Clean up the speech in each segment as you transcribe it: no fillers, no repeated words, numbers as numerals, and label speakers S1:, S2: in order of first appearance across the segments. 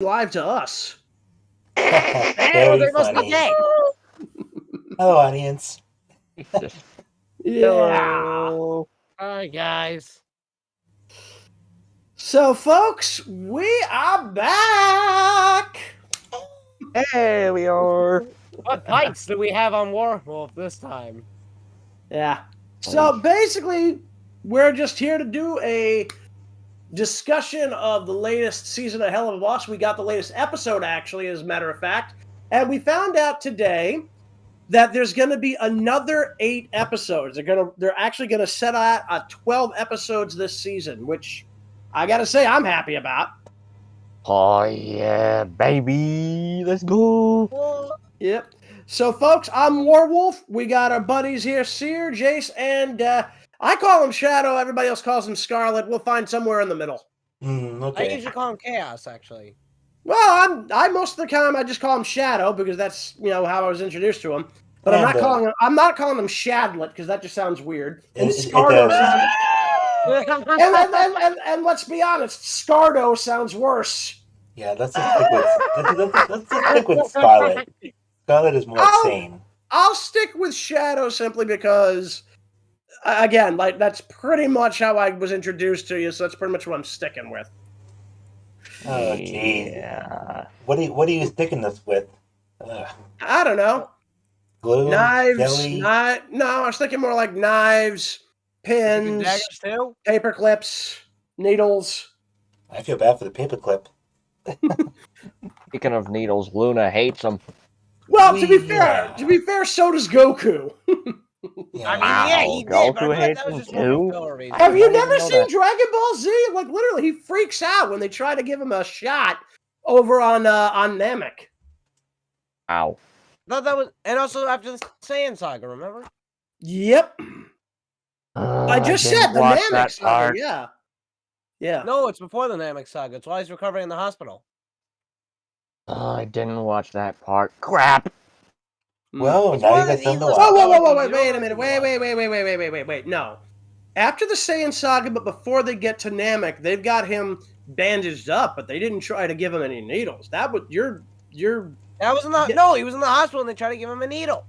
S1: live to us.
S2: Very funny. Hello, audience.
S1: Yeah.
S3: Hi, guys.
S1: So, folks, we are back.
S4: Hey, we are.
S3: What pints do we have on Warwolf this time?
S1: Yeah. So, basically, we're just here to do a discussion of the latest season of Helluva Boss. We got the latest episode, actually, as a matter of fact. And we found out today that there's going to be another 8 episodes. They're actually going to set out 12 episodes this season, which I got to say I'm happy about.
S4: Oh, yeah, baby. Let's go.
S1: Yep. So, folks, I'm Warwolf. We got our buddies here, Sear, Jayse, and I call him Shadow. Everybody else calls him Scarlet. We'll find somewhere in the middle.
S2: Okay.
S3: I usually call him Chaos, actually.
S1: Well, I most of the time I just call him Shadow because that's how I was introduced to him. But I'm not calling him Shadlet because that just sounds weird. And Scardo and let's be honest, Scardo sounds worse.
S2: Yeah, let's stick with Scarlet. Scarlet is more sane.
S1: I'll stick with Shadow simply because, again, like that's pretty much how I was introduced to you, so that's pretty much what I'm sticking with.
S2: Oh, geez. Yeah. What are you sticking this with?
S1: I don't know.
S2: Glue?
S1: Knives?
S2: Jelly?
S1: No, I was thinking more like knives, pins, paper clips, needles.
S2: I feel bad for the paperclip.
S4: Speaking of needles, Luna hates them.
S1: Well, to be fair, so does Goku.
S3: He
S4: Goku
S3: did,
S4: hates them too.
S1: Have you never seen Dragon Ball Z? Like literally, he freaks out when they try to give him a shot over on Namek.
S4: Ow.
S3: No, that was, and also after the Saiyan saga, remember?
S1: Yep. I just said the Namek saga. Yeah.
S3: No, it's before the Namek saga. It's while he's recovering in the hospital.
S4: I didn't watch that part. Crap.
S2: Well, now you got something to watch.
S1: Whoa, wait a minute. Wait. No. After the Saiyan saga, but before they get to Namek, they've got him bandaged up, but they didn't try to give him any needles. That was
S3: No, he was in the hospital and they tried to give him a needle.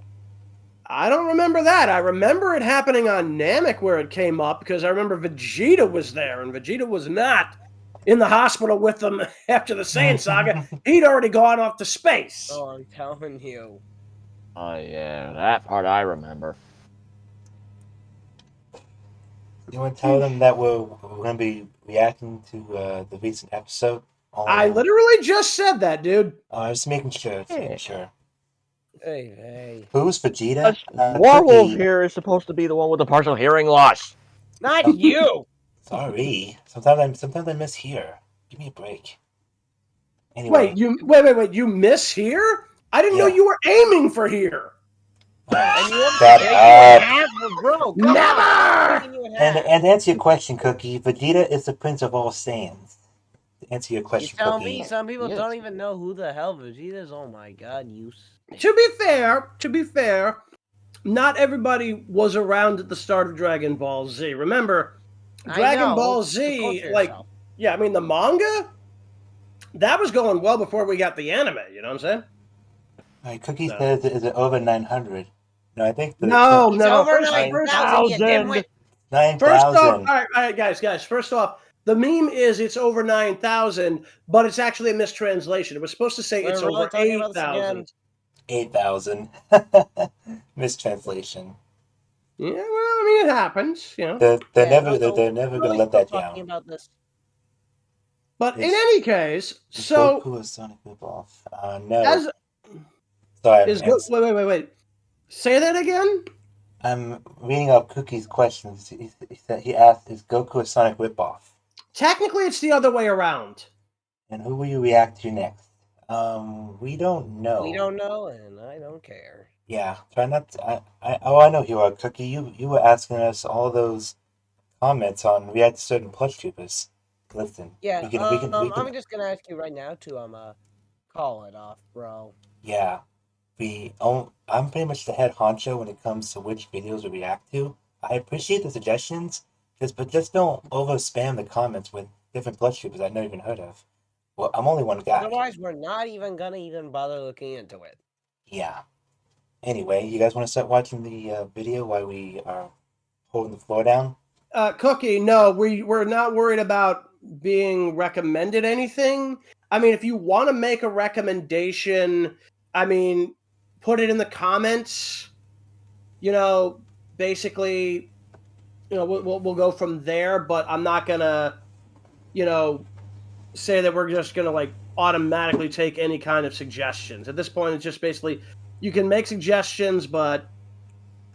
S1: I don't remember that. I remember it happening on Namek where it came up because I remember Vegeta was there, and Vegeta was not in the hospital with them after the Saiyan saga. He'd already gone off to space.
S3: Oh, I'm telling you.
S4: Oh, yeah, that part I remember.
S2: You want to tell them that we're going to be reacting to the recent episode?
S1: I literally just said that, dude.
S2: I was making sure.
S3: Hey.
S2: Who's Vegeta?
S4: Warwolf here is supposed to be the one with the partial hearing loss.
S3: Not you!
S2: Sorry. Sometimes I miss here. Give me a break. Anyway.
S1: Wait. You miss here? I didn't know you were aiming for here.
S2: Shut up.
S3: Bro,
S1: never!
S2: And to answer your question, Cookie, Vegeta is the Prince of all Saiyans. To answer your question,
S3: you tell
S2: Cookie.
S3: Me, some people don't even know who the hell Vegeta is. Oh my god, you...
S1: To be fair, not everybody was around at the start of Dragon Ball Z. Remember, Dragon Ball Z, I mean, the manga, that was going well before we got the anime, you know what I'm saying?
S2: Right, Cookie says, is it over 900? No, I think...
S1: No.
S3: Over 9,000.
S2: 9,000.
S1: First off, all right, guys. First off, the meme is it's over 9,000, but it's actually a mistranslation. It was supposed to say it's over 8,000.
S2: 8,000. Mistranslation.
S1: Yeah, well, I mean, it happens, you know.
S2: They're never going to let that down.
S3: About this.
S1: But in any case, so...
S2: Goku is Sonic Rip-Off. No. Sorry.
S1: Wait. Say that again?
S2: I'm reading up Cookie's questions. He asked, is Goku a Sonic Rip-Off?
S1: Technically, it's the other way around.
S2: And who will you react to next? We don't know.
S3: We don't know, and I don't care.
S2: Yeah, try not to... I know you are, Cookie. You were asking us all those comments on react to certain plush troopers. Listen.
S3: Yeah, I'm just gonna ask you right now to call it off, bro.
S2: Yeah. I'm pretty much the head honcho when it comes to which videos we react to. I appreciate the suggestions, but just don't over spam the comments with different plush troopers I've never even heard of. Well, I'm only one guy.
S3: Otherwise, we're not even gonna even bother looking into it.
S2: Yeah. Anyway, you guys want to start watching the video while we are holding the floor down?
S1: Cookie, no, we're not worried about being recommended anything. I mean, if you want to make a recommendation, I mean, put it in the comments. You know, basically, you know, we'll go from there. But I'm not gonna, you know, say that we're just gonna like automatically take any kind of suggestions. At this point, it's just basically you can make suggestions, but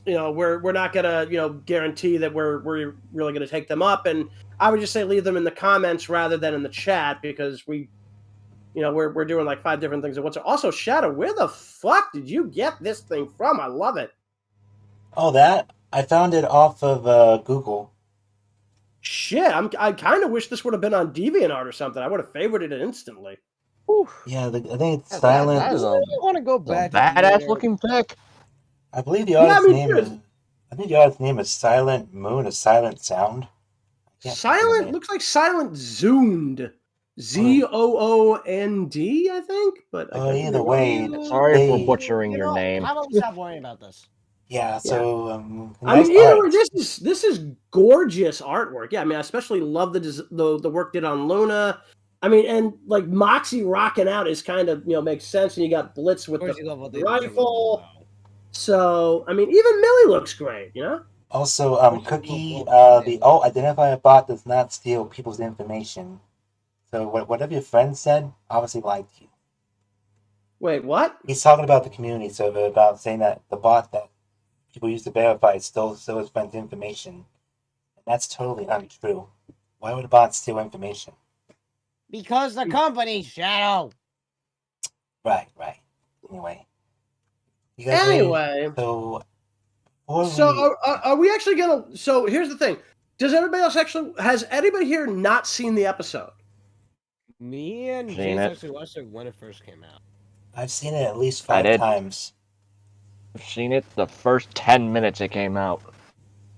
S1: you know, we're not gonna, you know, guarantee that we're really gonna take them up. And I would just say leave them in the comments rather than in the chat because we, you know, we're doing like 5 different things at once. Also, Shadow, where the fuck did you get this thing from? I love it.
S2: Oh, that? I found it off of Google.
S1: Shit, I kind of wish this would have been on DeviantArt or something. I would have favorited it instantly.
S2: Yeah, I think it's
S4: That
S2: Silent.
S4: is
S3: I really want to go back. to
S4: badass
S3: the-
S4: looking pick.
S2: I believe the
S1: Yeah,
S2: artist's
S1: me
S2: name
S1: too.
S2: is. I think the artist's name is Silent Moon, a Silent Sound. Yeah,
S1: Silent looks like Silent Zoomed. Zoond, I think. But I
S2: Oh,
S1: could be
S2: either
S1: wrong.
S2: way,
S4: Sorry for
S2: They-
S4: butchering
S3: You
S4: your
S3: know,
S4: name.
S3: How about we stop worrying about this?
S2: yeah. So
S1: I
S2: nice
S1: mean, either
S2: art.
S1: way, this is gorgeous artwork. Yeah, I mean, I especially love the work did on Luna. I mean, and like Moxie rocking out is kind of, you know, makes sense. And you got Blitz with
S3: Of course
S1: the
S3: you love what they
S1: rifle.
S3: did.
S1: So I mean, even Millie looks great. You know.
S2: Also,
S3: Which
S2: Cookie,
S3: will-
S2: the identifier bot does not steal people's information. So whatever your friend said, obviously lied to you.
S1: Wait, what?
S2: He's talking about the community server about saying that the bot that people use to verify stole his friend's information. And that's totally untrue. Why would a bot steal information?
S3: Because the company, Shadow.
S2: Right. Anyway. You guys ready?
S1: Anyway,
S2: So, before
S1: so are we actually gonna? So here's the thing: has anybody here not seen the episode?
S3: Me and
S4: Seen
S3: Jayse
S4: it.
S3: actually watched it when it first came out.
S2: I've seen it at least
S4: I
S2: 5
S4: did.
S2: times.
S4: I've seen it the first 10 minutes it came out.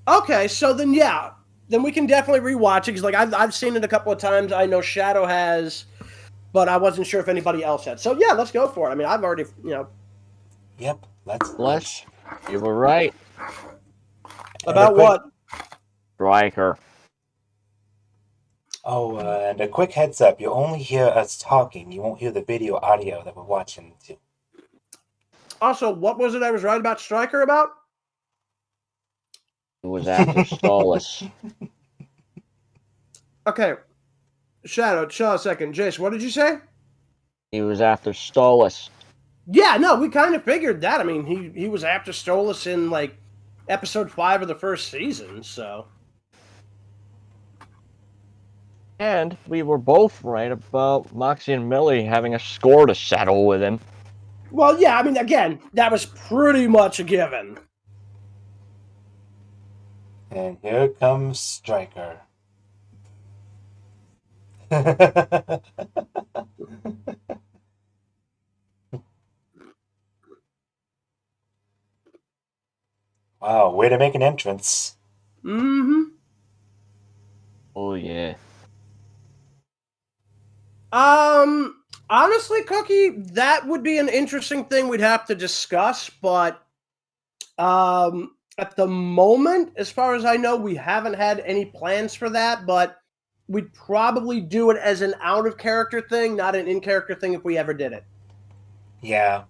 S1: Okay, so then yeah, then we can definitely rewatch it because like I've seen it a couple of times. I know Shadow has, but I wasn't sure if anybody else had. So yeah, let's go for it. I mean, I've already, you know,
S2: Yep, let's.
S4: Bless. You were right.
S1: about what?
S4: Striker.
S2: Oh, and a quick heads up, you'll only hear us talking. You won't hear the video audio that we're watching too.
S1: Also, what was it I was right about Stryker about?
S4: It was after Stolus.
S1: Okay, Shadow, chill a second. Jayse, what did you say?
S4: He was after Stolus.
S1: Yeah, no, we kind of figured that. I mean, he was after Stolas in like episode 5 of the first season, so.
S4: And we were both right about Moxie and Millie having a score to settle with him.
S1: Well, yeah, I mean, again, that was pretty much a given.
S2: And here comes Striker. Wow, way to make an entrance.
S1: Mm-hmm.
S4: Oh, yeah.
S1: Honestly, Cookie, that would be an interesting thing we'd have to discuss, but at the moment, as far as I know, we haven't had any plans for that, but we'd probably do it as an out-of-character thing, not an in-character thing if we ever did it.
S2: Yeah.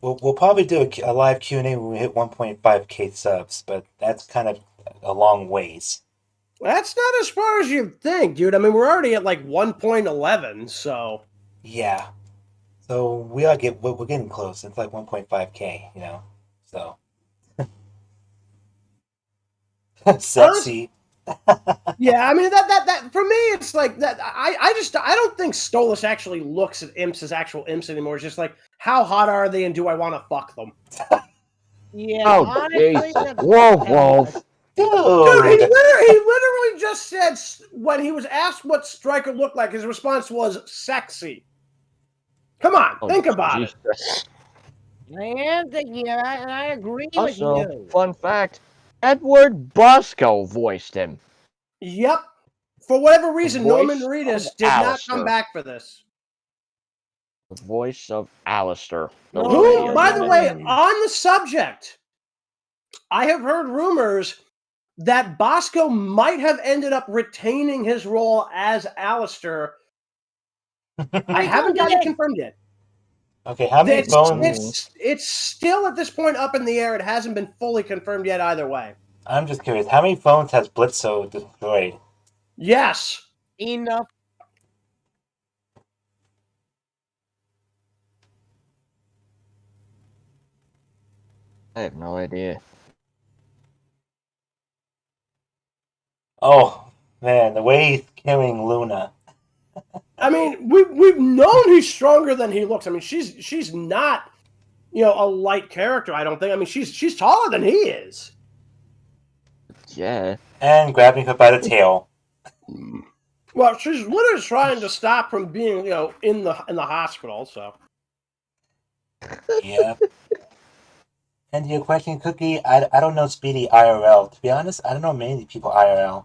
S2: We'll probably do a live Q&A when we hit 1.5k subs, but that's kind of a long ways.
S1: That's not as far as you think, dude. I mean, we're already at like 1.11, so...
S2: Yeah. So we're getting close. It's like 1.5k, you know. So sexy.
S1: Yeah, I mean that for me, it's like that. I don't think Stolas actually looks at imps as actual imps anymore. It's just like, how hot are they, and do I want to fuck them?
S3: Yeah,
S4: Oh,
S3: honestly,
S4: jeez.
S3: that's-
S4: Warwolf.
S1: Dude, he literally just said when he was asked what Stryker looked like, his response was sexy. Come on,
S4: Oh,
S1: think about it.
S4: Jesus.
S3: I am thinking of that, and I agree
S4: Also,
S3: with you.
S4: fun fact, Edward Bosco voiced him.
S1: Yep. For whatever reason,
S4: voice
S1: Norman Reedus
S4: of
S1: did not
S4: Alistair.
S1: come back for this.
S4: The voice of Alistair. The
S3: No,
S1: Who,
S3: no,
S1: by
S3: no,
S1: the
S3: no,
S1: way,
S3: no.
S1: on the subject, I have heard rumors that Bosco might have ended up retaining his role as Alistair. I haven't gotten it confirmed yet.
S2: Okay, how many phones?
S1: It's still at this point up in the air. It hasn't been fully confirmed yet either way.
S2: I'm just curious. How many phones has Blitzo destroyed?
S1: Yes.
S3: Enough.
S4: I have no idea.
S2: Oh man, the way he's killing Luna.
S1: I mean, we've known he's stronger than he looks. I mean, she's not, a light character. I don't think. I mean, she's taller than he is.
S4: Yeah.
S2: And grabbing her by the tail.
S1: Well, she's literally trying to stop from being, in the hospital. So.
S2: Yep. And your question, Cookie, I don't know Speedy IRL. To be honest, I don't know many people IRL.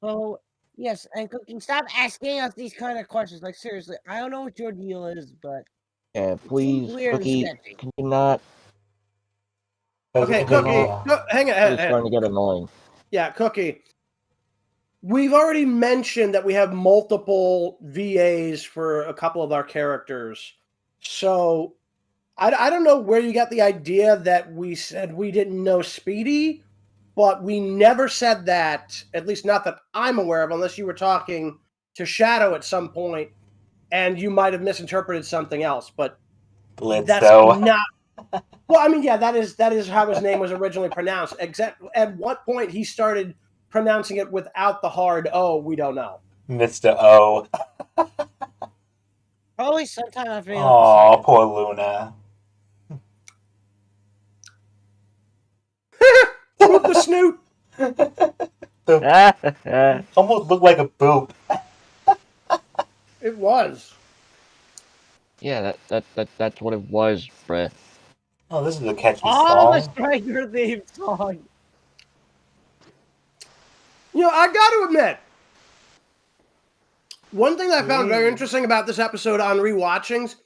S3: Oh, yes, and Cookie, stop asking us these kind of questions. Like, seriously, I don't know what your deal is, but
S4: Yeah, please,
S3: weird and
S4: Cookie,
S3: sketchy.
S4: can you not?
S1: Okay, Cookie, hang on.
S4: It's starting to get annoying.
S1: Yeah, Cookie. We've already mentioned that we have multiple VAs for a couple of our characters. So, I don't know where you got the idea that we said we didn't know Speedy, but we never said that, at least not that I'm aware of, unless you were talking to Shadow at some point, and you might have misinterpreted something else. But
S2: Blitzo.
S1: that's not... Well, I mean, yeah, that is how his name was originally pronounced. At what point he started pronouncing it without the hard O, we don't know.
S2: Mr. O.
S3: Probably sometime after.
S2: Oh, poor Luna.
S1: With the snoot.
S2: Almost looked like a boop.
S1: It was.
S4: Yeah, that's what it was, bruh.
S2: Oh, this is a catchy
S3: Oh, the
S2: song.
S3: Striker theme song.
S1: I got to admit, one thing that I found very interesting about this episode on rewatchings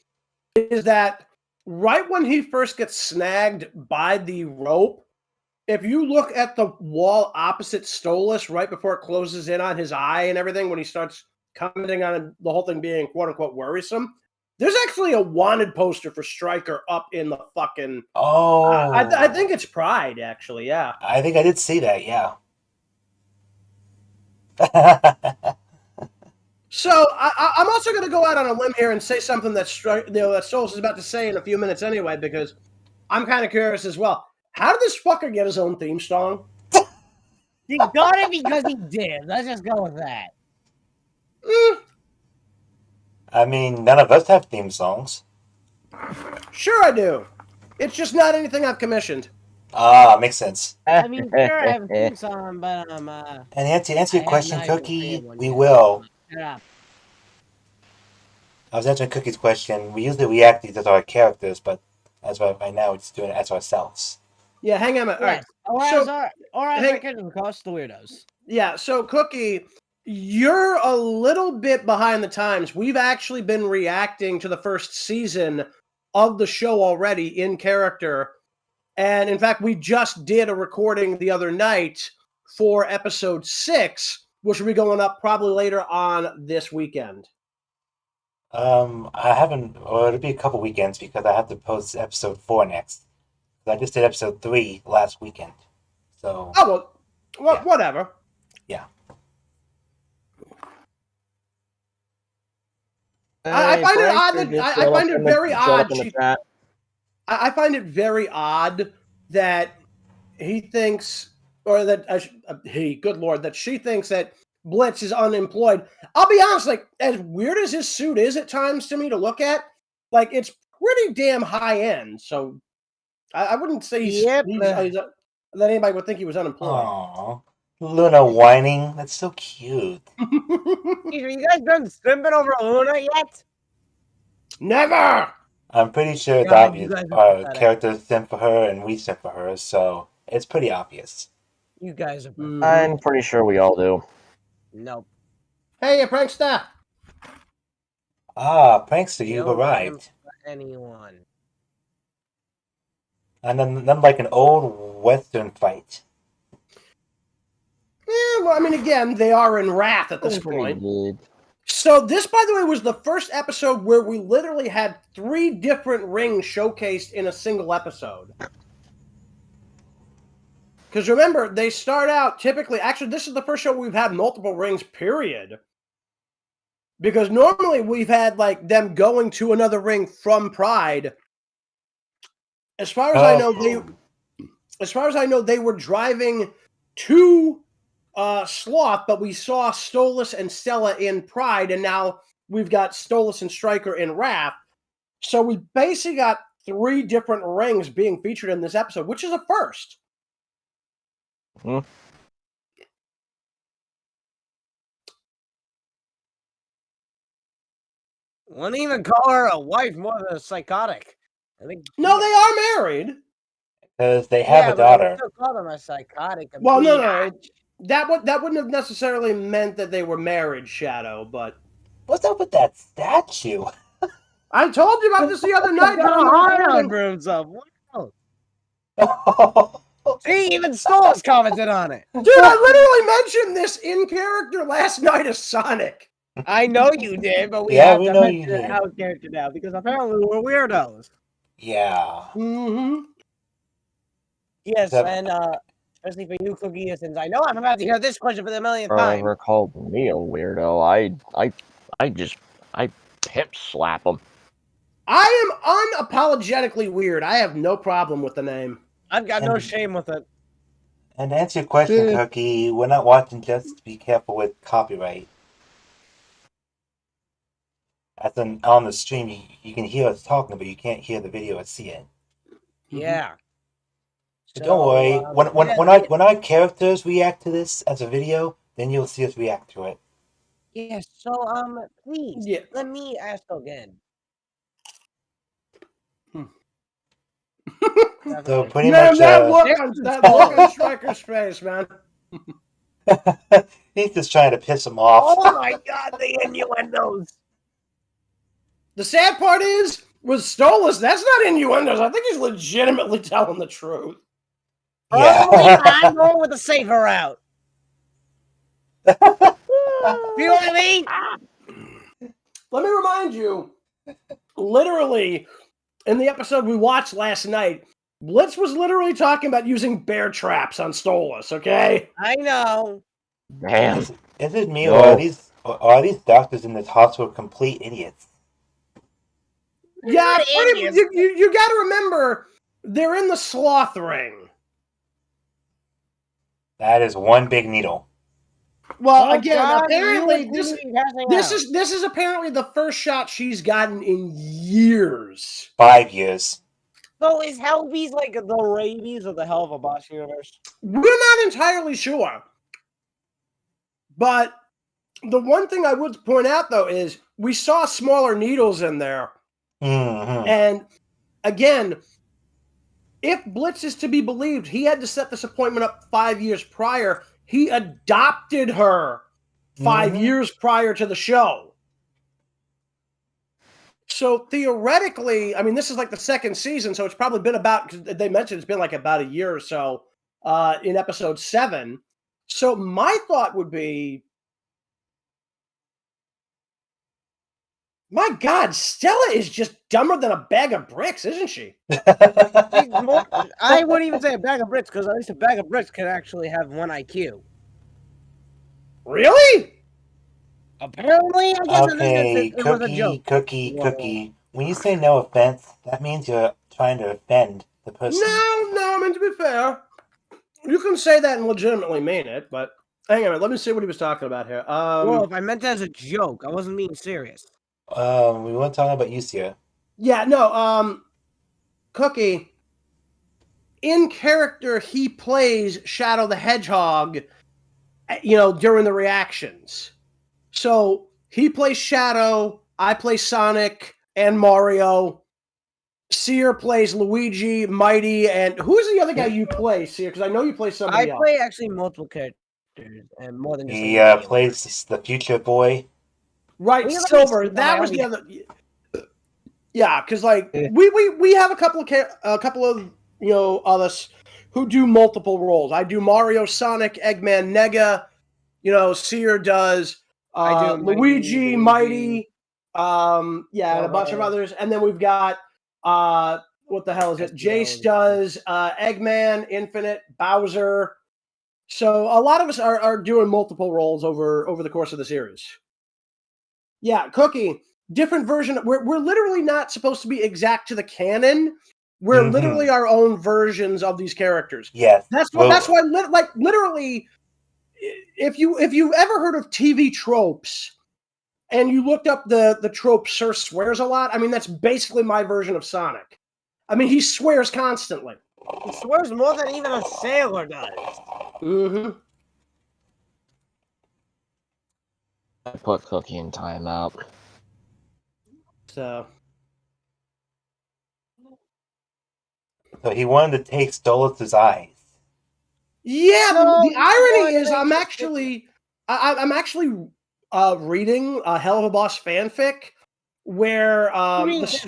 S1: is that right when he first gets snagged by the rope, if you look at the wall opposite Stolas right before it closes in on his eye and everything, when he starts commenting on the whole thing being quote-unquote worrisome, there's actually a wanted poster for Stryker up in the fucking...
S2: Oh.
S1: I think it's Pride, actually, yeah.
S2: I think I did see that, yeah.
S1: So I'm also going to go out on a limb here and say something that that Stolas is about to say in a few minutes anyway, because I'm kind of curious as well. How did this fucker get his own theme song?
S3: He got it because he did. Let's just go with that.
S2: I mean, none of us have theme songs.
S1: Sure I do. It's just not anything I've commissioned.
S2: Ah, makes sense.
S3: I mean, sure, I have a theme song, but
S2: And to answer your
S3: I
S2: question,
S3: have not even
S2: Cookie,
S3: created one
S2: we
S3: yet.
S2: will.
S3: Shut up.
S2: I was answering Cookie's question. We usually react these as our characters, but as of right now, we're just doing it as ourselves.
S1: Yeah, hang on a minute. All right.
S3: Yes.
S1: So-
S3: Or as
S1: hang-
S3: our kids would call us, the weirdos.
S1: Yeah, so Cookie, you're a little bit behind the times. We've actually been reacting to the first season of the show already in character. And in fact, we just did a recording the other night for episode 6, which will be going up probably later on this weekend.
S2: I haven't, or it'll be a couple weekends because I have to post episode 4 next. I just did episode 3 last weekend. So.
S1: Oh, well,
S2: Yeah.
S1: whatever.
S2: Yeah.
S1: I find it odd that I find it very odd. I find it very odd that he thinks, or that good lord, that she thinks that Blitz is unemployed. I'll be honest, like, as weird as his suit is at times to me to look at, like, it's pretty damn high end. So I wouldn't say that anybody would think he was unemployed.
S2: Aww. Luna whining. That's so cute.
S3: Are you guys done stripping over Luna yet?
S1: Never.
S2: I'm pretty sure it's
S3: God,
S2: obvious.
S3: you guys are
S2: Our
S3: pathetic.
S2: characters sent for her and we sent for her, so it's pretty obvious.
S3: You guys are.
S4: I'm pretty sure we all do.
S3: Nope.
S1: Hey, you prankster!
S2: Ah, prankster, you've
S3: No time
S2: arrived.
S3: for anyone.
S2: And then like an old Western fight.
S1: Yeah, well, I mean, again, they are in wrath at this
S4: Pretty
S1: point.
S4: good.
S1: So this, by the way, was the first episode where we literally had 3 different rings showcased in a single episode. Because remember, they start out typically... Actually, this is the first show we've had multiple rings, period. Because normally we've had, like, them going to another ring from Pride. As far as I know, they were driving to Sloth, but we saw Stolas and Stella in Pride, and now we've got Stolas and Stryker in Wrath. So we basically got 3 different rings being featured in this episode, which is a first.
S3: Wouldn't even call her a wife more than a psychotic. I think.
S1: No, they are married.
S2: Because they have a
S3: But I would
S2: daughter.
S3: still call them a psychotic.
S1: Well, no. That wouldn't have necessarily meant that they were married, Shadow, but...
S2: What's up with that statue?
S1: I told you about this the other night.
S3: Rooms up. See, even Stolas commented on it.
S1: Dude, I literally mentioned this in character last night as Sonic.
S3: I know you did, but we
S2: Yeah,
S3: have
S2: we
S3: to
S2: know you
S3: mention it
S2: did.
S3: out of character now because apparently we're weirdos.
S2: Yeah.
S1: Mm-hmm.
S3: Yes,
S2: That-
S3: and especially for you, Cookie, since I know I'm about to hear this question for the millionth
S4: Or
S3: time.
S4: ever called me a weirdo. I pimp slap him.
S1: I am unapologetically weird. I have no problem with the name.
S3: I've got no shame with it.
S2: And to answer your question,
S1: Hmm.
S2: Cookie, we're not watching, just be careful with copyright. As in, on the stream, you can hear us talking, but you can't hear the video or see it.
S3: Yeah.
S2: But don't worry,
S3: yeah,
S2: when our characters react to this as a video, then you'll see us react to it.
S3: Yes, so please,
S1: Yeah.
S3: let me ask again.
S2: So pretty
S1: Man,
S2: much,
S1: that look on Stryker's face, man.
S2: he's just trying to piss him off.
S3: Oh my god, the innuendos!
S1: The sad part is, with Stolas, that's not innuendos. I think he's legitimately telling the truth.
S3: Probably
S2: Yeah.
S3: I'm going with the safer route. You know what I mean?
S1: Let me remind you, literally, in the episode we watched last night, Blitz was literally talking about using bear traps on Stolas, okay?
S3: I know.
S4: Damn.
S2: Is it me,
S4: No.
S2: or are these doctors in this hospital complete idiots?
S1: Yeah,
S3: They're idiots.
S1: you got to remember, they're in the Sloth Ring.
S2: That is one big needle.
S1: Well,
S3: Oh,
S1: again,
S3: God,
S1: apparently
S3: you
S1: this
S3: would be passing
S1: this
S3: out.
S1: is apparently the first shot she's gotten in years.
S2: 5 years.
S3: So is Helluva's like the rabies of the Helluva Boss universe?
S1: We're not entirely sure. But the one thing I would point out, though, is we saw smaller needles in there.
S2: Mm-hmm.
S1: And again, if Blitz is to be believed, he had to set this appointment up 5 years prior. He adopted her 5 years prior to the show. So theoretically, I mean, this is like the second season, so it's probably been about, because they mentioned it's been like about a year or so in episode 7. So my thought would be, my God, Stella is just dumber than a bag of bricks, isn't she?
S3: I wouldn't even say a bag of bricks, because at least a bag of bricks can actually have 1 IQ.
S1: Really?
S3: Apparently, I guess in this
S2: Okay,
S3: instance, it was a joke.
S2: Cookie. When you say no offense, that means you're trying to offend the person.
S1: No, I mean, to be fair, you can say that and legitimately mean it, but hang on, let me see what he was talking about here.
S3: Well, if I meant that as a joke, I wasn't being serious.
S2: We weren't talking about you, Sear.
S1: Yeah, no, Cookie, in character, he plays Shadow the Hedgehog, during the reactions. So he plays Shadow, I play Sonic and Mario. Sear plays Luigi, Mighty, and who's the other guy you play, Sear? Because I know you play somebody
S3: I
S1: else.
S3: play actually multiple characters and more than just.
S2: He plays the future boy.
S1: Right,
S3: We have
S1: Silver.
S3: like
S1: That was
S3: my
S1: the other. Yeah, because like
S3: Yeah.
S1: we have a couple of others who do multiple roles. I do Mario, Sonic, Eggman, Nega. Sear does
S3: I do
S1: Luigi, Mighty, and a bunch of
S3: Silver.
S1: others. And then we've got what the hell is it?
S3: Espio.
S1: Jayse does Eggman, Infinite, Bowser. So a lot of us are doing multiple roles over the course of the series. Yeah, Cookie, different version. We're literally not supposed to be exact to the canon. We're literally our own versions of these characters.
S2: Yes.
S1: That's why literally, if you've ever heard of TV tropes and you looked up the trope Sir swears a lot, I mean that's basically my version of Sonic. I mean he swears constantly.
S3: He swears more than even a sailor does.
S1: Mm-hmm.
S4: I put Cookie in timeout.
S1: So
S2: he wanted to take Stolas' eyes.
S1: yeah,
S3: No,
S1: the irony is
S3: no,
S1: I'm actually reading a Helluva Boss fanfic where yes,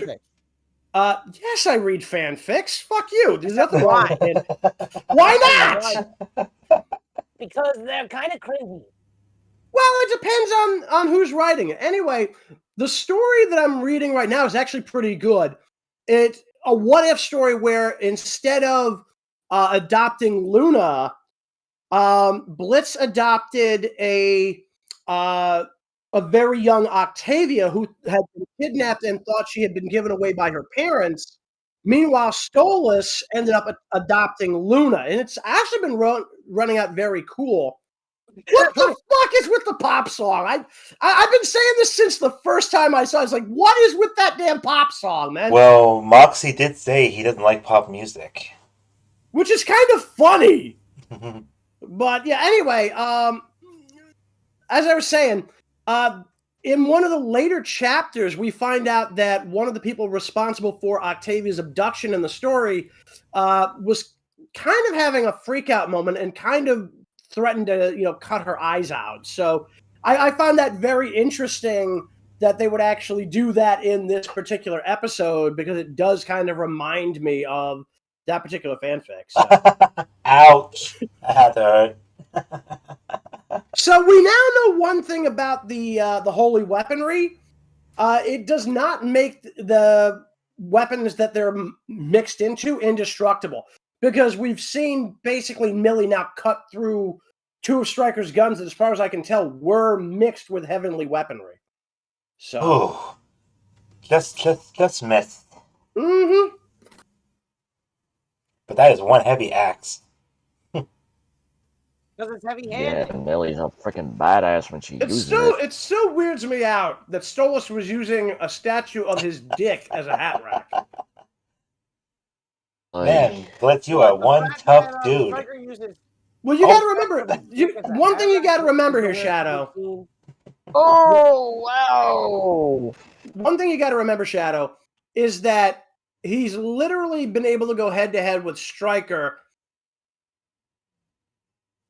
S1: I read fanfics. Fuck you. There's nothing wrong with it. Why not?
S3: Because they're kind of cringy.
S1: Well, it depends on who's writing it. Anyway, the story that I'm reading right now is actually pretty good. It's a what-if story where instead of adopting Luna, Blitz adopted a very young Octavia who had been kidnapped and thought she had been given away by her parents. Meanwhile, Stolas ended up adopting Luna, and it's actually been running out very cool. What the fuck is with the pop song? I've been saying this since the first time I saw it. It's like, what is with that damn pop song, man?
S2: Well, Moxie did say he doesn't like pop music.
S1: Which is kind of funny. But yeah, anyway, as I was saying, in one of the later chapters, we find out that one of the people responsible for Octavia's abduction in the story was kind of having a freak out moment and kind of threatened to, cut her eyes out. So I found that very interesting that they would actually do that in this particular episode because it does kind of remind me of that particular fanfic. So.
S2: Ouch! That had to hurt.
S1: So we now know one thing about the holy weaponry. It does not make the weapons that they're mixed into indestructible. Because we've seen basically Millie now cut through two of Stryker's guns that, as far as I can tell, were mixed with heavenly weaponry. So,
S2: Ooh. Just missed.
S1: Mm-hmm.
S2: But that is one heavy axe.
S3: Because it's heavy-handed.
S4: Yeah, Millie's a freaking badass when she uses it.
S1: It still weirds me out that Stolas was using a statue of his dick as a hat rack.
S2: Man, Blitz, you are one tough dude.
S1: Well, you got to remember one thing. You got to remember here, Shadow.
S4: Oh wow!
S1: One thing you got to remember, Shadow, is that he's literally been able to go head to head with Stryker.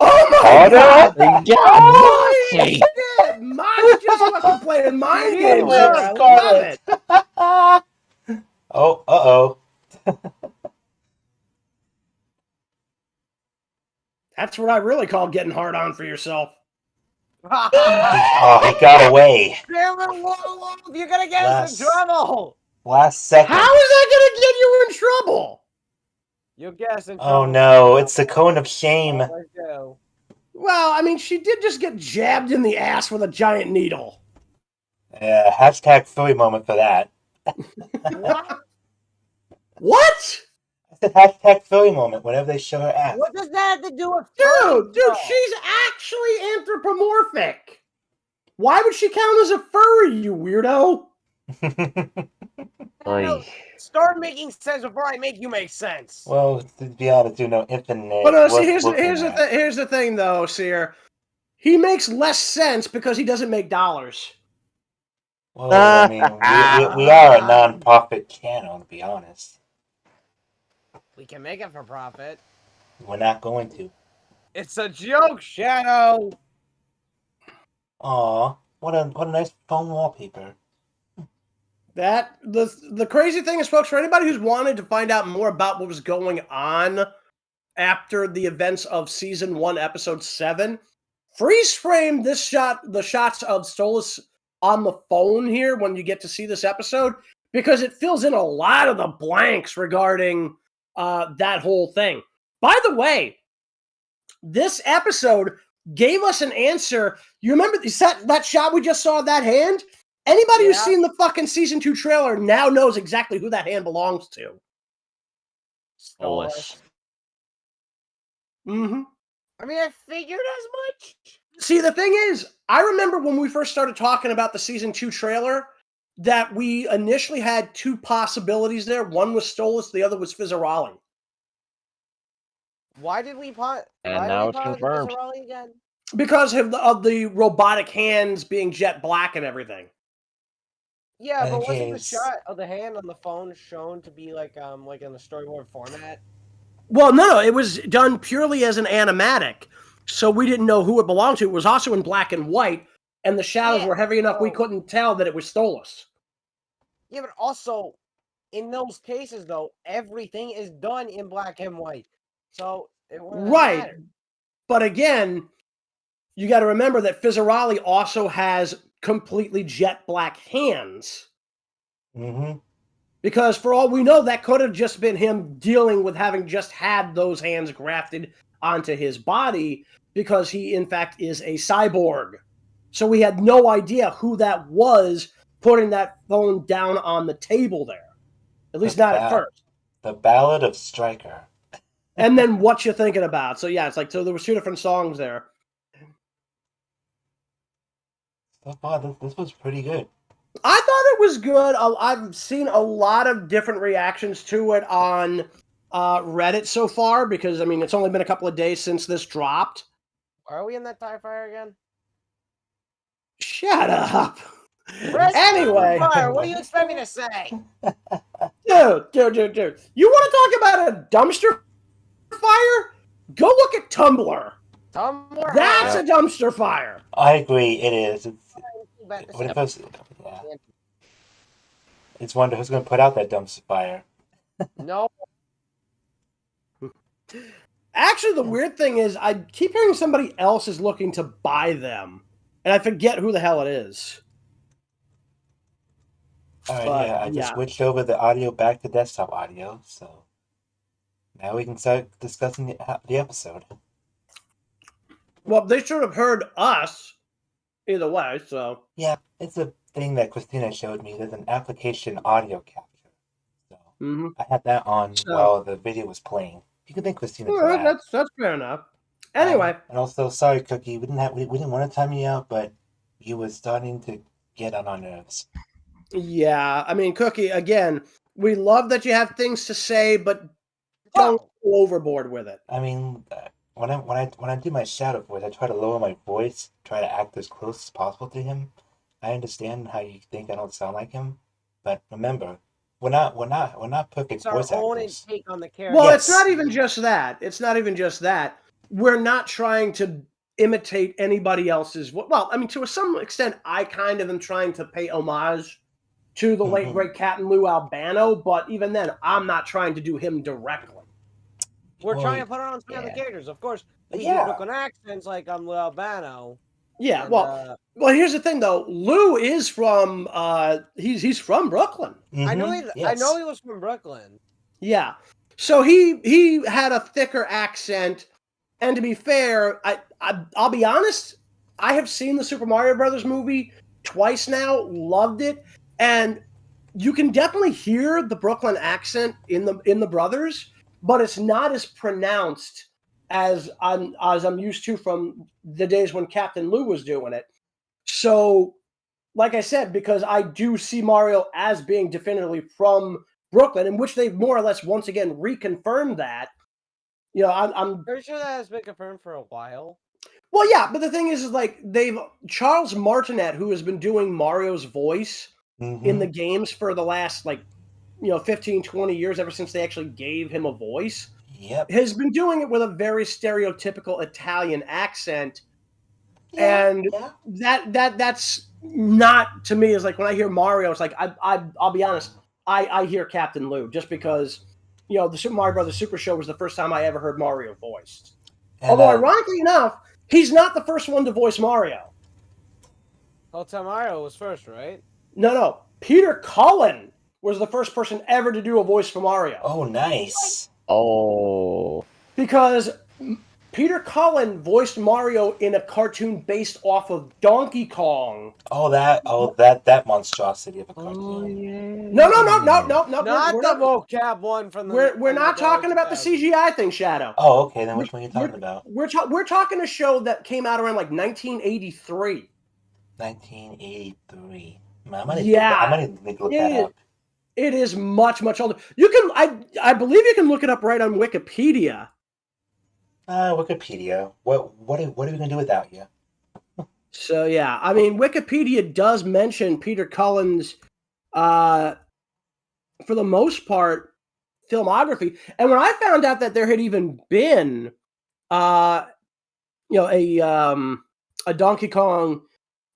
S1: Oh my God!
S4: Oh
S1: shit! Mine's just fucking playing mind games here. I love it.
S2: Oh, uh-oh.
S1: That's what I really call getting hard on for yourself.
S2: Oh, he got away.
S3: Damn it, Warwolf, you're gonna get us in trouble.
S2: Last second.
S1: How is that gonna get you in trouble?
S3: You'll get us in trouble.
S2: Oh no, it's the cone of shame.
S3: Let's go.
S1: Well, I mean, she did just get jabbed in the ass with a giant needle.
S2: Yeah, hashtag Philly moment for that.
S1: What?
S2: I said hashtag Philly moment whenever they show her ass.
S3: What does that have to do with
S1: Dude, she's actually anthropomorphic. Why would she count as a furry, you weirdo?
S3: Start making sense before I make you make sense.
S2: Well, to be honest, do no infinite.
S1: But no, see, here's the thing, though, Sear. He makes less sense because he doesn't make dollars.
S2: Well, I mean, we are a non-profit channel, to be honest.
S3: We can make it for profit.
S2: We're not going to.
S3: It's a joke, Shadow.
S2: Aw, what a nice foam wallpaper.
S1: That the crazy thing is, folks, for anybody who's wanted to find out more about what was going on after the events of season 1, episode 7, freeze frame the shots of Stolas on the phone here when you get to see this episode, because it fills in a lot of the blanks regarding that whole thing. By the way, this episode gave us an answer. You remember that shot we just saw of that hand? Anybody who's seen the fucking season 2 trailer now knows exactly who that hand belongs to.
S4: Stolas.
S1: Mm-hmm.
S3: I mean, I figured as much.
S1: See, the thing is, I remember when we first started talking about the season 2 trailer that we initially had 2 possibilities there. One was Stolas, the other was Fizzarali.
S3: Why did we put?
S4: And now it's confirmed.
S3: Again?
S1: Because of the robotic hands being jet black and everything.
S3: Yeah, but wasn't the
S2: Pancakes.
S3: shot of the hand on the phone shown to be like in the storyboard format?
S1: Well, no, it was done purely as an animatic, so we didn't know who it belonged to. It was also in black and white, and the shadows were heavy enough we couldn't tell that it was Stolas.
S3: Yeah, but also, in those cases, though, everything is done in black and white. So, it wouldn't
S1: Right.
S3: matter.
S1: But again, you got to remember that Fizzarali also has completely jet black hands.
S2: Mm-hmm.
S1: Because for all we know, that could have just been him dealing with having just had those hands grafted onto his body, because he, in fact, is a cyborg. So we had no idea who that was putting that phone down on the table there. At least not at first.
S2: The Ballad of Stryker.
S1: And then What You Thinking About. So yeah, it's like, so there was 2 different songs there.
S2: So far, this was pretty good.
S1: I thought it was good. I've seen a lot of different reactions to it on Reddit so far, because, I mean, it's only been a couple of days since this dropped.
S3: Are we in that TIE Fighter again?
S1: Shut up.
S3: Anyway. What do you expect me to say?
S1: Dude. You want to talk about a dumpster fire? Go look at Tumblr.
S3: Tumblr?
S1: That's a dumpster fire.
S2: I agree, it is. It's wonder who's going to put out that dumpster fire.
S3: No.
S1: Actually, the weird thing is, I keep hearing somebody else is looking to buy them, and I forget who the hell it is.
S2: Alright, I just switched over the audio back to desktop audio, so now we can start discussing the episode.
S1: Well, they should have heard us either way, so...
S2: Yeah, it's a thing that Christina showed me. There's an application audio capture. So I had that on while the video was playing. You can thank Christina for that.
S1: That's fair enough. Anyway.
S2: And also, sorry, Cookie, we didn't want to time you out, but you were starting to get on our nerves.
S1: Yeah, I mean, Cookie, again, we love that you have things to say, but don't go overboard with it.
S2: I mean, when I do my shadow voice, I try to lower my voice, try to act as close as possible to him. I understand how you think I don't sound like him, but remember, we're not perfect voice actors. It's our own
S3: take on the character.
S1: Well, it's not even just that. It's not even just that. We're not trying to imitate anybody else's. Well, I mean, to some extent, I kind of am trying to pay homage to the late great Captain Lou Albano, but even then, I'm not trying to do him directly.
S3: We're trying to put on some of the characters, of course. We do Brooklyn accents like Lou Albano.
S1: Yeah, and, well, here's the thing though. Lou is from he's from Brooklyn.
S3: I know he was from Brooklyn.
S1: Yeah, so he had a thicker accent, and to be fair, I'll be honest. I have seen the Super Mario Brothers movie twice now. Loved it. And you can definitely hear the Brooklyn accent in the Brothers, but it's not as pronounced as I'm used to from the days when Captain Lou was doing it. So, like I said, because I do see Mario as being definitively from Brooklyn, in which they've more or less once again reconfirmed that. You know, I'm
S3: pretty sure that has been confirmed for a while.
S1: Well, yeah, but the thing is like Charles Martinet, who has been doing Mario's voice in the games for the last 15, 20 years, ever since they actually gave him a voice,
S2: Yep.
S1: has been doing it with a very stereotypical Italian accent.
S2: Yeah,
S1: And that's not, to me, is like when I hear Mario, it's like I'll be honest, I hear Captain Lou, just because the Super Mario Brothers Super Show was the first time I ever heard Mario voiced.
S2: And,
S1: Although ironically enough, he's not the first one to voice Mario.
S3: Hotel Mario was first, right?
S1: No. Peter Cullen was the first person ever to do a voice for Mario.
S2: Oh, nice.
S4: Oh.
S1: Because Peter Cullen voiced Mario in a cartoon based off of Donkey Kong.
S2: That monstrosity of a cartoon.
S4: Oh, yeah.
S1: No.
S3: Not
S1: We're
S3: the vocab one from the.
S1: We're not talking about the CGI thing, Shadow.
S2: Oh, okay. Then which one are you talking about?
S1: We're talking a show that came out around 1983.
S2: 1983. I might need to look
S1: Yeah.
S2: that up.
S1: It is much, much older. You can, I believe you can look it up right on Wikipedia.
S2: Wikipedia. What are we gonna do without you?
S1: So yeah, I mean, Wikipedia does mention Peter Cullen's, for the most part, filmography. And when I found out that there had even been, a Donkey Kong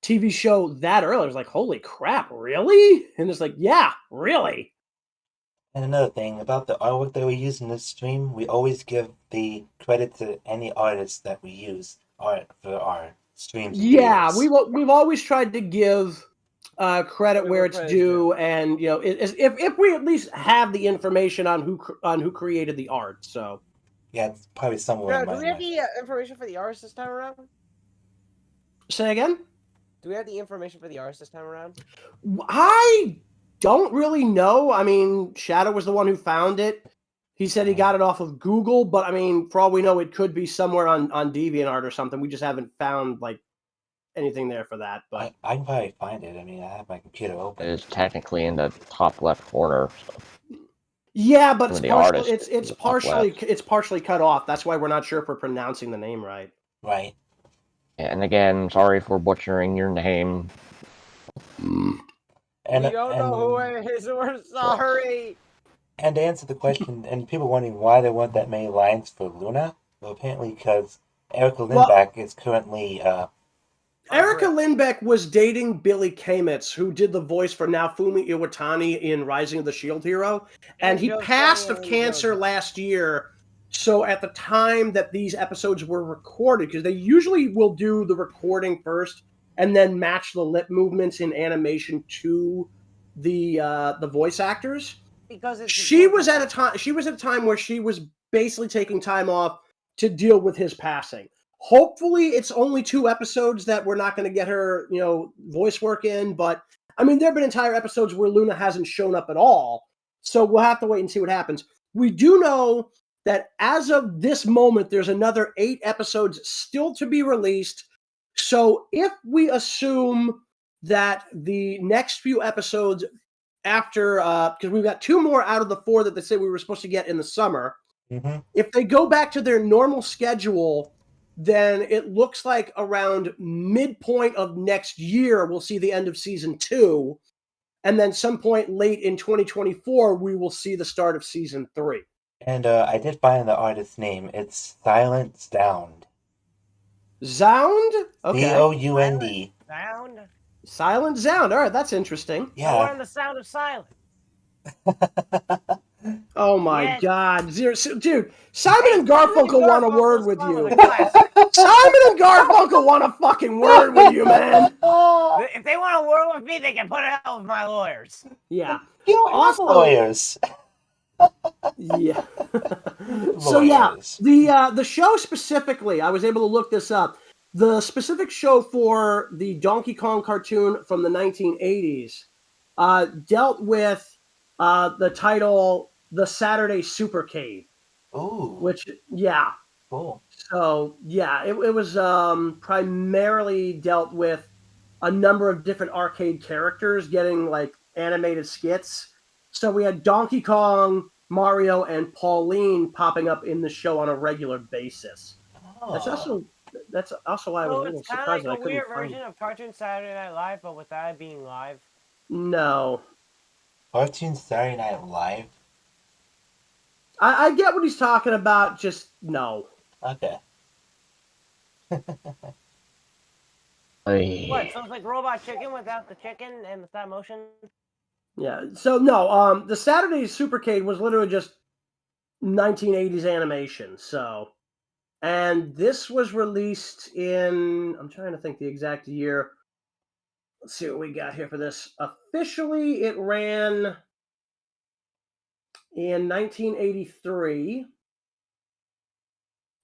S1: TV show that early, I was like, holy crap, really? And it's like, yeah, really.
S2: And another thing about the artwork that we use in this stream, we always give the credit to any artist that we use art for our streams.
S1: Yeah, we've always tried to give credit where it's due, and if we at least have the information on who created the art. So
S2: yeah, it's probably somewhere.
S3: Do we have the information for the artist this time around?
S1: Say again?
S3: Do we have the information for the artist this time around?
S1: I don't really know. I mean, Shadow was the one who found it. He said he got it off of Google, but I mean, for all we know, it could be somewhere on DeviantArt or something. We just haven't found anything there for that. But
S2: I can probably find it. I mean, I have my computer open.
S4: It is technically in the top left corner. So.
S1: Yeah, but
S4: it's
S1: partially cut off. That's why we're not sure if we're pronouncing the name right.
S2: Right.
S4: And again, sorry for butchering your name.
S2: And,
S3: we don't know who it is. We're sorry.
S2: And to answer the question, and people wondering why there weren't that many lines for Luna, well, apparently because Erica Lindbeck is currently.
S1: Erica Lindbeck was dating Billy Kamitz, who did the voice for Naofumi Iwatani in Rising of the Shield Hero, and he passed of cancer last year. So at the time that these episodes were recorded, because they usually will do the recording first and then match the lip movements in animation to the voice actors.
S3: Because
S1: she was at a time where she was basically taking time off to deal with his passing. Hopefully it's only 2 episodes that we're not going to get her, voice work in, but I mean, there have been entire episodes where Luna hasn't shown up at all. So we'll have to wait and see what happens. We do know that as of this moment, there's another 8 episodes still to be released. So if we assume that the next few episodes after, because we've got 2 more out of the 4 that they said we were supposed to get in the summer, if they go back to their normal schedule, then it looks like around midpoint of next year, we'll see the end of season 2. And then some point late in 2024, we will see the start of season 3.
S2: And I did find the artist's name. It's Silent Sound.
S1: Zound? Okay.
S2: Sound.
S3: Sound?
S1: Silent Sound. All right, that's interesting.
S2: Yeah.
S3: We're in the sound of silence.
S1: Oh my God, dude! Simon and Garfunkel want a word with you. Simon and Garfunkel want a fucking word with you, man.
S3: If they want a word with me, they can put it out with my lawyers.
S1: Yeah.
S2: You don't have lawyers.
S1: Yeah. So yeah, the show specifically, I was able to look this up. The specific show for the Donkey Kong cartoon from the 1980s dealt with the title The Saturday Super Cave.
S2: Ooh.
S1: Which, yeah.
S2: Cool.
S1: So, yeah, it was primarily dealt with a number of different arcade characters getting, animated skits. So we had Donkey Kong, Mario, and Pauline popping up in the show on a regular basis.
S2: Oh.
S1: That's also why I was
S3: So
S1: a little
S3: it's kind of
S1: surprised
S3: like
S1: that I
S3: a
S1: couldn't
S3: weird
S1: find
S3: version
S1: it.
S3: of Cartoon Saturday Night Live, but without it being live.
S1: No.
S2: Cartoon Saturday Night Live?
S1: I get what he's talking about, just no.
S2: Okay.
S3: What? So it's like Robot Chicken without the chicken and the stop motion?
S1: Yeah. So no, the Saturday Supercade was literally just 1980s animation. So, and this was released in, I'm trying to think the exact year. Let's see what we got here for this. Officially, it ran in 1983.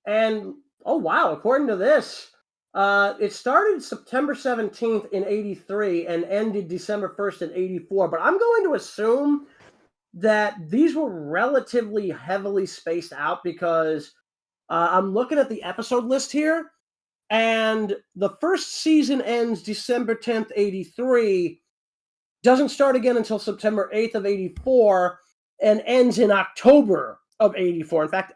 S1: And oh wow, according to this, it started September 17th in 83 and ended December 1st in 84. But I'm going to assume that these were relatively heavily spaced out because I'm looking at the episode list here, and the first season ends December 10th, 83, doesn't start again until September 8th of 84, and ends in October of 84. In fact,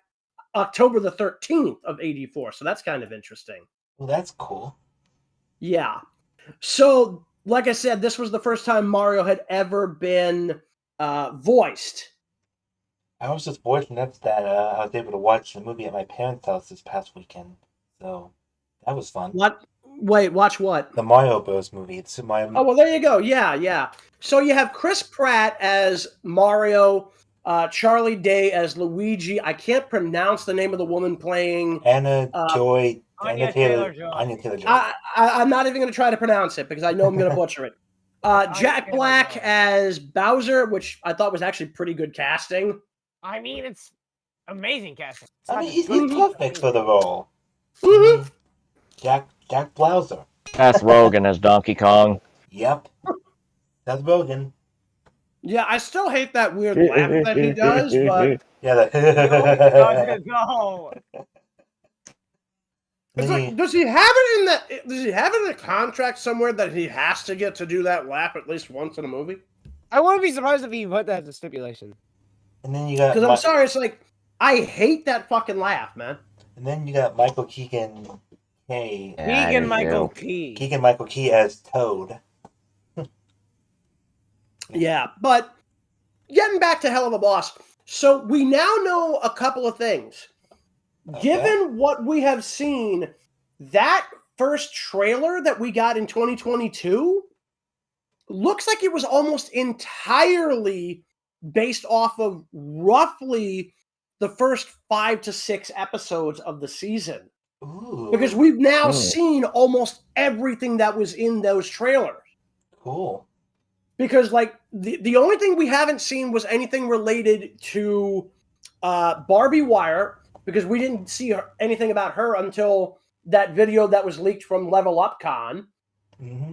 S1: October the 13th of 84. So that's kind of interesting.
S2: Well, that's cool.
S1: Yeah. So, like I said, this was the first time Mario had ever been voiced.
S2: I was just fortunate that I was able to watch the movie at my parents' house this past weekend. So that was fun.
S1: What? Wait, watch what?
S2: The Mario Bros. Movie. It's Mario.
S1: Oh, well, there you go. Yeah, yeah. So you have Chris Pratt as Mario, Charlie Day as Luigi. I can't pronounce the name of the woman playing.
S2: Anna Joy.
S3: Anya Taylor-Joy.
S2: Anya Taylor-Joy.
S1: I'm not even going to try to pronounce it because I know I'm going to butcher it. Jack Black as Bowser, which I thought was actually pretty good casting.
S3: I mean, it's amazing casting.
S2: I mean, he's perfect for the role.
S1: Mm-hmm.
S2: Jack Bowser.
S4: Seth Rogen as Donkey Kong.
S2: Yep. Seth Rogen.
S1: Yeah, I still hate that weird laugh that he does, but
S2: Yeah.
S3: No.
S1: it's like, does he have it in that? Does he have it in a contract somewhere that he has to get to do that laugh at least once in a movie?
S3: I wouldn't be surprised if he put that as a stipulation.
S2: And then you got.
S1: Because I'm sorry, it's like I hate that fucking laugh, man.
S2: And then you got Michael Keegan Key.
S3: Keegan Michael Key.
S2: Keegan Michael Key as Toad.
S1: Yeah, but getting back to Helluva Boss, so we now know a couple of things.
S2: Okay.
S1: Given what we have seen, that first trailer that we got in 2022 looks like it was almost entirely based off of roughly the first 5 to 6 episodes of the season.
S2: Ooh.
S1: Because we've now seen almost everything that was in those trailers.
S2: Cool.
S1: Because, like, the only thing we haven't seen was anything related to Barbie Wire, because we didn't see anything about her until that video that was leaked from Level Up Con.
S2: Mm-hmm.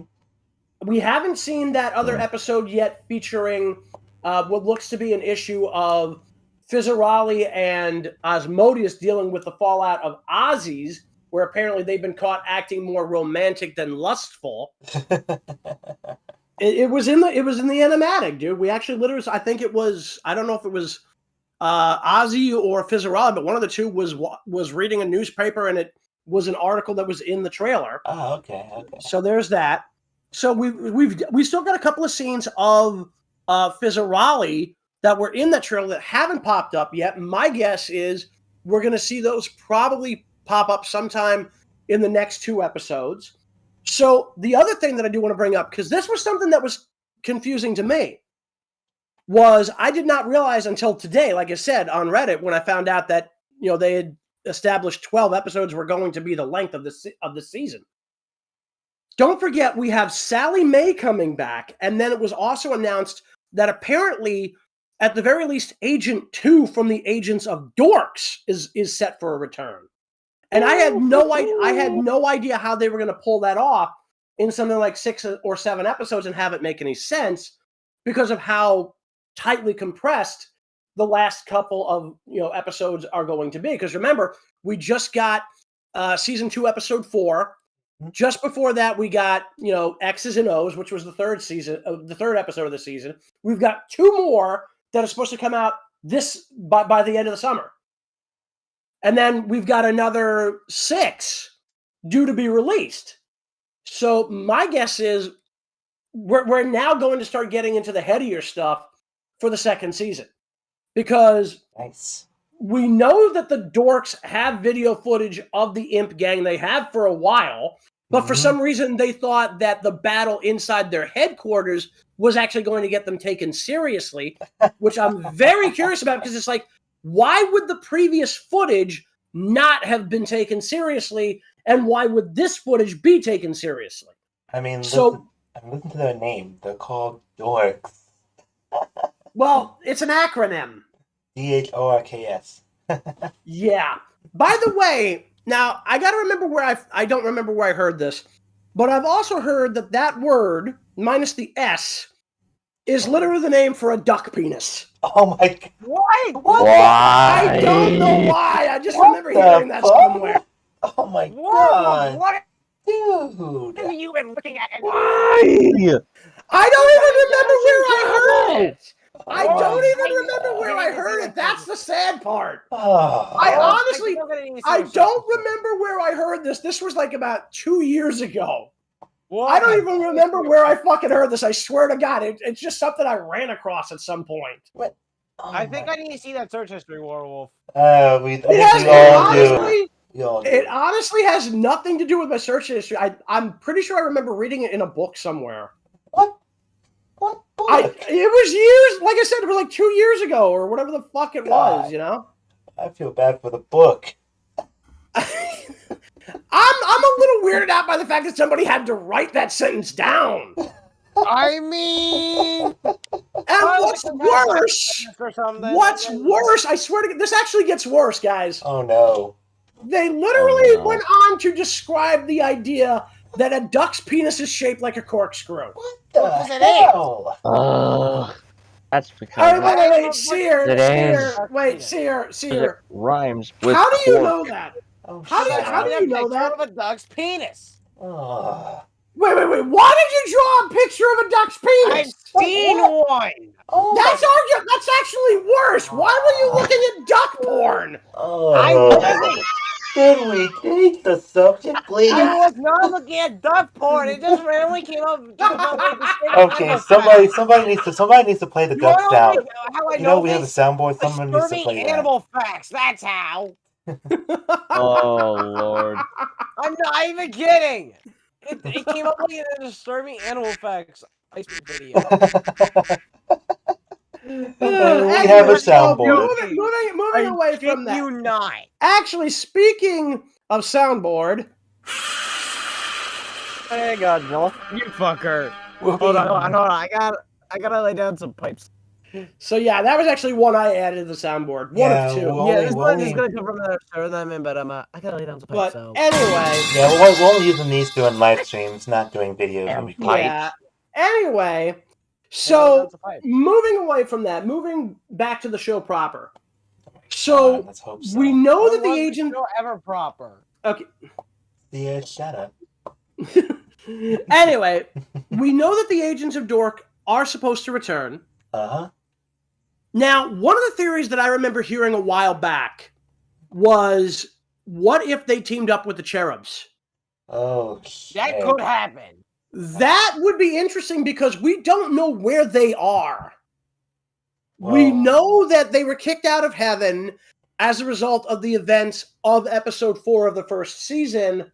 S1: We haven't seen that other episode yet featuring what looks to be an issue of Fizzarali and Asmodeus dealing with the fallout of Ozzy's, where apparently they've been caught acting more romantic than lustful. It was in the animatic, dude. We actually literally, I think it was, I don't know if it was Ozzy or Fizzarali, but one of the two was reading a newspaper, and it was an article that was in the trailer.
S2: Oh, okay.
S1: So there's that. So we still got a couple of scenes of Fizzarali that were in that trailer that haven't popped up yet. My guess is we're going to see those probably pop up sometime in the next 2 episodes. So the other thing that I do want to bring up, because this was something that was confusing to me, was I did not realize until today, like I said, on Reddit, when I found out that, you know, they had established 12 episodes were going to be the length of the season. Don't forget, we have Sally Mae coming back, and then it was also announced that apparently, at the very least, Agent 2 from the Agents of Dorks is set for a return. And I had no idea how they were going to pull that off in something like 6 or 7 episodes and have it make any sense because of how tightly compressed the last couple of episodes are going to be. Because remember, we just got season 2, episode 4. Just before that, we got X's and O's, which was the third episode of the season. We've got 2 more that are supposed to come out by the end of the summer. And then we've got another 6 due to be released. So my guess is we're now going to start getting into the headier stuff for the second season. Because
S2: Nice.
S1: we know that the dorks have video footage of the Imp Gang. They have for a while. But for some reason, they thought that the battle inside their headquarters was actually going to get them taken seriously, which I'm very curious about because it's like, why would the previous footage not have been taken seriously, and why would this footage be taken seriously?
S2: I mean,
S1: So,
S2: listen to their name. They're called dorks.
S1: well, it's an acronym.
S2: DHORKS.
S1: Yeah. By the way, now I got to remember where I don't remember where I heard this, but I've also heard that that word minus the S is literally the name for a duck penis.
S2: Oh my god.
S3: What?
S4: Why?
S1: I don't know why. I just
S2: What
S1: remember
S2: the
S1: hearing that
S2: fuck?
S1: somewhere.
S2: Oh my
S3: What?
S2: god.
S3: What
S2: Dude.
S3: have you been looking at?
S4: Why?
S1: I don't even remember where I heard it. I
S2: Oh
S1: don't
S2: my
S1: even remember where I heard it. That's the sad part.
S2: Oh.
S1: I honestly, I
S3: don't.
S1: don't remember where I heard this. This was like about 2 years ago.
S3: What?
S1: I don't even remember where I fucking heard this. I swear to God, it's just something I ran across at some point.
S2: Oh
S3: I think I need to see that search history, Warwolf.
S2: I think we all do.
S1: It honestly has nothing to do with my search history. I'm pretty sure I remember reading it in a book somewhere.
S2: What? What book?
S1: It was years, like I said, it was like 2 years ago or whatever the fuck it
S2: God.
S1: was, you know?
S2: I feel bad for the book.
S1: I'm a little weirded out by the fact that somebody had to write that sentence down.
S3: I mean,
S1: And what's worse, I swear to God, this actually gets worse, guys.
S2: Oh no.
S1: They literally
S4: no.
S1: went on to describe the idea that a duck's penis is shaped like a corkscrew.
S2: What the
S3: Because it
S2: hell?
S4: That's because
S1: Wait, Sear,
S3: Sear,
S1: Sear.
S4: it rhymes with
S1: How do you
S4: cork.
S1: know that?
S2: Oh,
S1: How do you know that?
S3: Of a duck's penis.
S2: Oh.
S1: Wait. Why did you draw a picture of a duck's
S3: I've
S1: penis?
S3: seen one.
S2: Oh
S1: That's actually worse. Why were you looking at duck porn?
S2: Oh. Can we change the subject, please?
S3: I was not looking at duck porn. It just randomly came up.
S2: Okay, somebody needs to play the duck sound.
S3: How I
S2: You know we have the soundboard. Someone needs to
S3: Disturbing
S2: play that.
S3: animal facts. That's how.
S4: Oh Lord.
S3: I'm not even kidding. It came up like a disturbing animal facts Facebook video.
S2: We have a soundboard.
S1: Moving away from that.
S3: You not.
S1: Actually, speaking of soundboard,
S4: Hey Godzilla.
S3: You fucker.
S2: We'll
S3: Hold
S2: be-
S3: on. I gotta lay down some pipes.
S1: so yeah, that was actually one I added to the soundboard. One
S2: Yeah,
S1: of two.
S2: well,
S3: Yeah, this
S2: we'll
S3: one is
S2: only-
S3: gonna come from another server that I'm in, but I gotta lay down some pipes.
S1: But
S3: So
S1: anyway,
S2: Yeah, we're only using these doing live streams, not doing videos.
S4: And
S2: we
S4: pipes.
S1: yeah. Anyway,
S3: I gotta lay
S1: so
S3: down some pipes.
S1: moving away from that, moving back to the show proper. So
S2: let's hope so.
S1: we know
S3: When
S1: that the
S3: was
S1: agent.
S3: show ever proper.
S1: Okay.
S2: Yeah, shut up.
S1: Anyway, we know that the agents of Dork are supposed to return.
S2: Uh-huh.
S1: Now, one of the theories that I remember hearing a while back was, what if they teamed up with the Cherubs?
S2: Oh,
S3: That could happen.
S1: That would be interesting because we don't know where they are. We
S2: Whoa.
S1: know that they were kicked out of heaven as a result of the events of episode 4 of the first season,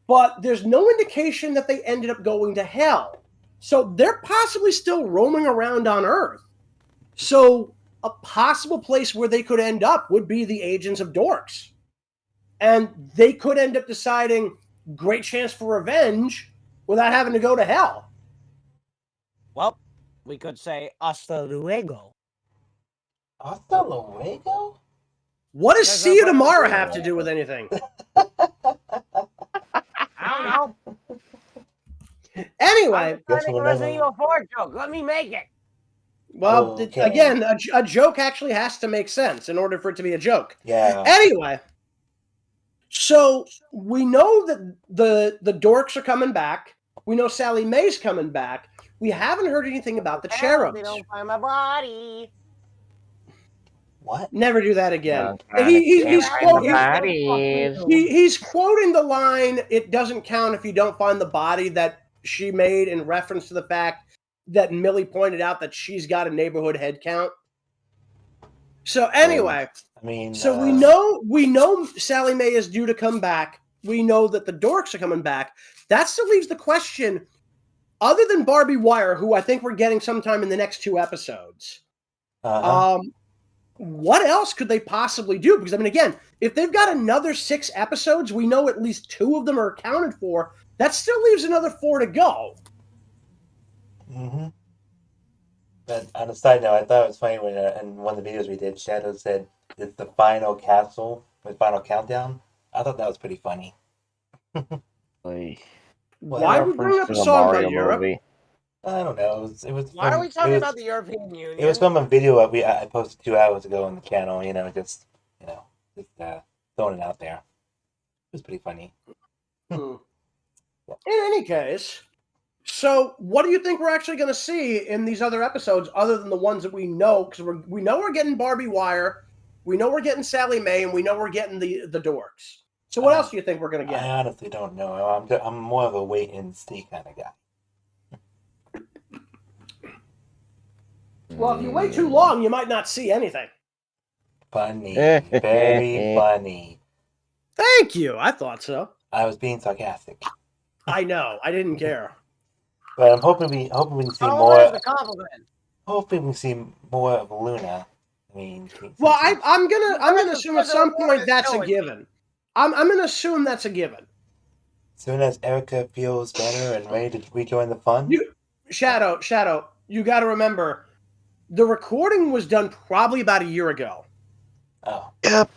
S1: but there's no indication that they ended up going to hell. So they're possibly still roaming around on Earth. So a possible place where they could end up would be the Agents of Dorks. And they could end up deciding, great chance for revenge without having to go to hell.
S3: Well, we could say hasta luego.
S2: Hasta luego?
S1: What does
S3: That's
S1: See You
S3: not
S1: Tomorrow
S3: what-
S1: have to do with anything?
S3: I don't know.
S1: Anyway,
S3: I'm trying to make
S2: we'll
S3: a Resident
S2: never-
S3: Evil 4 joke. Let me make it.
S1: well,
S2: Okay.
S1: again, a joke actually has to make sense in order for it to be a joke.
S2: Yeah.
S1: Anyway, so we know that the Dorks are coming back. We know Sally Mae's coming back. We haven't heard anything about the
S3: Hell,
S1: Cherubs.
S3: They don't find my body.
S2: What?
S1: Never do that again.
S4: He's
S1: He's
S4: bodies.
S1: he's quoting the line, "It doesn't count if you don't find the body," that she made in reference to the fact that Millie pointed out that she's got a neighborhood head count. So anyway,
S2: I mean,
S1: so we know Sally Mae is due to come back. We know that the dorks are coming back. That still leaves the question, other than Barbie Wire, who I think we're getting sometime in the next 2 episodes. What else could they possibly do? Because, I mean, again, if they've got another 6 episodes, we know at least 2 of them are accounted for. That still leaves another 4 to go.
S2: Mm-hmm. But on a side note, I thought it was funny when in one of the videos we did, Shadow said it's the final castle, the final countdown. I thought that was pretty funny.
S1: Why would we bring up a song about Europe?
S4: Movie.
S2: I don't know. It was
S3: Why are we talking
S2: was,
S3: about the European Union?
S2: It was from a video I posted 2 hours ago on the channel. Just throwing it out there. It was pretty funny.
S1: In any case, so what do you think we're actually going to see in these other episodes, other than the ones that we know? Because we know we're getting Barbie Wire, we know we're getting Sally Mae, and we know we're getting the dorks. So what else do you think we're going to get?
S2: I honestly don't know. I'm more of a wait and see kind of guy.
S1: Well, if you wait too long, you might not see anything.
S2: Funny. Very funny.
S1: Thank you. I thought so.
S2: I was being sarcastic.
S1: I know. I didn't care.
S2: But I'm hoping we can see
S3: Oh,
S2: more.
S3: where's the compliment?
S2: Hoping we see more of Luna. I mean,
S1: well, I'm gonna assume at some point that's a given. I'm gonna assume that's a given.
S2: As soon as Erica feels better and ready to rejoin the fun.
S1: Shadow, you got to remember, the recording was done probably about a year ago.
S2: Oh.
S4: Yep.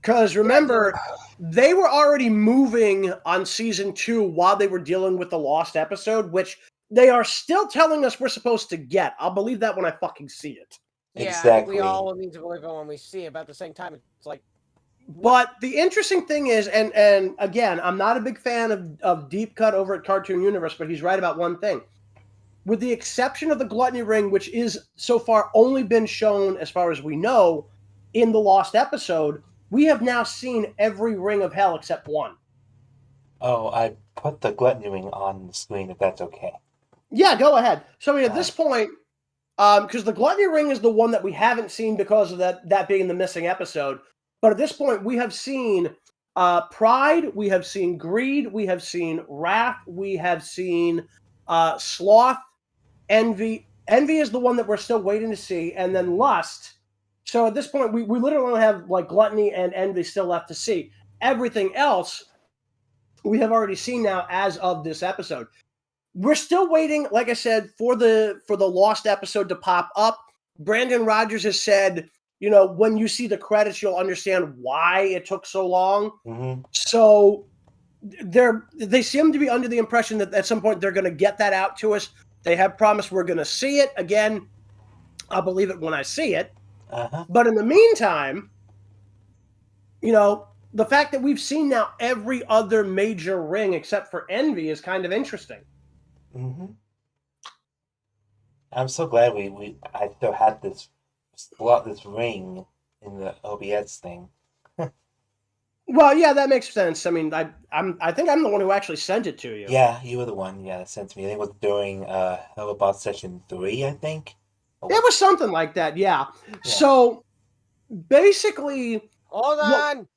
S1: Because remember, they were already moving on season 2 while they were dealing with the lost episode, which they are still telling us we're supposed to get. I'll believe that when I fucking see it.
S3: Yeah,
S2: exactly.
S3: I think we all need to believe it when we see it, but at the same time, it's like...
S1: But the interesting thing is, and again, I'm not a big fan of Deep Cut over at Cartoon Universe, but he's right about one thing. With the exception of the Gluttony Ring, which is so far only been shown, as far as we know, in the lost episode, we have now seen every ring of hell except one.
S2: Oh, I put the Gluttony Ring on the screen, if that's okay.
S1: Yeah, go ahead. So, I mean, at this point, because the Gluttony Ring is the one that we haven't seen because of that being the missing episode, but at this point, we have seen Pride, we have seen Greed, we have seen Wrath, we have seen Sloth, Envy. Envy is the one that we're still waiting to see, and then Lust. So at this point, we literally only have like Gluttony and Envy still left to see. Everything else we have already seen now as of this episode. We're still waiting, like I said, for the lost episode to pop up. Brandon Rogers has said, when you see the credits, you'll understand why it took so long.
S2: Mm-hmm.
S1: So they seem to be under the impression that at some point they're going to get that out to us. They have promised we're going to see it. Again, I'll believe it when I see it.
S2: Uh-huh.
S1: But in the meantime, the fact that we've seen now every other major ring except for Envy is kind of interesting.
S2: Mm-hmm. I'm so glad I still had this ring in the OBS thing.
S1: Well, yeah, that makes sense. I mean, I think I'm the one who actually sent it to you.
S2: Yeah, you were the one. Yeah, that sent to me. I think it was during Helluva session 3. I think
S1: it was something like that. Yeah. So basically,
S3: hold on.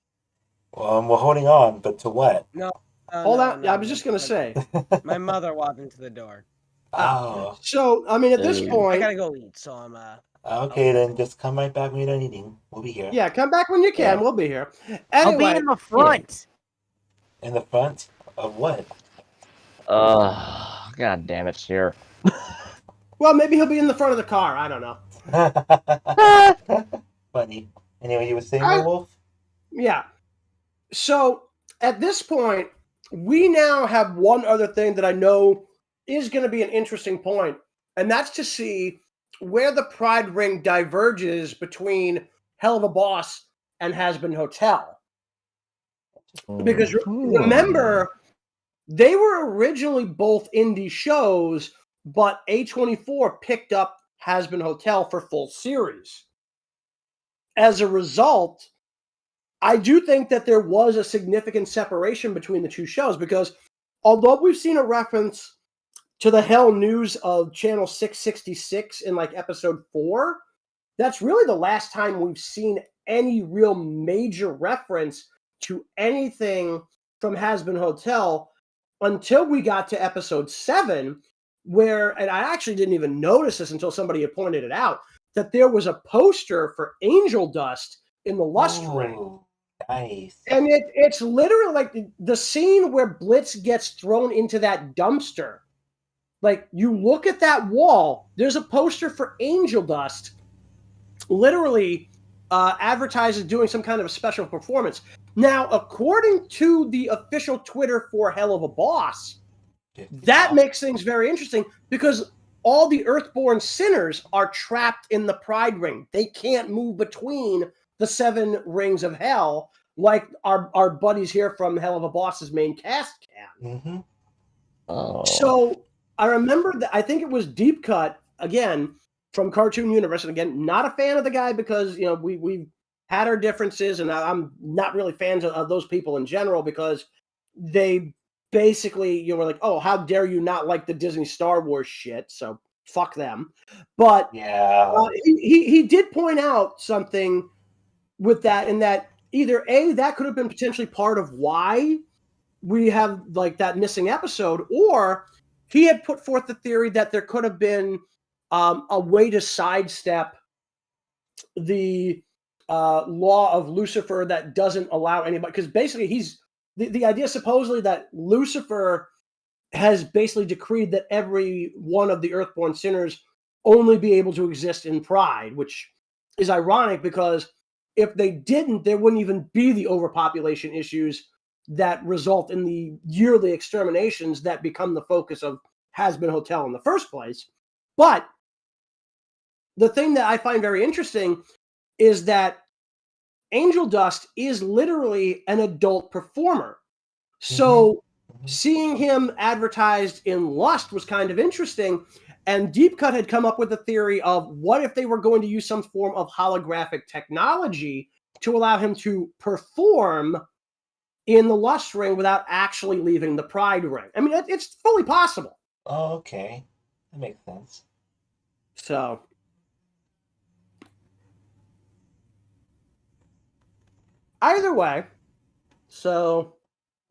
S2: Well, we're holding on, but to what?
S3: No.
S1: Hold on. I was just gonna say.
S3: My mother walked into the door.
S2: Oh.
S1: So I mean, at this point,
S3: I gotta go eat. So I'm
S2: Okay, then just come right back when you're done eating. We'll be here.
S1: Yeah, come back when you can.
S2: Yeah.
S1: We'll be here. Anyway,
S3: I'll be in the front.
S2: In the front of what?
S4: God damn it, Sear.
S1: Well, maybe he'll be in the front of the car. I don't know.
S2: Funny. Anyway, you were saying, Warwolf?
S1: Yeah. So at this point, we now have one other thing that I know is going to be an interesting point, and that's to see where the Pride Ring diverges between Helluva Boss and Has-Been Hotel. Because remember, they were originally both indie shows, but A24 picked up Has-Been Hotel for full series. as a result, I do think that there was a significant separation between the two shows because although we've seen a reference to the Hell News of Channel 666 in like episode 4, that's really the last time we've seen any real major reference to anything from Hazbin Hotel until we got to episode 7, where, and I actually didn't even notice this until somebody had pointed it out, that there was a poster for Angel Dust in the Lust Ring.
S2: Ooh, nice.
S1: And it's literally like the scene where Blitz gets thrown into that dumpster. Like, you look at that wall, there's a poster for Angel Dust, literally advertises doing some kind of a special performance. Now, according to the official Twitter for Helluva Boss, that makes things very interesting because all the Earthborn sinners are trapped in the Pride Ring. They can't move between the 7 rings of hell like our buddies here from Helluva Boss's main cast can.
S2: Mm-hmm.
S4: Oh.
S1: So I remember that I think it was Deep Cut, again, from Cartoon Universe. And again, not a fan of the guy because, you know, we've had our differences, and I'm not really fans of those people in general because they basically, you know, were like, oh, how dare you not like the Disney Star Wars shit? So fuck them. But
S2: Yeah.
S1: he did point out something with that, in that either A, that could have been potentially part of why we have like that missing episode, or he had put forth the theory that there could have been a way to sidestep the law of Lucifer that doesn't allow anybody, because basically he's the idea supposedly that Lucifer has basically decreed that every one of the Earthborn sinners only be able to exist in Pride, which is ironic because if they didn't, there wouldn't even be the overpopulation issues that result in the yearly exterminations that become the focus of Hazbin Hotel in the first place. But the thing that I find very interesting is that Angel Dust is literally an adult performer. So seeing him advertised in Lust was kind of interesting. And Deep Cut had come up with a theory of what if they were going to use some form of holographic technology to allow him to perform in the Lust Ring without actually leaving the Pride Ring. I mean, it's fully possible.
S2: Oh, okay. That makes sense.
S1: So, either way, so...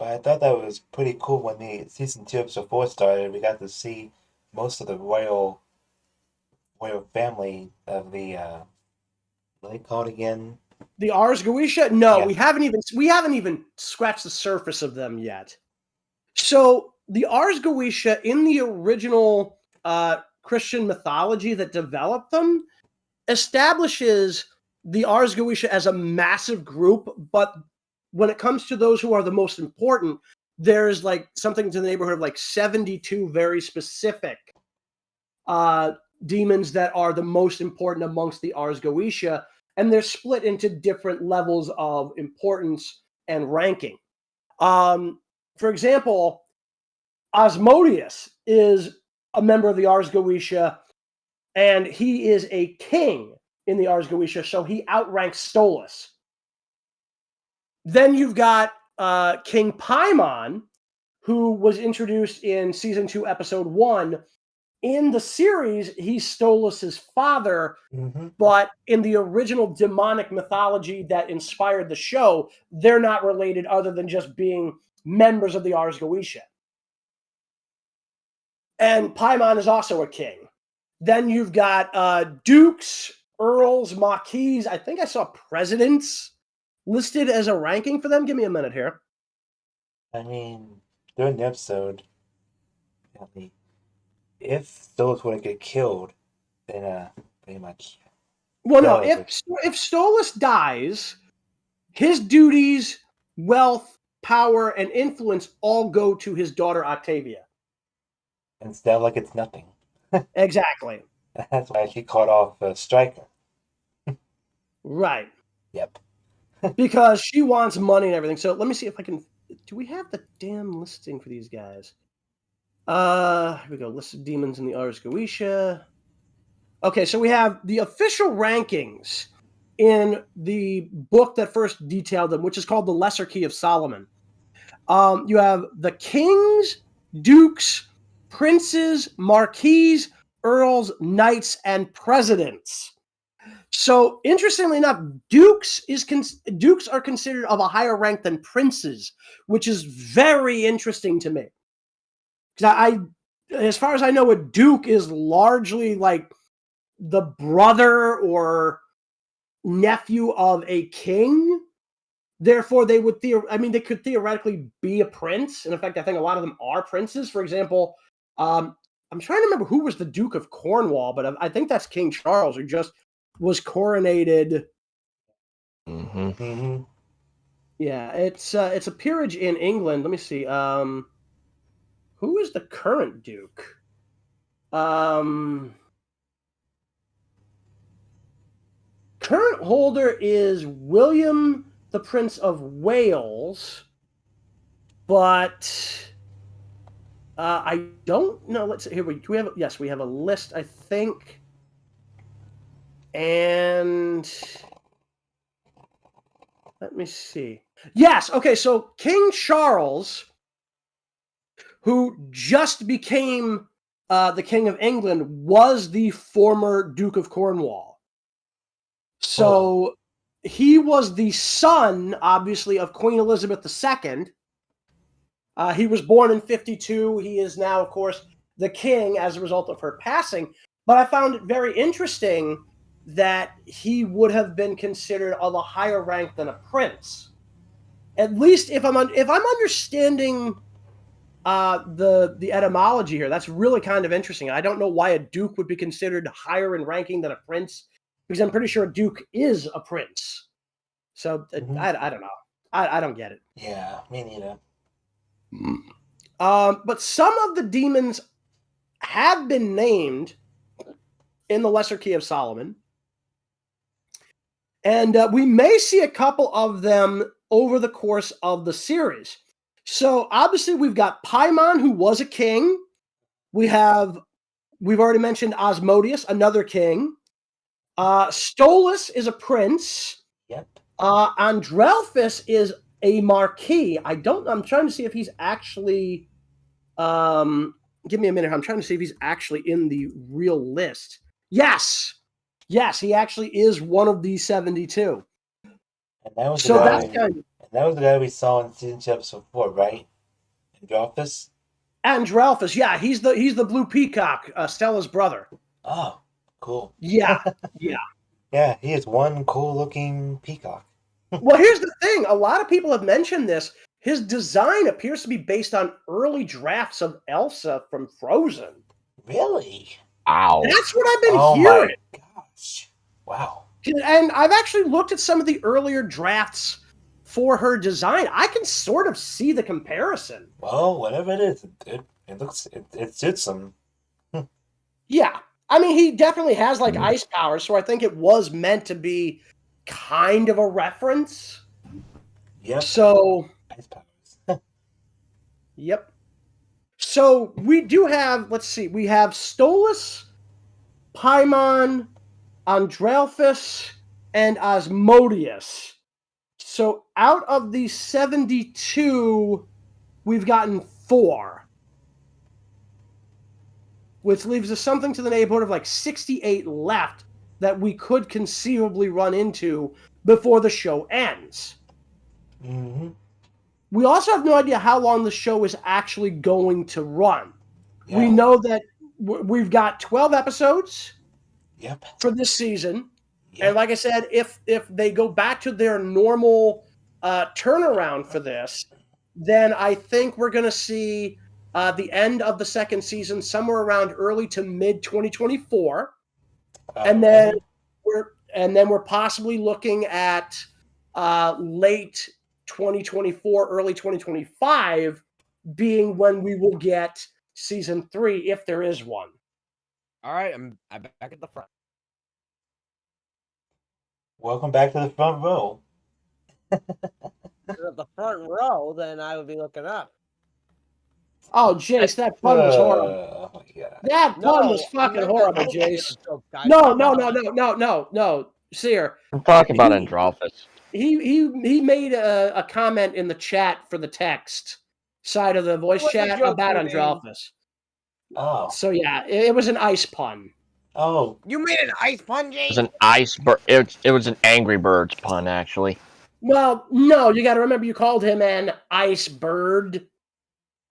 S2: But I thought that was pretty cool when the season 2 episode 4 started. We got to see most of the royal family of the what are they called again?
S1: The Ars Goetia? No,
S2: Yeah.
S1: we haven't even scratched the surface of them yet. So the Ars Goetia in the original Christian mythology that developed them establishes the Ars Goetia as a massive group, but when it comes to those who are the most important, there's like something to the neighborhood of like 72 very specific demons that are the most important amongst the Ars Goetia, and they're split into different levels of importance and ranking. For example, Asmodeus is a member of the Ars Goetia, and he is a king in the Ars Goetia, so he outranks Stolas. Then you've got King Paimon, who was introduced in Season 2, Episode 1. In the series, he's Stolas' father, but in the original demonic mythology that inspired the show, they're not related other than just being members of the Ars Goetia. And Paimon is also a king. Then you've got dukes, earls, marquis. I think I saw presidents listed as a ranking for them. Give me a minute here.
S2: I mean, during the episode, if those were to get killed, then pretty much.
S1: Well, no, if Stolas dies, his duties, wealth, power, and influence all go to his daughter Octavia.
S2: Instead, like it's nothing.
S1: Exactly.
S2: That's why she caught off Striker.
S1: Right.
S2: Yep.
S1: Because she wants money and everything. So let me see if I can... Do we have the damn listing for these guys? Here we go. List of demons in the Ars Goetia. Okay, so we have the official rankings in the book that first detailed them, which is called The Lesser Key of Solomon. You have the kings, dukes, princes, marquises, earls, knights, and presidents. So, interestingly enough, dukes are considered of a higher rank than princes, which is very interesting to me. Because as far as I know, a duke is largely like the brother or nephew of a king. Therefore, they could theoretically be a prince. And in fact, I think a lot of them are princes. For example, I'm trying to remember who was the Duke of Cornwall, but I think that's King Charles, who just was coronated.
S4: Mm-hmm.
S2: Mm-hmm.
S1: Yeah, it's a peerage in England. Let me see. Who is the current Duke? Current holder is William, the Prince of Wales, but I don't know. Let's see here. We have a list, I think, and let me see. Yes, okay. So King Charles, who just became the King of England, was the former Duke of Cornwall. So he was the son, obviously, of Queen Elizabeth II. He was born in 52. He is now, of course, the king as a result of her passing. But I found it very interesting that he would have been considered of a higher rank than a prince. At least if I'm understanding the etymology here, that's really kind of interesting. I don't know why a duke would be considered higher in ranking than a prince, because I'm pretty sure a duke is a prince. So I don't know. I don't get it.
S2: Yeah, me neither.
S1: But some of the demons have been named in the Lesser Key of Solomon. And we may see a couple of them over the course of the series. So obviously we've got Paimon, who was a king. We've already mentioned Asmodeus, another king. Stolas is a prince.
S2: Yep.
S1: Andrelphus is a marquis. I'm trying to see if he's actually. Give me a minute. I'm trying to see if he's actually in the real list. Yes, he actually is one of these 72.
S2: And that was
S1: that
S2: was the guy we saw in season 2, episode 4, right? Andrelphus.
S1: Andrelphus, yeah, he's the blue peacock, Stella's brother.
S2: Oh, cool.
S1: Yeah.
S2: Yeah, he is one cool-looking peacock.
S1: Well, here's the thing. A lot of people have mentioned this. His design appears to be based on early drafts of Elsa from Frozen.
S2: Really?
S4: Wow.
S1: That's what I've been hearing.
S2: Oh my gosh. Wow.
S1: And I've actually looked at some of the earlier drafts for her design. I can sort of see the comparison.
S2: Well, whatever it is, it suits him.
S1: Yeah. I mean, he definitely has like ice powers, so I think it was meant to be kind of a reference.
S2: Yep.
S1: So,
S2: Ice powers.
S1: yep. So we do have, let's see, we have Stolas, Paimon, Andrelphus, and Asmodeus. So out of these 72, we've gotten 4. Which leaves us something to the neighborhood of like 68 left that we could conceivably run into before the show ends.
S2: Mm-hmm.
S1: We also have no idea how long the show is actually going to run.
S2: Yeah.
S1: We know that we've got 12 episodes for this season.
S2: Yep.
S1: And like I said, if they go back to their normal turnaround for this, then I think we're going to see the end of the second season somewhere around early to mid 2024. And then we're possibly looking at late 2024, early 2025 being when we will get season 3, if there is one.
S3: All right, I'm back at the front.
S2: Welcome back to the front row.
S3: If it's at the front row, then I would be looking up.
S1: Oh, Jayse, that pun was horrible.
S2: Oh my God.
S1: That pun was fucking horrible, Jayse. No. Sear.
S4: I'm talking about Androphus.
S1: He made a comment in the chat for the text side of the voice
S3: What's the
S1: chat
S3: joke,
S1: about
S3: you mean?
S1: Androphus.
S2: Oh.
S1: So yeah, it was an ice pun.
S2: Oh.
S3: You made an ice pun, Jay?
S4: It was an iceberg. It was an Angry Birds pun, actually.
S1: Well, no, you got to remember you called him an ice bird,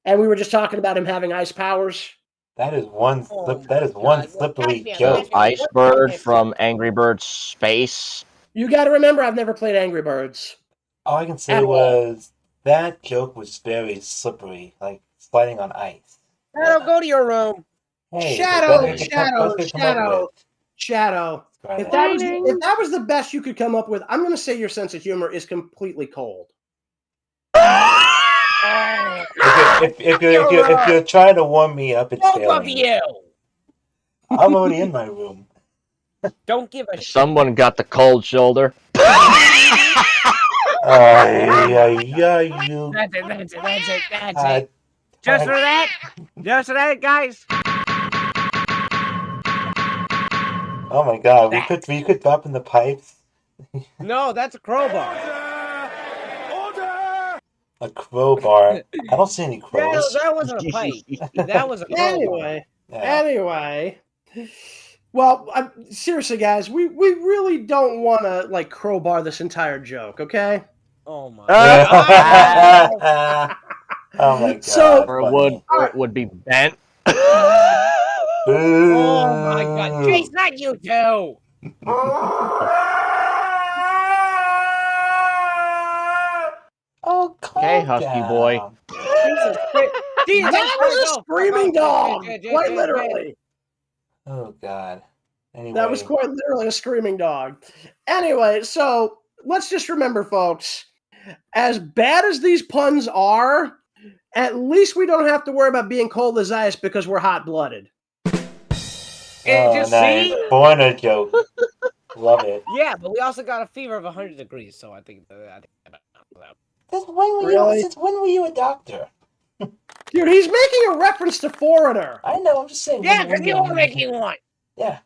S1: and we were just talking about him having ice powers.
S2: That is one
S3: Oh
S2: that is
S3: my
S2: one
S3: God.
S2: slippery
S3: Goddamn,
S2: joke.
S4: The
S3: goddamn.
S4: Ice Bird from Angry Birds Space.
S1: You got to remember I've never played Angry Birds.
S2: All I can say
S1: At all.
S2: was that joke was very slippery, like sliding on ice.
S3: Shadow, go to your room.
S2: Hey,
S1: Shadow,
S2: the best I could come up
S1: Shadow.
S2: with.
S1: Shadow.
S2: Scarlet.
S1: If that was the best you could come up with, I'm going to say your sense of humor is completely cold.
S2: If you're trying to warm me up, it's
S3: Both of
S2: failing.
S3: you.
S2: I'm already in my room.
S3: Don't give a shit.
S4: Someone got the cold shoulder.
S2: You.
S3: That's it.
S2: Uh,
S3: Just for that, guys.
S2: Oh my God, we could drop in the pipes.
S3: No, that's a crowbar.
S2: A crowbar. I don't see any
S3: Yeah,
S2: crows.
S3: that wasn't a pipe. That was a crowbar.
S1: Anyway. Well, seriously, guys, we really don't want to like crowbar this entire joke, okay?
S3: Oh my
S2: Oh my God.
S1: So-
S4: Or it would be bent.
S3: Oh my God, Jayse, not you two.
S2: Oh, calm
S4: Okay, husky
S2: down.
S4: boy.
S3: Jesus Christ. Jesus
S1: That was a
S3: Christ,
S1: screaming dog,
S3: Jay,
S1: quite literally.
S2: Oh God. Anyway.
S1: That was quite literally a screaming dog. Anyway, so let's just remember, folks, as bad as these puns are, at least we don't have to worry about being cold as ice because we're hot-blooded.
S3: Just
S2: nice.
S3: see?
S2: Foreigner joke. Love it.
S3: Yeah, but we also got a fever of 100 degrees, so I think
S2: Since when were you a doctor?
S1: Dude, he's making a reference to Foreigner.
S2: I know, I'm just saying.
S3: Yeah, because you were making one.
S2: Yeah.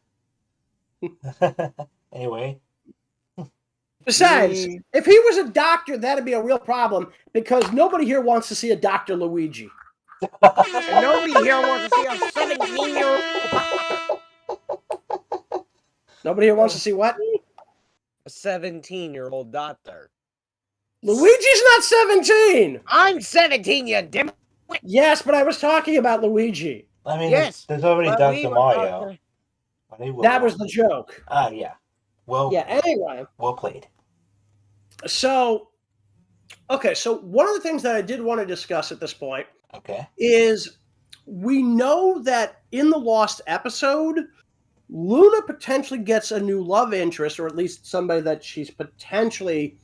S2: Anyway.
S1: Besides, if he was a doctor, that'd be a real problem because nobody here wants to see a Dr. Luigi.
S3: And nobody here wants to see a 17-year-old.
S1: Nobody here wants to see what?
S3: A 17-year-old doctor.
S1: Luigi's not 17!
S3: I'm 17, you dim.
S1: Yes, but I was talking about Luigi.
S2: I mean,
S3: Yes,
S2: there's already
S3: but
S2: Dr.
S3: we were
S2: Mario.
S1: That was the joke.
S2: Ah, yeah. Well,
S1: Yeah, anyway.
S2: well played.
S1: So, okay, so one of the things that I did want to discuss at this point
S2: Okay.
S1: is we know that in the Lost episode, Luna potentially gets a new love interest, or at least somebody that she's potentially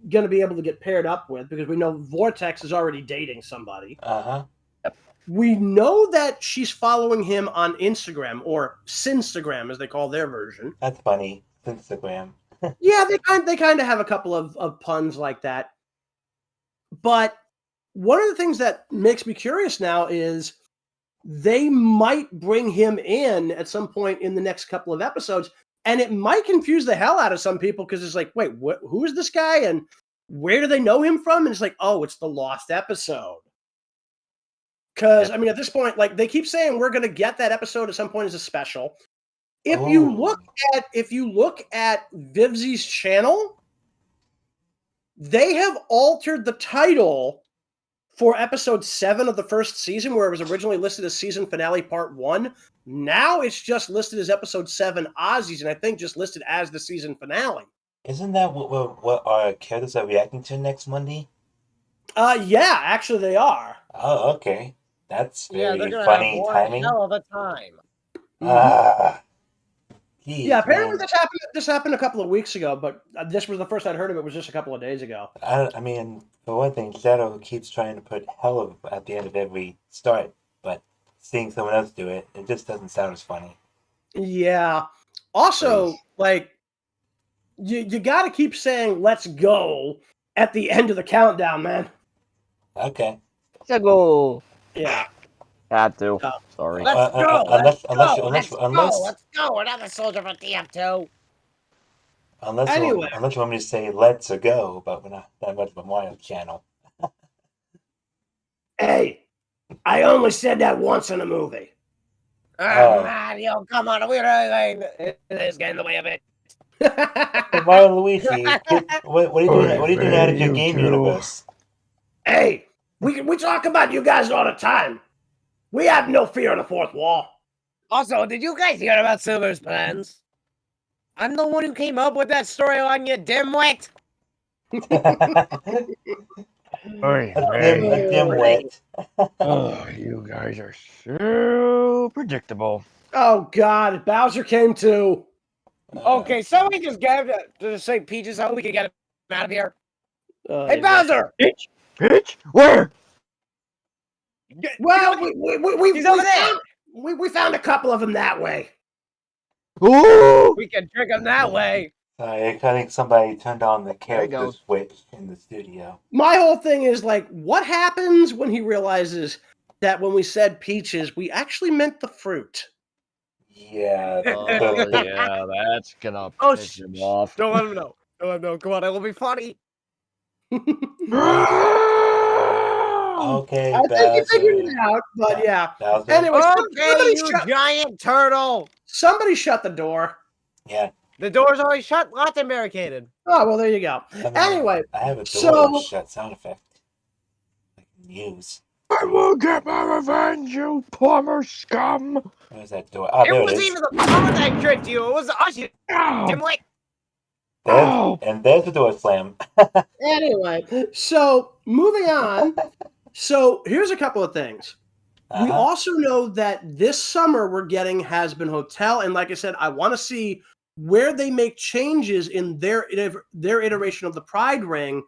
S1: going to be able to get paired up with, because we know Vortex is already dating somebody.
S2: Uh-huh.
S1: We know that she's following him on Instagram, or Sinstagram, as they call their version.
S2: That's funny. Instagram.
S1: Yeah, they kind of have a couple of puns like that. But one of the things that makes me curious now is they might bring him in at some point in the next couple of episodes, and it might confuse the hell out of some people because it's like, wait, who is this guy, and where do they know him from? And it's like, oh, it's the Lost episode. Because, I mean, at this point, like, they keep saying we're going to get that episode at some point as a special. If you look at Vivzi's channel, they have altered the title for episode 7 of the first season, where it was originally listed as season finale part 1. Now it's just listed as episode 7 Ozzy's, and I think just listed as the season finale.
S2: Isn't that what our characters are reacting to next Monday?
S1: Yeah, actually they are.
S2: Oh, okay. That's very
S3: they're gonna
S2: funny
S3: have one
S2: timing.
S3: hell of a time.
S2: Geez,
S1: Yeah, apparently
S2: man.
S1: this happened a couple of weeks ago, but this was the first I'd heard of it was just a couple of days ago.
S2: I mean, for one thing, Shadow keeps trying to put Helluva at the end of every start, but seeing someone else do it, it just doesn't sound as funny.
S1: Yeah. Also, like, you got to keep saying "let's go" at the end of the countdown, man.
S2: Okay.
S4: Let's go.
S1: Yeah.
S4: Had to. Sorry.
S3: Let's go.
S2: Unless
S3: Let's go. Another soldier for TF2.
S1: Anyway.
S2: Unless you want me to say let's or go, but we're not that much of a Mario channel.
S1: Hey, I only said that once in a movie.
S2: Oh.
S3: Mario, come on, we're it is getting in the way of it.
S2: Hey, Mario and Luigi, what are you doing? What are you doing out of your game universe?
S1: Hey, we talk about you guys all the time. We have no fear of the fourth wall.
S3: Also, did you guys hear about Silver's plans? I'm the one who came up with that storyline, you dimwit!
S2: A dimwit.
S4: Oh, you guys are so predictable.
S1: Oh God, Bowser came too.
S3: Okay, somebody just gave to say Peaches how we can get him out of here. Hey,
S1: Yeah.
S3: Bowser!
S4: Peach? Where?
S1: Well,
S3: He's over there!
S1: we found a couple of them that way.
S4: Ooh!
S3: We can trick him that way.
S2: I think somebody turned on the
S4: There he
S2: character
S4: goes.
S2: switch in the studio.
S1: My whole thing is like, what happens when he realizes that when we said peaches, we actually meant the fruit?
S2: Yeah.
S4: Oh, yeah, that's gonna
S3: Oh,
S4: piss him off.
S3: Don't let him know. Don't let him know. Come on, it'll be funny.
S2: Okay,
S1: I think you figured
S2: Bowser.
S1: it out, but yeah.
S2: Bowser.
S1: Anyway,
S3: Okay, you giant turtle.
S1: somebody shut the door.
S2: Yeah.
S3: The door's already shut, locked and barricaded.
S1: Oh, well, there you go. Anyway,
S2: I have a door
S1: so
S2: shut sound effect. Like news.
S4: I will get my revenge, you plumber scum!
S2: Where's that door? Oh,
S3: It
S2: there it
S3: wasn't
S2: is.
S3: even the plumber that tricked you. It was us, you
S4: Ow!
S3: dimwit.
S2: And there's the door slam.
S1: anyway, so moving on. So here's a couple of things. We also know that this summer we're getting Has-Been Hotel, and like I said, I want to see where they make changes in their iteration of the Pride Ring,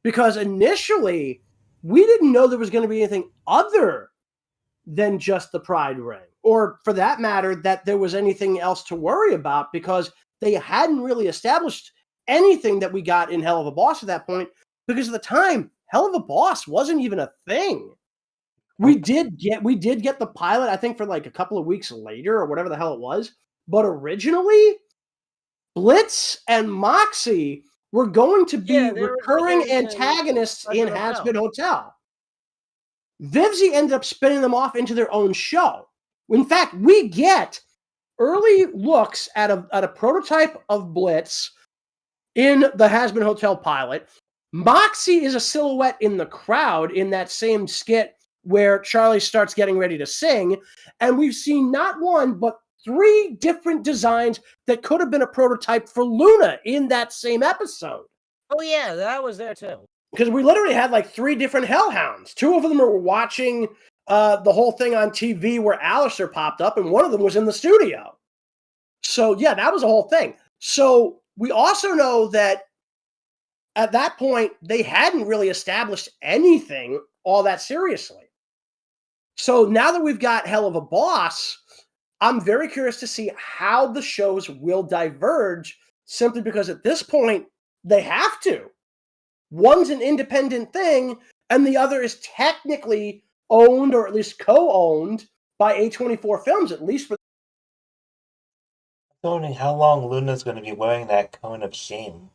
S1: because initially we didn't know there was going to be anything other than just the Pride Ring, or for that matter, that there was anything else to worry about, because they hadn't really established anything that we got in Hell of a Boss at that point, because at the time, Hell of a Boss wasn't even a thing. We did get the pilot, I think, for like a couple of weeks later or whatever the hell it was. But originally, Blitz and Moxie were going to be recurring antagonists in Has-Been Hotel. Vivzy ended up spinning them off into their own show. In fact, we get early looks at a prototype of Blitz in the Has-Been Hotel pilot. Moxie is a silhouette in the crowd in that same skit where Charlie starts getting ready to sing, and we've seen not one, but 3 different designs that could have been a prototype for Luna in that same episode.
S3: Oh yeah, that was there too.
S1: Because we literally had like 3 different Hellhounds. 2 of them were watching the whole thing on TV where Alistair popped up, and one of them was in the studio. So yeah, that was the whole thing. So we also know that at that point, they hadn't really established anything all that seriously. So now that we've got Hell of a Boss, I'm very curious to see how the shows will diverge, simply because at this point, they have to. One's an independent thing, and the other is technically owned, or at least co-owned, by A24 Films, at least for...
S2: I'm wondering how long Luna's going to be wearing that cone of shame.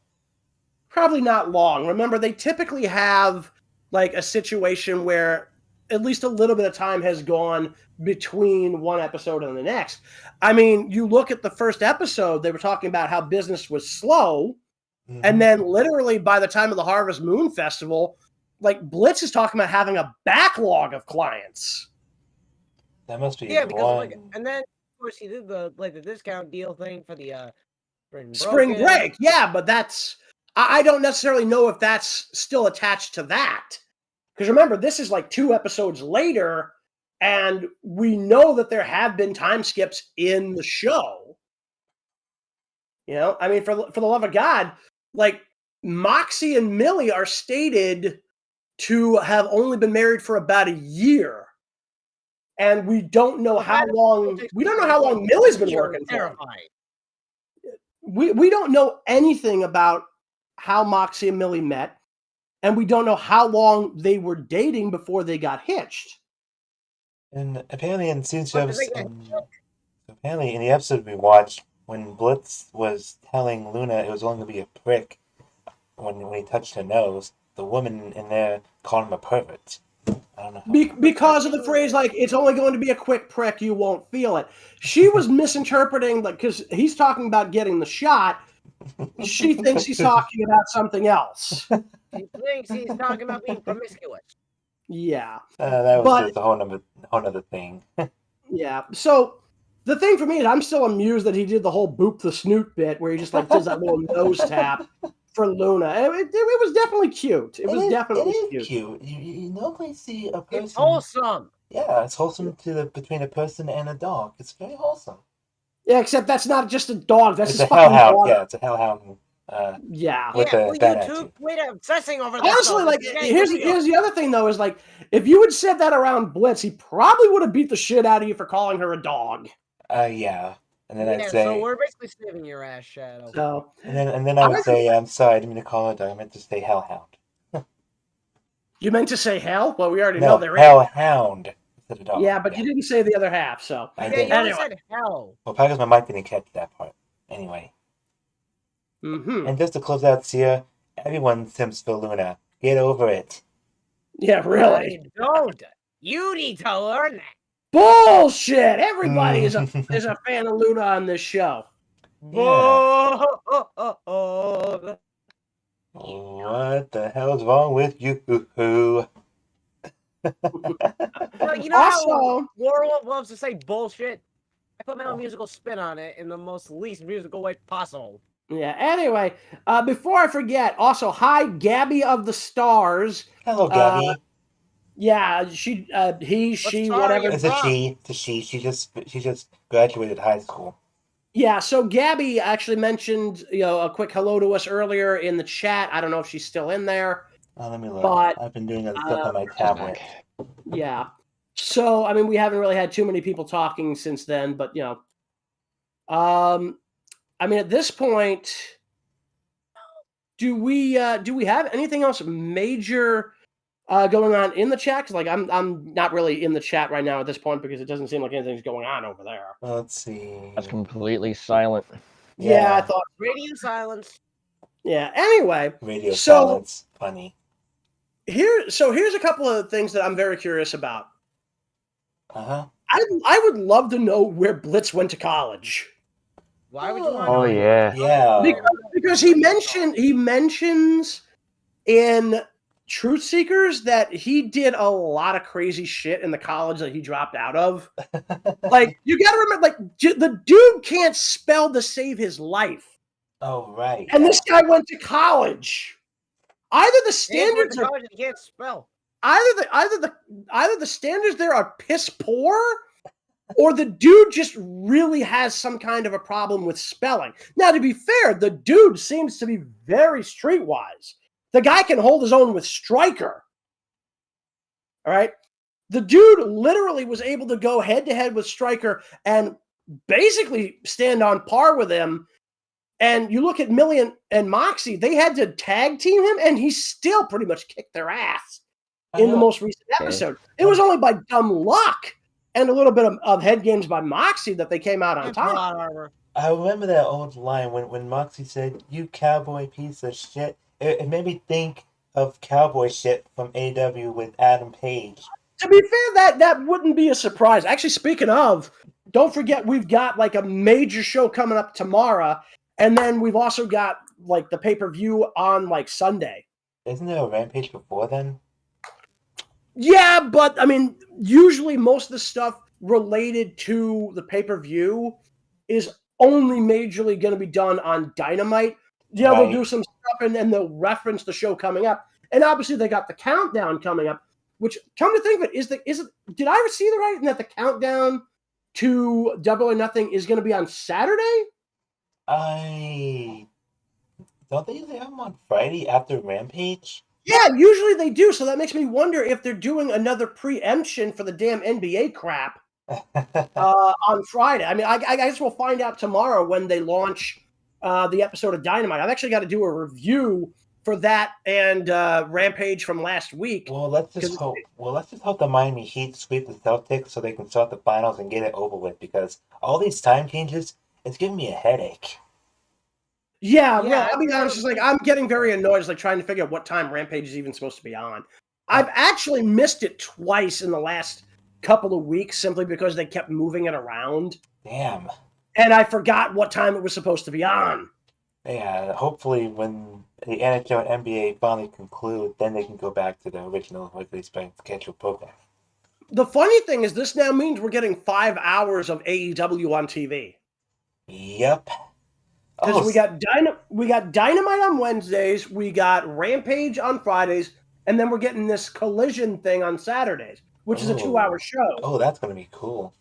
S1: Probably not long. Remember, they typically have like a situation where at least a little bit of time has gone between one episode and the next. I mean, you look at the first episode, they were talking about how business was slow. Mm-hmm. And then literally by the time of the Harvest Moon Festival, like Blitz is talking about having a backlog of clients.
S2: That must be
S3: because and then of course he did the discount deal thing for the
S1: Spring Break. Yeah, but that's, I don't necessarily know if that's still attached to that. Because remember, this is like 2 episodes later, and we know that there have been time skips in the show. You know, I mean, for the love of God, like Moxie and Millie are stated to have only been married for about a year. And we don't know how long, Millie's been working for. We don't know anything about how Moxie and Millie met. And we don't know how long they were dating before they got hitched.
S2: And apparently in the episode we watched, when Blitz was telling Luna it was only going to be a prick when he touched her nose, the woman in there called him a pervert. I don't know.
S1: Because of the phrase, like, it's only going to be a quick prick, you won't feel it. She was misinterpreting, like, because he's talking about getting the shot. She thinks he's talking about something else.
S3: She thinks he's talking about being promiscuous.
S1: Yeah.
S2: That was just a whole nother thing.
S1: Yeah. So the thing for me is I'm still amused that he did the whole boop the snoot bit where he just like does that little nose tap for Luna. And it was definitely cute. It was definitely
S2: cute. You normally see a person.
S3: It's wholesome.
S2: Yeah, it's wholesome between a person and a dog. It's very wholesome.
S1: Yeah, except that's not just a dog. That's
S2: It's
S1: his
S2: a
S1: fucking
S2: hellhound.
S1: dog.
S2: Yeah, it's a hellhound.
S1: Yeah.
S2: With
S3: Yeah,
S2: a
S3: well,
S2: bad
S3: you two
S2: attitude.
S3: quit obsessing over that.
S1: Honestly, like here's the other thing though is like if you had said that around Blitz, he probably would have beat the shit out of you for calling her a dog.
S2: Yeah. And then I'd say.
S3: So we're basically saving your ass, Shadow.
S1: So
S2: And then I would say, I'm sorry, I didn't mean to call her a dog. I meant to say hellhound.
S1: you meant to say hell? Well, we already
S2: No,
S1: know there is.
S2: hellhound instead of dog.
S1: Yeah, but you didn't say the other half. So
S2: I
S3: Yeah,
S2: did.
S3: you only
S1: Anyway.
S3: said hell.
S2: Well, probably because my mic didn't catch that part. Anyway.
S1: Mm-hmm.
S2: And just to close out Sear, everyone sims for Luna. Get over it.
S1: Yeah, really.
S3: I don't. You need to learn that.
S1: Bullshit! Everybody is a fan of Luna on this show.
S2: Yeah. What the hell's wrong with you?
S3: Well, you know
S1: Also-
S3: how Warwolf loves to say bullshit? I put my own musical spin on it in the most least musical way possible.
S1: Yeah, anyway, before I forget, also, hi, Gabby of the Stars.
S2: Hello, Gabby.
S1: Yeah, she, he, she,
S3: star are
S1: whatever.
S3: you?
S2: It's a she. It's a she. She just graduated high school.
S1: Yeah, so Gabby actually mentioned, a quick hello to us earlier in the chat. I don't know if she's still in there.
S2: Let me look.
S1: But,
S2: I've been doing other stuff on my tablet.
S1: Yeah. So, I mean, we haven't really had too many people talking since then, but, I mean, at this point, do we have anything else major going on in the chat? Because, like, I'm not really in the chat right now at this point because it doesn't seem like anything's going on over there.
S2: Let's see.
S4: That's completely silent.
S1: Yeah, I thought.
S3: Radio silence.
S1: Yeah. Anyway,
S2: Radio
S1: So-
S2: silence. Funny.
S1: here's a couple of things that I'm very curious about.
S2: Uh-huh.
S1: I would love to know where Blitz went to college.
S3: Why would you want
S4: Oh
S3: to?
S4: yeah.
S2: Yeah.
S1: Because he mentions in Truth Seekers that he did a lot of crazy shit in the college that he dropped out of. Like, you got to remember, like, the dude can't spell to save his life,
S2: Oh, right.
S1: and this guy went to college. Either the
S3: Standards
S1: standards are
S3: you can't spell.
S1: either the standards there are piss poor, or the dude just really has some kind of a problem with spelling. Now, to be fair, the dude seems to be very streetwise. The guy can hold his own with Stryker. All right? The dude literally was able to go head-to-head with Stryker and basically stand on par with him. And you look at Millie and Moxie, they had to tag team him, and he still pretty much kicked their ass in the most recent episode. It was only by dumb luck and a little bit of head games by Moxie that they came out on top.
S2: I remember that old line when Moxie said, "You cowboy piece of shit." It made me think of cowboy shit from AW with Adam Page.
S1: To be fair, that wouldn't be a surprise. Actually, speaking of, don't forget we've got like a major show coming up tomorrow, and then we've also got like the pay-per-view on like Sunday.
S2: Isn't there a Rampage before then?
S1: Yeah, but I mean, usually most of the stuff related to the pay-per-view is only majorly going to be done on Dynamite. Yeah,
S2: Right.
S1: They'll do some stuff and then they'll reference the show coming up. And obviously they got the countdown coming up, which, come to think of it, did I see the right in that the countdown to Double or Nothing is going to be on Saturday?
S2: Don't they usually have them on Friday after Rampage?
S1: Yeah, usually they do. So that makes me wonder if they're doing another preemption for the damn NBA crap on Friday. I mean, I guess we'll find out tomorrow when they launch the episode of Dynamite. I've actually got to do a review for that and Rampage from last week.
S2: Well, let's just hope. The Miami Heat sweep the Celtics so they can start the finals and get it over with. Because all these time changes, It's giving me a headache.
S1: Yeah,
S3: Yeah,
S1: well, I'll be honest. It's like I'm getting very annoyed. It's like trying to figure out what time Rampage is even supposed to be on. I've actually missed it twice in the last couple of weeks simply because they kept moving it around,
S2: Damn.
S1: and I forgot what time it was supposed to be on.
S2: Yeah, hopefully when the NHL and NBA finally conclude, then they can go back to the original regularly scheduled program.
S1: The funny thing is, this now means we're getting 5 hours of AEW on TV.
S2: Yep.
S1: Because we got Dynamite on Wednesdays, we got Rampage on Fridays, and then we're getting this Collision thing on Saturdays, which is a 2-hour show.
S2: Oh, that's going to be cool.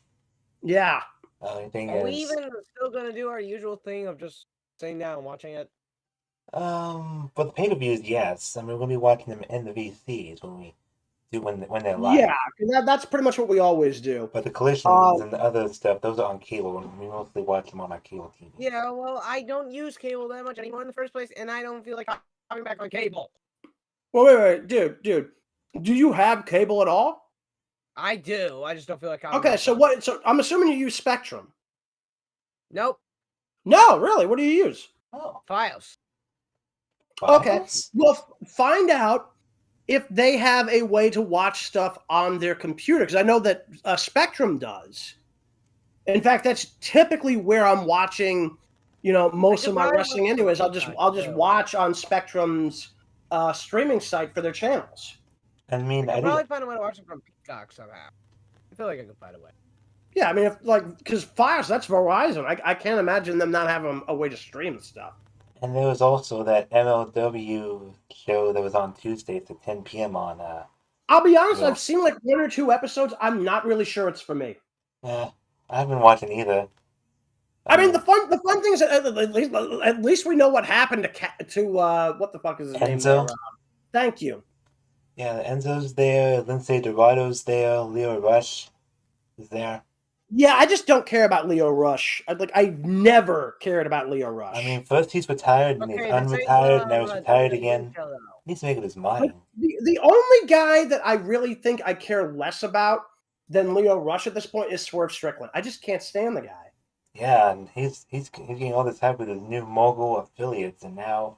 S1: Yeah.
S2: Only thing
S3: Are we
S2: is,
S3: even still gonna do our usual thing of just sitting down and watching it?
S2: for the pay-per-views, yes. I mean, we're going to be watching them in the VCs when they're live.
S1: Yeah, that's pretty much what we always do.
S2: But the collisions and the other stuff, those are on cable, and we mostly watch them on our cable TV.
S3: Yeah, well, I don't use cable that much anymore in the first place, and I don't feel like coming back on cable.
S1: Well, wait, dude. Do you have cable at all?
S3: I do. I just don't feel like coming
S1: Okay,
S3: back
S1: so
S3: on.
S1: what? So I'm assuming you use Spectrum.
S3: Nope.
S1: No, really. What do you use?
S2: Oh.
S3: Files.
S1: Okay.
S2: Files?
S1: Well, find out if they have a way to watch stuff on their computer, because I know that Spectrum does. In fact, that's typically where I'm watching, most of my wrestling. Anyways, I'll just watch on Spectrum's streaming site for their channels.
S2: I mean,
S3: I could probably find a way to watch it from Peacock somehow. I feel like I could find a way.
S1: Yeah, I mean, because Files, that's Verizon. I can't imagine them not having a way to stream stuff.
S2: And there was also that MLW show that was on Tuesdays at 10 p.m. on.
S1: I'll be honest, I've seen like 1 or 2 episodes. I'm not really sure it's for me.
S2: I haven't been watching either.
S1: I mean, the fun thing is at least we know what happened to what the fuck is his name?
S2: Enzo.
S1: Thank you.
S2: Yeah, Enzo's there. Lindsay DeRitto's there. Leo Rush is there.
S1: Yeah, I just don't care about Leo Rush. I never cared about Leo Rush.
S2: I mean, first he's retired, and he's unretired, and now he's retired again. He needs to make up his mind.
S1: The only guy that I really think I care less about than Leo Rush at this point is Swerve Strickland. I just can't stand the guy.
S2: Yeah, and he's getting all this hype with his new mogul affiliates, and now.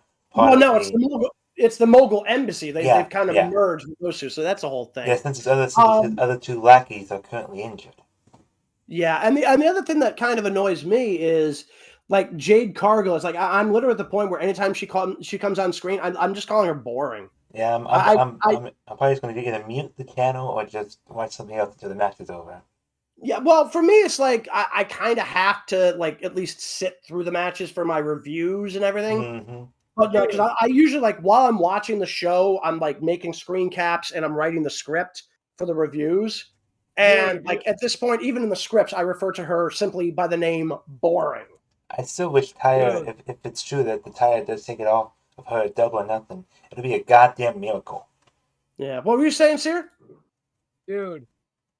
S1: It's the mogul embassy. They've kind of merged with those two, so that's the whole thing.
S2: Yeah, since his other 2 lackeys are currently injured.
S1: Yeah, and the other thing that kind of annoys me is like Jade Cargill. It's like I'm literally at the point where anytime she comes on screen, I'm just calling her boring.
S2: Yeah, I'm probably just going to either mute the channel or just watch something else until the match is over.
S1: Yeah, well, for me, it's like I kind of have to like at least sit through the matches for my reviews and everything.
S2: Mm-hmm.
S1: But no, because I usually like while I'm watching the show, I'm like making screen caps and I'm writing the script for the reviews. And like at this point, even in the scripts, I refer to her simply by the name Boring.
S2: I still wish Tyra, if it's true that the Tyra does take it off of her at Double or Nothing, it'll be a goddamn miracle.
S1: Yeah. What were you saying, Sear?
S3: Dude,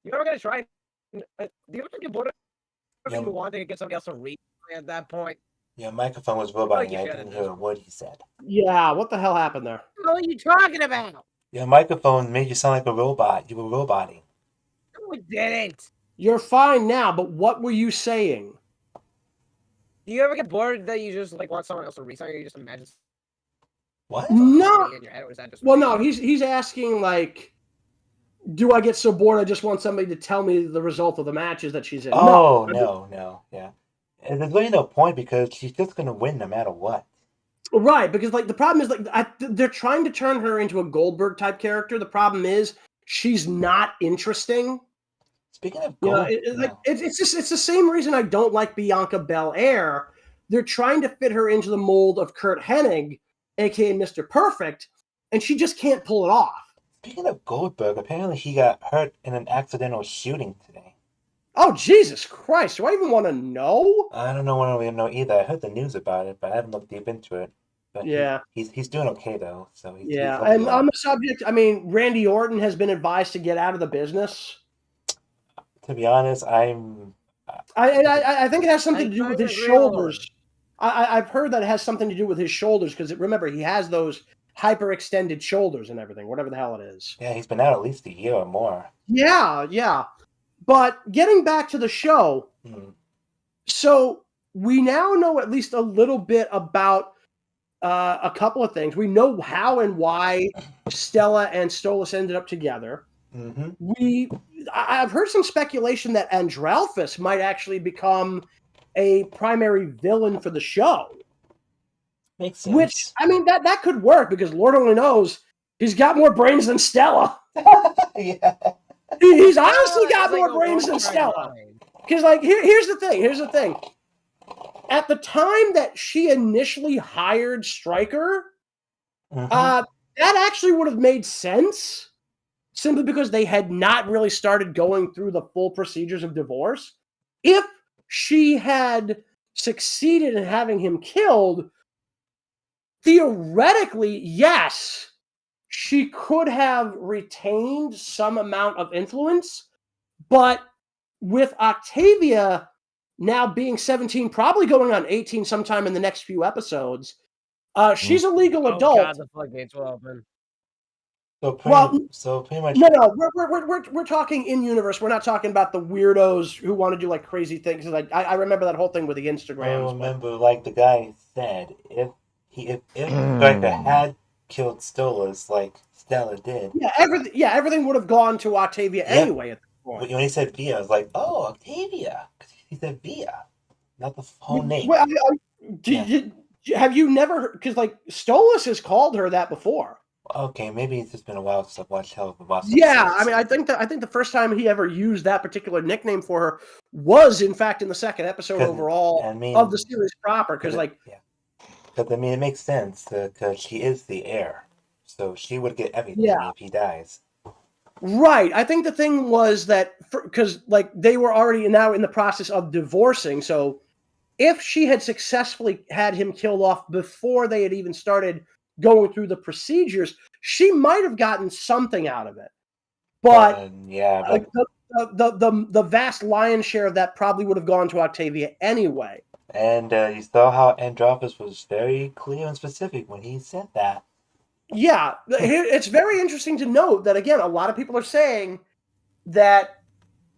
S3: you ever gonna try? Do you ever get bored of you wanting to get somebody else to read at that point?
S2: Your microphone was roboting. I couldn't hear a word he said.
S1: Yeah. What the hell happened there?
S3: What are you talking about?
S2: Your microphone made you sound like a robot. You were roboting.
S3: No, it didn't.
S1: You're fine now, but what were you saying?
S3: Do you ever get bored that you just like want someone else to read something, or you just imagine?
S2: What?
S1: No.
S3: In your head, or is that just
S1: no. He's asking like, do I get so bored I just want somebody to tell me the result of the matches that she's in?
S2: Oh no, yeah. And there's really no point because she's just gonna win no matter what.
S1: Right, because like the problem is like they're trying to turn her into a Goldberg type character. The problem is she's not interesting.
S2: Speaking of Goldberg,
S1: it's the same reason I don't like Bianca Belair. They're trying to fit her into the mold of Kurt Hennig, aka Mr. Perfect, and she just can't pull it off.
S2: Speaking of Goldberg, apparently he got hurt in an accidental shooting today.
S1: Oh, Jesus Christ. Do I even want to know?
S2: I don't want to know either. I heard the news about it, but I haven't looked deep into it. But
S1: yeah.
S2: He's doing okay, though. So he's
S1: and on the subject, I mean, Randy Orton has been advised to get out of the business.
S2: To be honest, I
S1: think it has something to do with his shoulders. I've heard that it has something to do with his shoulders because, remember, he has those hyperextended shoulders and everything, whatever the hell it is.
S2: Yeah, he's been out at least a year or more.
S1: Yeah. But getting back to the show, so we now know at least a little bit about a couple of things. We know how and why Stella and Stolas ended up together.
S2: Mm-hmm.
S1: I've heard some speculation that Andralphus might actually become a primary villain for the show.
S2: Makes sense.
S1: Which, I mean, that could work because Lord only knows he's got more brains than Stella.
S2: Yeah.
S1: He's honestly got
S3: It's like
S1: more
S3: a
S1: brains than
S3: one-track
S1: Stella.
S3: mind.
S1: Because, like, here's the thing. At the time that she initially hired Stryker,
S2: Mm-hmm.
S1: that actually would have made sense simply because they had not really started going through the full procedures of divorce. If she had succeeded in having him killed, theoretically, yes, she could have retained some amount of influence, but with Octavia now being 17, probably going on 18 sometime in the next few episodes, she's a legal
S3: Oh
S1: adult.
S3: God, the floodgates will open.
S2: So pretty much.
S1: No, we're talking in universe. We're not talking about the weirdos who want to do like crazy things. Like I remember that whole thing with the Instagrams.
S2: I remember, like the guy said, if Stryker had killed Stolas like Stella did,
S1: everything would have gone to Octavia anyway at this point.
S2: when he said Via, I was like, oh, Octavia, because he said Via, not the whole name.
S1: Well, have you never? Because like Stolas has called her that before.
S2: Okay, maybe it's just been a while since I've watched Helluva.
S1: Yeah, I mean, I think the first time he ever used that particular nickname for her was, in fact, in the second episode overall of the series proper. Because,
S2: because I mean, it makes sense because she is the heir, so she would get everything if he dies.
S1: Right. I think the thing was that because like they were already now in the process of divorcing, so if she had successfully had him killed off before they had even started going through the procedures, she might have gotten something out of it. But the vast lion's share of that probably would have gone to Octavia anyway.
S2: And you saw how Androphus was very clear and specific when he said that.
S1: Yeah, it's very interesting to note that, again, a lot of people are saying that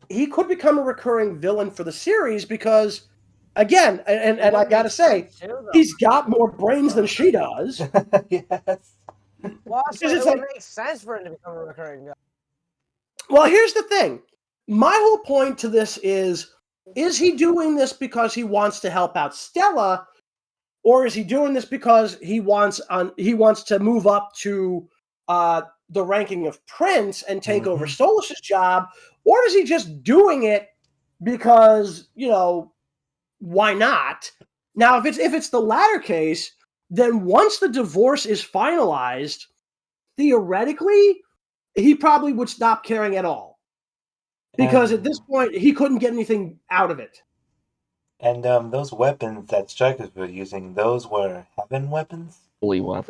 S1: he could become a recurring villain for the series because, again, and I gotta say, he's got more brains than she does.
S2: Yes.
S3: Well, so it would make sense for him to become a recurring villain.
S1: Well, here's the thing. My whole point to this is he doing this because he wants to help out Stella, or is he doing this because he wants to move up to the ranking of Prince and take over Stolas' job, or is he just doing it because, why not? Now, if it's the latter case, then once the divorce is finalized, theoretically, he probably would stop caring at all. Because at this point, he couldn't get anything out of it.
S2: And those weapons that Strikers were using, those were heaven weapons?
S4: Holy weapons.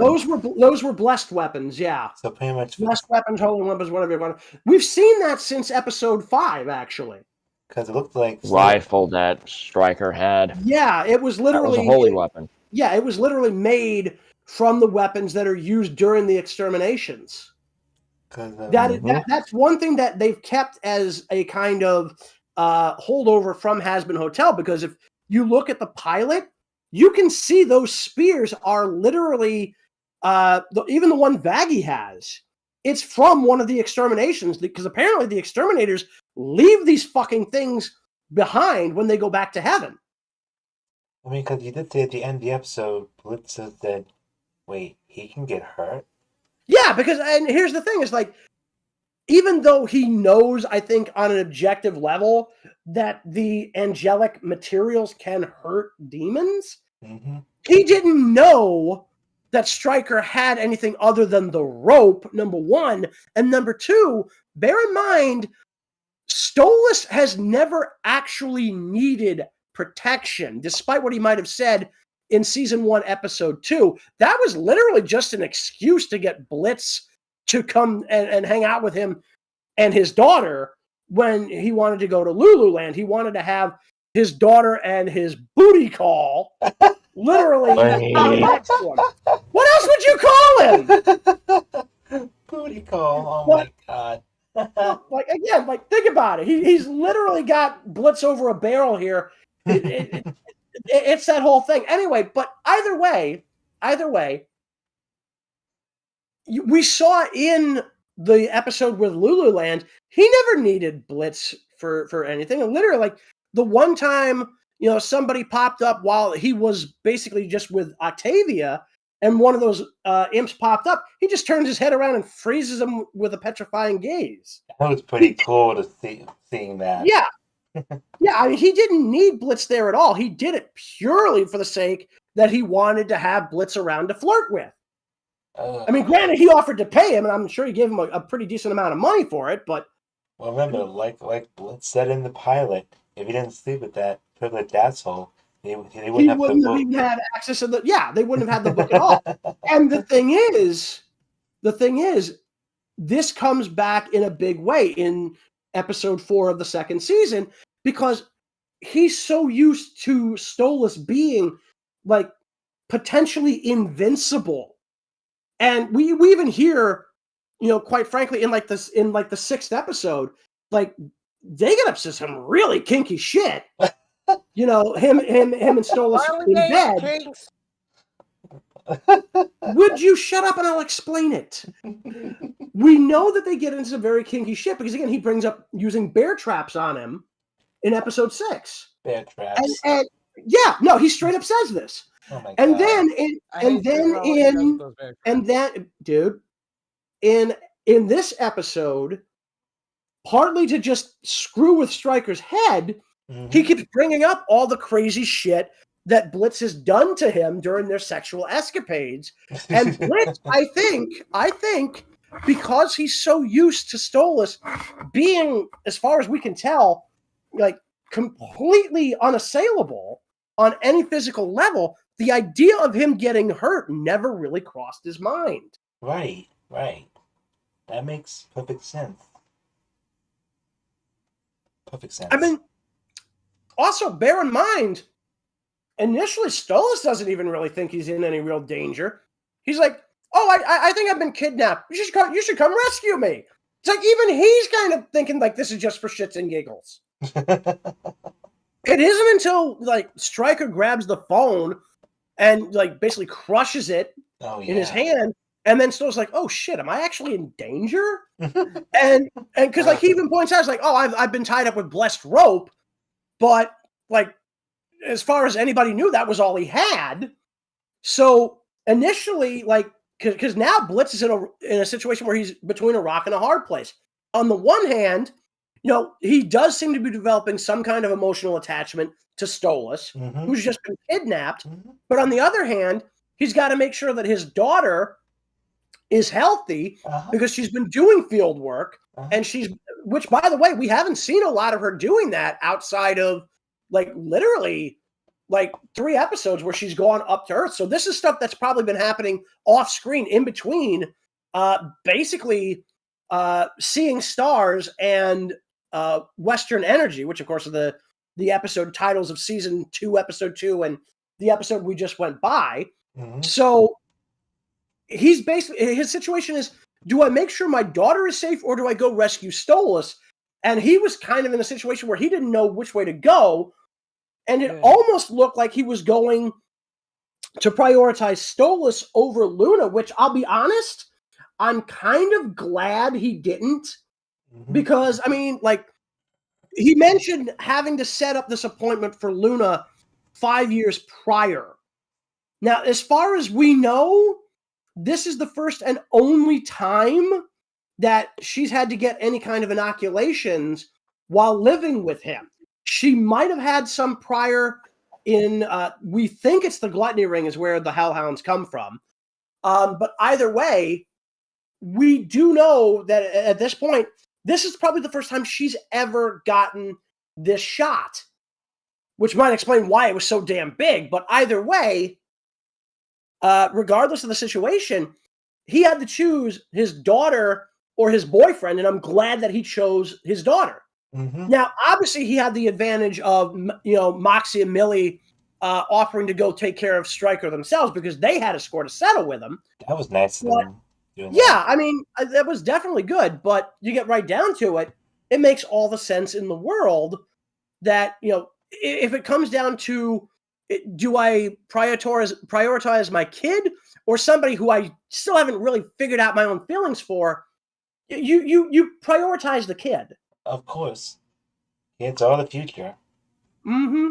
S1: Those were blessed weapons, yeah.
S2: So pretty much
S1: blessed weapons, holy weapons, whatever you want. We've seen that since episode 5, actually.
S2: Because it looked like
S4: rifle that Stryker had.
S1: Yeah, it was literally
S4: a holy weapon.
S1: Yeah, it was literally made from the weapons that are used during the exterminations. That's one thing that they've kept as a kind of holdover from Hazbin Hotel, because if you look at the pilot, you can see those spears are literally even the one Vaggie has. It's from one of the exterminations, because apparently the exterminators leave these fucking things behind when they go back to heaven.
S2: I mean, because you did say at the end of the episode, Blitz said, wait, he can get hurt?
S1: Yeah, and here's the thing, is like, even though he knows, I think, on an objective level, that the angelic materials can hurt demons, he didn't know that Stryker had anything other than the rope, number one. And number two, bear in mind, Stolas has never actually needed protection, despite what he might have said in season 1, episode 2. That was literally just an excuse to get Blitz to come and hang out with him and his daughter when he wanted to go to Lululand. He wanted to have his daughter and his booty call literally next to him. What else would you call him?
S2: Booty call. Oh my god.
S1: Think about it. He's literally got Blitz over a barrel here. And it's that whole thing. Anyway, but either way, we saw in the episode with Lululand, he never needed Blitz for anything. And literally, like, the one time, somebody popped up while he was basically just with Octavia, and one of those imps popped up, he just turns his head around and freezes him with a petrifying gaze.
S2: That was pretty cool to seeing that.
S1: Yeah. Yeah, I mean, he didn't need Blitz there at all. He did it purely for the sake that he wanted to have Blitz around to flirt with. I mean, granted, he offered to pay him, and I'm sure he gave him a pretty decent amount of money for it, but...
S2: Well, remember, like Blitz said in the pilot, if he didn't sleep with that privileged asshole, they wouldn't have
S1: even had access to the... Yeah, they wouldn't have had the book at all. And the thing is, this comes back in a big way in episode 4 of the second season, because he's so used to Stolas being, like, potentially invincible. And we even hear, quite frankly, in the 6th episode, like, they get up to some really kinky shit. Him and Stolas in bed. Would you shut up and I'll explain it? We know that they get into some very kinky shit because, again, he brings up using bear traps on him in episode 6.
S2: Bear traps.
S1: And yeah, no, he straight up says this.
S2: Oh my
S1: and
S2: God.
S1: Dude, in this episode, partly to just screw with Stryker's head, he keeps bringing up all the crazy shit that Blitz has done to him during their sexual escapades. And Blitz, I think, because he's so used to Stolas being, as far as we can tell, like, completely unassailable on any physical level, the idea of him getting hurt never really crossed his mind.
S2: Right. That makes perfect sense.
S1: I mean, also bear in mind, initially Stolas doesn't even really think he's in any real danger. He's like, "Oh, I think I've been kidnapped. You should come rescue me." It's like even he's kind of thinking like this is just for shits and giggles. It isn't until like Stryker grabs the phone and like basically crushes it in his hand, and then Stolas like, "Oh shit, am I actually in danger?" and because like he even points out, it's like, "Oh, I've been tied up with blessed rope," but like as far as anybody knew, that was all he had. So initially, like, because now Blitz is in a situation where he's between a rock and a hard place. On the one hand, he does seem to be developing some kind of emotional attachment to Stolas, who's just been kidnapped. But on the other hand, he's got to make sure that his daughter is healthy because she's been doing field work. And which, by the way, we haven't seen a lot of her doing that outside of like literally like 3 episodes where she's gone up to Earth. So this is stuff that's probably been happening off screen in between, basically Seeing Stars and Western Energy, which of course are the episode titles of season 2, episode 2, and the episode we just went by. So he's basically, his situation is, do I make sure my daughter is safe or do I go rescue Stolas? And he was kind of in a situation where he didn't know which way to go. And it almost looked like he was going to prioritize Stolas over Luna, which I'll be honest, I'm kind of glad he didn't. Because, I mean, like, he mentioned having to set up this appointment for Luna 5 years prior. Now, as far as we know, this is the first and only time that she's had to get any kind of inoculations while living with him. She might have had some prior in, we think it's the Gluttony Ring is where the Hellhounds come from. But either way, we do know that at this point, this is probably the first time she's ever gotten this shot, which might explain why it was so damn big. But either way, regardless of the situation, he had to choose his daughter or his boyfriend, and I'm glad that he chose his daughter. Now, obviously, he had the advantage of, Moxie and Millie offering to go take care of Stryker themselves because they had a score to settle with him.
S2: That was nice of them.
S1: Yeah, I mean, that was definitely good, but you get right down to it, it makes all the sense in the world that, if it comes down to, do I prioritize my kid or somebody who I still haven't really figured out my own feelings for? You prioritize the kid.
S2: Of course. Kids are the future.
S1: Mm-hmm.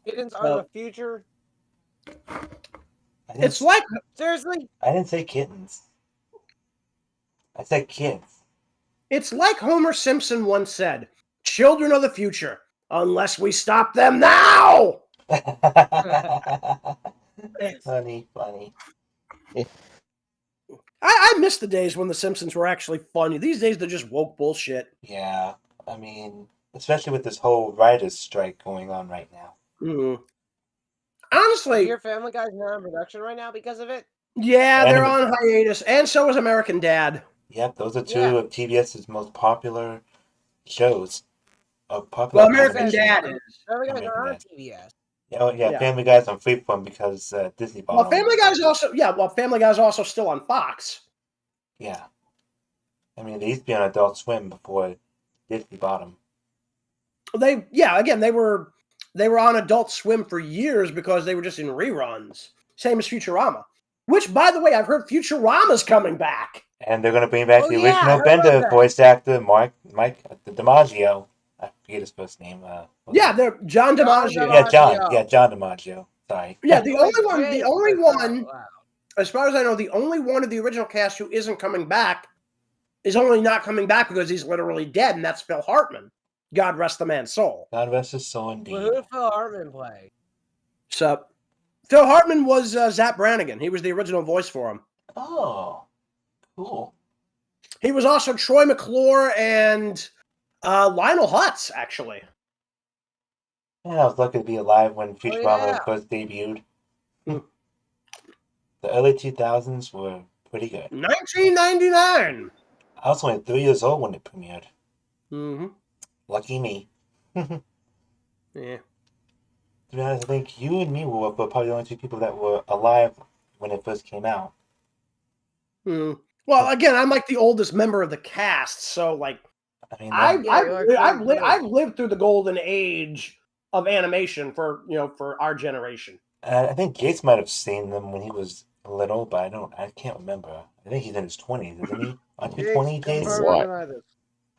S3: Kittens are the future.
S1: It's like
S3: Seriously?
S2: I didn't say kittens. I said kids.
S1: It's like Homer Simpson once said, "Children are the future, unless we stop them now."
S2: Funny.
S1: I miss the days when the Simpsons were actually funny. These days they're just woke bullshit.
S2: Yeah, I mean, especially with this whole writers' strike going on right now.
S1: Mm. Honestly,
S3: Your Family Guy's not in production right now because of it?
S1: yeah, they're on hiatus, and so is American Dad.
S2: Yep, those are two of TBS's most popular shows.
S1: Well, American Dad is.
S3: Family Guy's not on TBS.
S2: Yeah, Family Guy's on Freeform because Disney bought
S1: Well,
S2: them.
S1: Family Guy's also still on Fox.
S2: Yeah. I mean, they used to be on Adult Swim before Disney bought them.
S1: They were on Adult Swim for years because they were just in reruns. Same as Futurama. Which, by the way, I've heard Futurama's coming back.
S2: And they're going to bring back the original Bender voice actor, Mike DiMaggio. I forget his first name.
S1: They're John DiMaggio.
S2: Yeah, John DiMaggio. Sorry.
S1: Yeah, the only one, as far as I know, the only one of the original cast who isn't coming back is only not coming back because he's literally dead, and that's Phil Hartman. God rest the man's soul.
S2: God rest his soul, indeed.
S3: Well, who did Phil Hartman play?
S1: So, Phil Hartman was Zap Brannigan. He was the original voice for him.
S2: Oh, cool.
S1: He was also Troy McClure and Lionel Hutz, actually.
S2: Yeah, I was lucky to be alive when Futurama first debuted. The early 2000s were pretty good.
S1: 1999.
S2: I was only 3 years old when it premiered.
S1: Mm-hmm.
S2: Lucky me.
S1: Yeah.
S2: To be honest, I think you and me were probably the only two people that were alive when it first came out.
S1: Well, again, I'm like the oldest member of the cast, so like,
S2: I mean,
S1: I've lived through the golden age of animation for our generation.
S2: I think Jayse might have seen them when he was little, but I can't remember. I think he's in his 20s, isn't he? Aren't you 20, Jayse?
S4: What?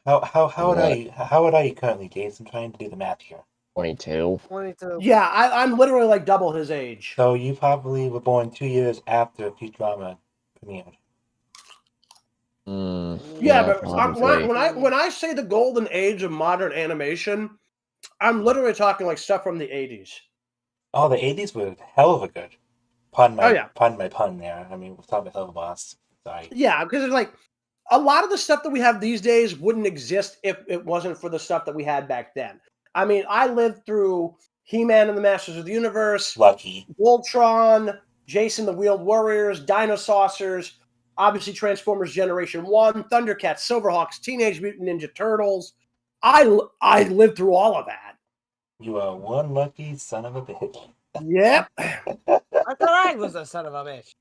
S2: How old are you? How old are you currently, Jayse? I'm trying to do the math here.
S4: 22.
S3: 22.
S1: Yeah, I'm literally like double his age.
S2: So you probably were born 2 years after Futurama premiered.
S1: Yeah, but when I say the golden age of modern animation, I'm literally talking like stuff from the 80s.
S2: Oh, the 80s were hell of a good. Pardon my pun there. I mean, we're talking about Helluva Boss. Sorry.
S1: Yeah, because it's like a lot of the stuff that we have these days wouldn't exist if it wasn't for the stuff that we had back then. I mean, I lived through He-Man and the Masters of the Universe,
S2: Lucky,
S1: Voltron, Jason the Wheeled Warriors, Dino Saucers, obviously Transformers Generation 1, Thundercats, Silverhawks, Teenage Mutant Ninja Turtles. I lived through all of that.
S2: You are one lucky son of a bitch.
S1: Yep.
S3: I thought I was a son of a bitch.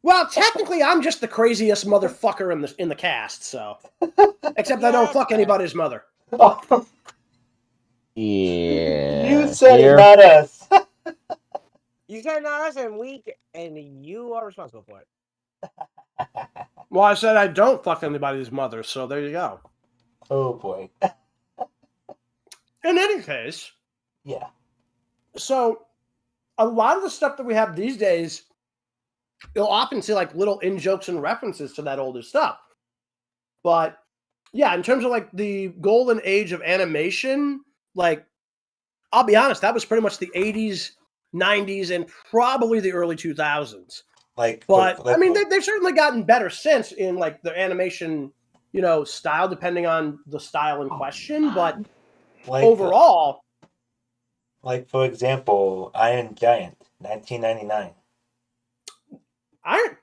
S1: Well, technically, I'm just the craziest motherfucker in the cast, so. Except I don't fuck anybody's mother.
S4: Yeah.
S2: You said it, not us.
S3: You said not us, and you are responsible for it.
S1: Well, I said I don't fuck anybody's mother, so there you go.
S2: Oh boy.
S1: In any case.
S2: Yeah.
S1: So, a lot of the stuff that we have these days, you'll often see like little in-jokes and references to that older stuff. But, yeah, in terms of like the golden age of animation, like, I'll be honest, that was pretty much the 80s, 90s, and probably the early 2000s. I mean, they've certainly gotten better since in like the animation, style, depending on the style in question. But overall,
S2: for example, Iron Giant, 1999.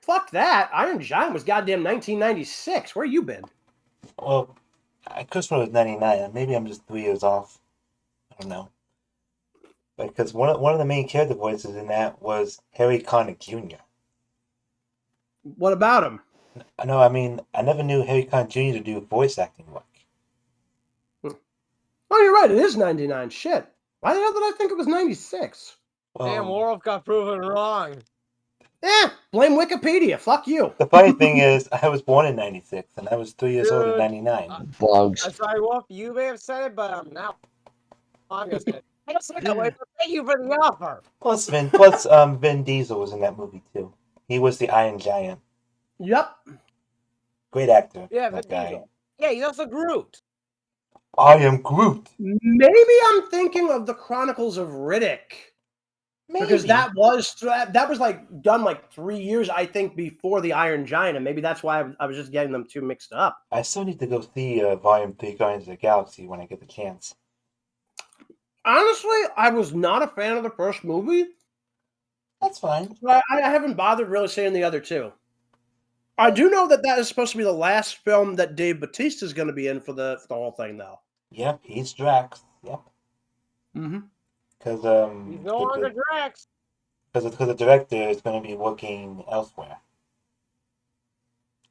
S1: Fuck that. Iron Giant was goddamn 1996. Where you been?
S2: Well, I could have sworn it was 99. Maybe I'm just 3 years off. I don't know. Because one of the main character voices in that was Harry Connick Jr.
S1: What about him?
S2: No, I mean, I never knew Harry Connick Jr. to do voice acting work.
S1: Oh, you're right. It is 99. Shit. Why the hell did I think it was 96?
S3: Damn, Warwolf got proven wrong.
S1: Blame Wikipedia. Fuck you.
S2: The funny thing is, I was born in 96, and I was 3 years old in
S3: Dude,
S2: 99.
S4: Bugs.
S3: I'm sorry, Wolf, you may have said it, but now I'm gonna say it. I don't say it that way, but thank you for the offer.
S2: Plus, Vin Diesel was in that movie, too. He was the Iron Giant.
S1: Yep.
S2: Great actor,
S3: Yeah,
S2: that
S3: Vin
S2: guy.
S3: Diesel. Yeah, he's also Groot.
S2: I am Groot.
S1: Maybe I'm thinking of the Chronicles of Riddick.
S2: Maybe.
S1: Because that was like done like 3 years, I think, before the Iron Giant, and maybe that's why I was just getting them too mixed up.
S2: I still need to go see Volume 3 Guardians of the Galaxy when I get the chance.
S1: Honestly, I was not a fan of the first movie.
S2: That's fine.
S1: I haven't bothered really seeing the other two. I do know that is supposed to be the last film that Dave Bautista is going to be in for the whole thing, though.
S2: Yep, he's Drax. Yep.
S1: Mm-hmm.
S2: Because
S3: He's no longer Drax.
S2: Because the director is going to be working elsewhere.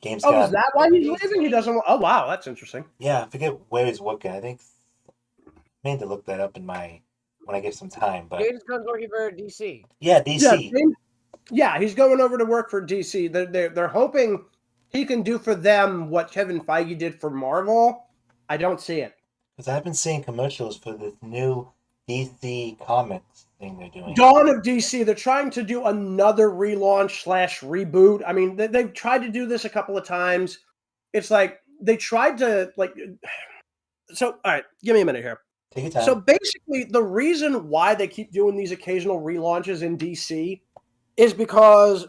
S1: Is that why he's leaving? He doesn't. Oh wow, that's interesting.
S2: Yeah, I forget where he's working. I think I need to look that up when I get some time. But
S3: James Gunn's working for DC.
S2: Yeah, DC.
S1: Yeah, he's going over to work for DC. They're hoping he can do for them what Kevin Feige did for Marvel. I don't see it.
S2: Because I've been seeing commercials for this new DC Comics thing they're doing.
S1: Dawn of DC. They're trying to do another relaunch / reboot. I mean, they've tried to do this a couple of times. It's like they tried to So, all right, give me a minute here.
S2: Take your time.
S1: So basically, the reason why they keep doing these occasional relaunches in DC is because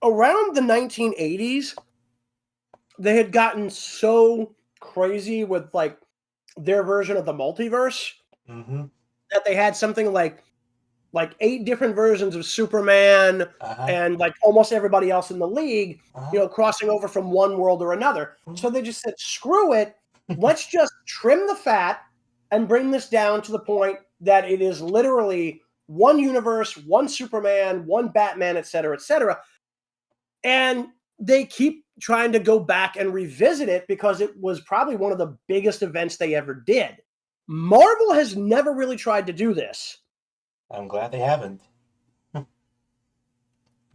S1: around the 1980s, they had gotten so crazy with like their version of the multiverse that they had something like 8 different versions of Superman and like almost everybody else in the league, crossing over from one world or another. So they just said, screw it. Let's just trim the fat and bring this down to the point that it is literally one universe, one Superman, one Batman, et cetera, et cetera. And they keep trying to go back and revisit it because it was probably one of the biggest events they ever did. Marvel has never really tried to do this.
S2: I'm glad they haven't.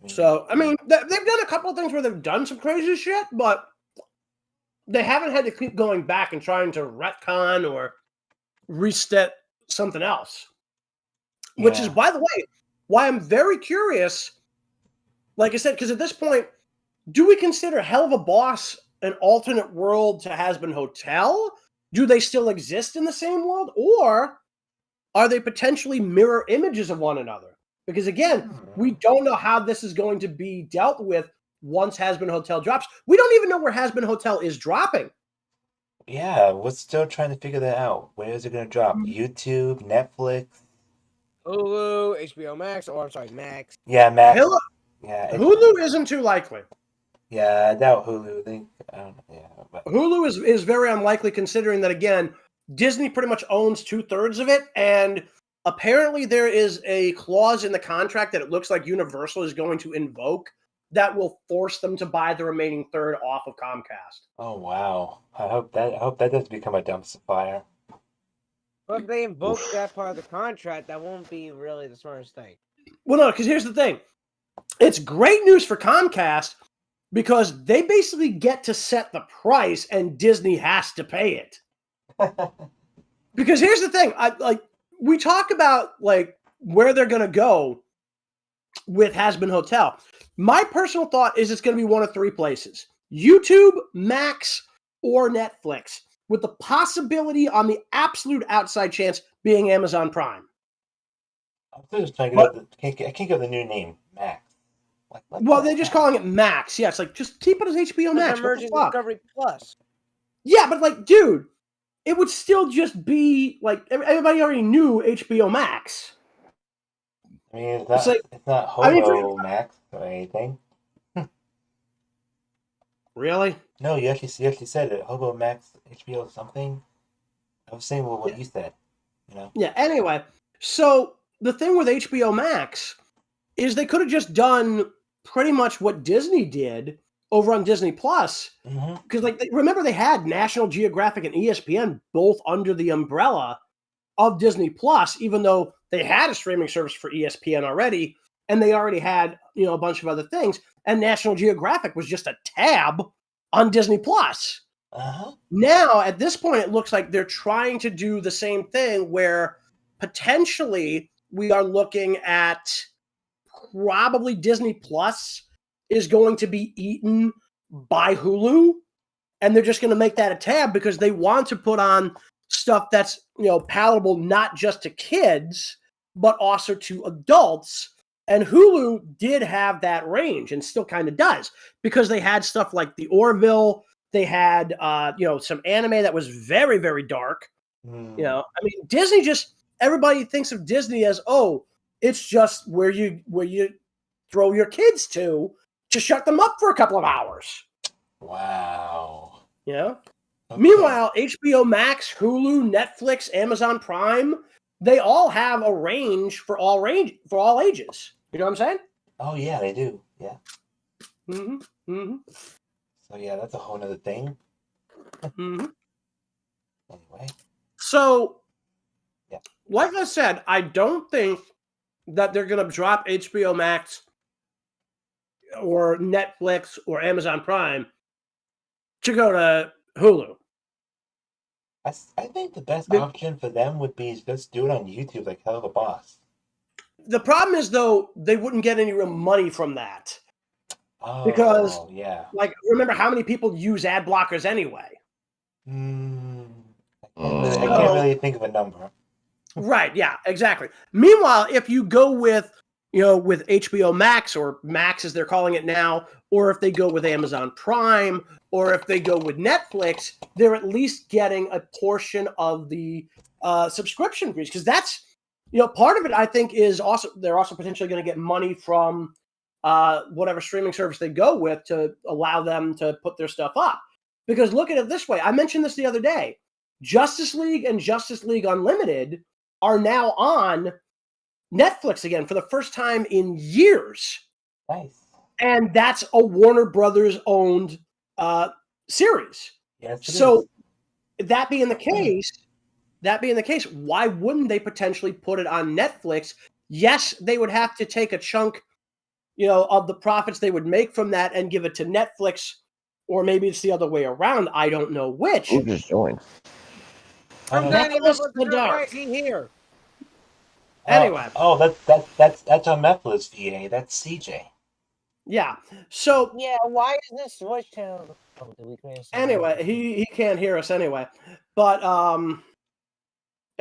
S1: So, I mean, they've done a couple of things where they've done some crazy shit, but they haven't had to keep going back and trying to retcon or reset something else. Yeah. Which is, by the way, why I'm very curious, like I said, because at this point, do we consider Helluva Boss an alternate world to Has-Been Hotel? Do they still exist in the same world? Or are they potentially mirror images of one another? Because again, we don't know how this is going to be dealt with once Has-Been Hotel drops. We don't even know where Has-Been Hotel is dropping.
S2: Yeah, we're still trying to figure that out. Where is it going to drop? YouTube, Netflix?
S3: Hulu, HBO Max, Max.
S2: Yeah, Max.
S1: Hulu isn't too likely.
S2: Yeah, I doubt Hulu. But
S1: Hulu is very unlikely considering that, again, Disney pretty much owns 2/3 of it, and apparently there is a clause in the contract that it looks like Universal is going to invoke that will force them to buy the remaining third off of Comcast.
S2: Oh wow! I hope that doesn't become a dumpster fire.
S3: But if they invoke that part of the contract, that won't be really the smartest thing.
S1: Well, no, because here's the thing: it's great news for Comcast because they basically get to set the price, and Disney has to pay it. Because here's the thing: we talk about like where they're going to go with Has-Been Hotel. My personal thought is it's going to be one of 3 places: YouTube, Max, or Netflix, with the possibility on the absolute outside chance being Amazon Prime.
S2: I'm still just trying to I can't get the new name, Max.
S1: Well, they're just calling it Max. Yeah, it's like, just keep it as HBO Max.
S3: Emerging Discovery Plus.
S1: Yeah, but like, dude, it would still just be like, everybody already knew HBO Max.
S2: I mean, it's not Hobo Max or anything.
S1: Really?
S2: No, you actually said it. Hobo Max, HBO something. I was saying what you said.
S1: Yeah. Anyway, so the thing with HBO Max is they could have just done pretty much what Disney did over on Disney Plus, because remember they had National Geographic and ESPN both under the umbrella of Disney Plus, even though they had a streaming service for ESPN already, and they already had, a bunch of other things. And National Geographic was just a tab on Disney Plus.
S2: Uh-huh.
S1: Now, at this point, it looks like they're trying to do the same thing where potentially we are looking at probably Disney Plus is going to be eaten by Hulu, and they're just going to make that a tab because they want to put on stuff that's, palatable not just to kids, but also to adults. And Hulu did have that range and still kind of does because they had stuff like the Orville. They had, some anime that was very, very dark. Disney everybody thinks of Disney as, it's just where you throw your kids to shut them up for a couple of hours.
S2: Wow.
S1: Okay.
S3: Meanwhile, HBO Max, Hulu, Netflix, Amazon Prime, they all have a range for all ages. You know what I'm saying?
S2: Oh yeah, they do. Yeah.
S3: Mm-hmm. Mm-hmm.
S2: So yeah, that's a whole nother thing.
S3: Mm-hmm.
S2: Anyway.
S3: So,
S2: yeah.
S3: Like I said, I don't think that they're going to drop HBO Max or Netflix or Amazon Prime to go to Hulu.
S2: I think the best option for them would be just do it on YouTube like Helluva Boss.
S3: The problem is, though, they wouldn't get any real money from that.
S2: Oh,
S3: because,
S2: yeah.
S3: Remember how many people use ad blockers anyway?
S2: I can't really think of a number.
S3: Right, yeah, exactly. Meanwhile, if you go with HBO Max, or Max as they're calling it now, or if they go with Amazon Prime, or if they go with Netflix, they're at least getting a portion of the subscription fees. Because that's, part of it, I think, is also, they're also potentially going to get money from whatever streaming service they go with to allow them to put their stuff up. Because look at it this way. I mentioned this the other day. Justice League and Justice League Unlimited are now on Netflix again for the first time in years.
S2: Nice.
S3: And that's a Warner Brothers owned series.
S2: Yes,
S3: so that being the case, why wouldn't they potentially put it on Netflix? Yes, they would have to take a chunk, of the profits they would make from that and give it to Netflix, or maybe it's the other way around. I don't know which.
S4: Who just joined?
S3: I'm not right here. Anyway.
S2: That's on Metflix VA. That's CJ.
S3: Yeah. So
S5: yeah, why is this switch channel?
S3: Anyway, he can't hear us anyway. But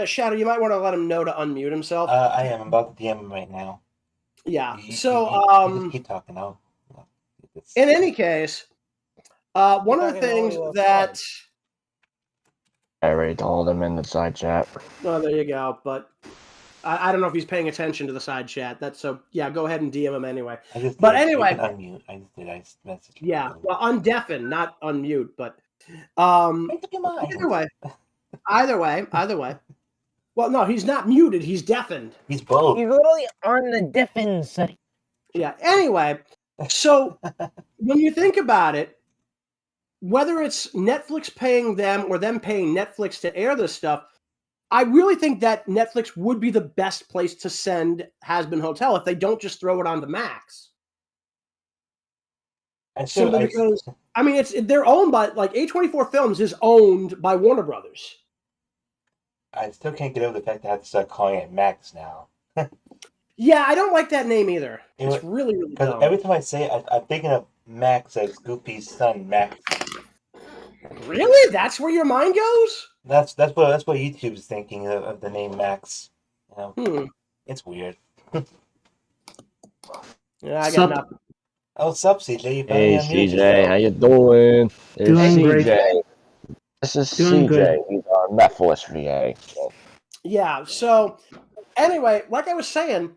S3: Shadow, you might want to let him know to unmute himself.
S2: I am about to DM him right now.
S3: Yeah.
S2: You just keep talking now.
S3: In any case, one of the things that
S4: I already told him in the side chat.
S3: Oh, there you go. But I don't know if he's paying attention to the side chat. Go ahead and DM him anyway. Anyway,
S2: unmute. I message.
S3: Yeah, well, undeafen, not unmute. But either way. Well, no, he's not muted. He's deafened.
S2: He's both.
S5: He's literally on the deafen setting.
S3: Yeah. Anyway, so when you think about it, whether it's Netflix paying them or them paying Netflix to air this stuff, I really think that Netflix would be the best place to send Has Been Hotel if they don't just throw it onto Max. They're owned by, A24 Films is owned by Warner Brothers.
S2: I still can't get over the fact that I have to start calling it Max now.
S3: Yeah, I don't like that name either. It's really, really dumb.
S2: Because every time I say it, I'm thinking of Max as Goofy's son, Max.
S3: Really? That's where your mind goes?
S2: That's what YouTube is thinking of the name Max. It's weird.
S3: Yeah, I got nothing.
S2: Oh, sup, CJ?
S4: Hey, CJ, how you doing? There's CJ.
S6: Great.
S4: This is
S6: Doing
S4: CJ.
S6: good.
S4: He's on Metflix VA.
S3: Yeah. So, anyway, like I was saying,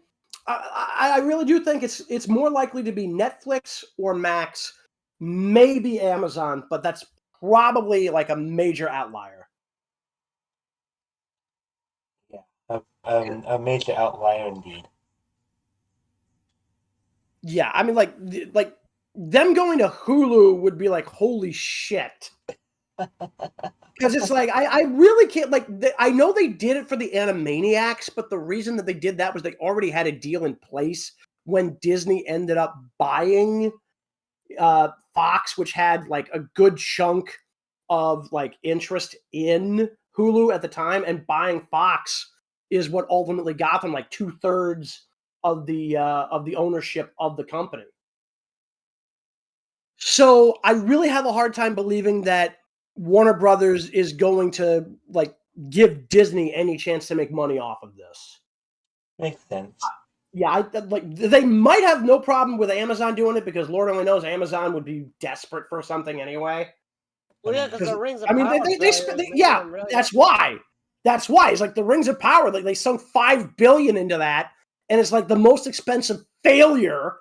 S3: I really do think it's more likely to be Netflix or Max, maybe Amazon, but that's probably a major outlier.
S2: Yeah, a major outlier indeed.
S3: Yeah, like them going to Hulu would be like, holy shit. Because it's like, I really can't, like, I know they did it for the Animaniacs, but the reason that they did that was they already had a deal in place when Disney ended up buying Fox, which had, like, a good chunk of, like, interest in Hulu at the time, and buying Fox is what ultimately got them, like, 2/3 of the ownership of the company. So I really have a hard time believing that Warner Brothers is going to like give Disney any chance to make money off of this.
S2: Makes sense.
S3: Yeah, like they might have no problem with Amazon doing it because Lord only knows Amazon would be desperate for something anyway.
S5: Well, yeah, because the Rings of
S3: I mean,
S5: Power.
S3: yeah, that's why. That's why it's like the Rings of Power. Like they sunk $5 billion into that, and it's like the most expensive failure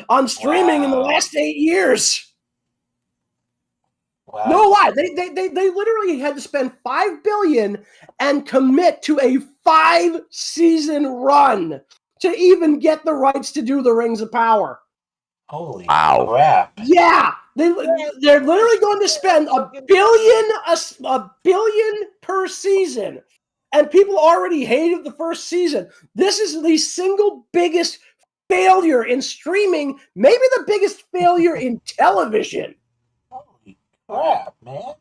S3: on streaming in the last 8 years.
S2: Wow.
S3: No lie, they literally had to spend $5 billion and commit to a 5-season run to even get the rights to do the Rings of Power.
S2: Holy
S4: Wow.
S2: crap!
S3: Yeah, they're literally going to spend $1 billion per season, and people already hated the first season. This is the single biggest failure in streaming, maybe the biggest failure in television.
S2: Holy crap, man!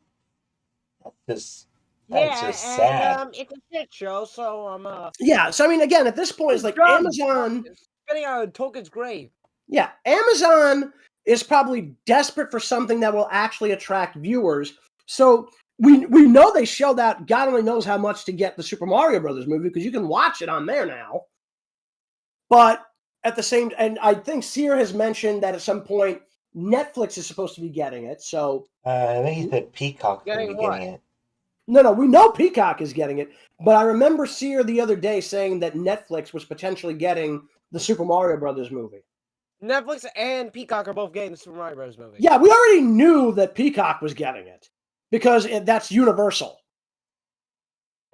S2: That's just sad.
S5: And it's a shit show. So
S3: Yeah, so I mean, again, at this point, it's like Amazon
S5: spinning on Tolkien's grave.
S3: Yeah, Amazon is probably desperate for something that will actually attract viewers. So we know they shelled out God only knows how much to get the Super Mario Brothers movie because you can watch it on there now. But at the same, and I think Sear has mentioned that at some point Netflix is supposed to be getting it. So
S2: I think he said Peacock
S5: Getting
S2: be
S5: what?
S2: getting it.
S3: no, we know Peacock is getting it. But I remember Sear the other day saying that Netflix was potentially getting the Super Mario Brothers movie.
S5: Netflix and Peacock are both getting the Super Mario Bros. Movie.
S3: Yeah, we already knew that Peacock was getting it because that's Universal.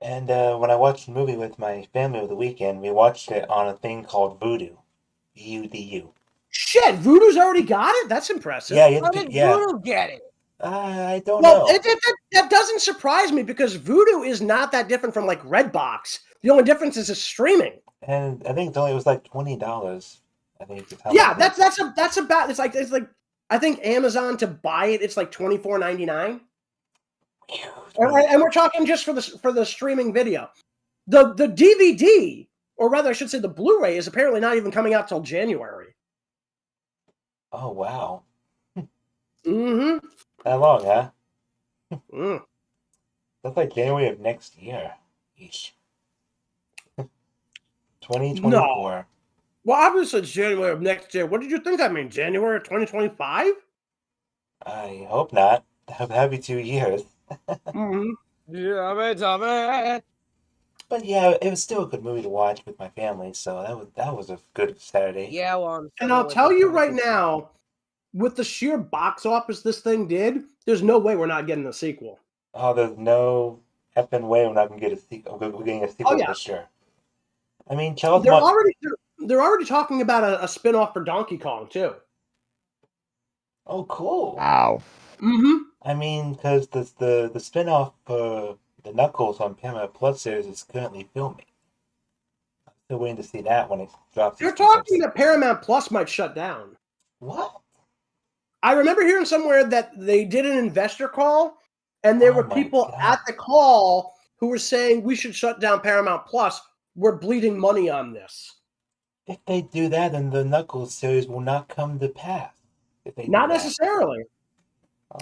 S2: And when I watched the movie with my family over the weekend, we watched it on a thing called Voodoo. VUDU.
S3: Shit, Voodoo's already got it? That's impressive.
S2: Yeah, you
S5: How
S2: have to,
S5: did
S2: yeah.
S5: Voodoo get it?
S2: I don't
S3: Well,
S2: know.
S3: that doesn't surprise me because Voodoo is not that different from like Redbox. The only difference is it's streaming.
S2: And I think it was like $20. I think it's how
S3: Yeah,
S2: much
S3: that's about it's like I think Amazon to buy it it's like $24.99. And we're talking just for the streaming video. The DVD, or rather I should say the Blu-ray, is apparently not even coming out till January.
S2: Oh wow.
S3: Mm-hmm.
S2: That long, huh?
S3: Mm.
S2: That's like January of next year. Eesh. 2024.
S3: No. Well, obviously it's January of next year. What did you think that means? January of 2025?
S2: I hope not. That'd be 2 years.
S3: Mm-hmm.
S5: Yeah,
S2: But yeah, it was still a good movie to watch with my family, so that was a good Saturday.
S5: yeah, well,
S3: And I'll tell you right now, with the sheer box office this thing did, there's no way we're not getting a sequel.
S2: Oh, there's no effing way we're not gonna get a sequel. We're getting a sequel for sure. I mean, Charles.
S3: They're already talking about a spin-off for Donkey Kong too.
S2: Oh, cool.
S4: Wow.
S3: Mm-hmm.
S2: I mean, because the spin-off for the Knuckles on Paramount Plus series is currently filming. I'm still waiting to see that when it drops.
S3: They're talking that Paramount Plus might shut down.
S2: What?
S3: I remember hearing somewhere that they did an investor call, and there were people at the call who were saying we should shut down Paramount Plus. We're bleeding money on this.
S2: If they do that, then the Knuckles series will not come to pass.
S3: Not necessarily.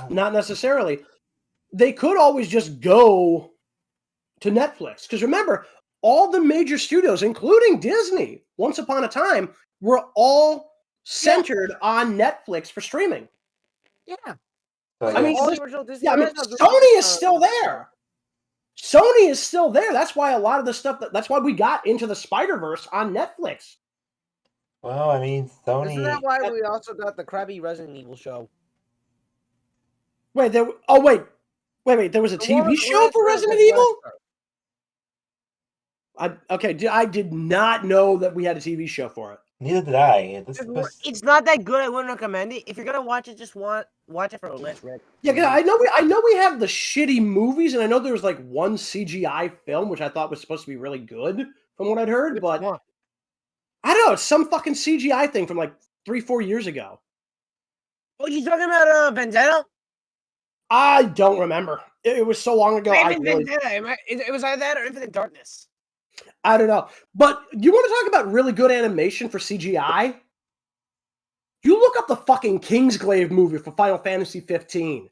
S3: Not necessarily. They could always just go to Netflix. Because remember, all the major studios, including Disney, once upon a time, were all centered on Netflix for streaming.
S5: Yeah.
S2: So,
S3: I mean,
S5: all the original Disney.
S3: yeah, I mean, Sony is still there. Sony is still there. That's why a lot of the stuff that's why we got Into the Spider-Verse on Netflix.
S2: well, I mean, Sony.
S5: Isn't that why we also got the crappy Resident Evil show?
S3: Wait, there was a TV show for Resident Evil? I did not know that we had a TV show for it.
S2: Neither did I.
S5: It's not that good. I wouldn't recommend it. If you're gonna watch it, just watch watch it for a list, Rick.
S3: Yeah, 'cause I know we have the shitty movies, and I know there was like one CGI film which I thought was supposed to be really good from what I'd heard, but
S5: What?
S3: I don't know. It's some fucking CGI thing from like 3-4 years ago.
S5: Oh, you talking about Vendetta?
S3: I don't remember. It was so long ago.
S5: Vendetta. It was either that or Infinite Darkness.
S3: I don't know. But you want to talk about really good animation for CGI? You look up the fucking Kingsglaive movie for Final Fantasy 15.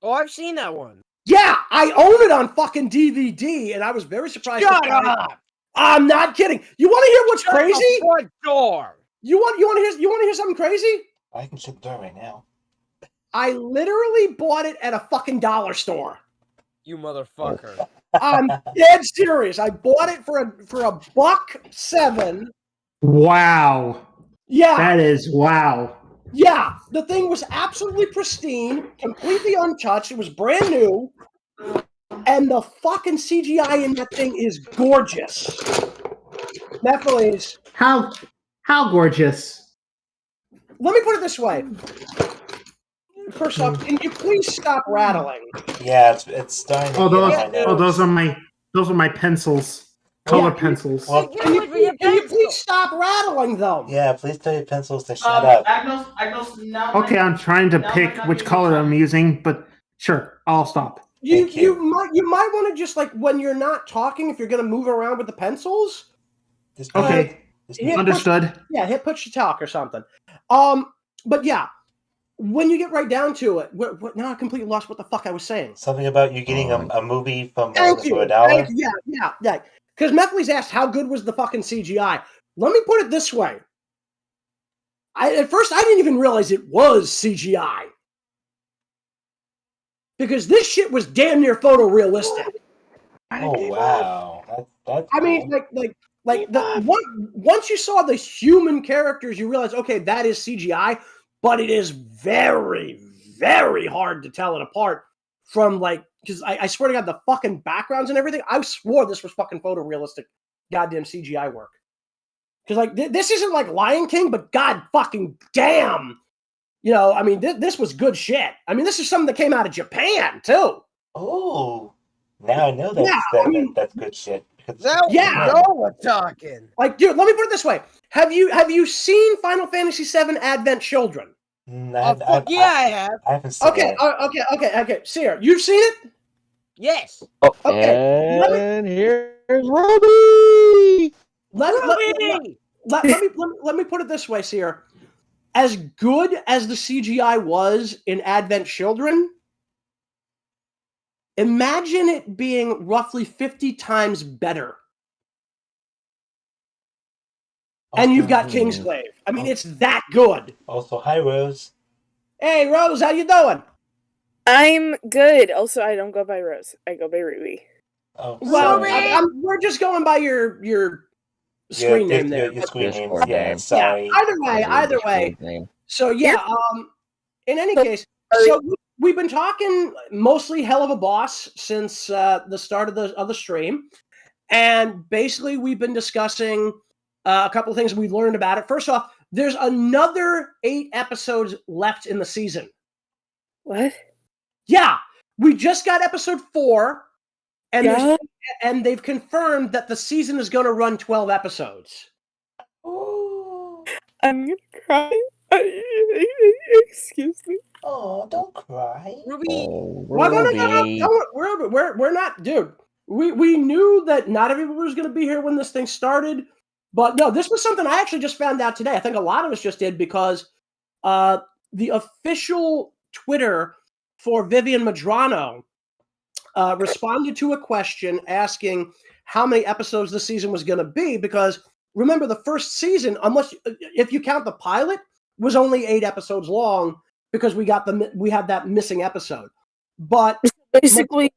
S5: Oh, I've seen that one.
S3: Yeah, I own it on fucking DVD, and I was very surprised.
S5: Shut up!
S3: I'm not kidding. You want to hear what's crazy?
S5: The front door.
S3: You want to hear something crazy?
S2: I can shut the door right now.
S3: I literally bought it at a fucking dollar store.
S5: You motherfucker.
S3: I'm dead serious. I bought it for a $1.07.
S6: Wow.
S3: Yeah.
S6: That is wow.
S3: Yeah. The thing was absolutely pristine, completely untouched. It was brand new. And the fucking CGI in that thing is gorgeous. Nephiles.
S6: How gorgeous.
S3: Let me put it this way. First off, can you please stop rattling?
S2: Yeah, it's starting to
S6: those are my pencils. Color pencils.
S2: Well,
S3: Can you please stop rattling them?
S2: yeah, please tell your pencils to shut up.
S7: Agnos, now
S6: Okay, I'm trying to pick which color I'm using, but sure, I'll stop.
S3: You might want to just like when you're not talking, if you're going to move around with the pencils.
S6: Okay,
S3: hit
S6: understood.
S3: Hit push to talk or something. But yeah, when you get right down to it, now I completely lost what the fuck I was saying.
S2: Something about you getting a movie from
S3: Thank you.
S2: for $1.
S3: Yeah. Because Methley's asked how good was the fucking CGI. Let me put it this way. At first I didn't even realize it was CGI. Because this shit was damn near photorealistic.
S2: Oh wow, that's.
S3: I mean, once you saw the human characters, you realize, okay, that is CGI, but it is very, very hard to tell it apart from because I swear to God, the fucking backgrounds and everything, I swore this was fucking photorealistic, goddamn CGI work. Because this isn't like Lion King, but god fucking damn. I mean, this was good shit. I mean, this is something that came out of Japan, too.
S2: Oh, now I know that's good shit.
S5: No, we're talking.
S3: Dude, let me put it this way. Have you seen Final Fantasy VII Advent Children?
S5: I have.
S2: I haven't seen it.
S3: Okay. Sear, you've seen it?
S5: Yes.
S4: Oh,
S3: Okay.
S4: and here's Ruby!
S3: Let me put it this way, Sear. As good as the CGI was in Advent Children, imagine it being roughly 50 times better. And you've got Kingsglaive. I mean, it's that good.
S2: Also, hi, Rose.
S3: Hey, Rose, how you doing?
S8: I'm good. Also, I don't go by Rose. I go by Ruby.
S2: Oh,
S3: Well,
S2: sorry.
S3: we're just going by your screen name there.
S2: Your screen name.
S4: Discord
S2: Yeah,
S4: name.
S2: sorry.
S3: Yeah, either way. So yeah, in any case, so we've been talking mostly Helluva Boss since the start of the stream, and basically we've been discussing a couple of things we've learned about it. First off, there's another 8 episodes left in the season.
S8: What?
S3: Yeah, we just got episode 4, and they've confirmed that the season is going to run 12 episodes.
S2: Ooh.
S8: I'm gonna cry. Excuse me.
S2: Oh, don't cry.
S5: Ruby.
S4: Oh,
S3: No, we're not, dude. We knew that not everybody was going to be here when this thing started, but no, this was something I actually just found out today. I think a lot of us just did because the official Twitter for Vivian Madrano responded to a question asking how many episodes the season was going to be, because remember the first season, if you count the pilot, was only 8 episodes long because we had that missing episode. But
S8: basically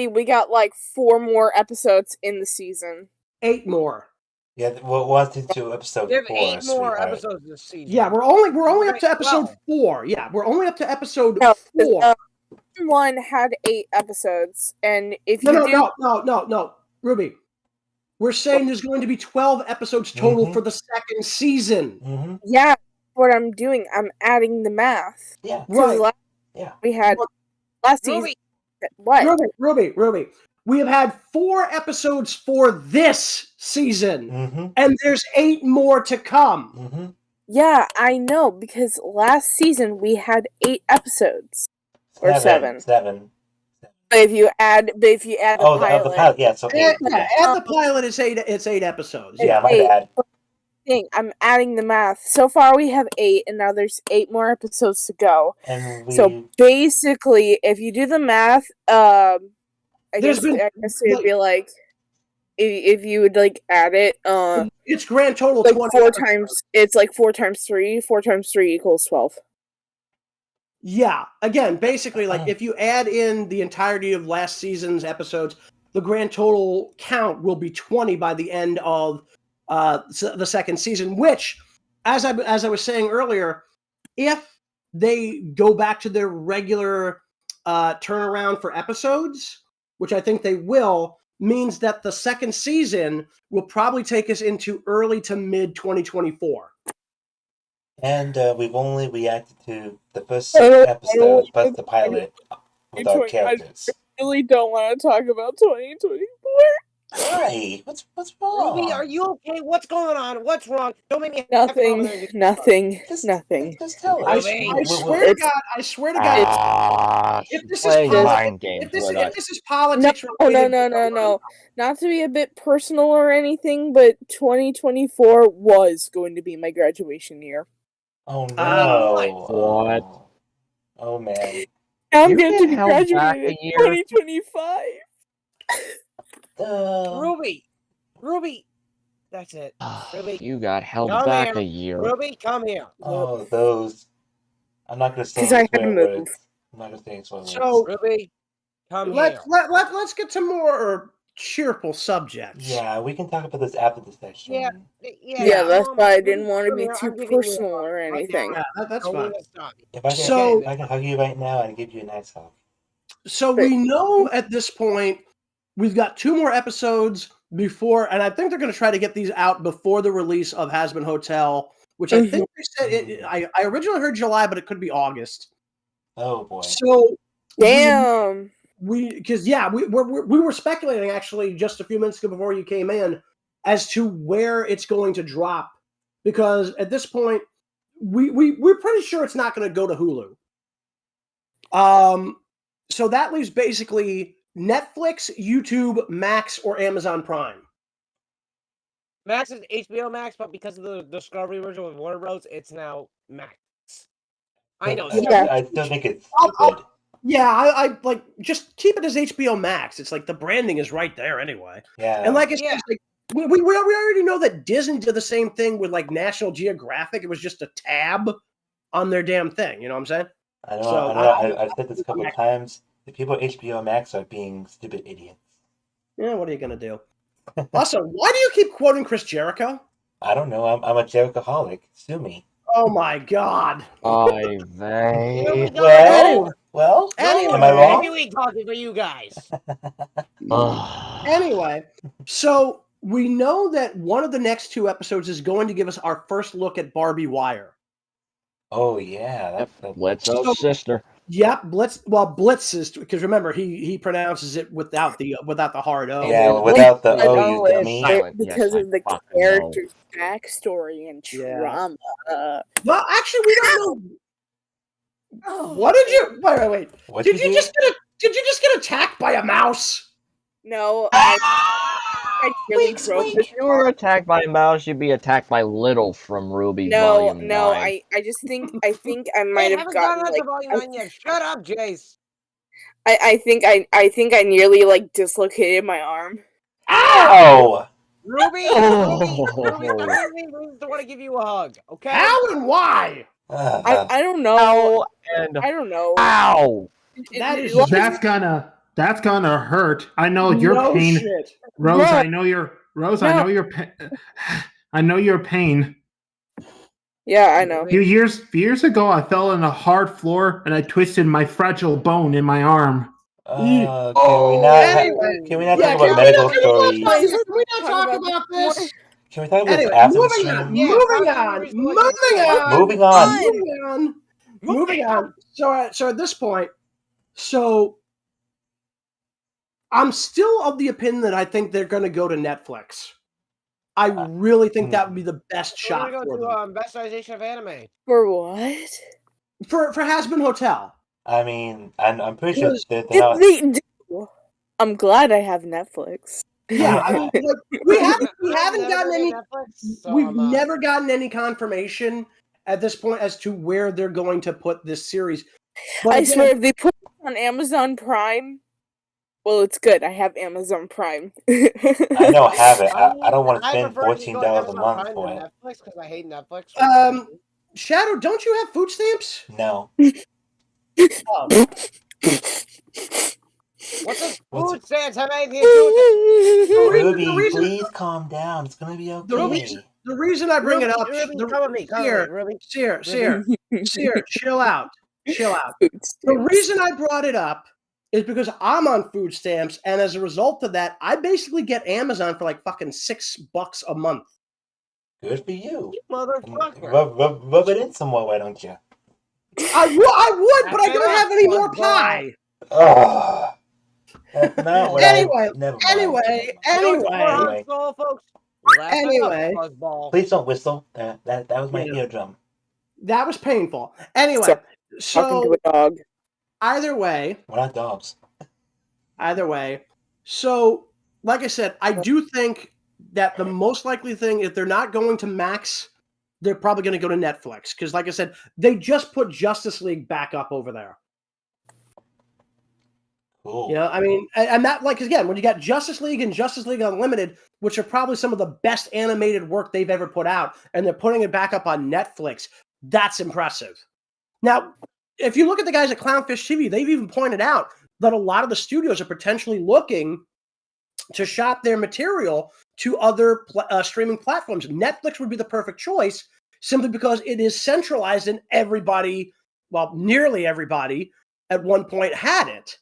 S8: we got 4 more episodes in the season.
S3: 8 more.
S2: Yeah, we'll have to do episode 4.
S5: We have 8 more
S2: sweetheart.
S5: episodes this season.
S3: Yeah, we're only up to episode 4. Yeah, we're only up to episode 4.
S8: One had 8 episodes, and if
S3: No, Ruby. We're saying there's going to be 12 episodes total for the second season.
S2: Mm-hmm.
S8: Yeah, what I'm doing. I'm adding the math.
S2: Yeah.
S1: Right.
S8: We had last season.
S5: Ruby,
S8: What?
S1: Ruby. We have had 4 episodes for this season,
S2: Mm-hmm.
S1: and there's 8 more to come.
S2: Mm-hmm.
S8: Yeah, I know, because last season we had 8 episodes. Or 7.
S2: 7.
S8: But if you add the pilot,
S2: the pilot. Yeah, so 8.
S1: And the pilot is 8. It's 8 episodes.
S2: Yeah, my bad.
S8: I'm adding the math. So far we have 8, and now there's 8 more episodes to go.
S2: And
S8: So basically, if you do the math, I guess it would be like if you would like add it,
S1: it's grand total
S8: like
S1: 20
S8: 4
S1: episodes.
S8: times. It's like 4 times 3. 4 times 3 equals 12.
S1: Yeah. Again, basically, like if you add in the entirety of last season's episodes, the grand total count will be 20 by the end of the second season. Which, as I was saying earlier, if they go back to their regular turnaround for episodes, which I think they will, means that the second season will probably take us into early to mid 2024.
S2: And we've only reacted to the first 6 episodes, plus the pilot with our characters.
S8: I really don't want to talk about 2024.
S2: Why? What's wrong?
S5: Ruby, are you okay? What's going on? What's wrong? Don't make me
S8: Nothing.
S2: Just tell
S1: I
S2: us.
S1: swear to God, if this is
S4: mind games
S1: if this
S4: with us.
S1: is politics,
S8: No. Not to be a bit personal or anything, but 2024 was going to be my graduation year.
S2: Oh no!
S4: What?
S2: Oh man!
S8: I'm
S4: You
S8: going to
S4: get
S8: be
S4: held back
S8: graduating
S4: a
S8: in
S4: year?
S8: 2025.
S5: Ruby, that's it. Ruby,
S4: You got held
S5: come
S4: back
S5: here.
S4: a year.
S5: Ruby, come here.
S2: Oh, those. I'm not gonna say
S8: 'Cause I had to
S2: swear
S8: move.
S2: words. I'm not gonna say swear words.
S1: So
S5: Ruby, come
S1: let's
S5: here.
S1: let's get to more cheerful subjects.
S2: Yeah, we can talk about this after the session.
S8: Yeah, that's
S5: Mom,
S8: why I
S5: Ruby,
S8: didn't want to
S5: come
S8: be
S5: here.
S8: too
S5: I'm giving you a
S8: personal
S5: hug
S8: or
S5: right
S8: anything.
S5: now.
S1: That's
S5: Don't
S1: fine.
S5: even stop.
S2: If I can hug you right now, I'd give you a nice hug.
S1: So we know at this point we've got 2 more episodes before, and I think they're going to try to get these out before the release of Has Been Hotel, which I think they said I originally heard July, but it could be August.
S2: Oh boy!
S1: So
S8: damn,
S1: we were speculating actually just a few minutes ago before you came in as to where it's going to drop, because at this point we're pretty sure it's not going to go to Hulu. So that leaves basically Netflix, YouTube, Max, or Amazon Prime.
S5: Max is HBO Max, but because of the Discovery version with Warner Bros., it's now Max. I know.
S2: I still think it's good.
S1: Yeah, I like just keep it as HBO Max. It's like the branding is right there anyway.
S2: Yeah.
S1: And like I said, like, we already know that Disney did the same thing with like National Geographic. It was just a tab on their damn thing. You know what I'm saying?
S2: I know. I've said this a couple of times. The people at HBO Max are being stupid idiots.
S1: Yeah, what are you gonna do? Also, why do you keep quoting Chris Jericho?
S2: I don't know. I'm a Jerichoholic. Sue me.
S1: Oh my God.
S4: Oy vey.
S2: Well,
S1: Anyway.
S2: am I wrong?
S5: Maybe we talking for you guys.
S1: Anyway, so we know that one of the next 2 episodes is going to give us our first look at Barbie Wire.
S2: Oh yeah,
S4: Blitzo's sister.
S1: Yep, Blitz is, because remember he pronounces it without the hard O.
S2: Yeah, without the O, you dummy.
S8: Because of the character's backstory and trauma.
S1: Well, actually, we don't know. What did you? Wait. Did you just get attacked by a mouse?
S8: No, I really broke the
S4: If you were attacked by a mouse, you'd be attacked by Little from Ruby Volume 9.
S8: I think I might have gotten like
S5: Volume 9 yet. Shut up, Jayse.
S8: I think I nearly like dislocated my arm.
S2: Ow!
S5: Ruby, Ruby, I want to give you a hug. Okay.
S1: How and why?
S8: I don't know. I don't know.
S4: Ow!
S6: That's gonna hurt. I know your pain,
S1: shit.
S6: Rose. I know your pain. I know your pain.
S8: Yeah, I know.
S6: A few years ago, I fell on a hard floor and I twisted my fragile bone in my arm.
S2: Can we not talk about medical stories?
S1: Can we not talk about this?
S2: Can we talk about
S1: Anyway,
S2: this after the
S1: moving
S2: stream?
S1: on,
S5: Yeah,
S2: Moving on.
S1: So at this point, I'm still of the opinion that I think they're going to go to Netflix. I really think that would be the best shot
S5: We're
S1: for
S5: going
S1: them.
S5: to bastardization of anime.
S8: For what?
S1: For Has-Been Hotel.
S2: I mean, I'm pretty sure they're
S8: If
S2: not.
S8: they do, I'm glad I have Netflix.
S1: Yeah, I mean, like, we haven't gotten any.
S5: Netflix, so
S1: We've never gotten any confirmation at this point as to where they're going to put this series. But
S8: I
S1: again,
S8: swear, if they put it on Amazon Prime, well, it's good. I have Amazon Prime.
S2: I don't have it. I don't want to
S5: I
S2: spend
S5: prefer to go
S2: $14 a
S5: Amazon
S2: month
S5: Prime
S2: for
S5: than
S2: it.
S5: Netflix because I hate Netflix.
S1: Shadow, don't you have food stamps?
S2: No.
S1: Oh.
S5: What does food stamps have anything to do with it?
S2: Ruby, please calm down. It's gonna be okay.
S1: The reason I bring it up, Sear, chill out. The reason I brought it up is because I'm on food stamps, and as a result of that, I basically get Amazon for like fucking $6 a month.
S2: Good for you.
S5: Motherfucker.
S2: Rub it in some more, why don't you?
S1: I would, but I don't have any more pie.
S2: Oh. That's not what
S1: Anyway,
S2: please don't whistle. That was my eardrum.
S1: That was painful. Anyway,
S8: talking to a dog.
S1: Either way,
S2: we're not dogs.
S1: Either way, so like I said, I do think that the most likely thing, if they're not going to Max, they're probably going to go to Netflix because, like I said, they just put Justice League back up over there.
S2: Cool.
S1: You know, I mean, and that, like, again, when you got Justice League and Justice League Unlimited, which are probably some of the best animated work they've ever put out, and they're putting it back up on Netflix, that's impressive. Now, if you look at the guys at Clownfish TV, they've even pointed out that a lot of the studios are potentially looking to shop their material to other streaming platforms. Netflix would be the perfect choice simply because it is centralized and everybody, well, nearly everybody at one point had it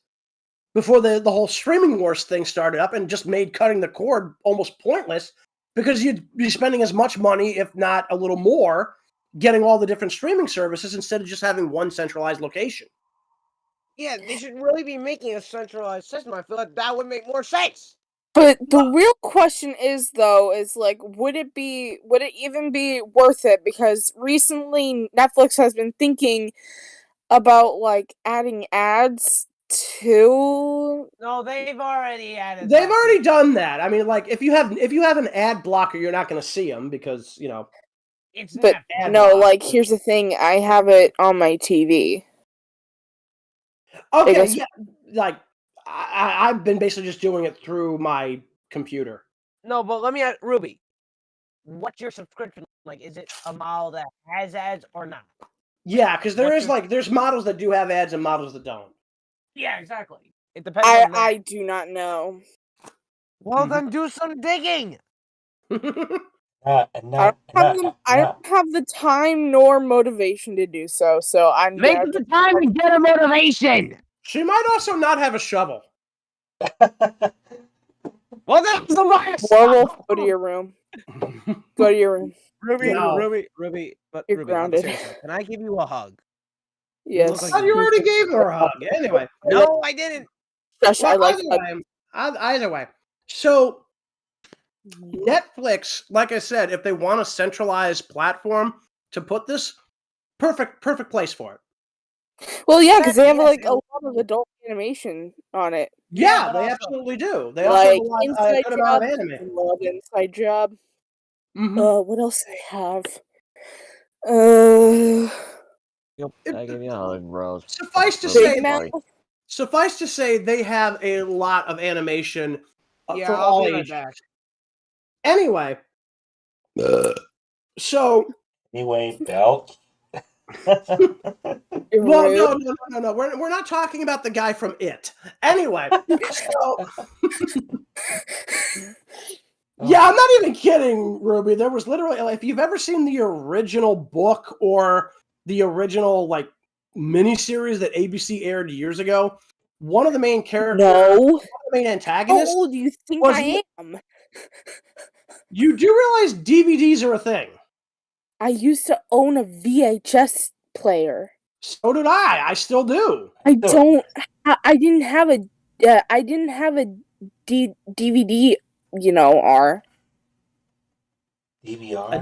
S1: before the whole streaming wars thing started up and just made cutting the cord almost pointless because you'd be spending as much money, if not a little more, getting all the different streaming services instead of just having one centralized location.
S5: Yeah, they should really be making a centralized system. I feel like that would make more sense.
S8: But the real question is, though, is like, would it even be worth it? Because recently Netflix has been thinking about like adding ads to.
S5: No, they've already added.
S1: They've already done that. I mean, like if you have an ad blocker, you're not going to see them because
S5: it's.
S8: But no, like here's the thing: I have it on my TV.
S1: Okay, yeah, like I've been basically just doing it through my computer.
S5: No, but let me ask Ruby, what's your subscription like? Is it a model that has ads or not?
S1: Yeah, because there's models that do have ads and models that don't.
S5: Yeah, exactly. It depends. I
S8: do not know.
S5: Well, then do some digging.
S8: I don't have the time nor motivation to do so. So I'm
S5: make the time and get a motivation.
S1: She might also not have a shovel.
S5: Well, that's the last.
S8: Warwolf, go to your room. Go to your room.
S5: Ruby, but
S8: you're
S5: Ruby,
S8: grounded.
S5: Can I give you a hug?
S8: Yes.
S1: I thought you already gave her a hug. Anyway.
S5: No, I didn't.
S1: Either way. So Netflix, like I said, if they want a centralized platform to put this, perfect place for it.
S8: Well, yeah, because they have like a lot of adult animation on it.
S1: Yeah, they absolutely do. They also have a good amount of anime.
S8: I love Inside Job.
S1: Mm-hmm.
S8: What else do I have?
S4: I give you a hug, bro.
S1: Suffice to say, they have a lot of animation for
S5: I'll
S1: all
S5: be right
S1: ages.
S5: back.
S1: Anyway, so
S2: anyway, belt.
S1: Well, no. We're not talking about the guy from It. Anyway, so yeah, I'm not even kidding, Ruby. There was literally, if you've ever seen the original book or the original like miniseries that ABC aired years ago, one of the main characters, one of the main antagonists.
S8: How old do you think I am?
S3: You do realize DVDs are a thing.
S8: I used to own a VHS player.
S3: So did I. I still do.
S8: I didn't have a. I didn't have a DVD. You know, R.
S2: DVR.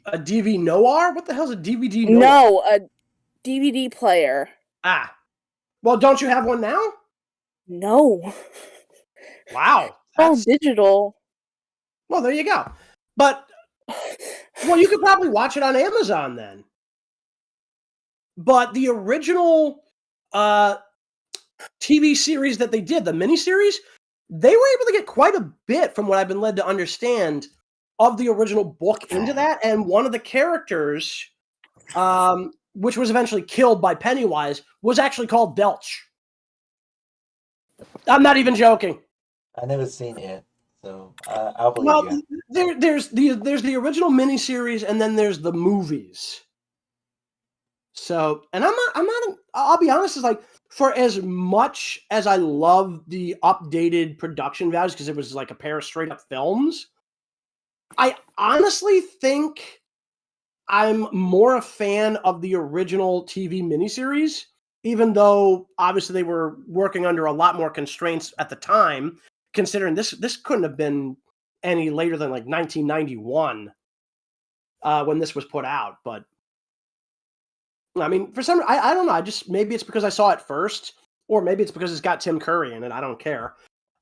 S3: A DV Noir? What the hell's a DVD Noir?
S8: No, a DVD player.
S3: Ah. Well, don't you have one now?
S8: No.
S3: Wow.
S8: All digital.
S3: Well, there you go. But, well, you could probably watch it on Amazon then. But the original TV series that they did, the miniseries, they were able to get quite a bit, from what I've been led to understand, of the original book into that. And one of the characters, which was eventually killed by Pennywise, was actually called Belch. I'm not even joking.
S2: I've never seen it, so I'll believe you.
S3: There's the original miniseries, and then there's the movies. So, and I'll be honest, is like, for as much as I love the updated production values, because it was like a pair of straight up films, I honestly think I'm more a fan of the original TV miniseries, even though obviously they were working under a lot more constraints at the time, considering this couldn't have been any later than like 1991 when this was put out. But I mean, for some, I don't know. Maybe it's because I saw it first, or maybe it's because it's got Tim Curry in it. I don't care.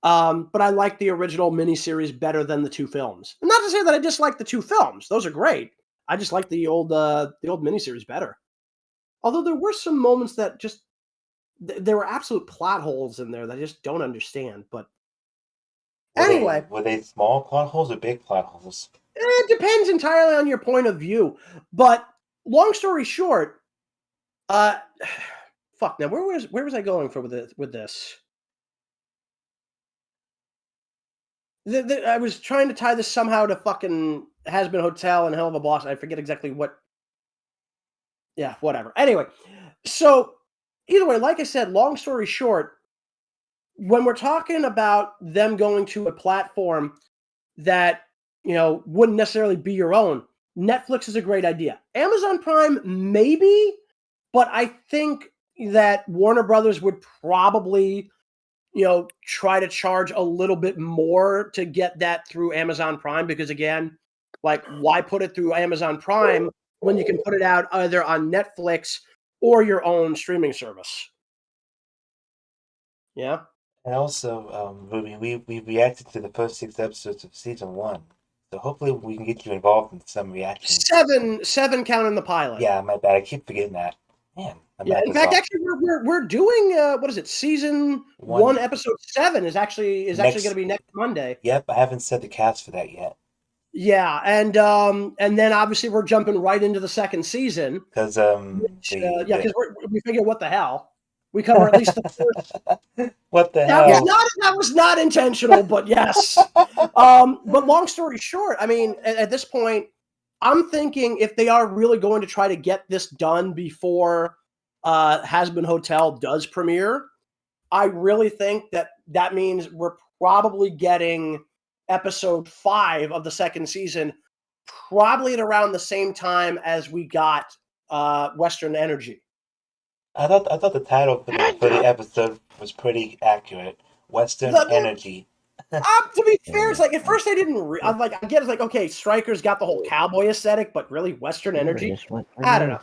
S3: But I like the original miniseries better than the two films. And not to say that I dislike the two films; those are great. I just like the old miniseries better. Although there were some moments that just there were absolute plot holes in there that I just don't understand. But anyway,
S2: were they small plot holes or big plot holes?
S3: It depends entirely on your point of view. But long story short. Fuck. Now, where was I going with this? I was trying to tie this somehow to fucking Has Been Hotel and Helluva Boss. I forget exactly what. Yeah, whatever. Anyway, so either way, like I said, long story short, when we're talking about them going to a platform that wouldn't necessarily be your own, Netflix is a great idea. Amazon Prime, maybe. But I think that Warner Brothers would probably, try to charge a little bit more to get that through Amazon Prime, because again, like, why put it through Amazon Prime when you can put it out either on Netflix or your own streaming service? Yeah.
S2: And also, Ruby, we reacted to the first 6 episodes of season 1. So hopefully we can get you involved in some reactions.
S3: Seven counting the pilot.
S2: Yeah, my bad. I keep forgetting that. Man,
S3: yeah. In fact, actually, we're doing what is it? Season 1, episode 7 is actually going to be next Monday.
S2: Yep, I haven't set the cast for that yet.
S3: Yeah, and then obviously we're jumping right into the second season
S2: because
S3: because we figure what the hell, we cover at least the first.
S2: What the hell?
S3: That was not intentional, but yes. But long story short, I mean, at this point, I'm thinking if they are really going to try to get this done before Has Been Hotel does premiere, I really think that means we're probably getting episode 5 of the second season, probably at around the same time as we got Western Energy.
S2: I thought the title for the episode was pretty accurate. Western Energy.
S3: To be fair, it's like at first I didn't. I'm like, I get it's like, okay, Stryker's got the whole cowboy aesthetic, but really Western Energy. I don't know.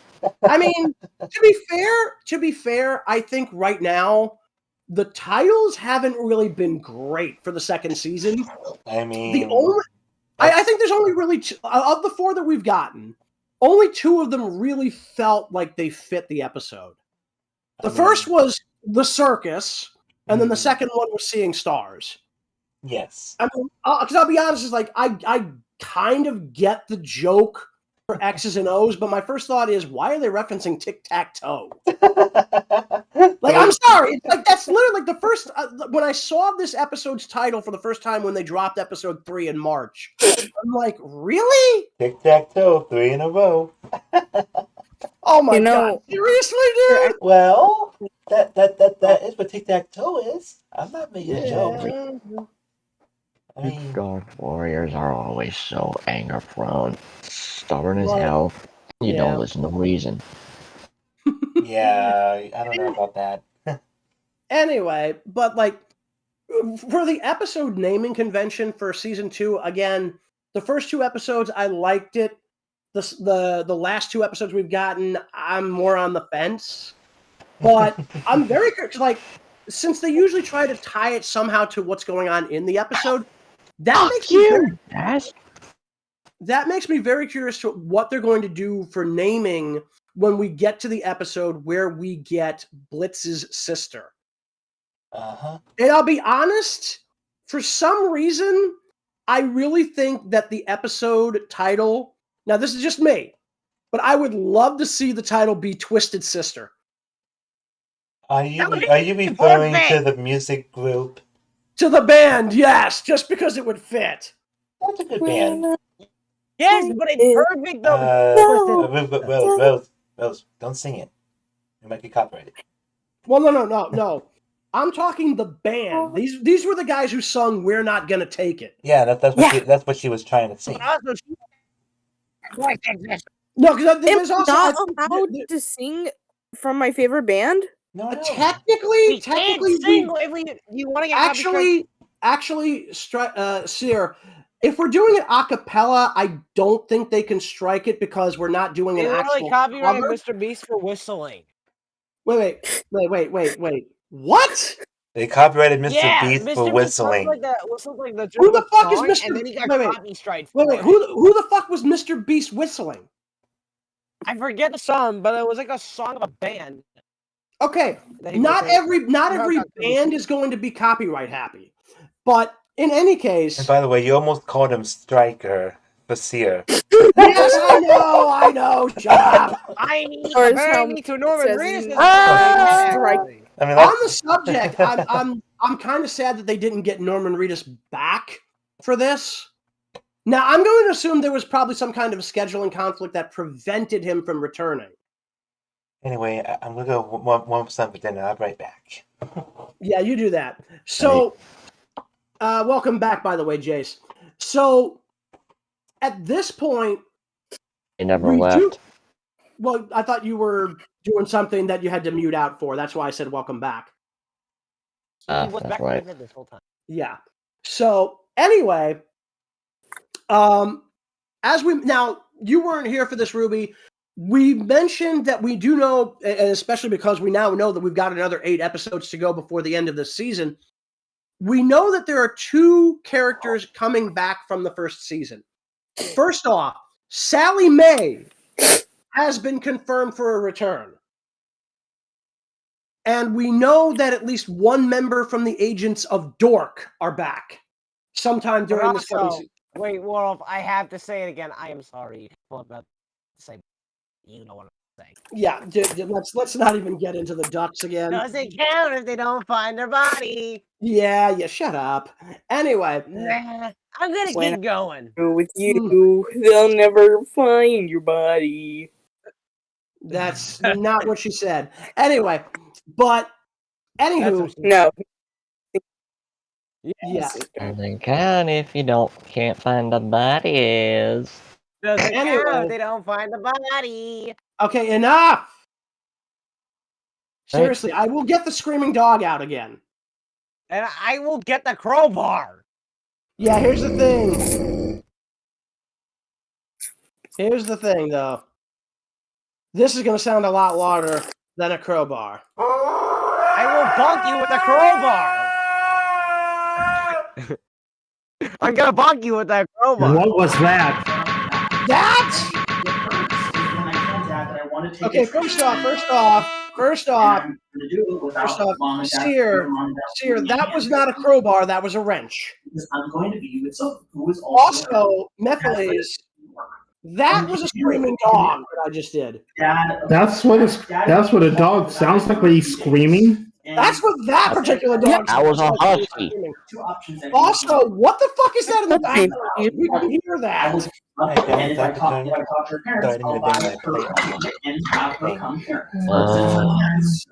S3: I mean, to be fair, I think right now the titles haven't really been great for the second season.
S2: I mean,
S3: I think there's only really of the 4 that we've gotten, only 2 of them really felt like they fit the episode. The first was The Circus, and then the second one was Seeing Stars.
S2: Yes.
S3: I mean, because I'll be honest, is like I kind of get the joke for X's and O's, but my first thought is, why are they referencing tic-tac-toe? Like, I'm sorry, it's like that's literally like the first when I saw this episode's title for the first time when they dropped episode 3 in March. I'm like, really?
S2: Tic-tac-toe, 3 in a row.
S3: Oh my god! Seriously, dude?
S2: Well, that is what tic-tac-toe is. I'm not making a joke. I
S4: You
S2: mean,
S4: Dark Warriors are always so anger prone. Stubborn as
S3: Well,
S4: hell. You
S3: yeah.
S4: don't listen to reason.
S2: yeah, I don't know about that.
S3: Anyway, but like for the episode naming convention for season 2, again, the first 2 episodes I liked it. The last 2 episodes we've gotten, I'm more on the fence. But I'm very curious, like, since they usually try to tie it somehow to what's going on in the episode, that makes me very curious to what they're going to do for naming when we get to the episode where we get Blitz's sister.
S2: Uh-huh.
S3: And I'll be honest, for some reason, I really think that the episode title, now this is just me, but I would love to see the title be Twisted Sister.
S2: Are you referring to the music group?
S3: To the band, yes, just because it would fit.
S2: That's a good band.
S5: Yes, but it's perfect though.
S2: Rose, don't sing it. It might be copyrighted.
S3: Well, no. I'm talking the band. These were the guys who sung "We're Not Gonna Take It."
S2: Yeah, that's what she was trying to sing.
S5: But also,
S3: No, because
S8: Am
S3: there's
S8: I
S3: also
S8: not allowed to sing from my favorite band?
S2: No.
S3: technically
S5: sing if you want to get
S3: actually, Sear, if we're doing it a cappella, I don't think they can strike it because we're not doing an
S5: They
S3: actual
S5: really copyrighted
S3: cover.
S5: Mr. Beast for whistling.
S3: Wait. What?
S2: They copyrighted Mr.
S5: Yeah,
S2: Beast
S5: Mr.
S2: for
S5: Beast
S2: whistling.
S5: whistled like the
S3: Who the fuck is
S5: song,
S3: Mr.
S5: And then he got
S3: Wait.
S5: copyrighted.
S3: Wait, who the fuck was Mr. Beast whistling?
S5: I forget the song, but it was like a song of a band.
S3: Okay,
S5: that he
S3: not
S5: recorded.
S3: every band is going to be copyright happy, but in any case,
S2: And by the way, you almost called him Striker for Sear.
S3: yes, I know. Shut up.
S5: I need
S8: Or
S5: to
S8: is how
S5: bring me to Norman
S8: says
S5: Reedus.
S8: in-
S3: Right.
S2: I mean,
S3: On the subject, I'm kind of sad that they didn't get Norman Reedus back for this. Now, I'm going to assume there was probably some kind of scheduling conflict that prevented him from returning.
S2: Anyway, I'm gonna go one for dinner. I'll be right back.
S3: Yeah, you do that. So, welcome back, by the way, Jayse. So, at this point,
S4: He never left.
S3: Well, I thought you were doing something that you had to mute out for. That's why I said welcome back.
S5: He was
S4: That's
S5: back
S4: right.
S5: this whole time.
S3: Yeah. So anyway, as we now you weren't here for this, Ruby. We mentioned that we do know, and especially because we now know that we've got another 8 episodes to go before the end of this season. We know that there are 2 characters coming back from the first season. First off, Sally Mae has been confirmed for a return. And we know that at least 1 member from the Agents of Dork are back sometime during this coming season.
S5: Wait, Warwolf, I have to say it again. I am sorry. I'm about to say, you know what I'm saying.
S3: Yeah, let's not even get into the ducks again.
S5: Doesn't count if they don't find their body.
S3: Yeah, shut up. Anyway.
S5: Nah, I'm gonna keep going.
S8: With you, they'll never find your body.
S3: That's not what she said. Anyway, but anywho,
S8: no.
S3: Yeah.
S4: Doesn't count if you can't find the bodies.
S5: Doesn't
S3: Anyway.
S5: count if they don't find the body.
S3: Okay, enough. Seriously, I will get the screaming dog out again.
S5: And I will get the crowbar.
S3: Yeah, here's the thing. Here's the thing, though. This is going to sound a lot louder than a crowbar.
S5: I will bonk you with a crowbar. I'm gonna bonk you with that crowbar.
S6: What was that?
S3: Okay, first off, Sear, that was not a crowbar, that was a wrench.
S7: I'm going to be with someone who is
S3: Also, Methylase, that was a screaming dog that I just did.
S6: That's what a dog sounds like when he's screaming.
S3: That's what that particular dog
S4: That was a husky.
S3: Also, what the fuck is that in the background? We didn't hear that.
S7: And if I talk to her parents, I'll buy her and have her come here.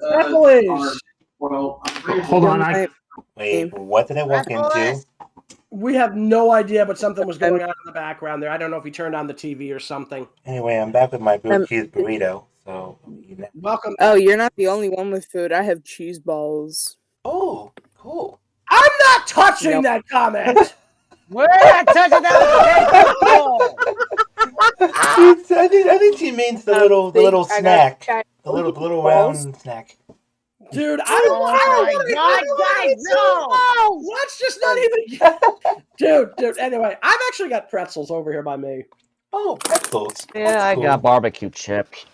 S3: Methylase.
S6: Hold on,
S2: Wait, what did I walk into?
S3: We have no idea, but something was going on in the background there. I don't know if he turned on the TV or something.
S2: Anyway, I'm back with my grilled cheese burrito. So,
S3: Welcome.
S8: Oh, you're not the only one with food. I have cheese balls.
S2: Oh, cool.
S3: I'm not touching that comment.
S5: We're not touching that.
S2: I think she means the little snack, the little round snack.
S3: Dude, I don't
S5: guys, no!
S3: Let's just not even. Dude. Anyway, I've actually got pretzels over here by me.
S2: Oh, pretzels.
S4: Yeah, I got barbecue chips.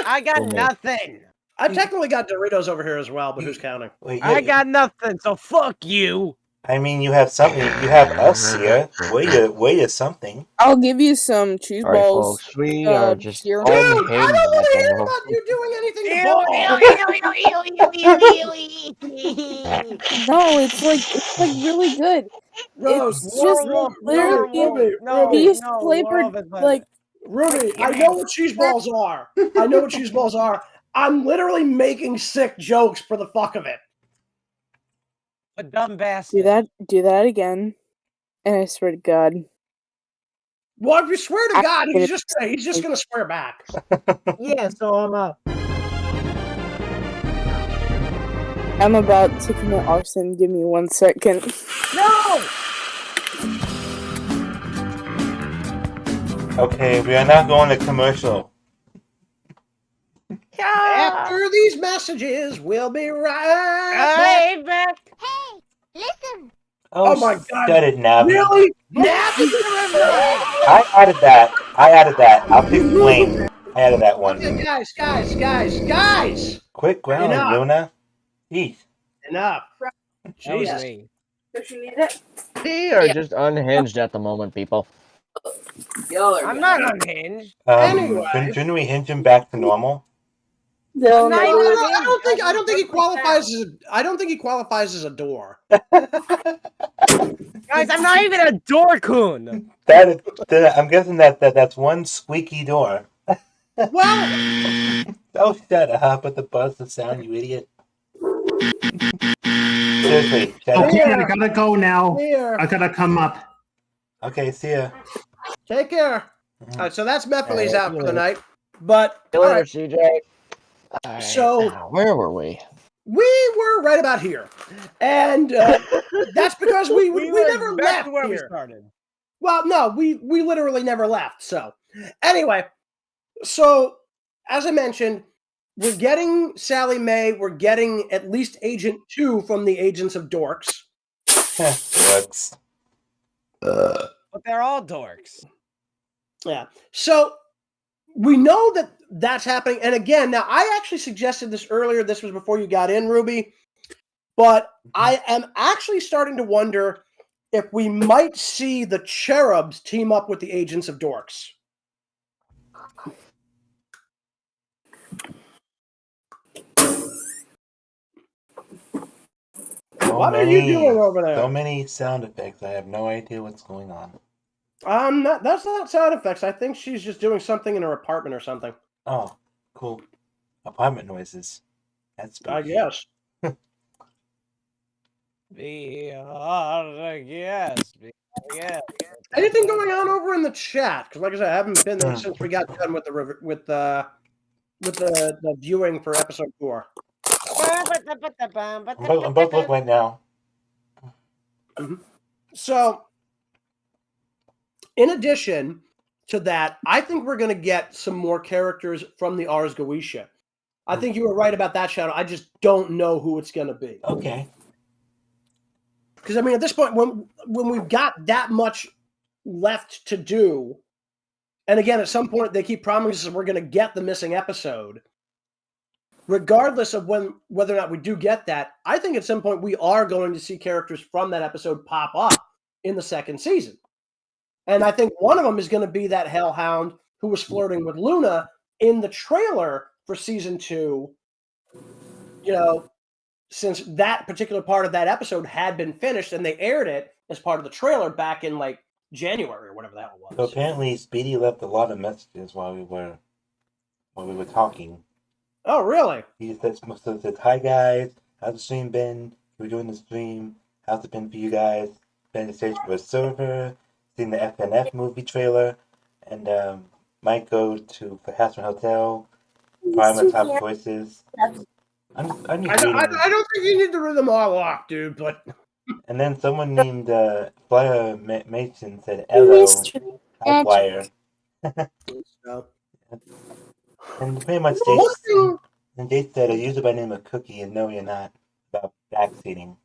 S5: I got nothing.
S3: I technically got Doritos over here as well, but who's counting?
S2: Wait,
S5: I got nothing, so fuck you.
S2: I mean, you have something. You have us here. Wait a something.
S8: I'll give you some cheese
S4: All right,
S8: balls.
S4: folks, we are just
S8: Sear.
S3: Dude, I
S4: unhinged
S3: don't
S4: at
S3: want to
S4: the
S3: hear
S4: moment.
S3: about you doing anything to balls.
S8: No, it's like really good.
S3: Rose,
S8: It's just literally cheese flavored like.
S3: Ruby, I know what cheese balls are. I'm literally making sick jokes for the fuck of it.
S5: A dumb bastard.
S8: Do that again, and I swear to God.
S3: Well, if you swear to God, he's just gonna swear back.
S5: Yeah, so
S8: I'm about to commit arson. Give me 1 second.
S5: No!
S2: Okay, we are now going to commercial.
S3: After these messages, we'll be right back.
S5: back.
S2: Oh
S3: my God.
S2: Shut it, Navi.
S3: Really? Navi?
S2: I added that. I'll pick blame. I added that one.
S3: Okay, guys.
S2: Quick ground,
S3: Enough.
S2: Luna. Eat.
S3: Enough. Jesus.
S8: Does she need it?
S4: We are just unhinged at the moment, people.
S5: I'm not unhinged.
S3: Anyway.
S2: Shouldn't we hinge him back to normal?
S8: No,
S5: Not
S3: No,
S5: even
S3: I don't think he qualifies as a door.
S5: Guys, I'm not even a dorkoon.
S2: I'm guessing that's one squeaky door.
S3: Well,
S2: Oh, shut up with the buzz of sound, you idiot. Seriously, shut up.
S6: Okay, I gotta go now.
S3: here.
S6: I gotta come up.
S2: Okay, see ya.
S3: Take care. All right, so that's Mephiles out for the night. But
S4: Kill
S3: all
S4: her,
S3: right,
S4: CJ. Alright,
S3: So-
S4: now, where were we?
S3: we were right about here, and that's because we never
S5: back
S3: left
S5: to where we
S3: here.
S5: started.
S3: Well, no, we literally never left. So, anyway, so as I mentioned, we're getting Sally Mae. We're getting at least Agent 2 from the Agents of Dorks.
S2: Sucks.
S5: But they're all dorks.
S3: Yeah. So we know that that's happening. And again, now I actually suggested this earlier. This was before you got in, Ruby. But I am actually starting to wonder if we might see the Cherubs team up with the Agents of Dorks. What are you doing over there?
S2: So many sound effects. I have no idea what's going on.
S3: That's not sound effects. I think she's just doing something in her apartment or something.
S2: Oh, cool. Apartment noises. That's spooky.
S3: I guess.
S5: Yes.
S3: Anything going on over in the chat? Because, like I said, I haven't been there since we got done with the viewing for episode 4.
S2: I'm both looking right now.
S3: So, in addition to that, I think we're going to get some more characters from the Ars Goetia. I think you were right about that, Shadow. I just don't know who it's going to be.
S2: Okay.
S3: Because, I mean, at this point, when we've got that much left to do, and again, at some point, they keep promising us we're going to get the missing episode. Regardless of whether or not we do get that, I think at some point we are going to see characters from that episode pop up in the second season. And I think one of them is going to be that Hellhound who was flirting with Luna in the trailer for season 2. You know, since that particular part of that episode had been finished and they aired it as part of the trailer back in like January or whatever the hell it was.
S2: So apparently Speedy left a lot of messages while we were talking.
S3: Oh, really?
S2: He said, hi guys, how's the stream been? We're doing the stream. How's it been for you guys? been to search for a server, seen the FNF movie trailer, and might go to Perhaps Hotel, Prime Top Choices. I'm just
S3: I
S2: reading.
S3: don't think you need to read them all off, dude. But
S2: And then someone named Flyer Mason said, "Hello, Hotwire."
S3: so.
S2: And pretty much
S3: One thing.
S2: And Jayse said, a user by the name of Cookie, and no, you're not, about backseating.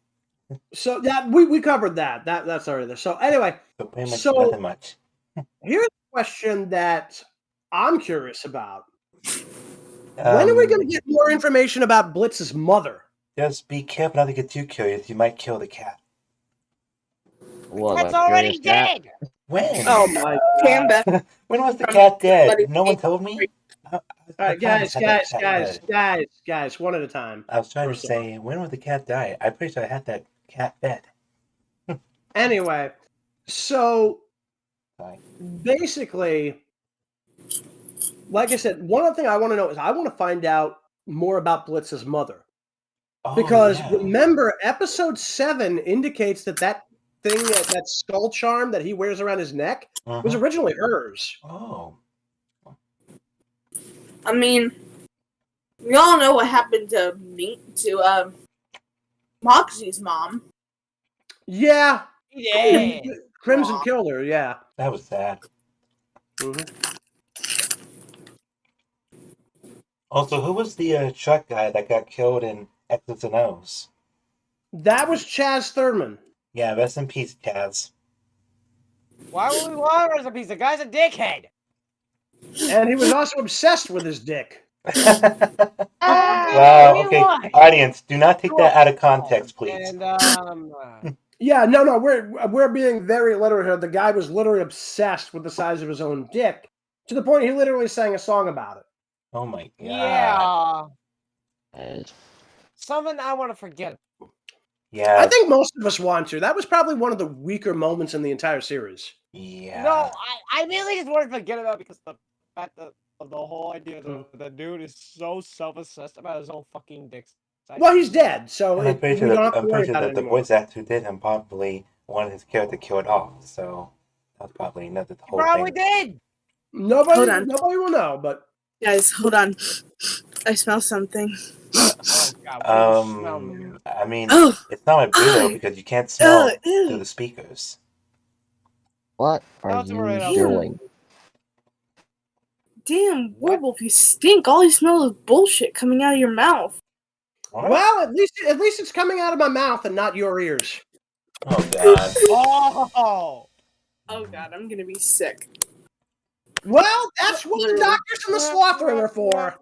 S3: So yeah, we covered that. That's already there. So anyway,
S2: So pretty much
S3: So-
S2: nothing much.
S3: here's a question that I'm curious about. When are we going to get more information about Blitz's mother?
S2: Just be careful not to get too curious. You might kill the cat.
S4: What,
S5: That's
S4: a
S5: already
S4: curious cat?
S5: dead.
S2: When?
S3: Oh my
S8: Panda.
S2: When was the cat dead? No one told me?
S3: All right, guys, one at a time.
S2: I was trying to
S3: First of
S2: say, when would the cat die? I'm pretty sure I had that cat fed.
S3: Anyway, so
S2: Sorry.
S3: basically, like I said, one other thing I want to know is I want to find out more about Blitz's mother.
S2: Oh,
S3: Because
S2: yeah.
S3: remember, episode 7 indicates that thing, that skull charm that he wears around his neck was originally hers.
S2: Oh.
S8: I mean, we all know what happened to Moxie's mom.
S3: Yeah.
S5: Yeah.
S3: Crimson killed her, yeah.
S2: That was sad. Also, who was the truck guy that got killed in X's and O's?
S3: That was Chaz Thurman.
S2: Yeah, rest in peace, Chaz.
S5: Why would we want him as a piece? The guy's a dickhead.
S3: And he was also obsessed with his dick.
S2: Wow, okay. Audience, do not take that out of context, please.
S5: And
S3: Yeah, no, we're being very literal here. The guy was literally obsessed with the size of his own dick, to the point he literally sang a song about it.
S2: Oh my god.
S5: yeah,
S4: Uh,
S5: something I want to forget.
S2: Yeah.
S3: I think most of us want to. That was probably one of the weaker moments in the entire series.
S2: Yeah.
S5: No, I really just want to forget about it because the fact of the whole idea that the dude is so self-obsessed about his own fucking dick.
S3: Well, he's dead, so
S2: And I'm pretty
S3: we
S2: sure
S3: don't
S2: that,
S3: have to
S2: I'm
S3: worry
S2: pretty sure
S3: about
S2: that
S3: it
S2: the
S3: anymore.
S2: voice actor who did him probably wanted his character killed off. So that's probably another
S5: He
S2: whole
S5: probably
S2: thing.
S5: did.
S8: Hold on.
S3: Nobody will know, but
S8: Guys, hold on. I smell something.
S5: Oh god. What do you smell, man?
S2: I mean,
S8: Oh,
S2: it's not my burrito because you can't smell through the speakers.
S4: what are
S5: That's
S4: you
S5: right up.
S4: doing?
S8: damn, Warwolf, you stink. All you smell is bullshit coming out of your mouth.
S2: What?
S3: well, at least it's coming out of my mouth and not your ears.
S2: Oh god.
S5: Oh.
S8: Oh god, I'm gonna be sick.
S3: Well, that's what the doctors and the slaughtering are for.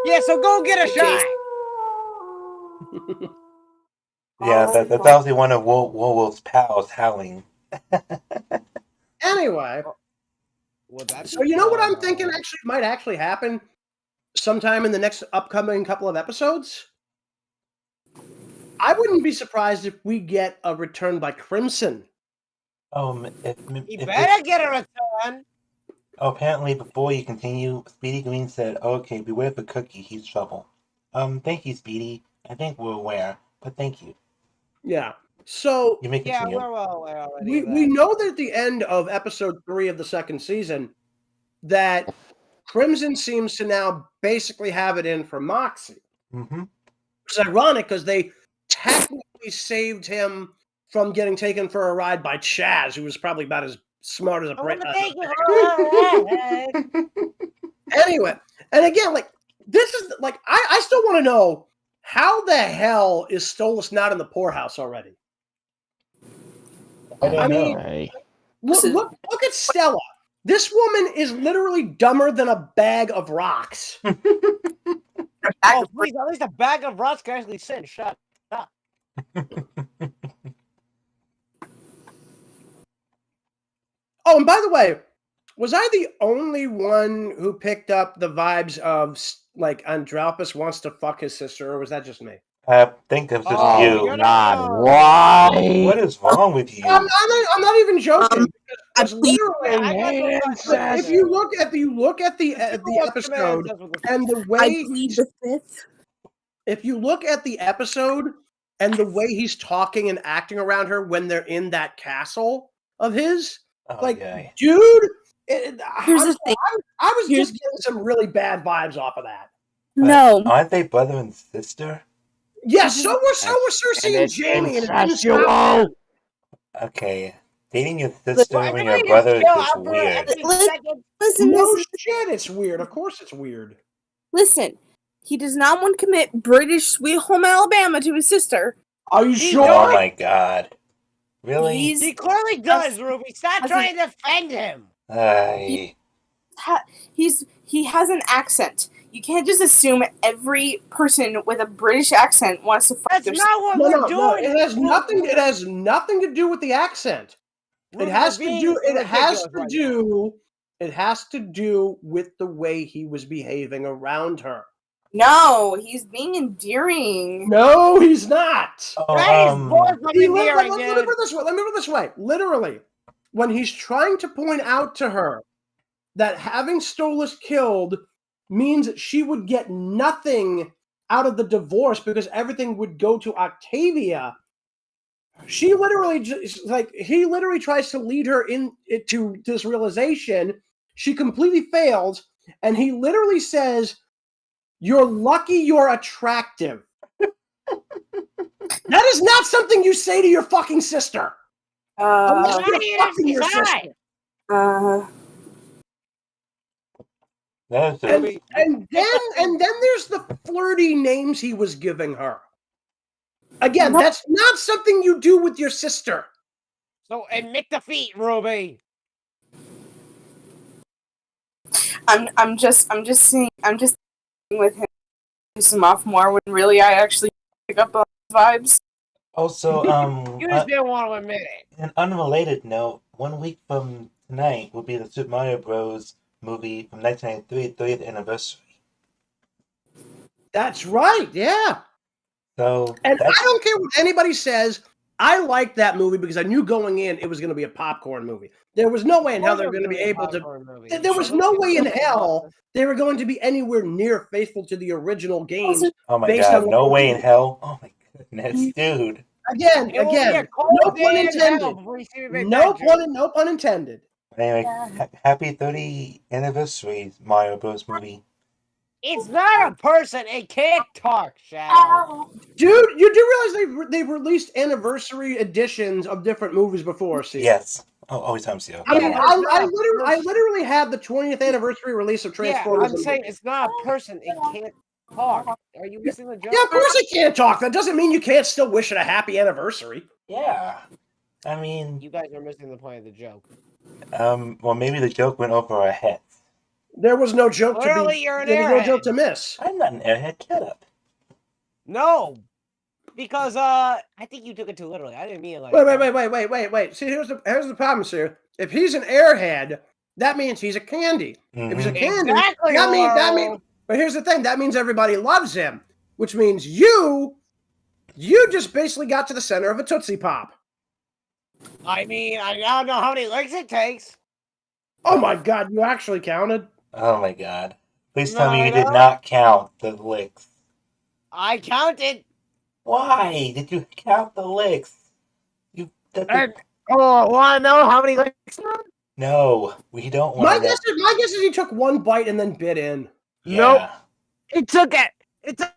S5: Yeah, so go get a shot.
S2: Yeah, that's obviously one of Warwolf's pals howling.
S3: Anyway,
S5: Well, that's
S3: so you know what I'm thinking might actually happen sometime in the next upcoming couple of episodes? I wouldn't be surprised if we get a return by Crimson.
S5: He better get a return.
S2: Apparently, before you continue, Speedy Green said, "Okay, beware the cookie. He's trouble." Thank you, Speedy. I think we're aware, but thank you.
S3: Yeah. So
S2: You may
S5: Yeah,
S2: continue.
S5: we're well aware already.
S3: we know that at the end of episode 3 of the second season that Crimson seems to now basically have it in for Moxie.
S2: Mm-hmm.
S3: It's ironic because they technically saved him from getting taken for a ride by Chaz, who was probably about as smart as a
S5: I want
S3: brick.
S5: to take you home.
S3: Anyway, and again, like this is like I still want to know how the hell is Stolas not in the poorhouse already?
S2: I don't know.
S4: Hey.
S3: Look at Stella. This woman is literally dumber than a bag of rocks.
S5: Oh, please, at least a bag of rocks can actually sit. Shut up.
S3: Oh, and by the way, was I the only one who picked up the vibes of like Andropus wants to fuck his sister, or was that just me?
S2: I think it's just
S5: Oh,
S2: you.
S5: you're
S4: God,
S5: not-
S4: why?
S2: What is wrong with you?
S3: I'm not even joking. because
S8: please-
S3: literally, if you look at the episode and the
S8: I
S3: way
S8: plead the fifth.
S3: if you look at the episode and the way he's talking and acting around her when they're in that castle of his.
S2: Oh,
S3: Like,
S2: yeah.
S3: dude,
S8: Here's the thing.
S3: I was just getting some really bad vibes off of that.
S2: But
S8: No.
S2: aren't they brother and sister?
S3: Yeah, so were Cersei and Jamie, and it didn't stop
S4: incestual.
S3: them.
S2: Okay. Dating your sister
S5: Why
S2: when
S5: do
S2: your
S5: we
S2: brother is
S5: just
S2: just
S5: chill out for
S2: weird.
S5: every
S8: Listen,
S5: second?
S3: No
S8: listen,
S3: shit, it's weird. Of course it's weird.
S8: listen. He does not want to commit British Sweet Home Alabama to his sister.
S3: Are you
S5: He
S3: sure?
S2: Oh my god. Really?
S5: He clearly does, Ruby. Stop
S8: As
S5: trying to defend him.
S2: Ay.
S8: He has an accent. You can't just assume every person with a British accent wants to fuck
S5: That's
S8: their
S5: not what
S3: No,
S5: we're
S3: no,
S5: doing.
S3: no. It has nothing. It has nothing to do with the accent.
S5: Ruby,
S3: It has
S5: you're
S3: to
S5: being
S3: do. It has
S5: ridiculous
S3: to
S5: right
S3: do. It has to do with the way he was behaving around her.
S8: No, he's being endearing.
S3: No, he's not.
S2: Oh,
S5: That is more from
S3: See,
S5: endearing,
S3: let me
S5: dude.
S3: put it this way. Let me put it this way. Literally, when he's trying to point out to her that having Stolas killed means that she would get nothing out of the divorce because everything would go to Octavia. She literally just he literally tries to lead her into this realization. She completely fails, and he literally says, "You're lucky you're attractive." That is not something you say to your fucking sister. Unless
S8: Uh,
S3: you're fucking your sister.
S8: uh,
S2: that is
S3: And,
S2: just,
S3: and then there's the flirty names he was giving her. Again,
S8: No.
S3: that's not something you do with your sister.
S5: So admit defeat, Ruby.
S8: I'm just saying with him piss him off more when really I actually pick up on his vibes.
S2: also,
S5: You just didn't want to admit it.
S2: an unrelated note, 1 week from tonight will be the Super Mario Bros. Movie from 1993, 30th anniversary.
S3: That's right, yeah.
S2: So,
S3: And
S2: that's,
S3: I don't care what anybody says. I liked that movie because I knew going in it was going to be a popcorn movie. There was no way in hell they were going to be able to. There was no way in hell they were going to be anywhere near faithful to the original games.
S2: oh my
S3: based
S2: god,
S3: on
S2: no
S3: what
S2: way
S3: we-
S2: in hell. Oh my goodness, dude.
S3: Again,
S5: It will be a
S3: again,
S5: cold
S3: no
S5: day
S3: pun
S5: in hell
S3: intended.
S5: before you see me make
S3: No
S5: that joke.
S3: no pun intended.
S2: Anyway, happy 30th anniversary Mario Bros. Movie.
S5: It's not a person. It can't talk, Shadow.
S3: Dude, you do realize they've released anniversary editions of different movies before, see?
S2: Yes. Oh, always times zero.
S3: I mean,
S5: Yeah,
S3: I literally had the 20th anniversary release of
S5: Yeah,
S3: Transformers.
S5: I'm saying it's not a person. It can't talk. Are you missing the joke?
S3: Yeah, of course it can't talk. That doesn't mean you can't still wish it a happy anniversary.
S2: Yeah. I mean,
S5: You guys are missing the point of the joke.
S2: well, maybe the joke went over our heads.
S3: There was no joke to
S5: Clearly,
S3: be.
S5: you're an
S3: There was no joke
S5: airhead.
S3: to miss.
S2: I'm not an airhead. Shut up.
S5: No, because I think you took it too literally. I didn't mean it like.
S3: Wait. See, here's the problem, sir. If he's an airhead, that means he's a candy. If he's a candy,
S5: Exactly.
S3: that means. But here's the thing. That means everybody loves him, which means you just basically got to the center of a Tootsie Pop.
S5: I mean, I don't know how many licks it takes.
S3: Oh my God! You actually counted.
S2: Oh my god. Please
S5: No,
S2: tell me
S5: I
S2: you did
S5: don't.
S2: not count the licks.
S5: I counted.
S2: Why did you count the licks?
S5: Want to know how many licks?
S2: No, we don't
S3: My
S2: want to know.
S3: guess is he took one bite and then bit in.
S5: Nope.
S2: Yeah.
S5: It took it. It took.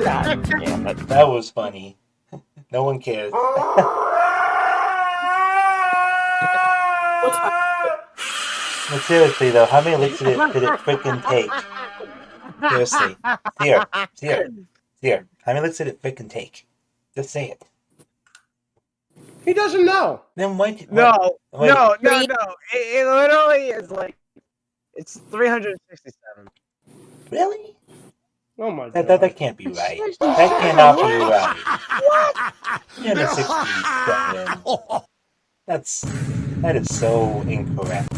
S4: God damn it.
S2: That was funny. No one cares. But seriously though, how many licks did it freaking take? Seriously. Sear. How many licks did it freaking take? Just say it.
S3: He doesn't know.
S2: Then why?
S5: No.
S2: Wait.
S5: No. It literally is like it's 367.
S2: Really?
S3: Oh my God.
S2: That can't be right. That cannot be right. What? 367. That is so incorrect.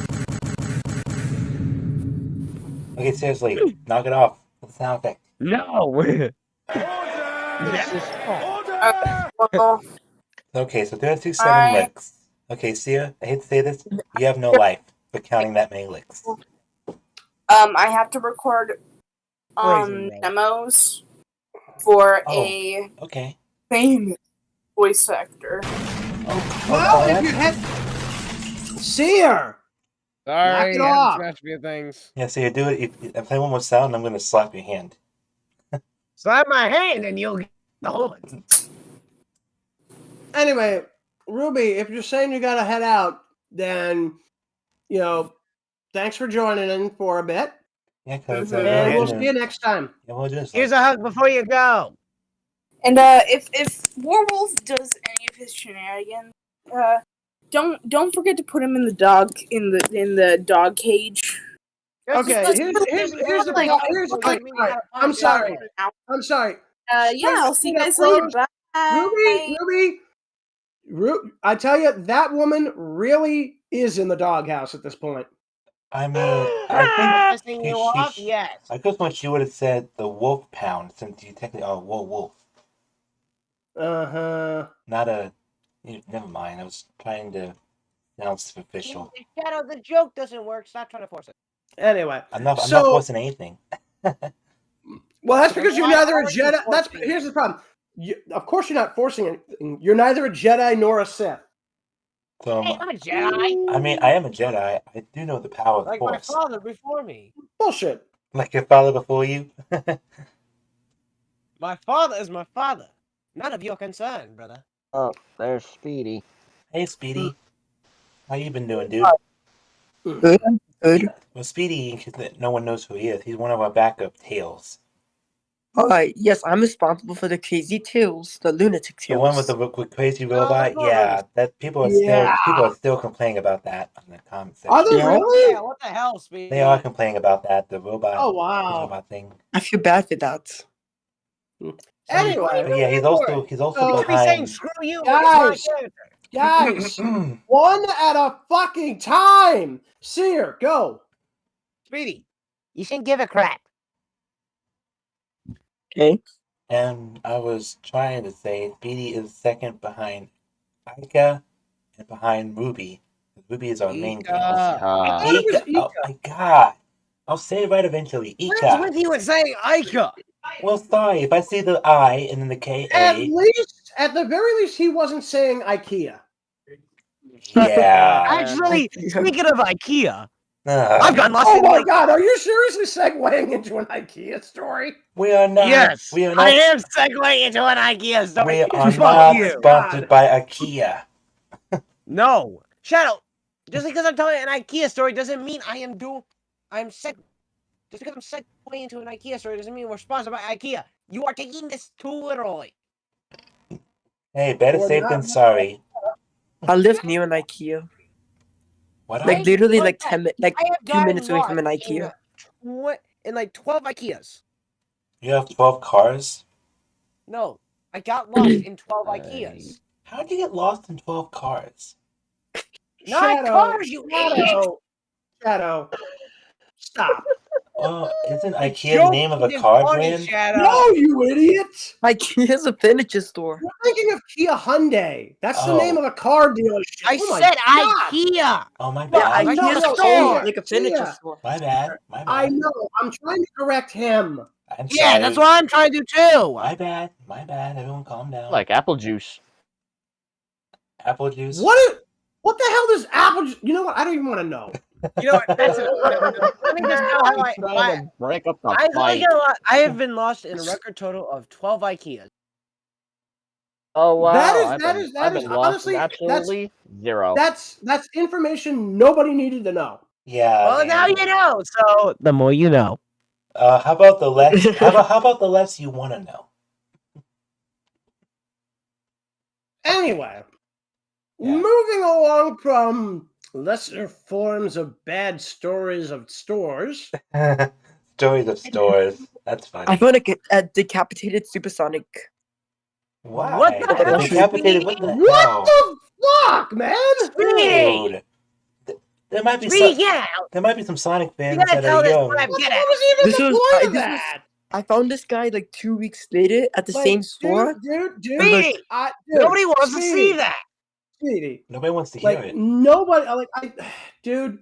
S2: Okay, seriously, knock it off. What's the sound effect?
S5: No.
S8: Well,
S2: Okay, so 367
S8: I-
S2: licks. Okay, Sear, I hate to say this, you have no life for counting that many licks.
S8: I have to record
S5: Phrasing, though.
S8: memos for
S2: Oh.
S8: a
S2: Okay.
S8: famous voice actor.
S3: Well, if you had Sear,
S5: Sorry,
S3: it
S5: I had to
S3: off.
S5: smash a few things.
S2: Yeah, so you do it. If I one more sound, I'm gonna slap your hand.
S5: Slap my hand and you'll get the whole.
S3: Anyway, Ruby, if you're saying you gotta head out, then thanks for joining in for a bit,
S2: Yeah, because
S8: Mhm.
S3: and we'll see you next time.
S2: Yeah, we'll just.
S5: Here's a hug before you go.
S8: And if Warwolf does any of his shenanigans, don't forget to put him in the dog cage.
S3: Okay, here's the I'm sorry. I'm sorry.
S8: Yeah, I'll see you guys later. Bye.
S3: Ruby, I tell you, that woman really is in the doghouse at this point.
S2: I mean, I think
S5: Pissing you off? Yes.
S2: I guess when she would have said the wolf pound, since you technically are a wolf. Not a. Never mind. I was trying to sound superficial.
S5: Shadow, the joke doesn't work. Stop trying to force it.
S3: Anyway,
S2: I'm not forcing anything.
S3: Well, that's because you're neither a Jedi.
S5: forcing
S3: Here's the problem. Of course, you're not forcing anything. You're neither a Jedi nor a Sith.
S2: So,
S5: Hey, I'm a Jedi.
S2: I mean, I am a Jedi. I do know the power of the
S5: Like my
S2: Force.
S5: father before me.
S3: Bullshit.
S2: Like your father before you.
S5: My father is my father. None of your concern, brother.
S4: Oh, there's Speedy.
S2: Hey, Speedy. How you been doing, dude?
S9: Good. Good.
S2: Well, Speedy, no one knows who he is. He's one of our backup tails.
S9: Yes, I'm responsible for the crazy tails, the lunatic
S2: The
S9: tails.
S2: one with the crazy robot.
S5: no,
S2: Yeah, that people are still complaining about that on the comment section.
S3: Are they
S9: Yeah.
S3: really?
S5: Yeah, what the hell, Speedy?
S2: They are complaining about that. The robot.
S3: Oh
S2: the
S3: wow.
S2: robot thing.
S9: I feel bad for that.
S3: Anyway,
S2: But yeah, he's also
S3: So-
S5: You be saying
S2: behind.
S5: screw you.
S3: Guys.
S5: It's my character.
S3: guys, one at a fucking time. Sear, go.
S5: Speedy, you shouldn't give a crap.
S9: Okay.
S2: And I was trying to say Speedy is second behind Ika and behind Ruby. Ruby is our main
S5: Ika.
S2: tails.
S3: I thought it was
S2: Oh my god. I'll say it right eventually.
S5: What is
S2: Ika.
S5: with you and saying Ika?
S2: Well, sorry. If I see the I and then the
S3: At the very least, he wasn't saying IKEA.
S2: Yeah.
S5: Actually, speaking of IKEA,
S2: Ugh.
S5: I've gotten lost
S3: Oh
S5: in
S3: my
S5: like.
S3: god, are you seriously segueing into an IKEA story?
S2: We are not.
S5: Yes,
S2: We are
S5: I
S2: not.
S5: am segueing into an IKEA story.
S2: We are
S5: Fuck
S2: not
S5: you.
S2: sponsored by IKEA.
S5: No, Shadow. Just because I'm telling an IKEA story doesn't mean Just because I'm segueing into an IKEA story doesn't mean we're sponsored by IKEA. You are taking this too literally.
S2: Hey, better
S3: Or
S2: safe
S3: not.
S2: than sorry.
S9: I live near an IKEA.
S2: What?
S9: Like literally like
S5: I
S9: 10 minutes, like
S5: I have
S9: 2
S5: gotten
S9: minutes away from an
S5: lost
S9: IKEA.
S5: in like 12 IKEAs.
S2: You have 12 cars?
S5: No, I got lost in 12 IKEAs.
S2: How did you get lost in 12 cars?
S5: Not cars, you idiot!
S3: Shadow. Stop.
S2: Well, isn't
S5: The
S2: IKEA the
S5: joke
S2: name of a
S5: isn't
S2: car
S5: funny,
S2: brand?
S5: Shadow.
S3: No, you idiot.
S9: IKEA's a furniture store.
S3: You're thinking of Kia Hyundai. That's the
S2: Oh.
S3: name of a car dealership.
S5: I
S3: Oh my
S5: said
S3: God.
S5: IKEA.
S2: Oh, my
S9: Yeah,
S2: bad.
S3: I know,
S9: IKEA's a
S3: no,
S9: store,
S3: Kia,
S9: like a furniture
S3: Kia.
S9: store.
S2: My bad. My bad.
S3: I know. I'm trying to correct him.
S2: I'm
S5: Yeah,
S2: sorry.
S5: that's what I'm trying to do too.
S2: My bad. My bad. Everyone calm down.
S4: Like apple juice.
S2: Apple juice?
S3: What the hell does Apple? You know what? I don't even want to know.
S5: You know what? That's it. Let me just tell how
S4: I'm trying to break up the fight.
S5: I have been lost in a record total of 12 IKEAs.
S4: Oh wow!
S3: That is-
S4: I've
S3: that
S4: been,
S3: is- that
S4: I've
S3: is
S4: been lost
S3: honestly-
S4: in absolutely zero.
S3: That's information nobody needed to know.
S2: Yeah.
S5: Well,
S2: man.
S5: now you know. So the more you know.
S2: How about the less? how about the less you want to know?
S3: Anyway,
S2: Yeah.
S3: moving along from lesser forms of bad stories of stores.
S2: Stories of stores. That's funny.
S9: I found a decapitated supersonic.
S2: Why?
S5: What the
S9: hell?
S2: Decapitated? What the
S3: What
S2: hell?
S3: the fuck, man?
S2: Dude. There might be
S5: Speedy,
S2: some.
S5: get out!
S2: There might be some Sonic
S5: You
S2: fans
S5: gotta
S2: that
S5: tell
S2: are
S5: this
S2: young.
S5: crap,
S3: What
S5: get out!
S3: was even
S9: This
S3: the
S9: was-
S3: point of
S9: this
S3: that?
S9: I found this guy like 2 weeks later at the
S3: Like,
S9: same store.
S3: Dude.
S5: Speedy!
S3: Dude,
S5: Nobody wants to see
S3: Speedy,
S5: that!
S3: Speedy.
S2: Nobody wants to hear
S3: Like,
S2: it.
S3: nobody, dude,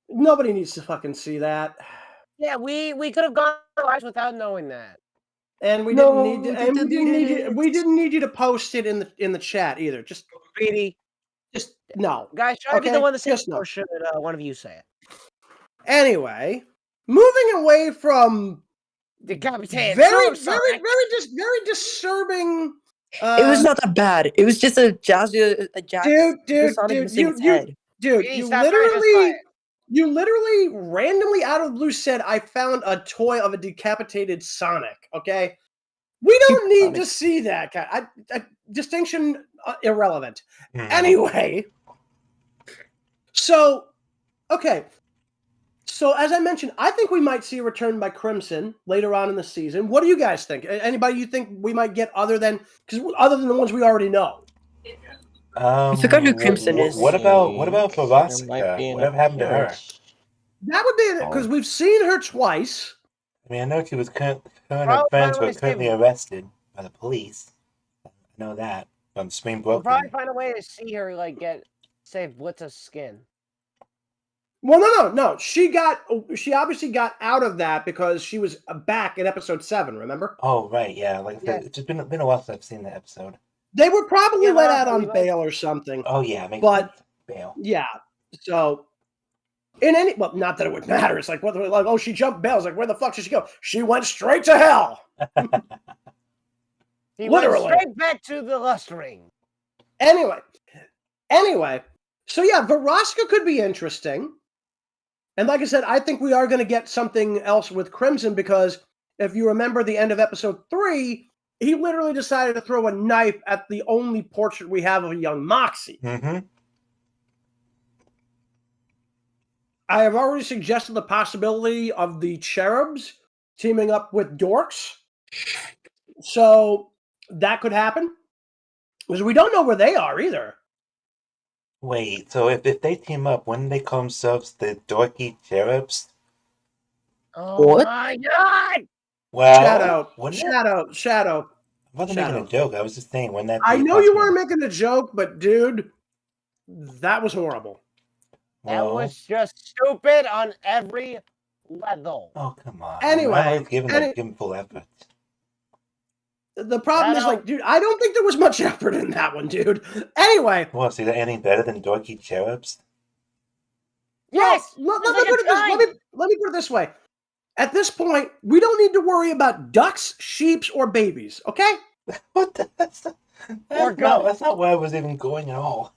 S3: nobody needs to fucking see that.
S5: Yeah, we could have gone live without knowing that.
S3: And we
S9: No,
S3: didn't need to,
S9: they
S3: and we
S9: didn't
S3: didn't need
S9: get
S3: you,
S9: it.
S3: we didn't need you to post it in the chat either. Just no.
S5: Guys, try to be the
S3: Okay,
S5: one to say
S3: just
S5: it,
S3: no.
S5: or should one of you say it?
S3: Anyway, moving away from
S5: Decapitated.
S3: very
S5: Sonic.
S3: very disturbing.
S9: It was not that bad. It was just a jazz Sonic missing its head.
S3: Dude,
S5: Please stop trying to justify it.
S3: you literally randomly out of the blue said, I found a toy of a decapitated Sonic, okay? We don't need to see that. Distinction irrelevant. Anyway, so, okay. So, as I mentioned, I think we might see a return by Crimson later on in the season. What do you guys think? Anybody you think we might get other than the ones we already know?
S9: I forgot who Crimson is.
S2: What about Velasca? Whatever happened to her?
S3: That would be because we've seen her twice.
S2: I mean, I know she was her and her friends were currently arrested by the police. I know that from Spring
S5: We'll
S2: Broken.
S5: probably find a way to see her save Blitz's skin.
S3: Well, no. She obviously got out of that because she was back in episode 7. Remember?
S2: Oh right, yeah. Like I said, it's just been a while since I've seen the episode.
S3: They were probably let out on bail or something.
S2: Oh yeah, bail.
S3: Yeah. So, not that it would matter. It's like she jumped bail. It's like, where the fuck did she go? She went straight to hell.
S5: He
S3: Literally.
S5: went straight back to the lust ring.
S3: Anyway. So yeah, Veroska could be interesting. And like I said, I think we are going to get something else with Crimson because if you remember the end of episode 3, he literally decided to throw a knife at the only portrait we have of a young Moxie.
S2: Mm-hmm.
S3: I have already suggested the possibility of the Cherubs teaming up with Dorks. So that could happen. Because we don't know where they are either.
S2: Wait, so if they team up, wouldn't they call themselves the Dorky Cherubs?
S5: Oh
S9: What?
S5: my god!
S2: Well,
S3: Shadow.
S2: I wasn't making a joke. I was just saying when that.
S3: I know you weren't making a joke, but dude, that was horrible.
S5: That was just stupid on every level.
S2: Oh come on!
S3: Anyway,
S2: I was giving full effort.
S3: The problem is, dude, I don't think there was much effort in that one, dude. Anyway.
S2: Well, see, that any better than Dorky Cherubs?
S5: Yes!
S3: Let me put it this way. At this point, we don't need to worry about ducks, sheeps, or babies, okay?
S2: What the? That's not where I was even going at all.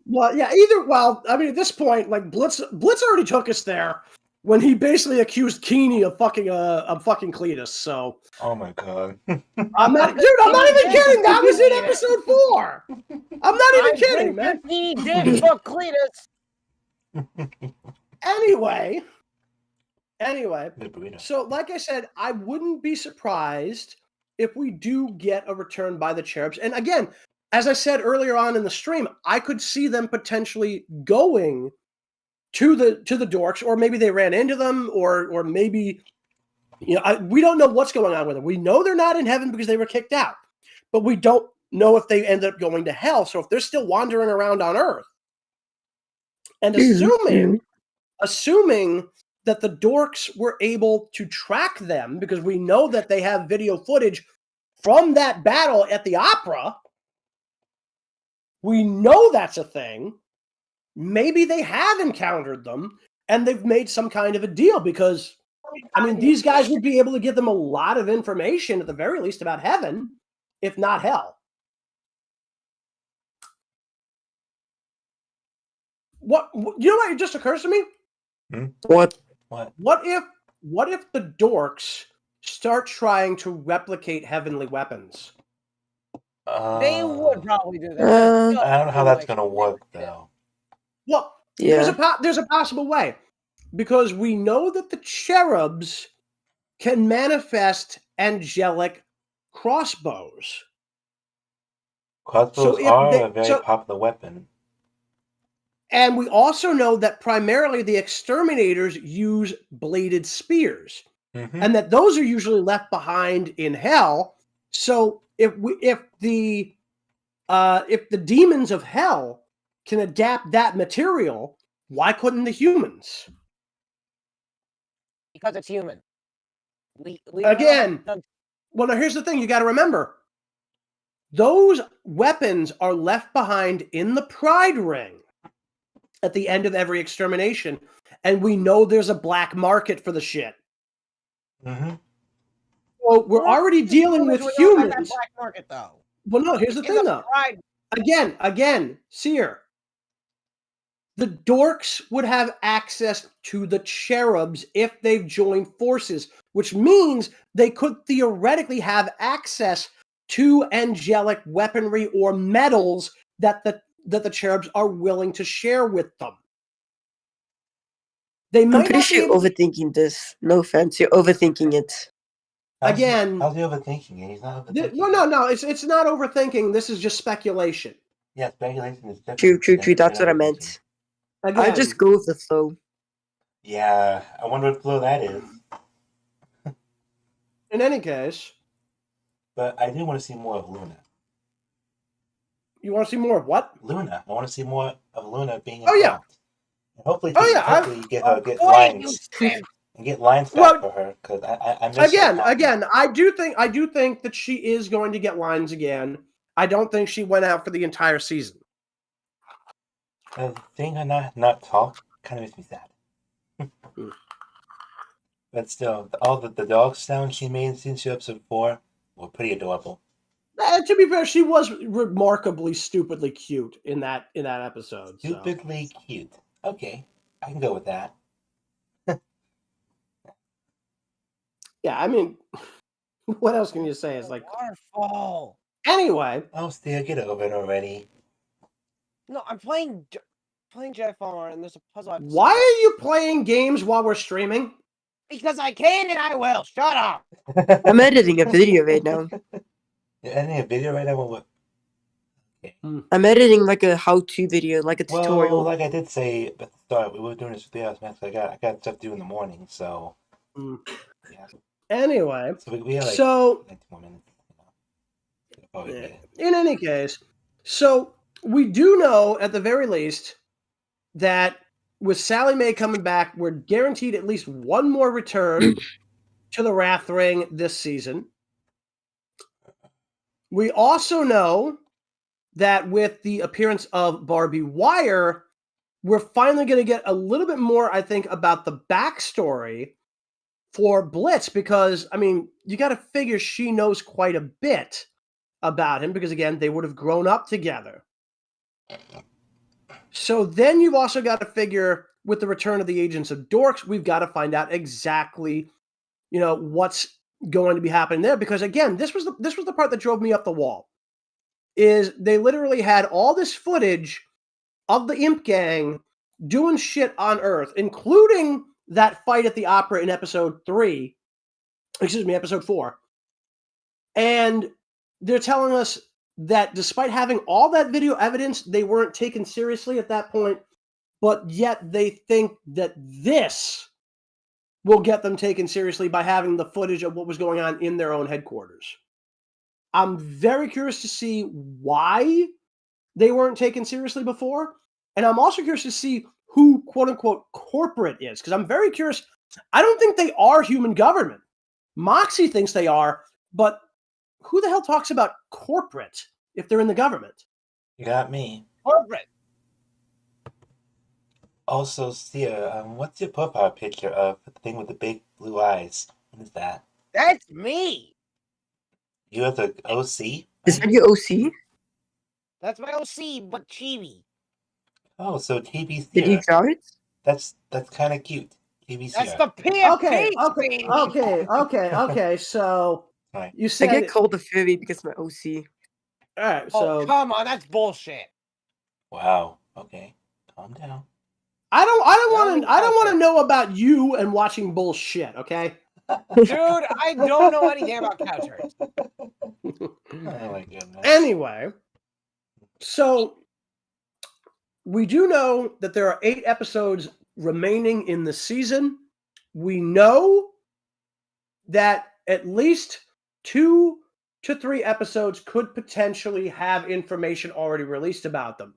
S3: Well, yeah, at this point, like, Blitz already took us there when he basically accused Keeney of fucking Cletus, so.
S2: Oh my god.
S3: I'm not even kidding. That was in episode 4. I'm not even kidding, man.
S5: He did fuck Cletus.
S3: Anyway, so like I said, I wouldn't be surprised if we do get a return by the Cherubs. And again, as I said earlier on in the stream, I could see them potentially going to the Dorks, or maybe they ran into them, or maybe we don't know what's going on with them. We know they're not in heaven because they were kicked out, but we don't know if they ended up going to hell. So if they're still wandering around on Earth, and assuming that the Dorks were able to track them, because we know that they have video footage from that battle at the opera, we know that's a thing. Maybe they have encountered them and they've made some kind of a deal, because these guys would be able to give them a lot of information at the very least about heaven, if not hell. What it just occurs to me?
S9: What?
S3: What if the Dorks start trying to replicate heavenly weapons?
S5: They would probably do that.
S2: I don't know how that's gonna work though.
S3: Well, there's a possible way, because we know that the Cherubs can manifest angelic crossbows.
S2: Crossbows are a very popular weapon.
S3: And we also know that primarily the exterminators use bladed spears, and that those are usually left behind in hell. So if the demons of hell can adapt that material, why couldn't the humans?
S5: Because it's human.
S3: Again, well, now here's the thing you got to remember. Those weapons are left behind in the Pride Ring at the end of every extermination. And we know there's a black market for the shit.
S2: Mm-hmm.
S3: So we're already dealing with humans.
S5: That black market, though.
S3: Well, no, here's the thing, though.
S5: Pride.
S3: Again, Sear. The dorks would have access to the cherubs if they've joined forces, which means they could theoretically have access to angelic weaponry or metals that the cherubs are willing to share with them.
S9: I'm pretty sure you're overthinking this. No offense, you're overthinking it.
S2: How's he overthinking it? He's not overthinking it.
S3: No, it's not overthinking. This is just speculation.
S2: Yeah, speculation is different.
S9: True. That's what I meant.
S3: Again,
S9: I just go with the flow.
S2: Yeah, I wonder what flow that is.
S3: In any case.
S2: But I do want to see more of Luna.
S3: You want to see more of what?
S2: Luna. I want to see more of Luna being
S3: involved.
S2: Yeah. And hopefully get lines and get lines back for her, because I miss her.
S3: Again, I do think that she is going to get lines again. I don't think she went out for the entire season.
S2: Seeing her not talk kind of makes me sad. But still, all the dog sounds she made since episode 4 were pretty adorable.
S3: To be fair, she was remarkably stupidly cute in that episode.
S2: Stupidly cute. Okay, I can go with that.
S3: Yeah, I mean, what else can you say? It's like
S5: waterfall.
S3: Anyway.
S2: Oh, Steer, get over it already.
S5: No, I'm playing Jetfall, and there's a puzzle.
S3: Why are you playing games while we're streaming?
S5: Because I can and I will. Shut up.
S9: I'm editing a video right now.
S2: You're editing a video right now? What? Okay.
S9: I'm editing like a how-to video, like a tutorial.
S2: Well, like I did say at the start, we were doing this for 3 hours max. I got stuff to do in the morning, so yeah.
S3: Anyway,
S2: so we have like 2 more minutes.
S3: In any case, so we do know at the very least that with Sally Mae coming back, we're guaranteed at least one more return to the Wrath Ring this season. We also know that with the appearance of Barbie Wire, we're finally going to get a little bit more, I think, about the backstory for Blitz, because, I mean, you got to figure she knows quite a bit about him, because, again, they would have grown up together. So then you've also got to figure, with the return of the Agents of Dorks, we've got to find out exactly, what's going to be happening there, because, again, this was the part that drove me up the wall, is they literally had all this footage of the Imp Gang doing shit on Earth, including that fight at the opera in episode 4. And they're telling us that despite having all that video evidence, they weren't taken seriously at that point, but yet they think that this will get them taken seriously by having the footage of what was going on in their own headquarters. I'm very curious to see why they weren't taken seriously before, and I'm also curious to see who, quote-unquote, corporate is, because I'm very curious. I don't think they are human government. Moxie thinks they are, but who the hell talks about corporate if they're in the government?
S2: You got me.
S5: Corporate.
S2: Also, Sear, what's your profile picture of the thing with the big blue eyes? What is that?
S5: That's me.
S2: You have the OC?
S9: Is that your OC?
S5: That's my OC, but chibi.
S2: Oh, so TB Sear.
S9: Did you draw it?
S2: That's kind of cute. TB Sear.
S5: That's the PFP.
S3: Okay. So you said
S9: I get called a furry because of my OC.
S3: All right. So
S5: come on, that's bullshit.
S2: Wow. Okay, calm down.
S3: I don't want to know about you and watching bullshit. Okay.
S5: Dude, I don't know anything about cow turds.
S2: Oh my goodness.
S3: Anyway, so we do know that there are 8 episodes remaining in the season. We know that at least 2 to 3 episodes could potentially have information already released about them.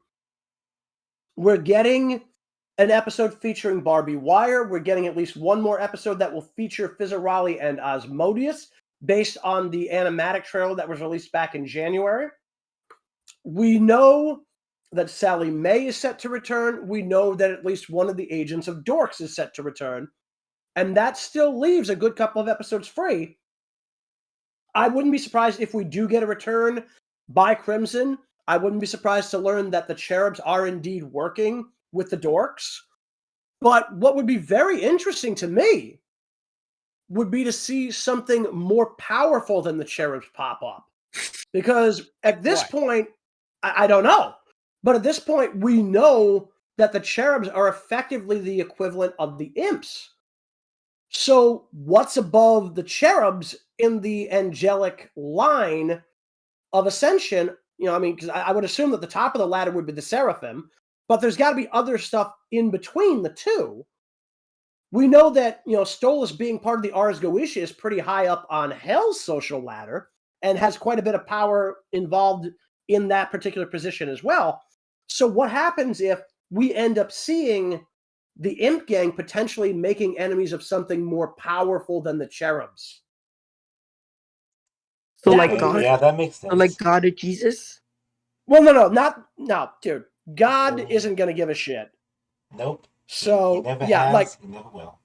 S3: We're getting an episode featuring Barbie Wire. We're getting at least one more episode that will feature Fizzarali and Asmodeus, based on the animatic trailer that was released back in January. We know that Sally Mae is set to return. We know that at least one of the agents of Dorks is set to return. And that still leaves a good couple of episodes free. I wouldn't be surprised if we do get a return by Crimson. I wouldn't be surprised to learn that the Cherubs are indeed working with the Dorks. But what would be very interesting to me would be to see something more powerful than the Cherubs pop up. Because at this point, I don't know. But at this point, we know that the Cherubs are effectively the equivalent of the Imps. So what's above the Cherubs in the angelic line of ascension? You know, I mean, because I would assume that the top of the ladder would be the Seraphim, but there's got to be other stuff in between the two. We know that, you know, Stolas being part of the Ars Goetia is pretty high up on Hell's social ladder and has quite a bit of power involved in that particular position as well. So what happens if we end up seeing the Imp Gang potentially making enemies of something more powerful than the Cherubs?
S9: So like God?
S2: Yeah, that makes sense.
S9: So like God or Jesus?
S3: Well, no, dude. God isn't going to give a shit.
S2: Nope.
S3: So,
S2: He never
S3: yeah,
S2: has,
S3: like,
S2: he never will.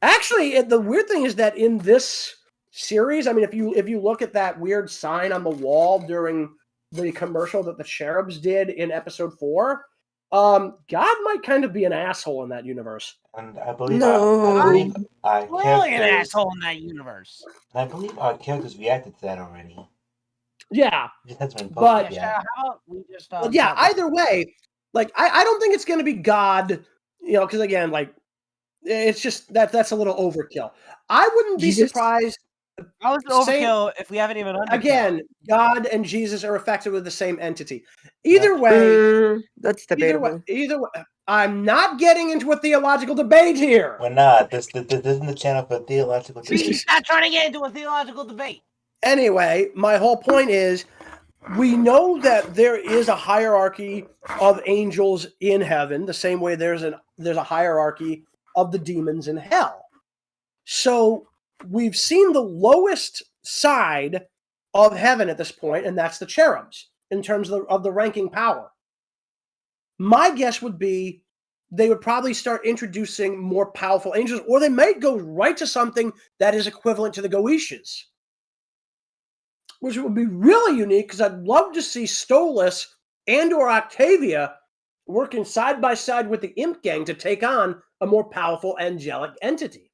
S3: Actually, the weird thing is that in this series, I mean, if you look at that weird sign on the wall during the commercial that the Cherubs did in episode 4, God might kind of be an asshole in that universe.
S2: And I believe,
S9: No.
S2: I believe
S5: Really an asshole in that universe.
S2: And I believe our characters reacted to that already.
S3: Yeah,
S2: It just hasn't been
S3: but
S2: posted yet.
S5: How about we just
S3: well, yeah. Either way, like I don't think it's going to be God, you know, because again, like it's just that's a little overkill. I wouldn't be surprised.
S5: How is it overkill if we haven't even underkill?
S3: Again, God and Jesus are effectively the same entity. Either way,
S9: that's debatable.
S3: Either way, I'm not getting into a theological debate here.
S2: We're not. This isn't the channel for theological debate.
S5: He's not trying to get into a theological debate.
S3: Anyway, my whole point is, we know that there is a hierarchy of angels in heaven, the same way there's a hierarchy of the demons in hell. So we've seen the lowest side of heaven at this point, and that's the Cherubs in terms of the ranking power. My guess would be they would probably start introducing more powerful angels, or they might go right to something that is equivalent to the Goetias, which would be really unique because I'd love to see Stolas and or Octavia working side by side with the Imp Gang to take on a more powerful angelic entity.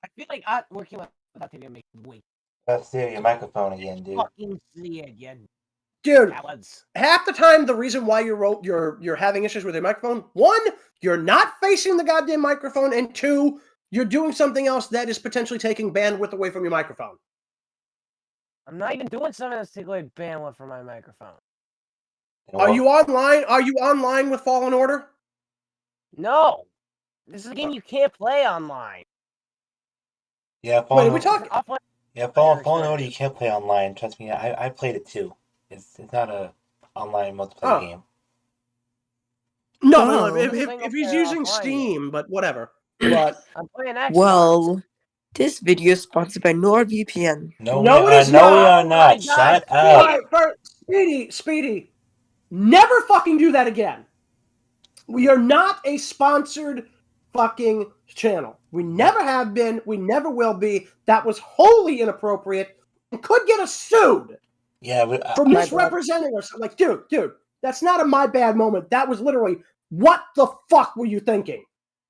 S5: I feel like working with Octavia makes way.
S2: Let's see your microphone again, dude.
S5: Fucking see it, yeah.
S3: Dude, half the time the reason why you're having issues with your microphone, 1, you're not facing the goddamn microphone, and 2, you're doing something else that is potentially taking bandwidth away from your microphone.
S5: I'm not even doing something that's taking away bandwidth from my microphone.
S3: Are you online? Are you online with Fallen Order?
S5: No. This is a game you can't play online.
S2: Yeah,
S3: Fallen
S2: Order you can't play online. Trust me, I played it too. It's not a online multiplayer game.
S3: No, if he's using Steam, but whatever. But
S5: I'm playing Xbox.
S9: Well, this video is sponsored by NordVPN.
S2: No, we are not. Shut up.
S3: Speedy, never fucking do that again. We are not a sponsored fucking channel. We never have been. We never will be. That was wholly inappropriate and could get us sued.
S2: Yeah,
S3: for misrepresenting us. Like, dude, that's not a my bad moment. That was literally, what the fuck were you thinking?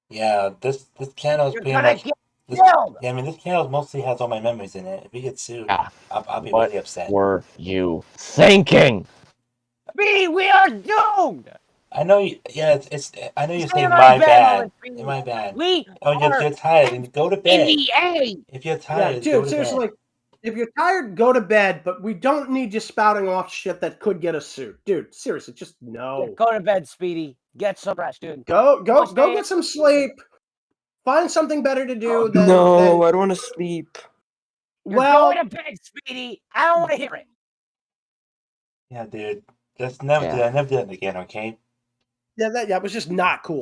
S2: Yeah, this channel is pretty much. This channel mostly has all my memories in it. If we get sued, I'll be really upset.
S4: What were you thinking?
S5: We are doomed.
S2: I know. I know you're saying my bad. My bad. You're tired and go to bed. If you're tired,
S3: dude, seriously. If you're tired, go to bed, but we don't need you spouting off shit that could get us sued. Dude, seriously, just no.
S5: Yeah, go to bed, Speedy. Get some rest, dude.
S3: Go get some sleep. Find something better to do than...
S9: No, I don't want to sleep.
S5: You're going to bed, Speedy. I don't want to hear it.
S2: Yeah, dude. Just never do that again, okay?
S3: that was just not cool.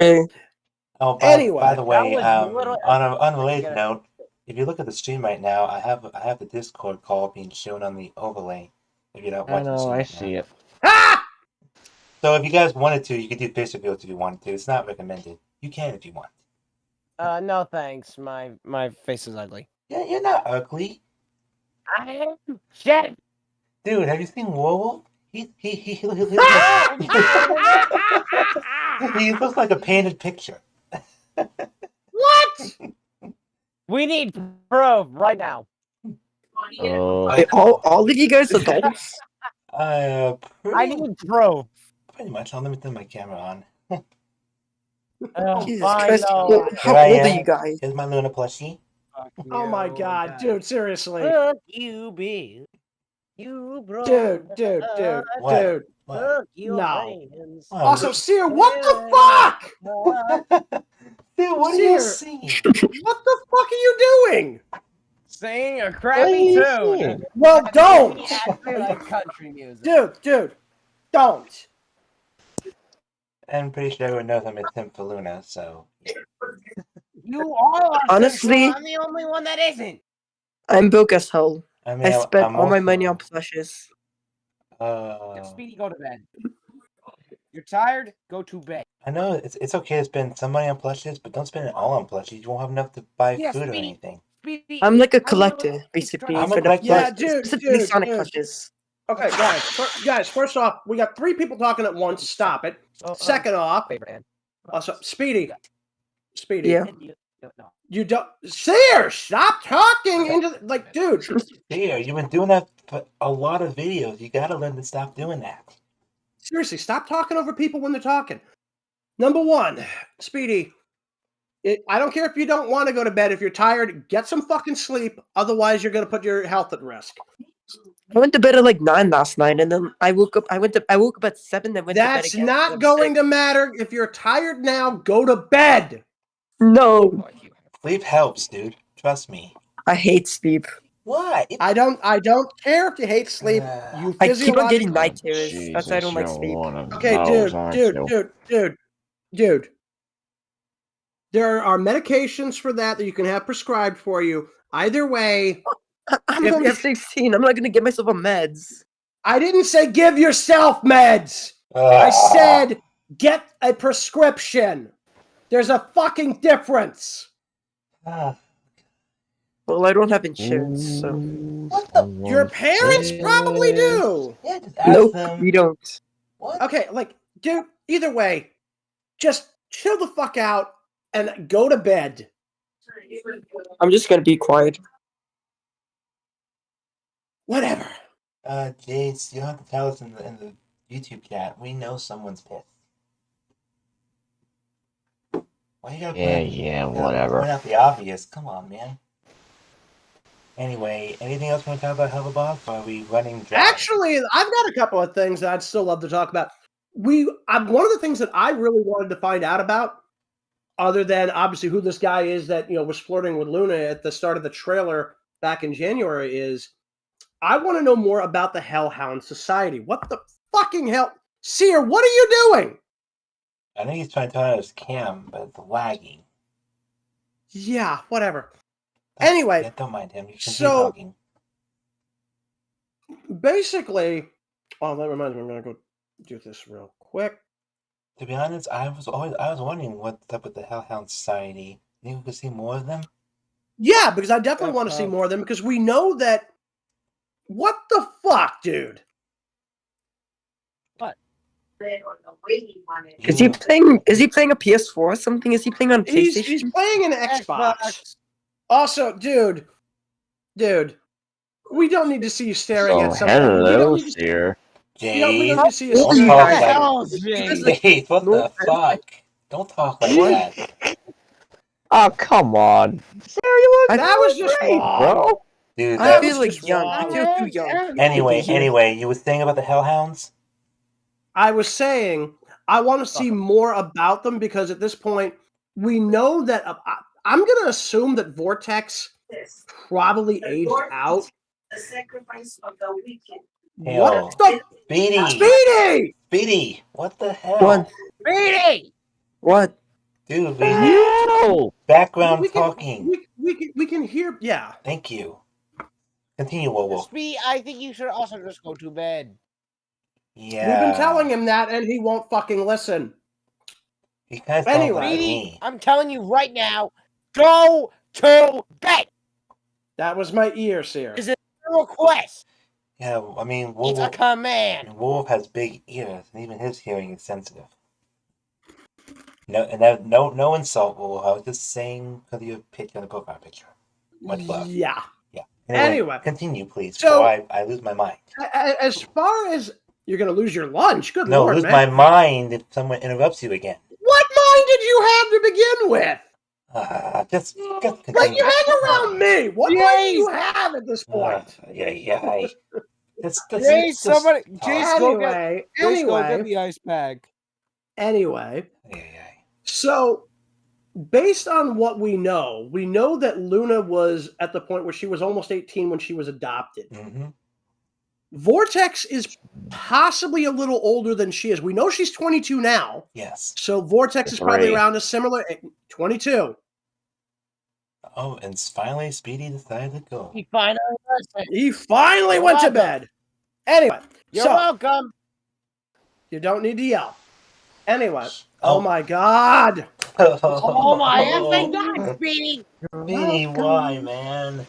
S2: Oh,
S3: Anyway,
S2: by the way,
S5: that was little-
S2: on an unrelated
S5: Yeah.
S2: note, if you look at the stream right now, I have the Discord call being shown on the overlay. If you're not
S4: I
S2: watching the
S4: know,
S2: stream
S4: I
S2: right
S4: see
S2: now.
S4: it.
S3: ah!
S2: So if you guys wanted to, you could do face reveals if you wanted to. It's not recommended. You can if you want.
S5: No thanks. My face is ugly.
S2: Yeah, you're not ugly,
S5: I am. Shit.
S2: dude. Have you seen Warwolf? He he looks like a painted picture.
S3: What?
S5: We need proof right now.
S9: Wait, all of you guys adults?
S5: I
S2: Pretty,
S5: need proof.
S2: pretty much. Let me turn my camera on.
S9: Jesus
S5: Fine,
S9: Christ!
S5: no.
S9: How
S2: Here I
S9: old are
S2: am.
S9: you guys?
S2: Here's my Luna plushie.
S3: Oh my god, dude, seriously.
S5: Fuck you, Bill. You bro.
S3: Dude.
S2: What?
S3: Dude.
S2: What?
S5: Fuck your
S3: No.
S5: friends.
S2: What?
S3: Also, Sear, what the fuck?
S2: Dude, what are you
S3: Sear.
S2: singing?
S3: What the fuck are you doing?
S5: Sing a
S4: What are
S5: crappy
S4: you
S5: tune.
S4: singing?
S3: Well, don't.
S5: Actually like country music.
S3: Dude, don't.
S2: I'm pretty sure everyone knows I'm a Tim for Luna, so.
S5: You all are
S9: Honestly-
S5: central. I'm the only one that isn't.
S9: I'm broke as hell.
S2: I mean,
S9: I spent
S2: I'm
S9: all my
S2: also-
S9: money on plushes.
S5: Speedy, go to bed. You're tired? Go to bed.
S2: I know it's okay to spend some money on plushes, but don't spend it all on plushes. You won't have enough to buy
S5: Yeah,
S2: food or
S5: Speedy.
S2: anything.
S5: Speedy,
S9: I'm like a
S5: how do you
S9: collector,
S5: look-
S9: basically,
S2: I'm a
S9: for the
S2: collector.
S3: Yeah,
S9: plushes,
S3: dude,
S9: specifically
S3: dude,
S9: Sonic
S3: dude.
S9: plushes.
S3: Okay, guys, first off, we got 3 people talking at once. Stop it. Second off,
S5: favorite hand.
S3: also, Speedy.
S9: Yeah.
S5: No.
S3: You don't. Sear, stop talking into the, like, dude.
S2: Here, you've been doing that for a lot of videos. You gotta learn to stop doing that.
S3: Seriously, stop talking over people when they're talking. Number 1, Speedy. I don't care if you don't want to go to bed. If you're tired, get some fucking sleep. Otherwise, you're going to put your health at risk.
S9: I went to bed at like 9 last night, and then I woke up. I woke up at 7, then went to bed
S3: That's
S9: again.
S3: not going to matter. If you're tired now, go to bed.
S9: No,
S2: Sleep helps, dude. Trust me.
S9: I hate sleep.
S2: Why?
S3: I don't care if you hate sleep. You
S9: I keep on getting
S3: physiologically.
S9: night terrors. That's why I don't like
S4: you're
S9: sleep.
S4: one of
S3: Okay,
S4: those, aren't you?
S3: dude. There are medications for that you can have prescribed for you. Either way,
S9: I'm
S3: If-
S9: only
S3: if-
S9: 16. I'm not gonna get myself on meds.
S3: I didn't say give yourself meds. I said get a prescription. There's a fucking difference.
S2: Ah,
S9: Well, I don't have insurance, so
S3: Your parents probably do.
S2: yeah, just ask
S9: nope,
S2: them.
S9: we don't.
S2: What?
S3: Okay, like, dude, either way, just chill the fuck out and go to bed.
S9: I'm just gonna be quiet.
S3: Whatever.
S2: Jayse, you don't have to tell us in the YouTube chat. We know someone's pissed. Why you gotta
S4: whatever.
S2: point out the obvious? Come on, man. Anyway, anything else you want to talk about Helluva? Or are we running dry?
S3: Actually, I've got a couple of things that I'd still love to talk about. One of the things that I really wanted to find out about, other than obviously who this guy is that was flirting with Luna at the start of the trailer back in January, is I want to know more about the Hellhound Society. What the fucking hell, Sear? What are you doing?
S2: I think he's trying to turn on his cam, but it's lagging.
S3: Yeah, whatever. Anyway,
S2: Yeah, don't mind him. You can keep
S3: so-
S2: talking.
S3: Basically, that reminds me, I'm gonna go do this real quick.
S2: To be honest, I was wondering what's up with the Hellhound Society. Think we could see more of them?
S3: Yeah, because I definitely want to see more of them because we know that. What the fuck, dude?
S9: Is he playing? Is he playing a PS4 or something? Is he playing on PlayStation?
S3: He's playing an Xbox. Also, dude, we don't need to see you staring at something.
S4: Hello, Sear.
S3: We don't need
S2: Jayse,
S3: to see you
S2: don't
S3: staring
S2: talk
S3: at
S2: like Jayse, what the fuck? Don't talk like that.
S4: Oh, come on. Sear, you look
S3: That was just
S4: great,
S3: wrong.
S4: bro.
S2: Dude,
S9: I
S2: that
S9: feel
S2: was
S9: like young. I
S3: wrong.
S9: feel too young.
S2: Anyway, you were saying about the Hellhounds?
S3: I was saying I want to see more about them because at this point we know that I'm going to assume that Vortex probably aged out.
S10: The sacrifice of the weekend.
S1: What the?
S2: Speedy!
S1: Speedy!
S2: What the hell?
S9: What?
S5: Speedy!
S9: What?
S2: Dude, background talking.
S1: We can hear. Yeah.
S2: Thank you. Continue, Warwolf.
S5: Speedy, I think you should also just go to bed.
S2: Yeah.
S1: We've been telling him that, and he won't fucking listen.
S2: He kind of
S1: Anyway,
S5: Speedy, I'm telling you right now, go to bed.
S1: That was my ear, Sear.
S5: Is it a request?
S2: Yeah, I mean,
S5: It's a command.
S2: Warwolf has big ears, and even his hearing is sensitive. No insult, Warwolf. I was just saying because of your picture on the profile picture. Much love.
S1: Yeah.
S2: Yeah.
S1: Anyway,
S2: continue, please.
S1: So
S2: before I lose my mind.
S1: As far as you're going to lose your lunch, good
S2: No,
S1: lord,
S2: lose
S1: man.
S2: my mind if someone interrupts you again.
S1: What mind did you have to begin with?
S2: Just continue.
S1: Like, you hang around me. What mind do you have at this point?
S2: Yeah.
S5: Jayse, somebody, Jayse, go get
S1: Anyway,
S5: the ice bag.
S1: Anyway, so based on what we know that Luna was at the point where she was almost 18 when she was adopted.
S2: Mm-hmm.
S1: Vortex is possibly a little older than she is. We know she's 22 now.
S2: Yes.
S1: So Vortex is probably around a similar 22.
S2: Oh, and finally Speedy decided to go.
S5: He finally
S1: You're went to bed. Anyway,
S5: You're welcome.
S1: You don't need to yell. Anyway. Oh my God.
S5: Oh my effing God, Speedy.
S2: Speedy, why, man?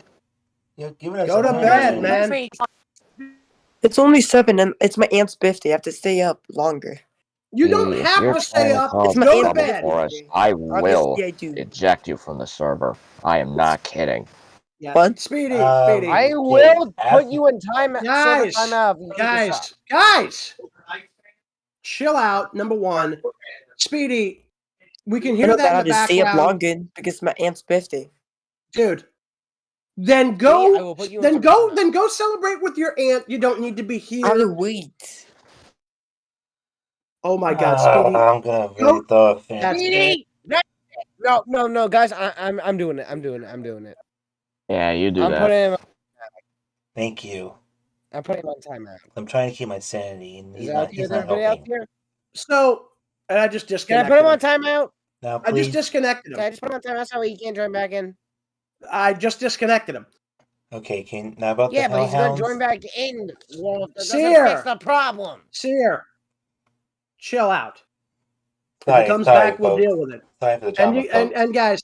S2: You're giving us
S1: Go to bed, man.
S9: It's only 7 and it's my aunt's birthday. I have to stay up longer.
S1: You don't have to stay up.
S9: It's my
S1: Go to
S9: aunt's
S1: bed.
S9: birthday.
S4: I will
S9: Obviously I do.
S4: eject you from the server. I am not kidding.
S1: Yeah.
S9: What?
S1: Speedy.
S5: I will put you in timeout.
S1: Guys. Chill out. Number one. Speedy, we can
S9: I
S1: hear
S9: know
S1: that
S9: I
S1: in the
S9: have to stay up
S1: background.
S9: longer because it's my aunt's birthday.
S1: Dude. Then go celebrate with your aunt. You don't need to be here.
S9: I have to wait.
S1: Oh my God, Speedy.
S2: I'm gonna really throw a fit.
S5: Speedy! No, guys, I'm doing it. I'm doing it.
S4: Yeah, you do
S5: I'm
S4: that.
S5: putting him.
S2: Thank you.
S5: I'm putting him on timeout.
S2: I'm trying to keep my sanity, and
S5: Is that okay with everybody out there?
S1: So, and I just
S5: Can I
S1: disconnected
S5: put him on timeout?
S2: Now,
S1: I just disconnected
S5: Can I
S1: him.
S5: just put him on timeout so he can't join back in?
S1: I just disconnected him.
S2: Okay, now about the
S5: but he's gonna
S2: hellhounds.
S5: join back in. Well, that doesn't
S1: Sear.
S5: fix the problem.
S1: Sear, chill out.
S2: Sorry,
S1: if he comes
S2: sorry,
S1: back, we'll
S2: folks.
S1: deal with it.
S2: Sorry for the drama,
S1: And guys,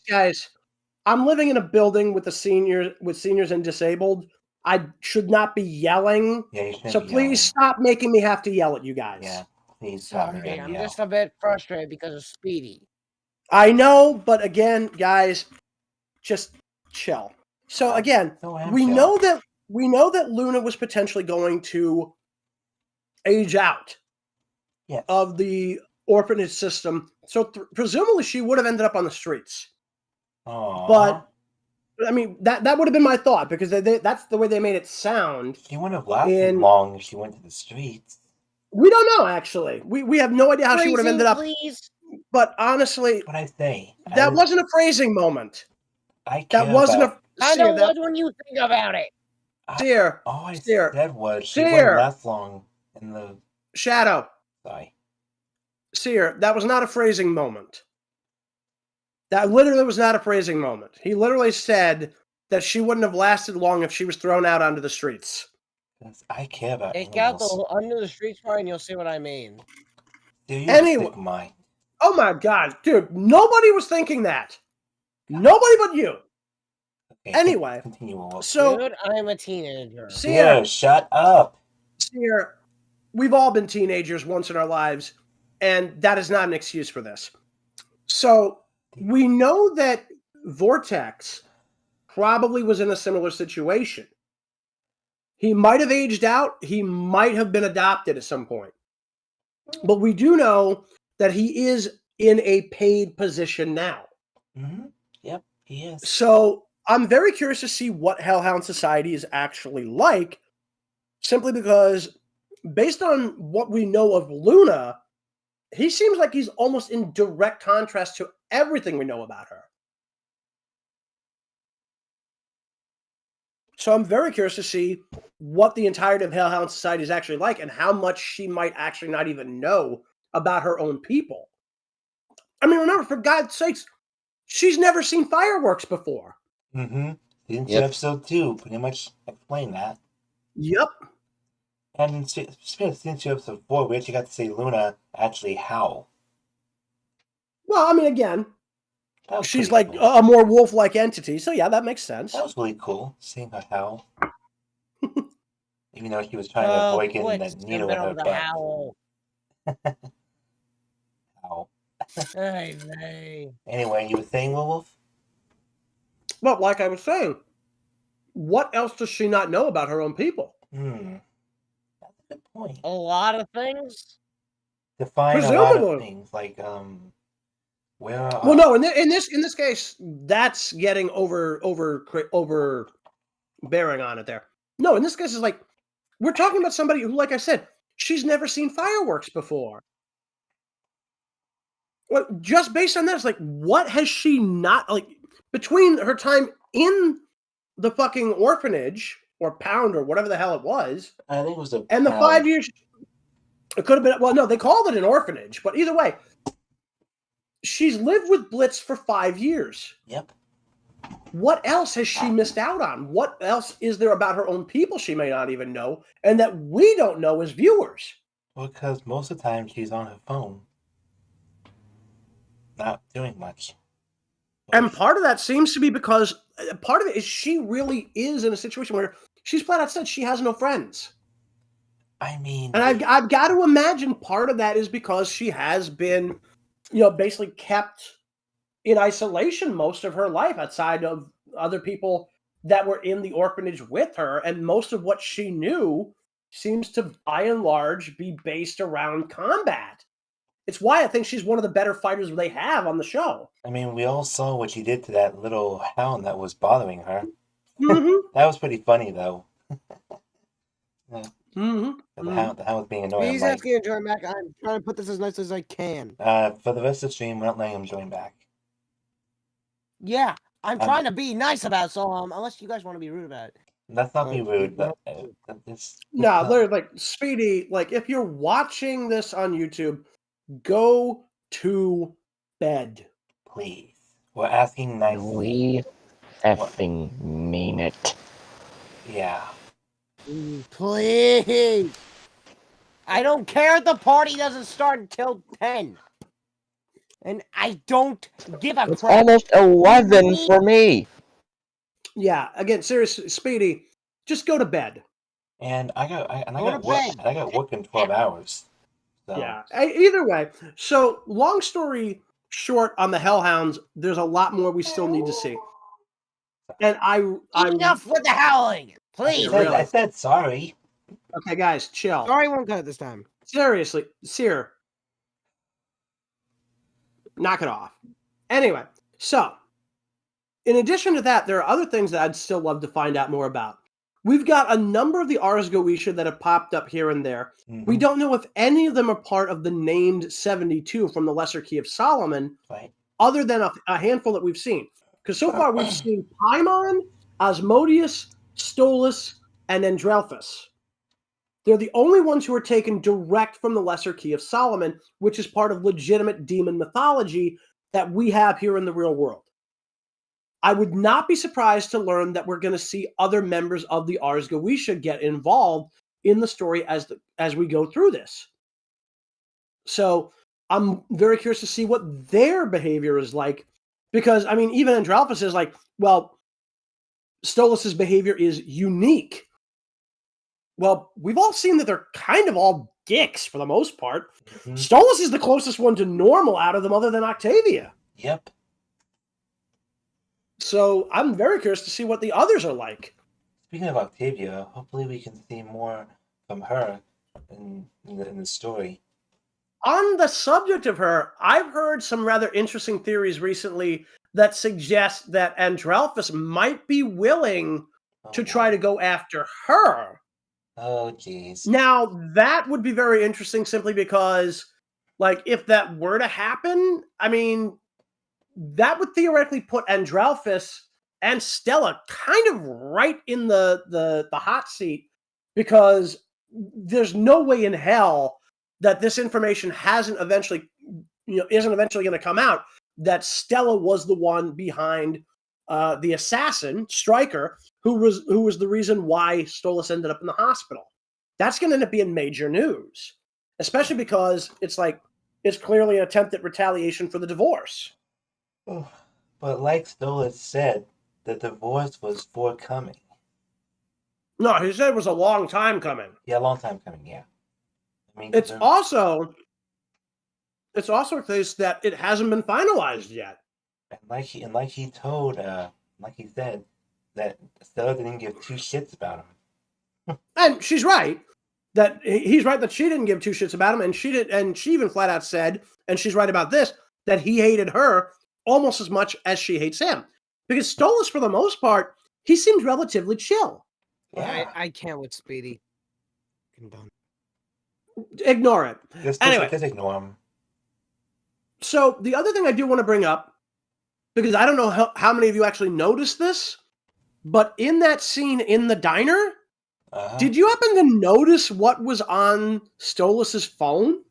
S1: I'm living in a building with seniors and disabled. I should not be yelling.
S2: Yeah, you shouldn't
S1: So
S2: be
S1: please stop making me have to yell at you guys.
S2: Yeah, please stop
S5: Sorry,
S2: making
S5: I'm
S2: me yell.
S5: just a bit frustrated because of Speedy.
S1: I know, but again, guys, just chill. So again, we know that Luna was potentially going to age out of the orphanage system. So presumably she would have ended up on the streets.
S2: Aww.
S1: But I mean, that would have been my thought because that's the way they made it sound.
S2: She wouldn't have lasted long if she went to the streets.
S1: We don't know, actually. We have no idea how she would have ended up.
S5: Please.
S1: But honestly,
S2: what I say,
S1: that wasn't a phrasing moment.
S2: That
S1: wasn't a.
S5: I know what when you think about it.
S1: Sear.
S2: All I
S1: Sear.
S2: said was she
S1: Sear.
S2: wouldn't last long in the
S1: Shadow.
S2: Sorry.
S1: Sear, that was not a phrasing moment. That literally was not a phrasing moment. He literally said that she wouldn't have lasted long if she was thrown out onto the streets.
S2: I care about
S5: Take out the under the streets part and you'll see what I mean.
S2: Dude, you have a sick mind.
S1: Oh my God, dude! Nobody was thinking that. Nobody but you.
S2: Okay,
S1: anyway,
S2: continue.
S1: So
S5: dude, I'm a teenager.
S2: Sear, shut up.
S1: Sear, we've all been teenagers once in our lives, and that is not an excuse for this. So we know that Vortex probably was in a similar situation. He might have aged out. He might have been adopted at some point. But we do know that he is in a paid position now.
S2: Mm-hmm. Yep, he is.
S1: So I'm very curious to see what Hellhound Society is actually like, simply because based on what we know of Luna, he seems like he's almost in direct contrast to everything we know about her.
S3: So I'm very curious to see what the entirety of Hellhound Society is actually like and how much she might actually not even know about her own people. I mean, remember, for God's sakes, she's never seen fireworks before.
S2: Mm-hmm. Season 2,
S4: Yep.
S2: episode 2 pretty much explained that.
S3: Yep.
S2: And speaking of Season 2, episode 4, we actually got to see Luna actually howl.
S3: Well, I mean, again,
S2: That was
S3: she's
S2: pretty
S3: like
S2: cool.
S3: a more wolf-like entity, so yeah, that makes sense.
S2: That was really cool, seeing her howl. Even though she was trying to avoid getting that needle in her butt.
S5: Howl.
S2: Howl.
S5: Hey, hey.
S2: Anyway, you were saying, Warwolf?
S3: Well, like I was saying, what else does she not know about her own people?
S2: That's a good point.
S5: A lot of things?
S2: Define a lot of things, like, where are...
S3: Well, no, in this case, that's getting overbearing on it there. No, in this case, it's like, we're talking about somebody who, like I said, she's never seen fireworks before. Well, just based on this, like, what has she not, like, between her time in the fucking orphanage, or pound, or whatever the hell it was,
S2: I think it was
S3: and the 5 years, it could have been, well, no, they called it an orphanage, but either way, she's lived with Blitz for 5 years.
S2: Yep.
S3: What else has she missed out on? What else is there about her own people she may not even know, and that we don't know as viewers?
S2: Well, because most of the time she's on her phone. Not doing much.
S3: And part of that seems to be because, part of it is she really is in a situation where she's flat out said she has no friends.
S2: I mean...
S3: And I've got to imagine part of that is because she has been, basically kept in isolation most of her life outside of other people that were in the orphanage with her. And most of what she knew seems to, by and large, be based around combat. It's why I think she's one of the better fighters they have on the show.
S2: I mean, we all saw what she did to that little hound that was bothering her.
S3: Mm-hmm.
S2: That was pretty funny, though.
S3: Mm-hmm.
S2: The hound was being annoying.
S5: He's asking to join back. I'm trying to put this as nice as I can.
S2: For the rest of the stream, we're not letting him join back.
S5: Yeah, I'm trying to be nice about it, so unless you guys want to be rude about it.
S2: Let's not be rude, but
S3: No, they're like, Speedy, like, if you're watching this on YouTube, go to bed.
S2: Please. We're asking nicely.
S4: We effing mean it.
S2: Yeah.
S5: Please. I don't care if the party doesn't start until 10. And I don't give a
S4: It's
S5: crap.
S4: almost 11 for me.
S3: Yeah, again, seriously, Speedy, just go to bed.
S2: And I got work in 12 hours. So.
S3: Yeah. Either way, so long story short, on the Hellhounds, there's a lot more we still need to see. And I'm
S5: enough with the howling, please.
S2: I said sorry.
S3: Okay, guys, chill.
S5: Sorry won't cut it this time.
S3: Seriously, Sear, knock it off. Anyway, so in addition to that, there are other things that I'd still love to find out more about. We've got a number of the Ars Goetia that have popped up here and there.
S2: Mm-hmm.
S3: We don't know if any of them are part of the named 72 from the Lesser Key of Solomon,
S2: right,
S3: other than a handful that we've seen. Because so far we've seen Paimon, Asmodeus, Stolas, and Andralphus. They're the only ones who are taken direct from the Lesser Key of Solomon, which is part of legitimate demon mythology that we have here in the real world. I would not be surprised to learn that we're going to see other members of the Ars Goetia get involved in the story as we go through this. So I'm very curious to see what their behavior is like, because, I mean, even Andralphus is like, well, Stolas' behavior is unique. Well, we've all seen that they're kind of all dicks for the most part. Mm-hmm. Stolas is the closest one to normal out of them other than Octavia.
S2: Yep.
S3: So I'm very curious to see what the others are like.
S2: Speaking of Octavia, hopefully we can see more from her in the story.
S3: On the subject of her, I've heard some rather interesting theories recently that suggest that Andralphus might be willing to try to go after her.
S2: Oh, jeez.
S3: Now, that would be very interesting simply because, like, if that were to happen, I mean, that would theoretically put Andralphus and Stella kind of right in the hot seat, because there's no way in hell that this information isn't eventually going to come out, that Stella was the one behind the assassin, Stryker, who was the reason why Stolas ended up in the hospital. That's going to end up being major news, especially because it's clearly an attempt at retaliation for the divorce.
S2: Oh, but like Stolas said, the divorce was forthcoming.
S3: No, he said it was a long time coming.
S2: Yeah, a long time coming, yeah. I mean,
S3: it's also a case that it hasn't been finalized yet.
S2: And like he said, that Stella didn't give two shits about him.
S3: And she's right. That he's right that she didn't give two shits about him, and she even flat out said, and she's right about this, that he hated her almost as much as she hates him. Because Stolas, for the most part, he seems relatively chill.
S5: Yeah. I can't with Speedy.
S3: Ignore it.
S2: Just ignore him.
S3: So the other thing I do want to bring up, because I don't know how many of you actually noticed this, but in that scene in the diner, did you happen to notice what was on Stolas' phone?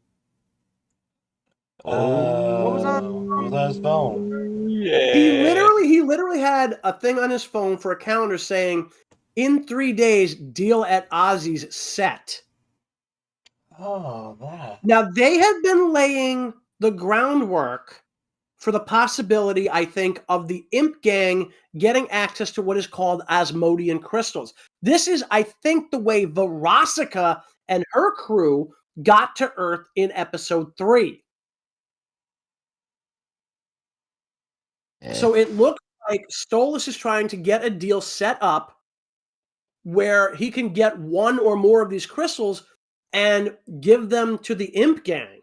S2: What was on his phone?
S4: Yeah.
S3: He literally had a thing on his phone for a calendar saying, "In 3 days, deal at Ozzy's set."
S2: Oh, that.
S3: Now, they have been laying the groundwork for the possibility, I think, of the Imp Gang getting access to what is called Asmodean crystals. This is, I think, the way Verosica and her crew got to Earth in episode 3. So it looks like Stolas is trying to get a deal set up where he can get one or more of these crystals and give them to the Imp Gang.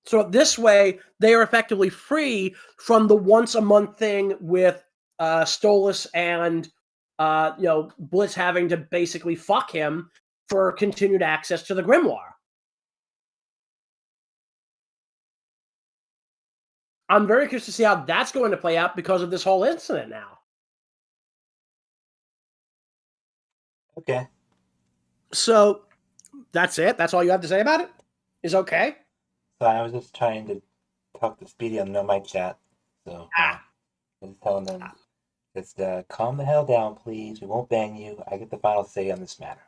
S3: So this way, they are effectively free from the once-a-month thing with Stolas and Blitz having to basically fuck him for continued access to the Grimoire. I'm very curious to see how that's going to play out because of this whole incident now.
S2: Okay.
S3: So that's it? That's all you have to say about it? Is okay?
S2: So I was just trying to talk to Speedy on no mic chat. So just telling them, just calm the hell down, please. We won't ban you. I get the final say on this matter.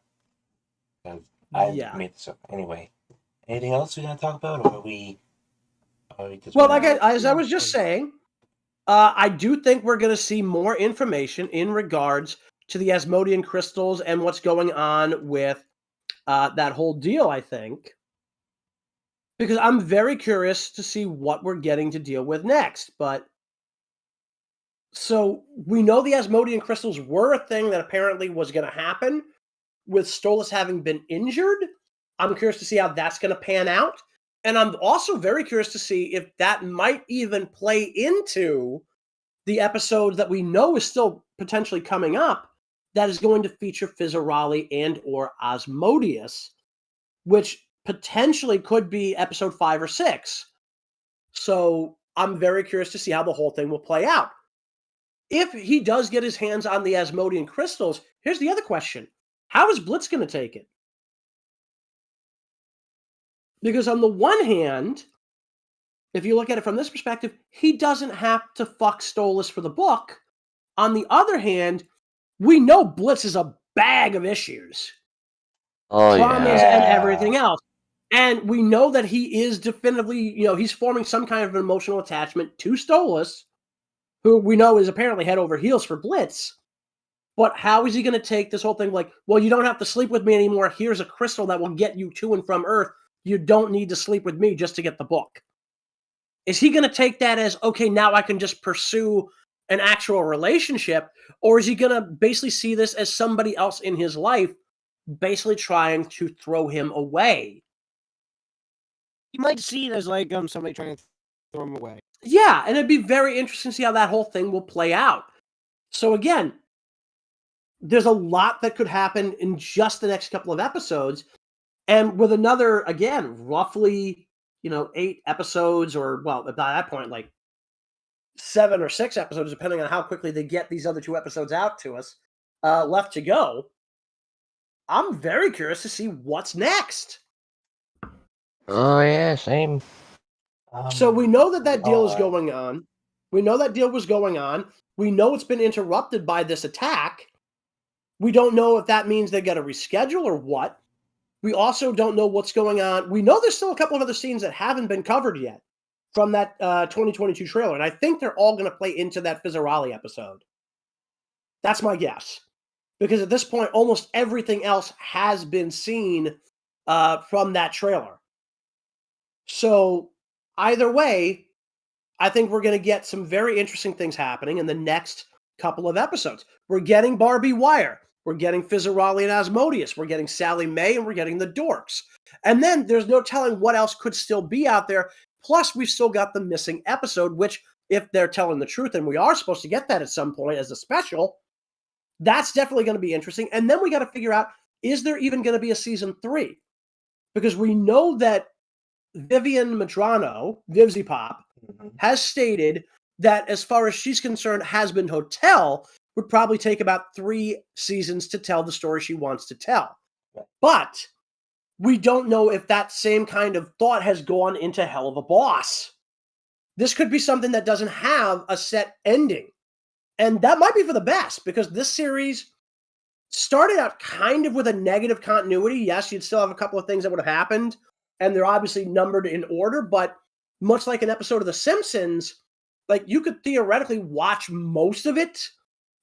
S2: Because I made this up. Anyway, anything else we're going to talk about? Or are we just...
S3: Well, as I was just saying, I do think we're going to see more information in regards to the Asmodean crystals and what's going on with that whole deal, I think. Because I'm very curious to see what we're getting to deal with next. But so we know the Asmodean crystals were a thing that apparently was going to happen with Stolas having been injured. I'm curious to see how that's going to pan out. And I'm also very curious to see if that might even play into the episode that we know is still potentially coming up that is going to feature Fizzarali and or Asmodeus, which potentially could be episode 5 or 6. So I'm very curious to see how the whole thing will play out. If he does get his hands on the Asmodean crystals, here's the other question. How is Blitz going to take it? Because on the one hand, if you look at it from this perspective, he doesn't have to fuck Stolas for the book. On the other hand, we know Blitz is a bag of issues. Traumas and everything else. And we know that he is definitively, he's forming some kind of emotional attachment to Stolas, who we know is apparently head over heels for Blitz. But how is he going to take this whole thing like, well, you don't have to sleep with me anymore. Here's a crystal that will get you to and from Earth. You don't need to sleep with me just to get the book. Is he going to take that as, okay, now I can just pursue an actual relationship? Or is he going to basically see this as somebody else in his life basically trying to throw him away?
S5: You might see it as like somebody trying to throw him away.
S3: Yeah, and it'd be very interesting to see how that whole thing will play out. So again, there's a lot that could happen in just the next couple of episodes. And with another, again, roughly, 8 episodes, or, well, by that point, like 7 or 6 episodes, depending on how quickly they get these other 2 episodes out to us, left to go. I'm very curious to see what's next.
S4: Oh yeah, same.
S3: So we know that deal is going on. We know that deal was going on. We know it's been interrupted by this attack. We don't know if that means they got to reschedule or what. We also don't know what's going on. We know there's still a couple of other scenes that haven't been covered yet from that 2022 trailer, and I think they're all going to play into that Fizzarali episode. That's my guess. Because at this point, almost everything else has been seen from that trailer. So either way, I think we're going to get some very interesting things happening in the next couple of episodes. We're getting Barbie Wire. We're getting Fizzarali and Asmodeus. We're getting Sally Mae, and we're getting the Dorks. And then there's no telling what else could still be out there. Plus, we've still got the missing episode, which, if they're telling the truth, and we are supposed to get that at some point as a special, that's definitely going to be interesting. And then we got to figure out, is there even going to be a season 3? Because we know that Vivian Madrano, Vivzy Pop, has stated that as far as she's concerned, Has Been Hotel would probably take about 3 seasons to tell the story she wants to tell. But we don't know if that same kind of thought has gone into Helluva Boss. This could be something that doesn't have a set ending. And that might be for the best, because this series started out kind of with a negative continuity. Yes, you'd still have a couple of things that would have happened, and they're obviously numbered in order, but much like an episode of The Simpsons, like, you could theoretically watch most of it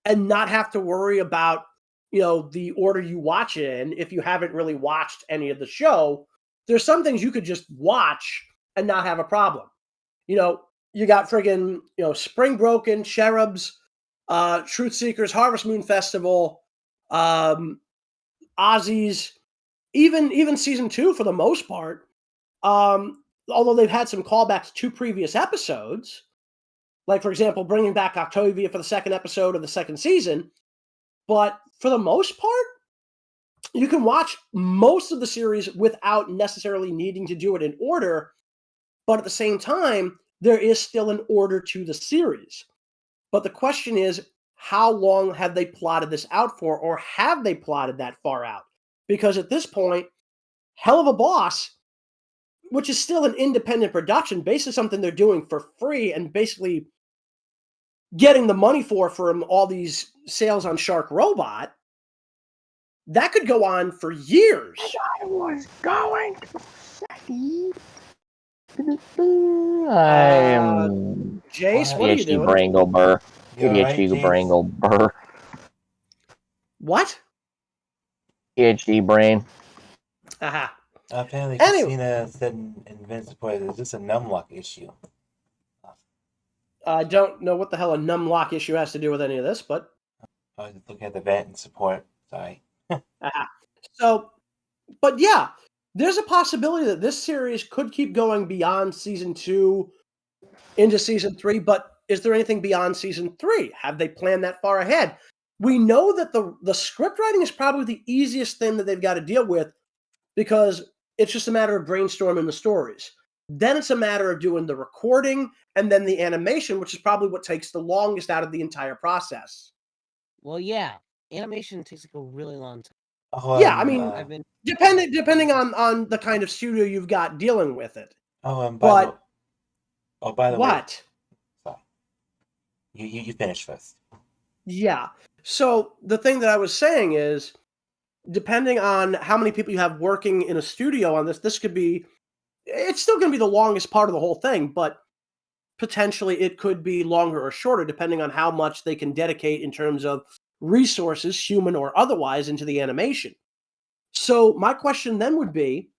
S3: and not have to worry about, the order you watch it in if you haven't really watched any of the show. There's some things you could just watch and not have a problem. You got friggin', Spring Broken, Cherubs, Truth Seekers, Harvest Moon Festival, Ozzy's, even season 2 for the most part. Although they've had some callbacks to previous episodes, like, for example, bringing back Octavia for the 2nd episode of the 2nd season. But for the most part, you can watch most of the series without necessarily needing to do it in order. But at the same time, there is still an order to the series. But the question is, how long have they plotted this out for, or have they plotted that far out? Because at this point, Helluva Boss, which is still an independent production based on something they're doing for free and basically getting the money from all these sales on Shark Robot, that could go on for years.
S4: I was going to say.
S3: Jayse, what are you doing?
S4: Brangle Burr. PhD Brangle Burr.
S3: What?
S4: PhD brain.
S3: Aha.
S2: Apparently, Christina said in Vince's point, is this a numlock issue?
S3: I don't know what the hell a numlock issue has to do with any of this, but...
S2: I was looking at the vent and support. Sorry.
S3: So, but yeah, there's a possibility that this series could keep going beyond season 2 into season 3, but is there anything beyond season 3? Have they planned that far ahead? We know that the script writing is probably the easiest thing that they've got to deal with, because it's just a matter of brainstorming the stories. Then it's a matter of doing the recording and then the animation, which is probably what takes the longest out of the entire process.
S5: Well, yeah, animation takes like a really long time.
S3: Yeah, I mean, depending on the kind of studio you've got dealing with it.
S2: By the way,
S3: what?
S2: Sorry. You finish first.
S3: Yeah. So the thing that I was saying is, depending on how many people you have working in a studio on this could be, it's still going to be the longest part of the whole thing, but potentially it could be longer or shorter, depending on how much they can dedicate in terms of resources, human or otherwise, into the animation. So my question then would be,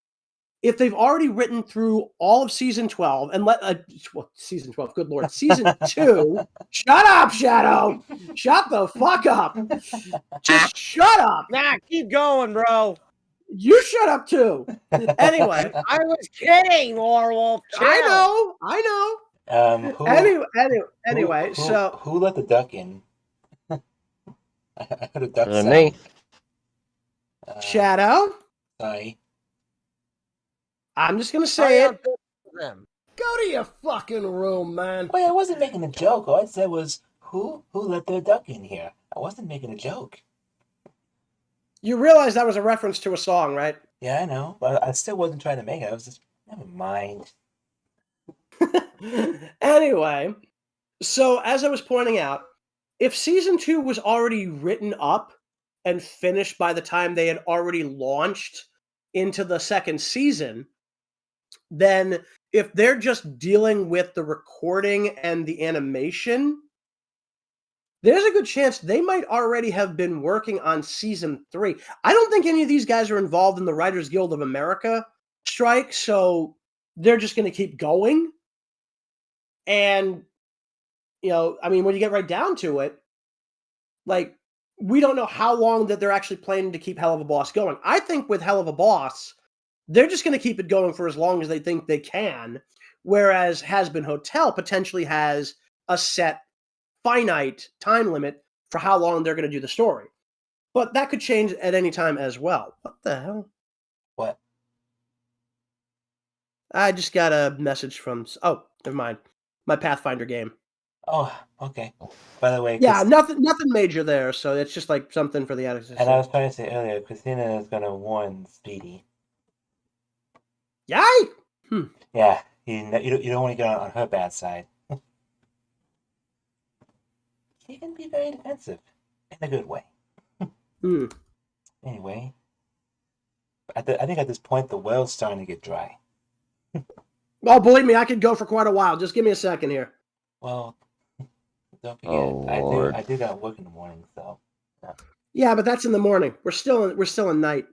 S3: if they've already written through all of season 12 and season 12, good Lord, season 2, shut up, Shadow, shut the fuck up, just shut up.
S5: Nah, keep going, bro.
S3: You shut up too. Anyway,
S5: I was kidding, Warwolf.
S3: I know. Anyway,
S2: who let the duck in? I heard a duck sound.
S4: Me.
S3: Shadow.
S2: Sorry.
S3: I'm just gonna say it.
S1: Go to your fucking room, man.
S2: Wait, I wasn't making a joke. All I said was, who let their duck in here? I wasn't making a joke.
S1: You realize that was a reference to a song, right?
S2: Yeah, I know, but I still wasn't trying to make it. I was just, never mind.
S1: Anyway, so as I was pointing out, if season 2 was already written up and finished by the time they had already launched into the second season, then if they're just dealing with the recording and the animation, there's a good chance they might already have been working on season 3. I don't think any of these guys are involved in the Writers Guild of America strike, so they're just going to keep going. And, you know, I mean, when you get right down to it, like, we don't know how long that they're actually planning to keep Helluva Boss going. I think with Helluva Boss, they're just going to keep it going for as long as they think they can, whereas Has Been Hotel potentially has a set finite time limit for how long they're going to do the story. But that could change at any time as well. What the hell?
S2: What?
S1: I just got a message from... Oh, never mind. My Pathfinder game.
S2: Oh, okay. By the way...
S1: Yeah, nothing major there, so it's just like something for the addicts.
S2: And I was trying to say earlier, Christina is going to warn Speedy.
S1: Yay!
S2: Yeah, you don't want to get on her bad side. She can be very defensive, in a good way. Anyway, I think at this point the well's starting to get dry.
S1: Oh, believe me, I could go for quite a while. Just give me a second here.
S2: Well, don't forget, I do got work in the morning, so.
S1: Yeah, but that's in the morning. We're still in night.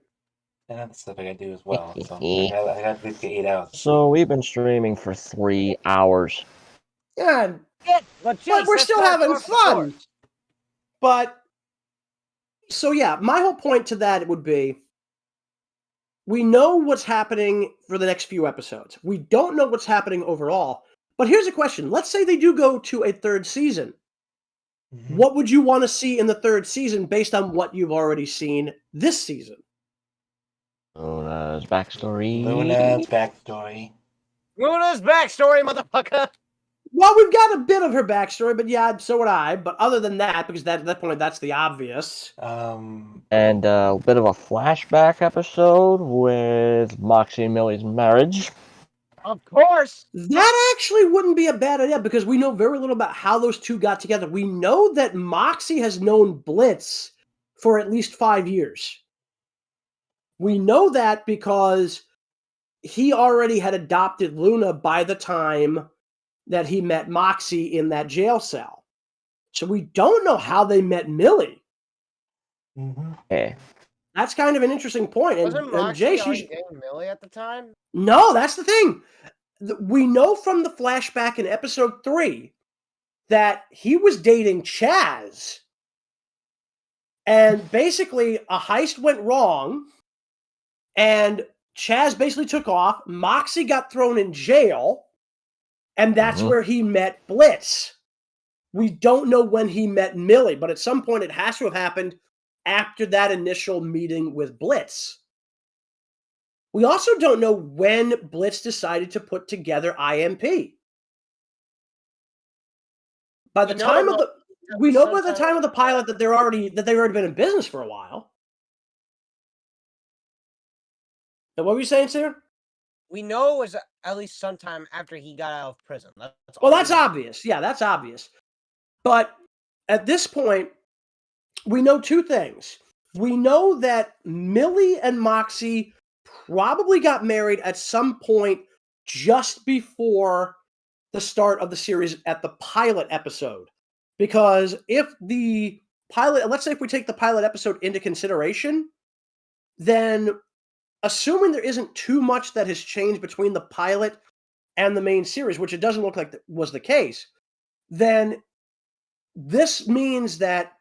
S2: And other stuff I gotta do as well. So I got at least get 8 hours.
S4: So we've been streaming for 3 hours.
S1: Yeah,
S5: but
S1: we're still having fun. But, so yeah, my whole point to that would be, we know what's happening for the next few episodes. We don't know what's happening overall. But here's a question. Let's say they do go to a third season. Mm-hmm. What would you want to see in the third season based on what you've already seen this season?
S4: Luna's backstory.
S2: Luna's backstory,
S5: motherfucker!
S1: Well, we've got a bit of her backstory, but yeah, so would I. But other than that, because at that point, that's the obvious.
S4: And a bit of a flashback episode with Moxie and Millie's marriage.
S5: Of course!
S1: That actually wouldn't be a bad idea, because we know very little about how those two got together. We know that Moxie has known Blitz for at least 5 years. We know that because he already had adopted Luna by the time that he met Moxie in that jail cell. So we don't know how they met Millie.
S2: Mm-hmm.
S4: Yeah.
S1: That's kind of an interesting point.
S5: Wasn't Moxie dating Millie at the time?
S1: No, that's the thing. We know from the flashback in episode 3 that he was dating Chaz. And basically, a heist went wrong, and Chaz basically took off. Moxie got thrown in jail, and that's where he met Blitz. We don't know when he met Millie, but at some point it has to have happened after that initial meeting with Blitz. We also don't know when Blitz decided to put together IMP. By the time of the we know by the time of the pilot that they've already been in business for a while. And what were you saying, Sear?
S5: We know it was at least sometime after he got out of prison.
S1: That's obvious. Yeah, that's obvious. But at this point, we know two things. We know that Millie and Moxie probably got married at some point just before the start of the series at the pilot episode. Because if the pilot, let's say if we take the pilot episode into consideration, then assuming there isn't too much that has changed between the pilot and the main series, which it doesn't look like that was the case, then this means that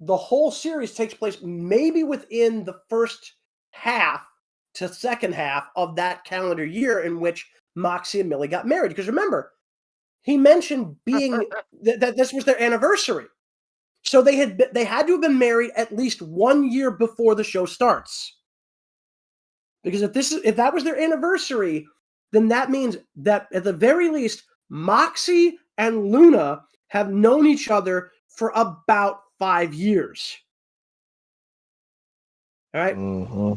S1: the whole series takes place maybe within the first half to second half of that calendar year in which Moxie and Millie got married. Because remember, he mentioned being that this was their anniversary. So they had to have been married at least 1 year before the show starts. Because if that was their anniversary,
S3: then that means that at the very least, Moxie and Luna have known each other for about 5 years. All right.
S4: Mm-hmm.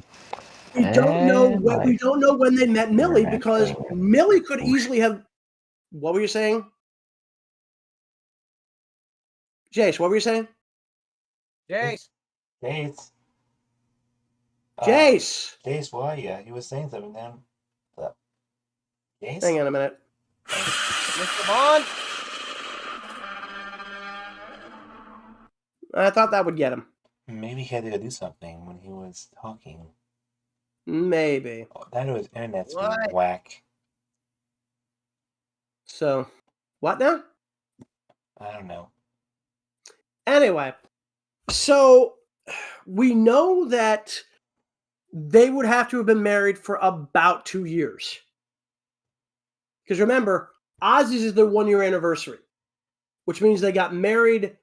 S3: We don't know
S4: And
S3: when we don't know when they met Millie because
S4: Interacting.
S3: Millie could easily have. What were you saying, Jayse? What were you saying,
S5: Jayse.
S2: Jayse.
S3: Jayse?
S2: Jayse, where are you? He was saying something then. Jayse?
S3: Hang on a minute.
S5: Mr. Bond.
S3: I thought that would get him.
S2: Maybe he had to go do something when he was talking.
S3: Maybe.
S2: Oh, that or his internet's being
S5: What?
S2: whack.
S3: So, what now?
S2: I don't know.
S3: Anyway, so we know that they would have to have been married for about 2 years. Because remember, Ozzy's is their 1-year anniversary, which means they got married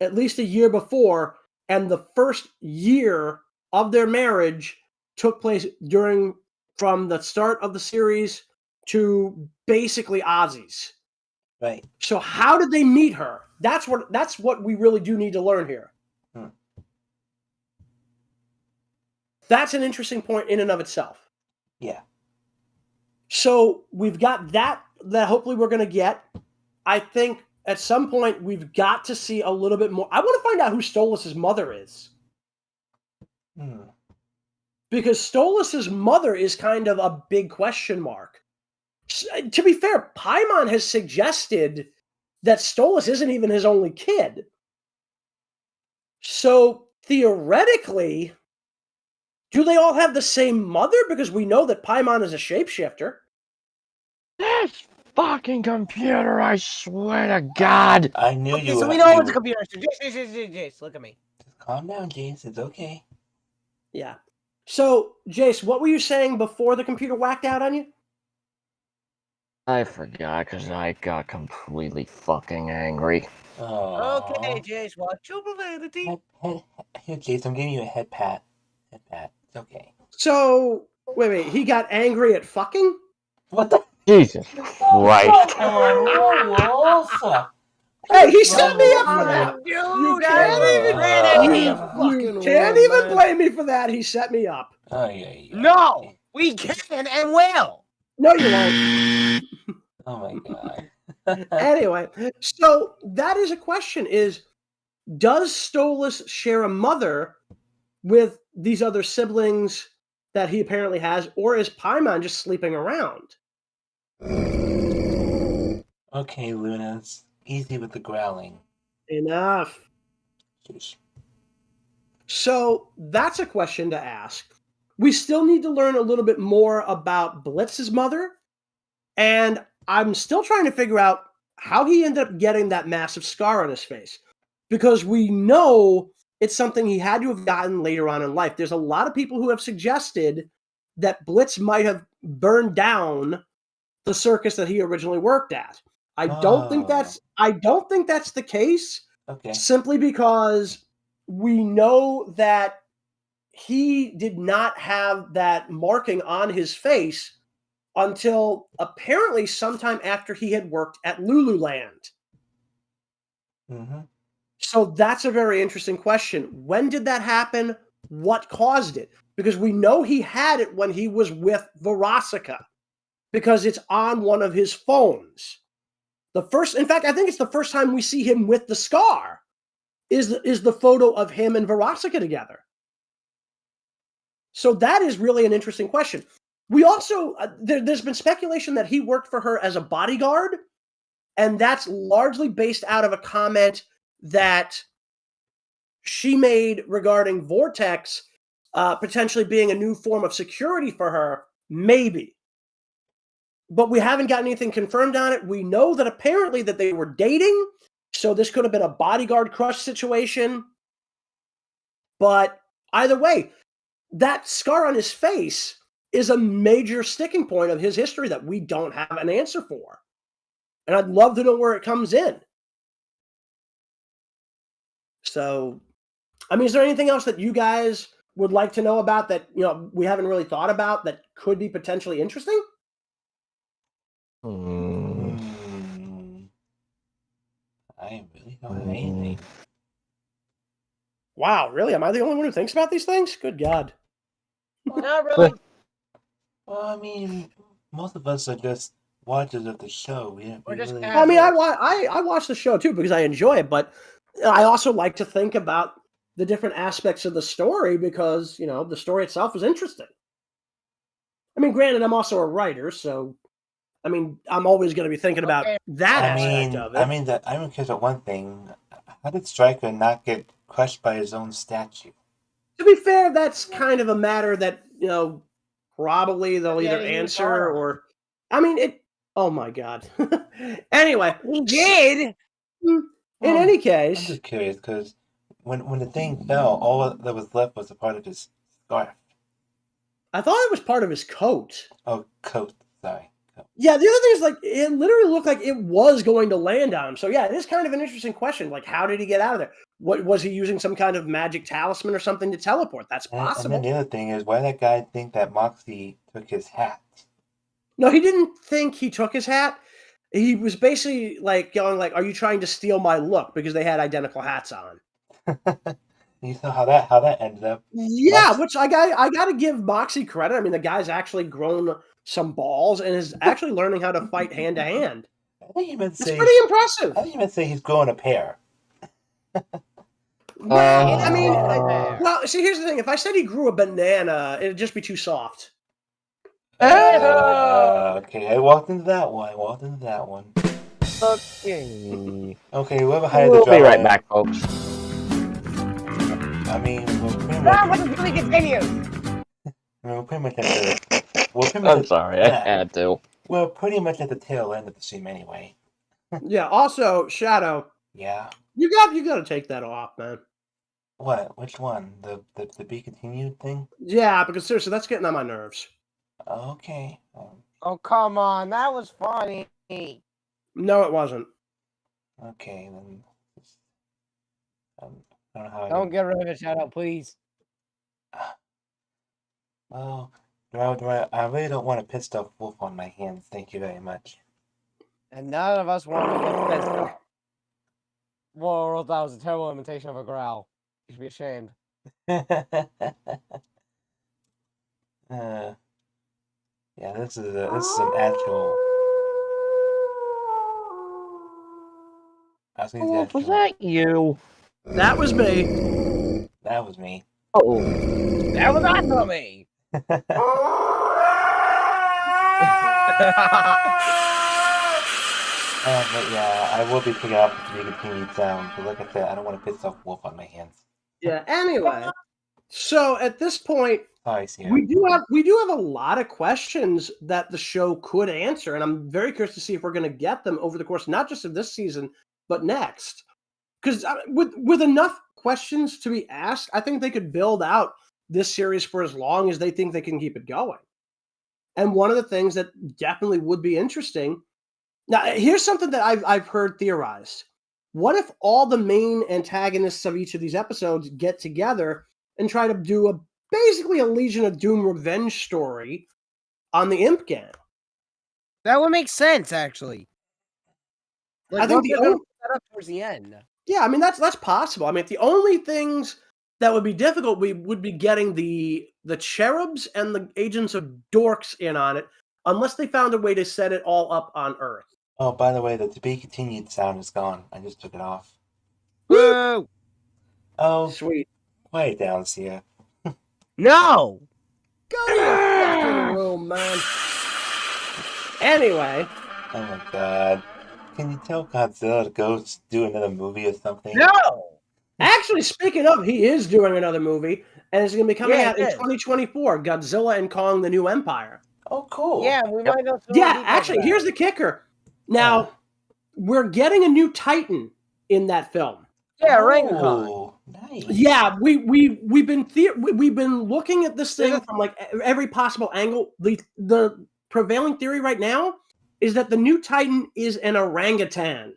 S3: at least a year before, and the first year of their marriage took place from the start of the series to basically Ozzy's.
S2: Right.
S3: So how did they meet her? That's what we really do need to learn here. That's an interesting point in and of itself.
S2: Yeah.
S3: So we've got that hopefully we're going to get. I think at some point we've got to see a little bit more. I want to find out who Stolas' mother is. Because Stolas' mother is kind of a big question mark. To be fair, Paimon has suggested that Stolas isn't even his only kid. So theoretically, do they all have the same mother? Because we know that Paimon is a shapeshifter.
S4: This fucking computer, I swear to God.
S2: I knew you
S5: So
S2: were.
S5: we know it's a computer. So Jayse, look at me.
S2: Just calm down, Jayse. It's okay.
S3: Yeah. So, Jayse, what were you saying before the computer whacked out on you?
S4: I forgot because I got completely fucking angry.
S5: Okay, Jayse, watch your profanity.
S2: Here, Jayse, I'm giving you a head pat. Head pat. It's okay.
S3: So, wait, he got angry at fucking?
S2: What the?
S4: Jesus Christ.
S2: Warwolf!
S3: Hey, he set me up for that.
S5: Dude,
S3: You can't even blame me for that. He set me up.
S2: Oh, yeah.
S5: No, we can and will.
S3: No, you won't.
S2: Oh, my God.
S3: Anyway, so that is a question, does Stolas share a mother with these other siblings that he apparently has, or is Paimon just sleeping around?
S2: Okay, Lunas. Easy with the growling.
S3: Enough.
S2: Jeez.
S3: So that's a question to ask. We still need to learn a little bit more about Blitz's mother, and I'm still trying to figure out how he ended up getting that massive scar on his face, because we know it's something he had to have gotten later on in life. There's a lot of people who have suggested that Blitz might have burned down the circus that he originally worked at. I don't think that's the case.
S2: Okay.
S3: Simply because we know that he did not have that marking on his face until apparently sometime after he had worked at Lululand.
S2: Mm-hmm.
S3: So that's a very interesting question. When did that happen? What caused it? Because we know he had it when he was with Verosica, because it's on one of his phones. In fact, I think it's the first time we see him with the scar is the photo of him and Verosica together. So that is really an interesting question. We also, there's been speculation that he worked for her as a bodyguard, and that's largely based out of a comment that she made regarding Vortex potentially being a new form of security for her, maybe. But we haven't gotten anything confirmed on it. We know that apparently that they were dating, so this could have been a bodyguard crush situation. But either way, that scar on his face is a major sticking point of his history that we don't have an answer for. And I'd love to know where it comes in. So, I mean, is there anything else that you guys would like to know about that, we haven't really thought about that could be potentially interesting?
S2: I really don't have anything.
S3: Wow, really? Am I the only one who thinks about these things? Good God.
S5: Not really.
S2: Well, I mean, most of us are just watchers of the show. We
S5: just
S2: really.
S3: I mean, I watch the show too because I enjoy it, but I also like to think about the different aspects of the story because, the story itself is interesting. I mean, granted, I'm also a writer, so I mean, I'm always going to be thinking about that aspect of it.
S2: I'm curious about one thing. How did Stryker not get crushed by his own statue?
S3: To be fair, that's kind of a matter that, probably they'll either answer or... I mean, it... Oh, my God. Anyway.
S5: He did!
S3: In any case...
S2: I'm just curious, because when the thing fell, all that was left was a part of his scarf.
S3: I thought it was part of his coat.
S2: Oh, coat. Sorry. Coat.
S3: Yeah, the other thing is, like, it literally looked like it was going to land on him. So, yeah, it is kind of an interesting question. Like, how did he get out of there? What was he using some kind of magic talisman or something to teleport? That's possible.
S2: And then the other thing is, why did that guy think that Moxie took his hat?
S3: No, he didn't think he took his hat. He was basically like going like, "Are you trying to steal my look?" Because they had identical hats on.
S2: You saw how that ended up.
S3: Yeah, which I got to give Moxie credit. I mean, the guy's actually grown some balls and is actually learning how to fight hand to hand.
S2: I think you meant to
S3: It's
S2: say.
S3: pretty impressive.
S2: I think you meant to say he's growing a pair.
S3: Well, I mean, well, see, here's the thing. If I said he grew a banana, it'd just be too soft.
S2: Okay, I walked into that one.
S4: Okay.
S2: Okay, whoever hired
S4: We'll
S2: the
S4: be
S2: drama.
S4: right back, folks.
S2: I mean, we're pretty
S5: Stop
S2: much.
S5: with the continue!
S2: We're pretty much at the.
S4: I'm sorry, I had to.
S2: We're pretty much at the tail end of the stream anyway.
S3: Yeah. Also, Shadow.
S2: Yeah.
S3: You got to take that off, man.
S2: What? Which one? The be continued thing?
S3: Yeah, because seriously, that's getting on my nerves.
S2: Okay.
S5: Oh, come on. That was funny.
S3: No, it wasn't.
S2: Okay, then. I don't know how.
S5: Don't get rid of it, Shadow, please.
S2: Well, I really don't want a pissed off wolf on my hands. Thank you very much.
S5: And none of us want to get pissed off. Whoa, that was a terrible imitation of a growl. You should be ashamed.
S2: Yeah, this is an actual.
S4: Was that you?
S3: That was me.
S2: That was me.
S4: Oh.
S5: That was not me.
S2: But yeah, I will be picking up the continued sound. But like I said, I don't want to piss off wolf on my hands.
S3: Yeah. Anyway, so at this point,
S2: Sorry, Sear.
S3: we do have a lot of questions that the show could answer, and I'm very curious to see if we're going to get them over the course not just of this season but next. Because with enough questions to be asked, I think they could build out this series for as long as they think they can keep it going. And one of the things that definitely would be interesting. Now, here's something that I've heard theorized. What if all the main antagonists of each of these episodes get together and try to do basically a Legion of Doom revenge story on the Imp Gang?
S5: That would make sense, actually. Like,
S3: I think the only
S5: set up towards the end.
S3: Yeah, I mean that's possible. I mean, the only things that would be difficult would be getting the cherubs and the agents of dorks in on it, unless they found a way to set it all up on Earth.
S2: Oh, by the way, the to be continued sound is gone. I just took it off.
S5: Woo!
S2: Oh,
S3: Sweet.
S2: quiet down, Sear.
S5: No!
S3: Go to your fucking room, man. Anyway.
S2: Oh my god. Can you tell Godzilla to go do another movie or something?
S5: No!
S3: Actually, speaking of, he is doing another movie, and it's going to be coming out in
S5: is.
S3: 2024, Godzilla and Kong: The New Empire.
S2: Oh, cool.
S5: Yeah, we might go through
S3: Yeah, actually, here's the kicker. Now, we're getting a new Titan in that film.
S5: Yeah, Orangutan.
S2: Oh, nice.
S3: Yeah, we've been looking at this thing from like every possible angle. The prevailing theory right now is that the new Titan is an orangutan.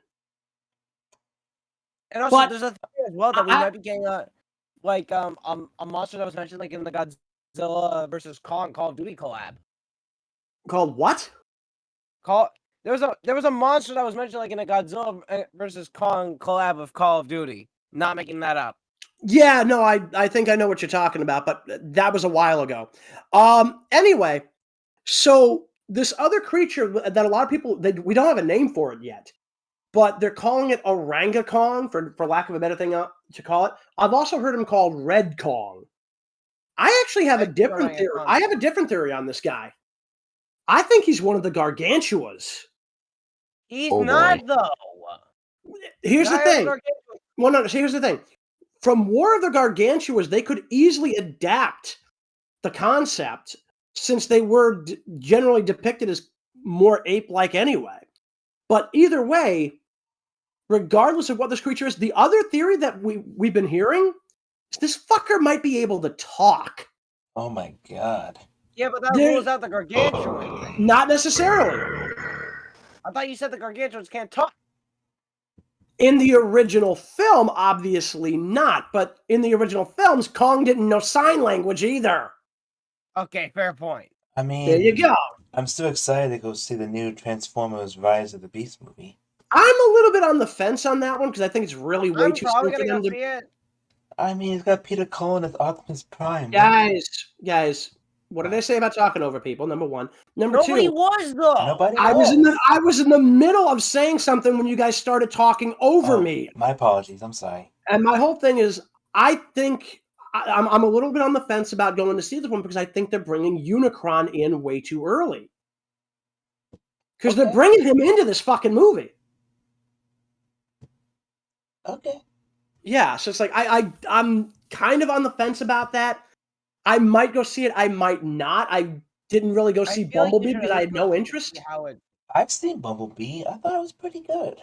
S5: And also, there's a theory as well that we might be getting a monster that was mentioned like in the Godzilla versus Kong Call of Duty collab.
S3: Called what?
S5: There was a monster that was mentioned like in a Godzilla versus Kong collab of Call of Duty. Not making that up.
S3: Yeah, no, I think I know what you're talking about, but that was a while ago. Anyway, so this other creature that a lot of people we don't have a name for it yet, but they're calling it Orangakong for lack of a better thing to call it. I've also heard him called Red Kong. I actually have a different theory. I have a different theory on this guy. I think he's one of the Gargantuas.
S5: He's not though.
S3: Here's the thing. Well, no, here's the thing. From War of the Gargantuas, they could easily adapt the concept since they were generally depicted as more ape-like anyway. But either way, regardless of what this creature is, the other theory that we've been hearing is this fucker might be able to talk.
S2: Oh my god.
S5: Yeah, but that rules out the Gargantuan.
S3: Not necessarily.
S5: I thought you said the Gargantuans can't talk.
S3: In the original film, obviously not. But in the original films, Kong didn't know sign language either.
S5: Okay, fair point.
S2: I mean,
S3: there you go.
S2: I'm still excited to go see the new Transformers Rise of the Beast movie.
S3: I'm a little bit on the fence on that one because I think it's really way too soon for them to.
S5: See it.
S2: I mean, it's got Peter Cullen as Optimus Prime.
S3: Guys, what did I say about talking over people? Number one. Number two.
S5: Nobody was though.
S2: Nobody.
S3: I was in the middle of saying something when you guys started talking over me.
S2: My apologies. I'm sorry.
S3: And my whole thing is, I think I'm a little bit on the fence about going to see this one because I think they're bringing Unicron in way too early. Because they're bringing him into this fucking movie.
S2: Okay.
S3: Yeah, so it's like I'm kind of on the fence about that. I might go see it. I might not. I didn't really go see Bumblebee because I had no interest.
S2: I've seen Bumblebee. I thought it was pretty good.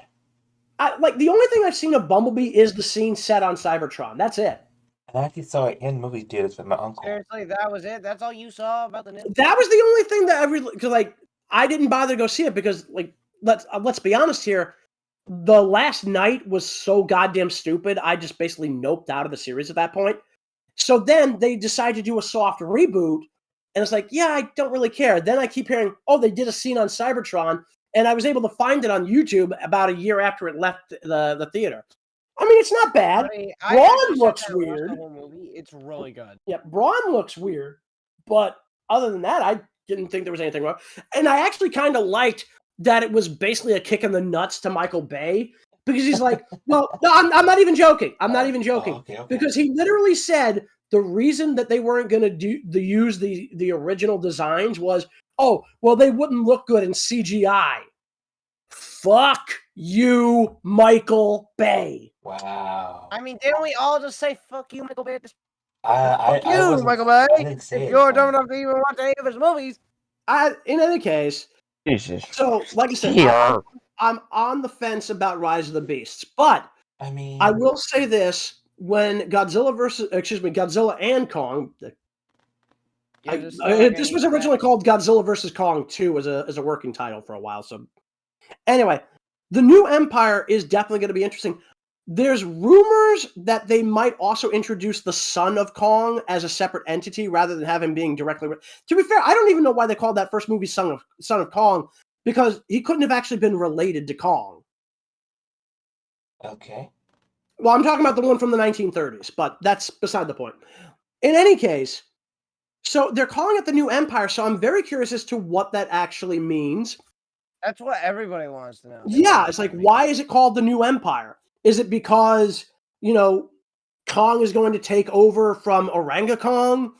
S3: The only thing I've seen of Bumblebee is the scene set on Cybertron. That's it.
S2: And I actually saw it in movie theaters with my uncle.
S5: Seriously, that was it? That's all you saw about the new?
S3: That was the only thing that I didn't bother to go see it because let's be honest here. The last night was so goddamn stupid. I just basically noped out of the series at that point. So then they decided to do a soft reboot, and it's like, yeah, I don't really care. Then I keep hearing, they did a scene on Cybertron, and I was able to find it on YouTube about a year after it left the theater. I mean, it's not bad. Braun looks weird.
S5: The whole movie. It's really good.
S3: Yeah, Braun looks weird, but other than that, I didn't think there was anything wrong. And I actually kind of liked that it was basically a kick in the nuts to Michael Bay. Because he's like, well, no, I'm not even joking. I'm not even joking.
S2: Okay.
S3: Because he literally said the reason that they weren't going to use the original designs was, they wouldn't look good in CGI. Fuck you, Michael Bay.
S2: Wow.
S5: I mean, didn't we all just say fuck you, Michael Bay?
S2: Fuck
S5: you, Michael Bay. If you're dumb enough to even watch any of his movies.
S3: In any case,
S4: Jesus.
S3: So, like I said, I'm on the fence about Rise of the Beasts, but
S2: I mean,
S3: I will say this: when Godzilla and Kong, this was originally called Godzilla versus Kong 2 as a working title for a while. So, anyway, the new Empire is definitely going to be interesting. There's rumors that they might also introduce the son of Kong as a separate entity rather than have him being directly. To be fair, I don't even know why they called that first movie Son of Kong, because he couldn't have actually been related to Kong.
S2: Okay.
S3: Well, I'm talking about the one from the 1930s, but that's beside the point. In any case, so they're calling it the New Empire, so I'm very curious as to what that actually means.
S5: That's what everybody wants to know.
S3: Yeah, it's like, why is it called the New Empire? Is it because, Kong is going to take over from Orangakong?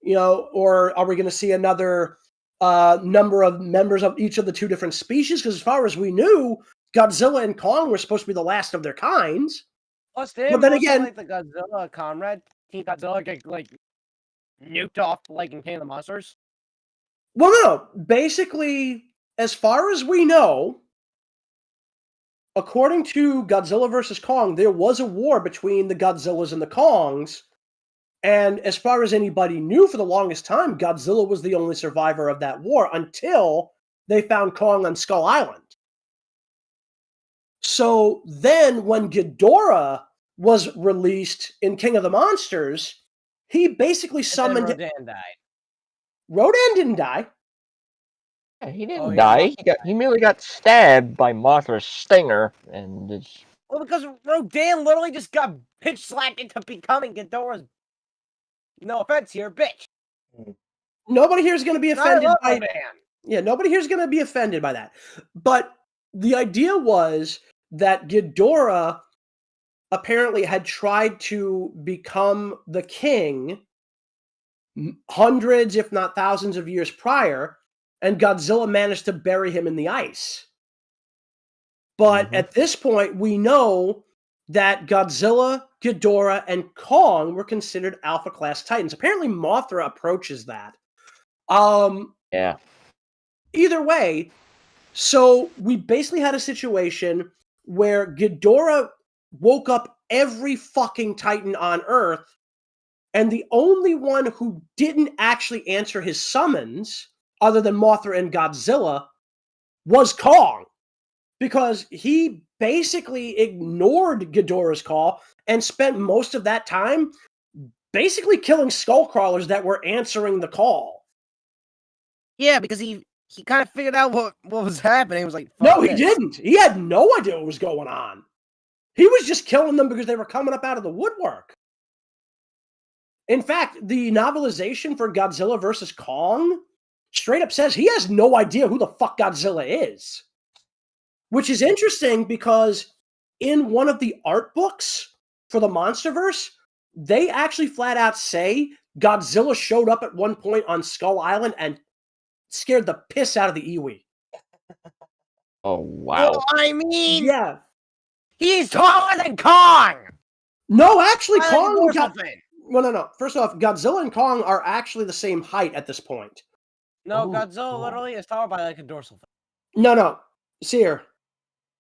S3: Or are we going to see another number of members of each of the two different species? Because as far as we knew, Godzilla and Kong were supposed to be the last of their kinds.
S5: Plus,
S3: but then again,
S5: the Godzilla comrade, Team Godzilla, get nuked off in King of the Monsters.
S3: Well, no. Basically, as far as we know, according to Godzilla vs. Kong, there was a war between the Godzillas and the Kongs. And as far as anybody knew for the longest time, Godzilla was the only survivor of that war until they found Kong on Skull Island. So then when Ghidorah was released in King of the Monsters, he basically summoned...
S5: Rodan died.
S3: Rodan didn't die.
S4: He didn't die. He merely got stabbed by Mothra's stinger, and it's...
S5: Well, because Rodan literally just got pitch slapped into becoming Ghidorah's. No offense here, bitch.
S3: Nobody here is going to be offended by
S5: Rodan.
S3: Yeah, nobody here is going to be offended by that. But the idea was that Ghidorah apparently had tried to become the king hundreds, if not thousands of years prior, and Godzilla managed to bury him in the ice. But at this point, we know that Godzilla, Ghidorah, and Kong were considered Alpha Class Titans. Apparently, Mothra approaches that.
S4: Yeah.
S3: Either way, so we basically had a situation where Ghidorah woke up every fucking Titan on Earth, and the only one who didn't actually answer his summons, other than Mothra and Godzilla, was Kong. Because he basically ignored Ghidorah's call and spent most of that time basically killing skullcrawlers that were answering the call.
S5: Yeah, because he kind of figured out what was happening. He was like,
S3: no, he didn't. He had no idea what was going on. He was just killing them because they were coming up out of the woodwork. In fact, the novelization for Godzilla vs. Kong straight up says he has no idea who the fuck Godzilla is. Which is interesting because in one of the art books for the Monsterverse, they actually flat out say Godzilla showed up at one point on Skull Island and scared the piss out of the Iwi.
S4: Oh, wow.
S5: Well, I mean,
S3: yeah,
S5: he's taller than Kong.
S3: No, actually, Kong.
S5: No.
S3: First off, Godzilla and Kong are actually the same height at this point.
S5: No, Godzilla literally is taller by like a dorsal fin.
S3: No, Sear.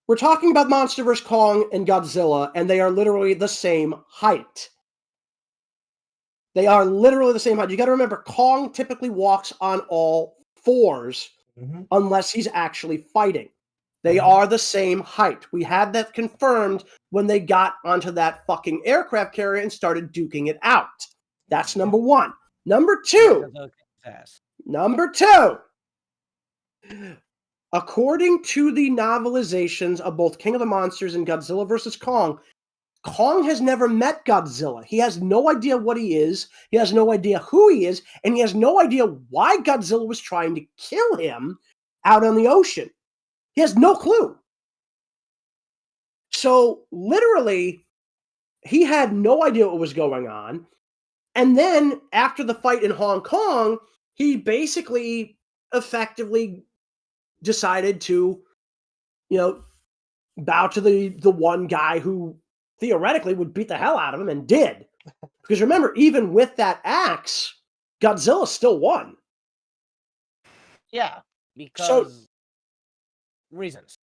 S3: We're talking about Monsterverse Kong and Godzilla, and they are literally the same height. They are literally the same height. You got to remember, Kong typically walks on all fours unless he's actually fighting. They are the same height. We had that confirmed when they got onto that fucking aircraft carrier and started duking it out. That's number one. Number two. According to the novelizations of both King of the Monsters and Godzilla vs. Kong, Kong has never met Godzilla. He has no idea what he is. He has no idea who he is. And he has no idea why Godzilla was trying to kill him out on the ocean. He has no clue. So, literally, he had no idea what was going on. And then, after the fight in Hong Kong, he basically effectively decided to, bow to the one guy who theoretically would beat the hell out of him and did. Because remember, even with that axe, Godzilla still won.
S5: Yeah, because reasons.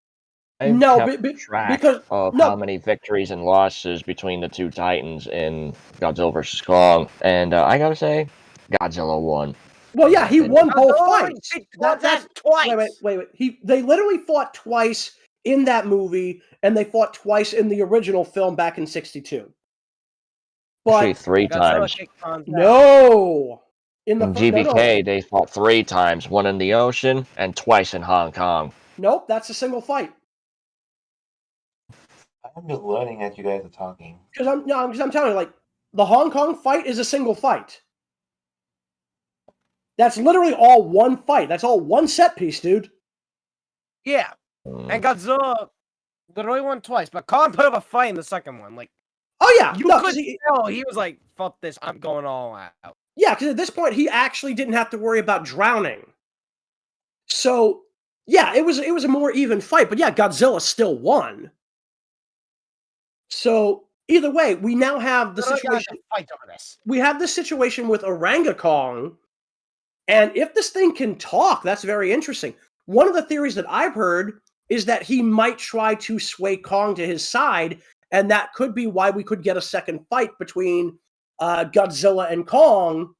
S4: I've
S3: No,
S4: kept track
S3: because
S4: of how many victories and losses between the two Titans in Godzilla vs. Kong, and I gotta say, Godzilla won.
S3: Well, yeah, he won both fights.
S5: That's twice.
S3: Wait. They literally fought twice in that movie, and they fought twice in the original film back in '62. But
S4: actually, 3 times.
S3: No.
S4: In GBK, they fought 3 times, one in the ocean and twice in Hong Kong.
S3: Nope, that's a single fight.
S2: I'm just learning as you guys are talking.
S3: Because I'm telling you, the Hong Kong fight is a single fight. That's literally all one fight. That's all one set piece, dude.
S5: Yeah. And Godzilla literally won twice, but Kong put up a fight in the second one.
S3: Oh yeah,
S5: you could tell he was like, "Fuck this, I'm going all out."
S3: Yeah, because at this point he actually didn't have to worry about drowning. So yeah, it was a more even fight. But yeah, Godzilla still won. So either way, we now have the situation. We have this situation with Orangakong, and if this thing can talk, that's very interesting. One of the theories that I've heard is that he might try to sway Kong to his side, and that could be why we could get a second fight between Godzilla and Kong,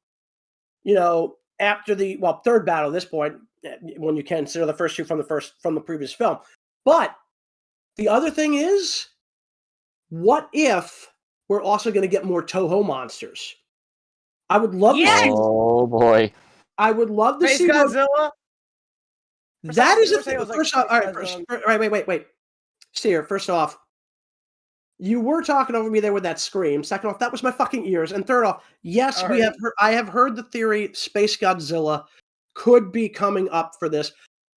S3: after the third battle at this point, when you consider the first two from the previous film. But the other thing is, what if we're also going to get more Toho monsters? I would love to see.
S4: Oh boy!
S3: I would love to see
S5: Godzilla.
S3: That is a thing.
S5: like,
S3: First off, all right, wait. Sear, first off, you were talking over me there with that scream. Second off, that was my fucking ears. And third off, yes, I have heard the theory Space Godzilla could be coming up for this,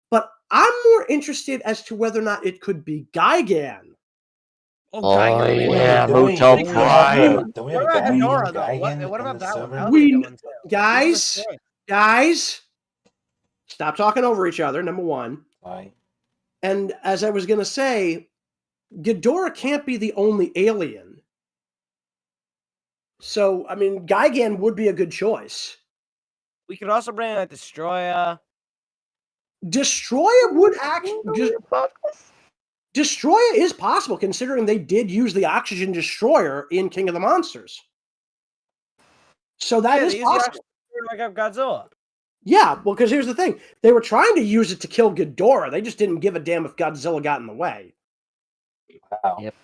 S3: but I'm more interested as to whether or not it could be Gigan.
S4: Oh, yeah, Muto Prime.
S2: Don't we have a Gigan
S5: What about that one?
S3: We, guys, stop talking over each other, number one.
S2: Why?
S3: And as I was going to say, Ghidorah can't be the only alien. So, I mean, Gigan would be a good choice.
S5: We could also bring in a Destroyer.
S3: Destroyer would actually... Destroyer is possible, considering they did use the Oxygen Destroyer in King of the Monsters. So that is possible.
S5: Like Godzilla.
S3: Yeah, well, because here's the thing. They were trying to use it to kill Ghidorah. They just didn't give a damn if Godzilla got in the way.
S2: Wow.
S4: Yep.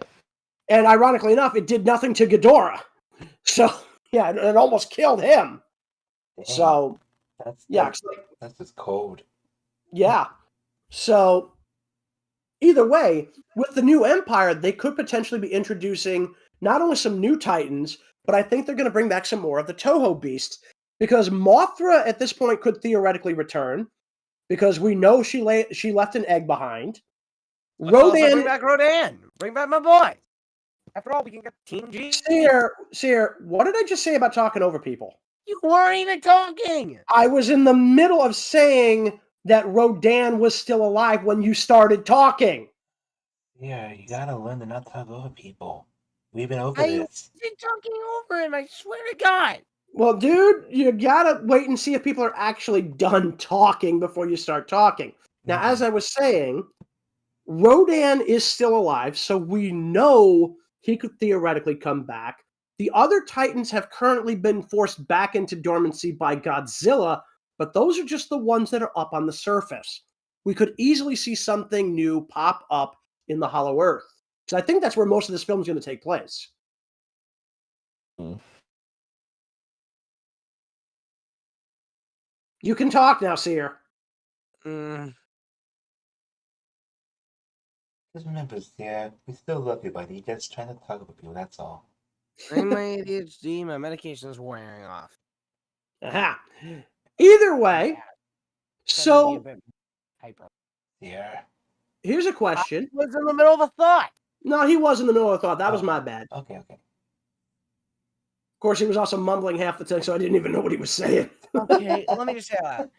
S3: And ironically enough, it did nothing to Ghidorah. So, yeah, it almost killed him.
S2: Dang.
S3: So,
S2: that's just cold.
S3: Yeah. So, either way, with the new Empire, they could potentially be introducing not only some new Titans, but I think they're going to bring back some more of the Toho beasts. Because Mothra, at this point, could theoretically return. Because we know she left an egg behind.
S5: Rodan, bring back Rodan. Bring back my boy. After all, we can get Team G.
S3: Sear, what did I just say about talking over people?
S5: You weren't even talking.
S3: I was in the middle of saying that Rodan was still alive when you started talking.
S2: Yeah, you gotta learn to not talk over people. We've been over
S5: I
S2: this.
S5: been talking over him, I swear to God.
S3: Well, dude, you gotta wait and see if people are actually done talking before you start talking. Now, as I was saying, Rodan is still alive, so we know he could theoretically come back. The other Titans have currently been forced back into dormancy by Godzilla, but those are just the ones that are up on the surface. We could easily see something new pop up in the Hollow Earth. So I think that's where most of this film is going to take place. You can talk now, Sear.
S2: Just remember, yeah, we still love you, buddy. Just trying to talk about people, that's all.
S5: In my ADHD, my medication is wearing off.
S3: Aha. Either way, so
S2: Yeah.
S3: Here's a question.
S5: I was in the middle of a thought.
S3: No, he was in the middle of a thought. That was my bad.
S2: Okay.
S3: Of course, he was also mumbling half the time, so I didn't even know what he was saying.
S5: Okay, let me just say that.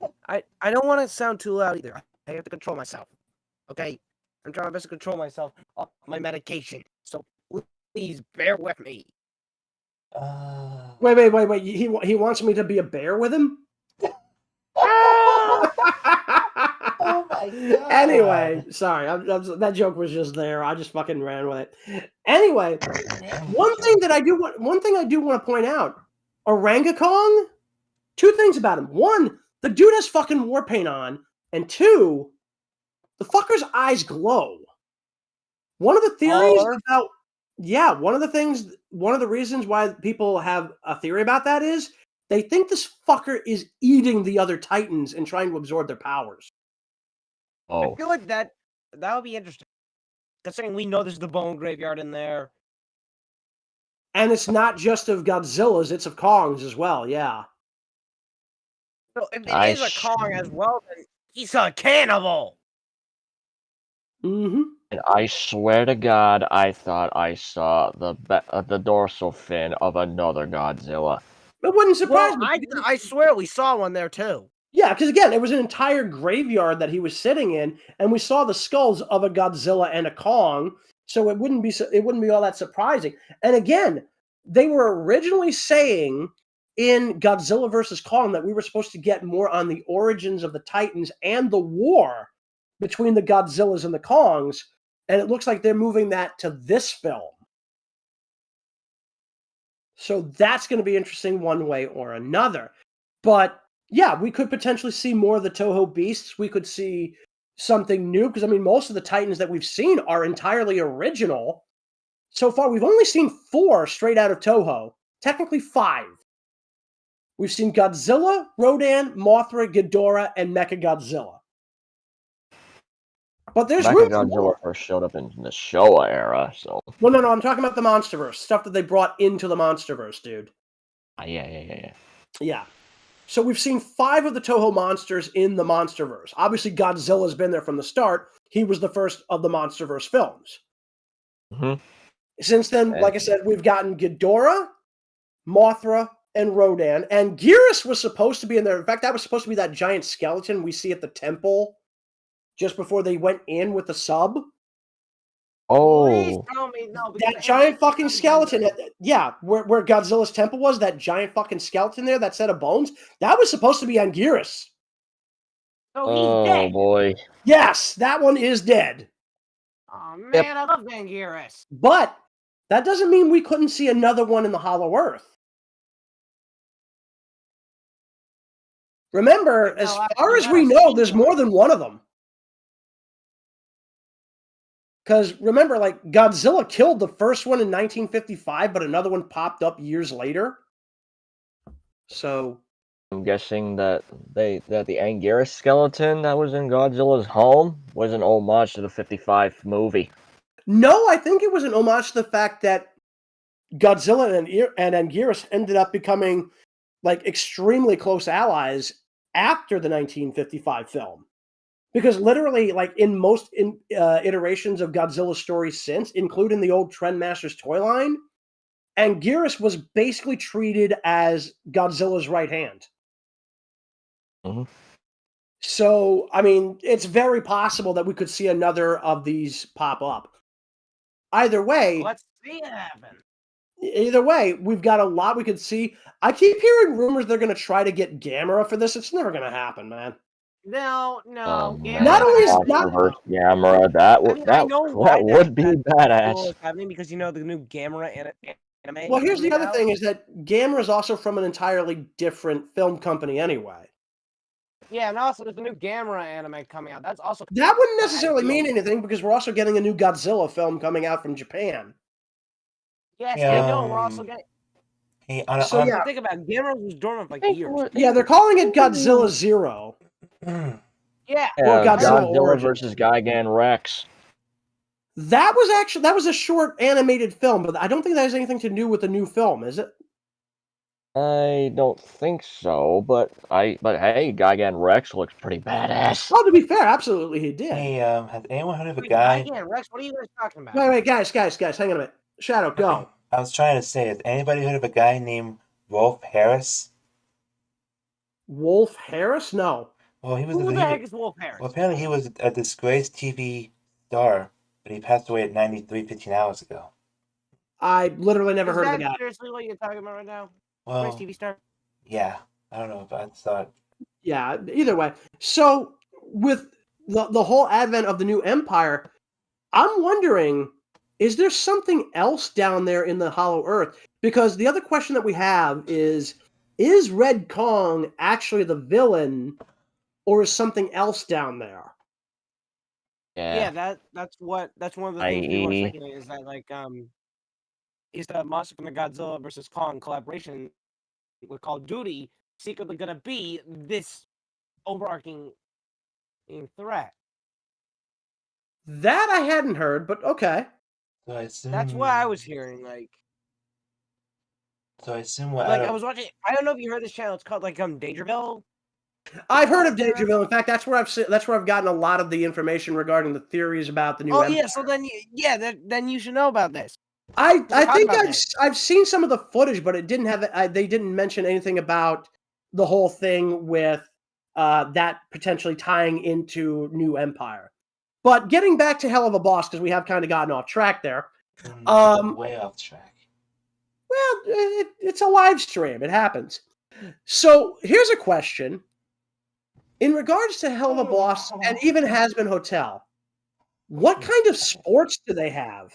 S5: I don't want to sound too loud either. I have to control myself. Okay? I'm trying my best to control myself off my medication. So please bear with me.
S3: Wait. He wants me to be a bear with him?
S2: Oh my God.
S3: Anyway, sorry. That joke was just there. I just fucking ran with it. Anyway, one thing I do want to point out. Orangakong, two things about him. One, the dude has fucking war paint on. And two, the fucker's eyes glow. One of the theories about... Yeah, one of the reasons why people have a theory about that is they think this fucker is eating the other Titans and trying to absorb their powers.
S5: I feel like that would be interesting. Considering we know there's the bone graveyard in there.
S3: And it's not just of Godzilla's, it's of Kong's as well, yeah.
S5: So if it is a Kong as well, then he's a cannibal.
S3: Mm-hmm.
S4: And I swear to God, I thought I saw the dorsal fin of another Godzilla.
S3: It wouldn't surprise me.
S5: I swear we saw one there too.
S3: Yeah, because again, it was an entire graveyard that he was sitting in, and we saw the skulls of a Godzilla and a Kong, so it wouldn't be all that surprising. And again, they were originally saying in Godzilla vs. Kong that we were supposed to get more on the origins of the Titans and the war between the Godzillas and the Kongs, and it looks like they're moving that to this film. So that's going to be interesting one way or another. But yeah, we could potentially see more of the Toho beasts. We could see something new, because I mean, most of the Titans that we've seen are entirely original. So far, we've only seen 4 straight out of Toho. Technically 5. We've seen Godzilla, Rodan, Mothra, Ghidorah, and Mecha Godzilla. But there's
S4: Mecha
S3: room for
S4: Godzilla
S3: more.
S4: first showed up in the Showa era, so.
S3: Well, no, I'm talking about the MonsterVerse stuff that they brought into the MonsterVerse, dude.
S4: Yeah.
S3: Yeah. So we've seen 5 of the Toho monsters in the MonsterVerse. Obviously, Godzilla's been there from the start. He was the first of the MonsterVerse films.
S4: Mm-hmm.
S3: Since then, like I said, we've gotten Ghidorah, Mothra, and Rodan. And Gearus was supposed to be in there. In fact, that was supposed to be that giant skeleton we see at the temple just before they went in with the sub.
S5: Please
S4: Oh.
S5: tell me no.
S3: That giant fucking skeleton, yeah, where Godzilla's temple was, that giant fucking skeleton there, that set of bones, that was supposed to be Anguirus.
S5: Oh, he's dead.
S4: Boy.
S3: Yes, that one is dead.
S5: Oh man, I love Anguirus.
S3: But that doesn't mean we couldn't see another one in the Hollow Earth. Remember, as far as we know, there's more than one of them. Because remember, like, Godzilla killed the first one in 1955, but another one popped up years later. So
S4: I'm guessing that the Anguirus skeleton that was in Godzilla's home was an homage to the 55 movie.
S3: no, I think it was an homage to the fact that Godzilla and Anguirus ended up becoming like extremely close allies after the 1955 film. Because literally, like in most iterations of Godzilla's stories since, including the old Trendmasters toy line, Anguirus was basically treated as Godzilla's right hand.
S4: Mm-hmm.
S3: So, I mean, it's very possible that we could see another of these pop up. Either way,
S5: Let's see it happen.
S3: Either way, we've got a lot we could see. I keep hearing rumors they're going to try to get Gamera for this. It's never going to happen, man.
S5: No.
S3: Not only is
S4: Gamera, that would be badass.
S5: Happening because the new Gamera anime.
S3: Well, here's the other thing: is that Gamera is also from an entirely different film company, anyway.
S5: Yeah, and also there's a new Gamera anime coming out. That's also
S3: that wouldn't necessarily mean anything because we're also getting a new Godzilla film coming out from Japan.
S5: Yes, I know. We're also getting.
S2: Hey,
S5: think about it. Gamera was dormant for like years.
S3: Yeah, they're calling it Godzilla Zero.
S5: Yeah,
S3: or
S4: Godzilla versus Gigan Rex.
S3: That was a short animated film, but I don't think that has anything to do with the new film, is it?
S4: I don't think so, but hey, Gigan Rex looks pretty badass.
S3: Well, to be fair, absolutely he did.
S2: Hey, has anyone heard of a guy?
S5: Gigan Rex, what are you guys talking about?
S3: Wait, guys, hang on a minute. Shadow, go.
S2: I was trying to say, has anybody heard of a guy named Wolf Harris?
S3: Wolf Harris? No.
S2: Well,
S5: Who the heck is Wolf Harris?
S2: Well, apparently he was a disgraced TV star, but he passed away at 93 15 hours ago.
S3: I literally never heard of the guy.
S5: Seriously, what you're talking about right now?
S2: Well,
S5: TV star?
S2: Yeah, I don't know if I thought.
S3: Yeah, either way. So with the whole advent of the new empire, I'm wondering, is there something else down there in the Hollow Earth? Because the other question that we have is Red Kong actually the villain, or is something else down there?
S5: Yeah, that's one of the things people are thinking is that is the Monster from the Godzilla versus Kong collaboration with Call of Duty secretly gonna be this overarching threat?
S3: That I hadn't heard, but okay.
S2: So I assume,
S5: that's what I was hearing.
S2: So I assume what?
S5: I was watching. I don't know if you heard this channel. It's called Dangerville.
S3: I've heard of Dangerville. In fact, that's where I've gotten a lot of the information regarding the theories about the new.
S5: Oh
S3: empire.
S5: yeah, so then you should know about this.
S3: I think I've seen some of the footage, but it didn't have they didn't mention anything about the whole thing with that potentially tying into New Empire. But getting back to Helluva Boss, because we have kind of gotten off track there.
S2: Way off track.
S3: Well, it's a live stream. It happens. So here's a question. In regards to Helluva Boss and even Has Been Hotel, what kind of sports do they have?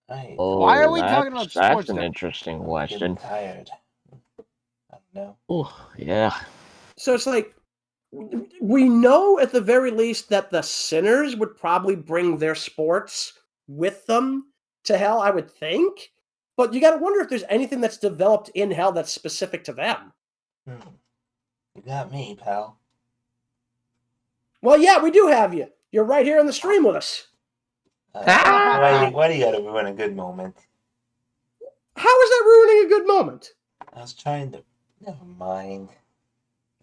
S5: Why are we talking about sports?
S4: That's an interesting question.
S2: I'm tired. I don't know.
S4: Oh, yeah.
S3: So it's like, we know at the very least that the sinners would probably bring their sports with them to hell, I would think. But you got to wonder if there's anything that's developed in hell that's specific to them.
S2: You got me, pal.
S3: Well, yeah, we do have you. You're right here in the stream with us.
S2: Why do you gotta ruin a good moment?
S3: How is that ruining a good moment?
S2: I was trying to... Never mind.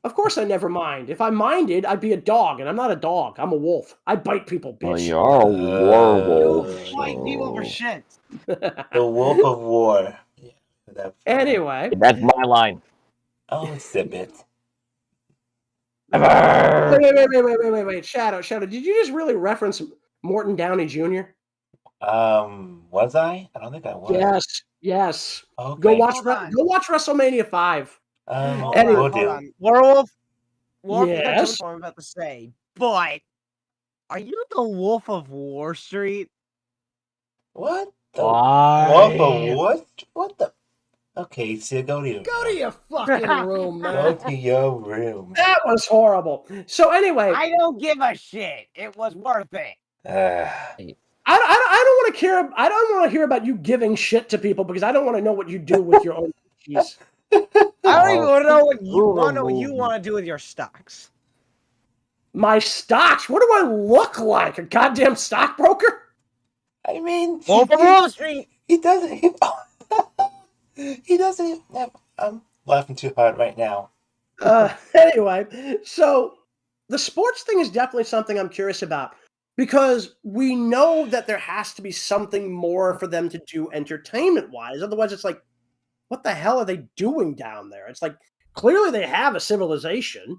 S3: Of course I never mind. If I minded, I'd be a dog, and I'm not a dog. I'm a wolf. I bite people, bitch.
S4: Well, you are a werewolf.
S5: Fight people for shit.
S2: The Wolf of War. Yeah,
S3: anyway.
S4: That's my line.
S2: Oh, sip it.
S3: Wait. Shadow, did you just really reference Morton Downey Jr.?
S2: Was I? I don't think I was.
S3: Yes.
S2: Okay.
S3: Go watch WrestleMania 5.
S5: Hold on. Warwolf,
S3: yes.
S5: I'm about to say, but are you the Wolf of Wall Street?
S2: What?
S4: Why?
S2: Wolf of what? What the? Okay, Sear, go to
S3: your fucking room, man.
S2: Go to your room.
S3: That was horrible. So anyway,
S5: I don't give a shit. It was worth it.
S3: I don't want to care. I don't want to hear about you giving shit to people because I don't want to know what you do with your own cheese.
S5: I don't even want to know what you want to do with your stocks.
S3: My stocks? What do I look like? A goddamn stockbroker?
S2: I mean,
S5: Wolf of Wall Street.
S2: He doesn't. He doesn't. I'm laughing too hard right now.
S3: Anyway, so the sports thing is definitely something I'm curious about because we know that there has to be something more for them to do entertainment-wise. Otherwise, it's like, what the hell are they doing down there? It's like, clearly they have a civilization.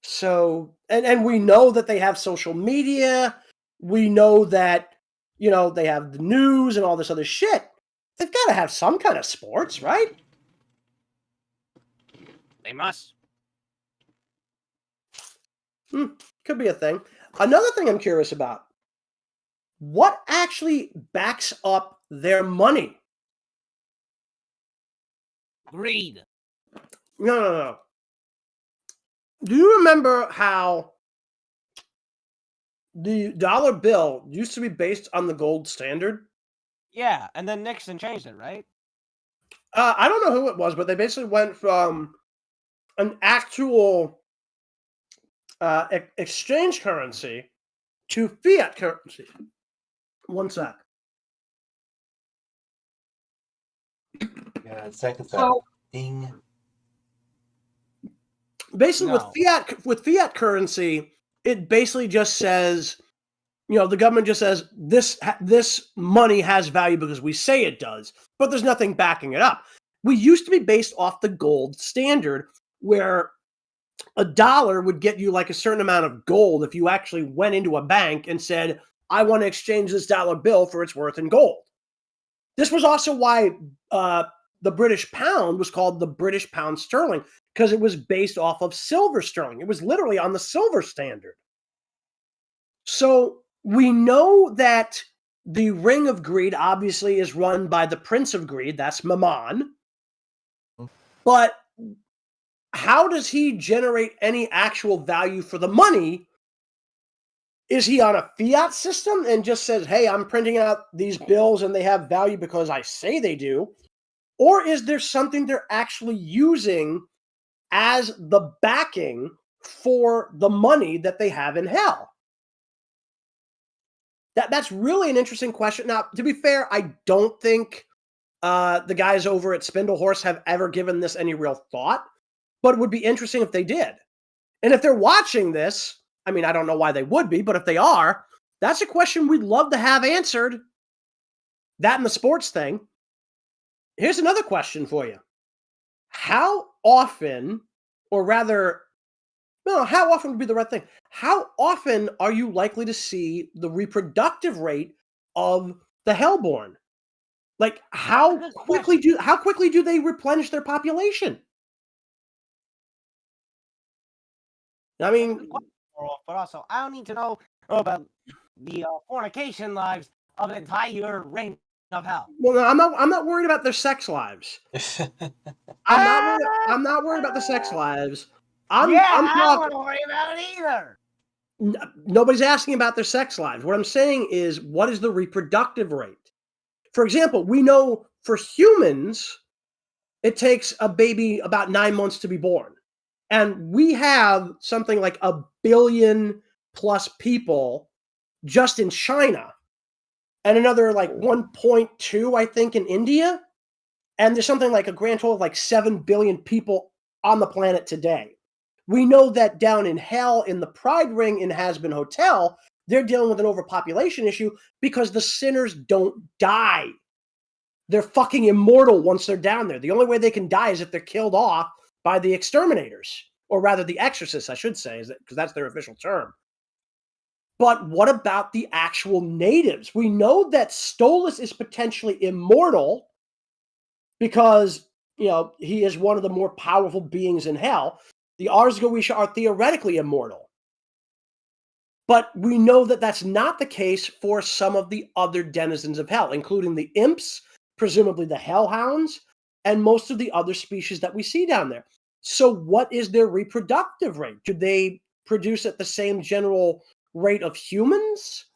S3: So, and we know that they have social media. We know that, they have the news and all this other shit. They've got to have some kind of sports, right?
S5: They must.
S3: Could be a thing. Another thing I'm curious about. What actually backs up their
S5: Greed.
S3: No. Do you remember how the dollar bill used to be based on the gold standard?
S5: Yeah, and then Nixon changed it, right?
S3: I don't know who it was, but they basically went from an actual exchange currency to fiat currency. One sec.
S2: Yeah, second.
S3: So,
S2: ding.
S3: Basically, with fiat currency, it basically just says, the government just says this money has value because we say it does, but there's nothing backing it up. We used to be based off the gold standard, where a dollar would get you like a certain amount of gold if you actually went into a bank and said, I want to exchange this dollar bill for its worth in gold. This was also why the British pound was called the British pound sterling, because it was based off of silver sterling. It was literally on the silver standard. So we know that the Ring of Greed obviously is run by the Prince of Greed. That's Mammon. But how does he generate any actual value for the money? Is he on a fiat system and just says, hey, I'm printing out these bills and they have value because I say they do? Or is there something they're actually using as the backing for the money that they have in hell? That's really an interesting question. Now, to be fair, I don't think the guys over at Spindlehorse have ever given this any real thought, but it would be interesting if they did. And if they're watching this, I mean, I don't know why they would be, but if they are, that's a question we'd love to have answered. That and the sports thing. Here's another question for you. How often, or rather, no, how often would be the right thing? How often are you likely to see the reproductive rate of the Hellborn? Like, how quickly do they replenish their population? I mean,
S5: but also I don't need to know about the fornication lives of an entire reign of hell.
S3: Well, no, I'm not worried about their sex lives. I'm not worried about the sex lives.
S5: I don't want to worry about it either.
S3: Nobody's asking about their sex lives. What I'm saying is, what is the reproductive rate? For example, we know for humans, it takes a baby about 9 months to be born. And we have something like 1 billion plus people just in China, and another like 1.2, I think, in India. And there's something like a grand total of like 7 billion people on the planet today. We know that down in hell, in the Pride Ring in Hazbin Hotel, they're dealing with an overpopulation issue because the sinners don't die. They're fucking immortal once they're down there. The only way they can die is if they're killed off by the exterminators, or rather the exorcists, I should say, because that's their official term. But what about the actual natives? We know that Stolas is potentially immortal because, he is one of the more powerful beings in hell. The Arzgowisha are theoretically immortal. But we know that that's not the case for some of the other denizens of hell, including the imps, presumably the hellhounds, and most of the other species that we see down there. So what is their reproductive rate? Do they produce at the same general rate of humans?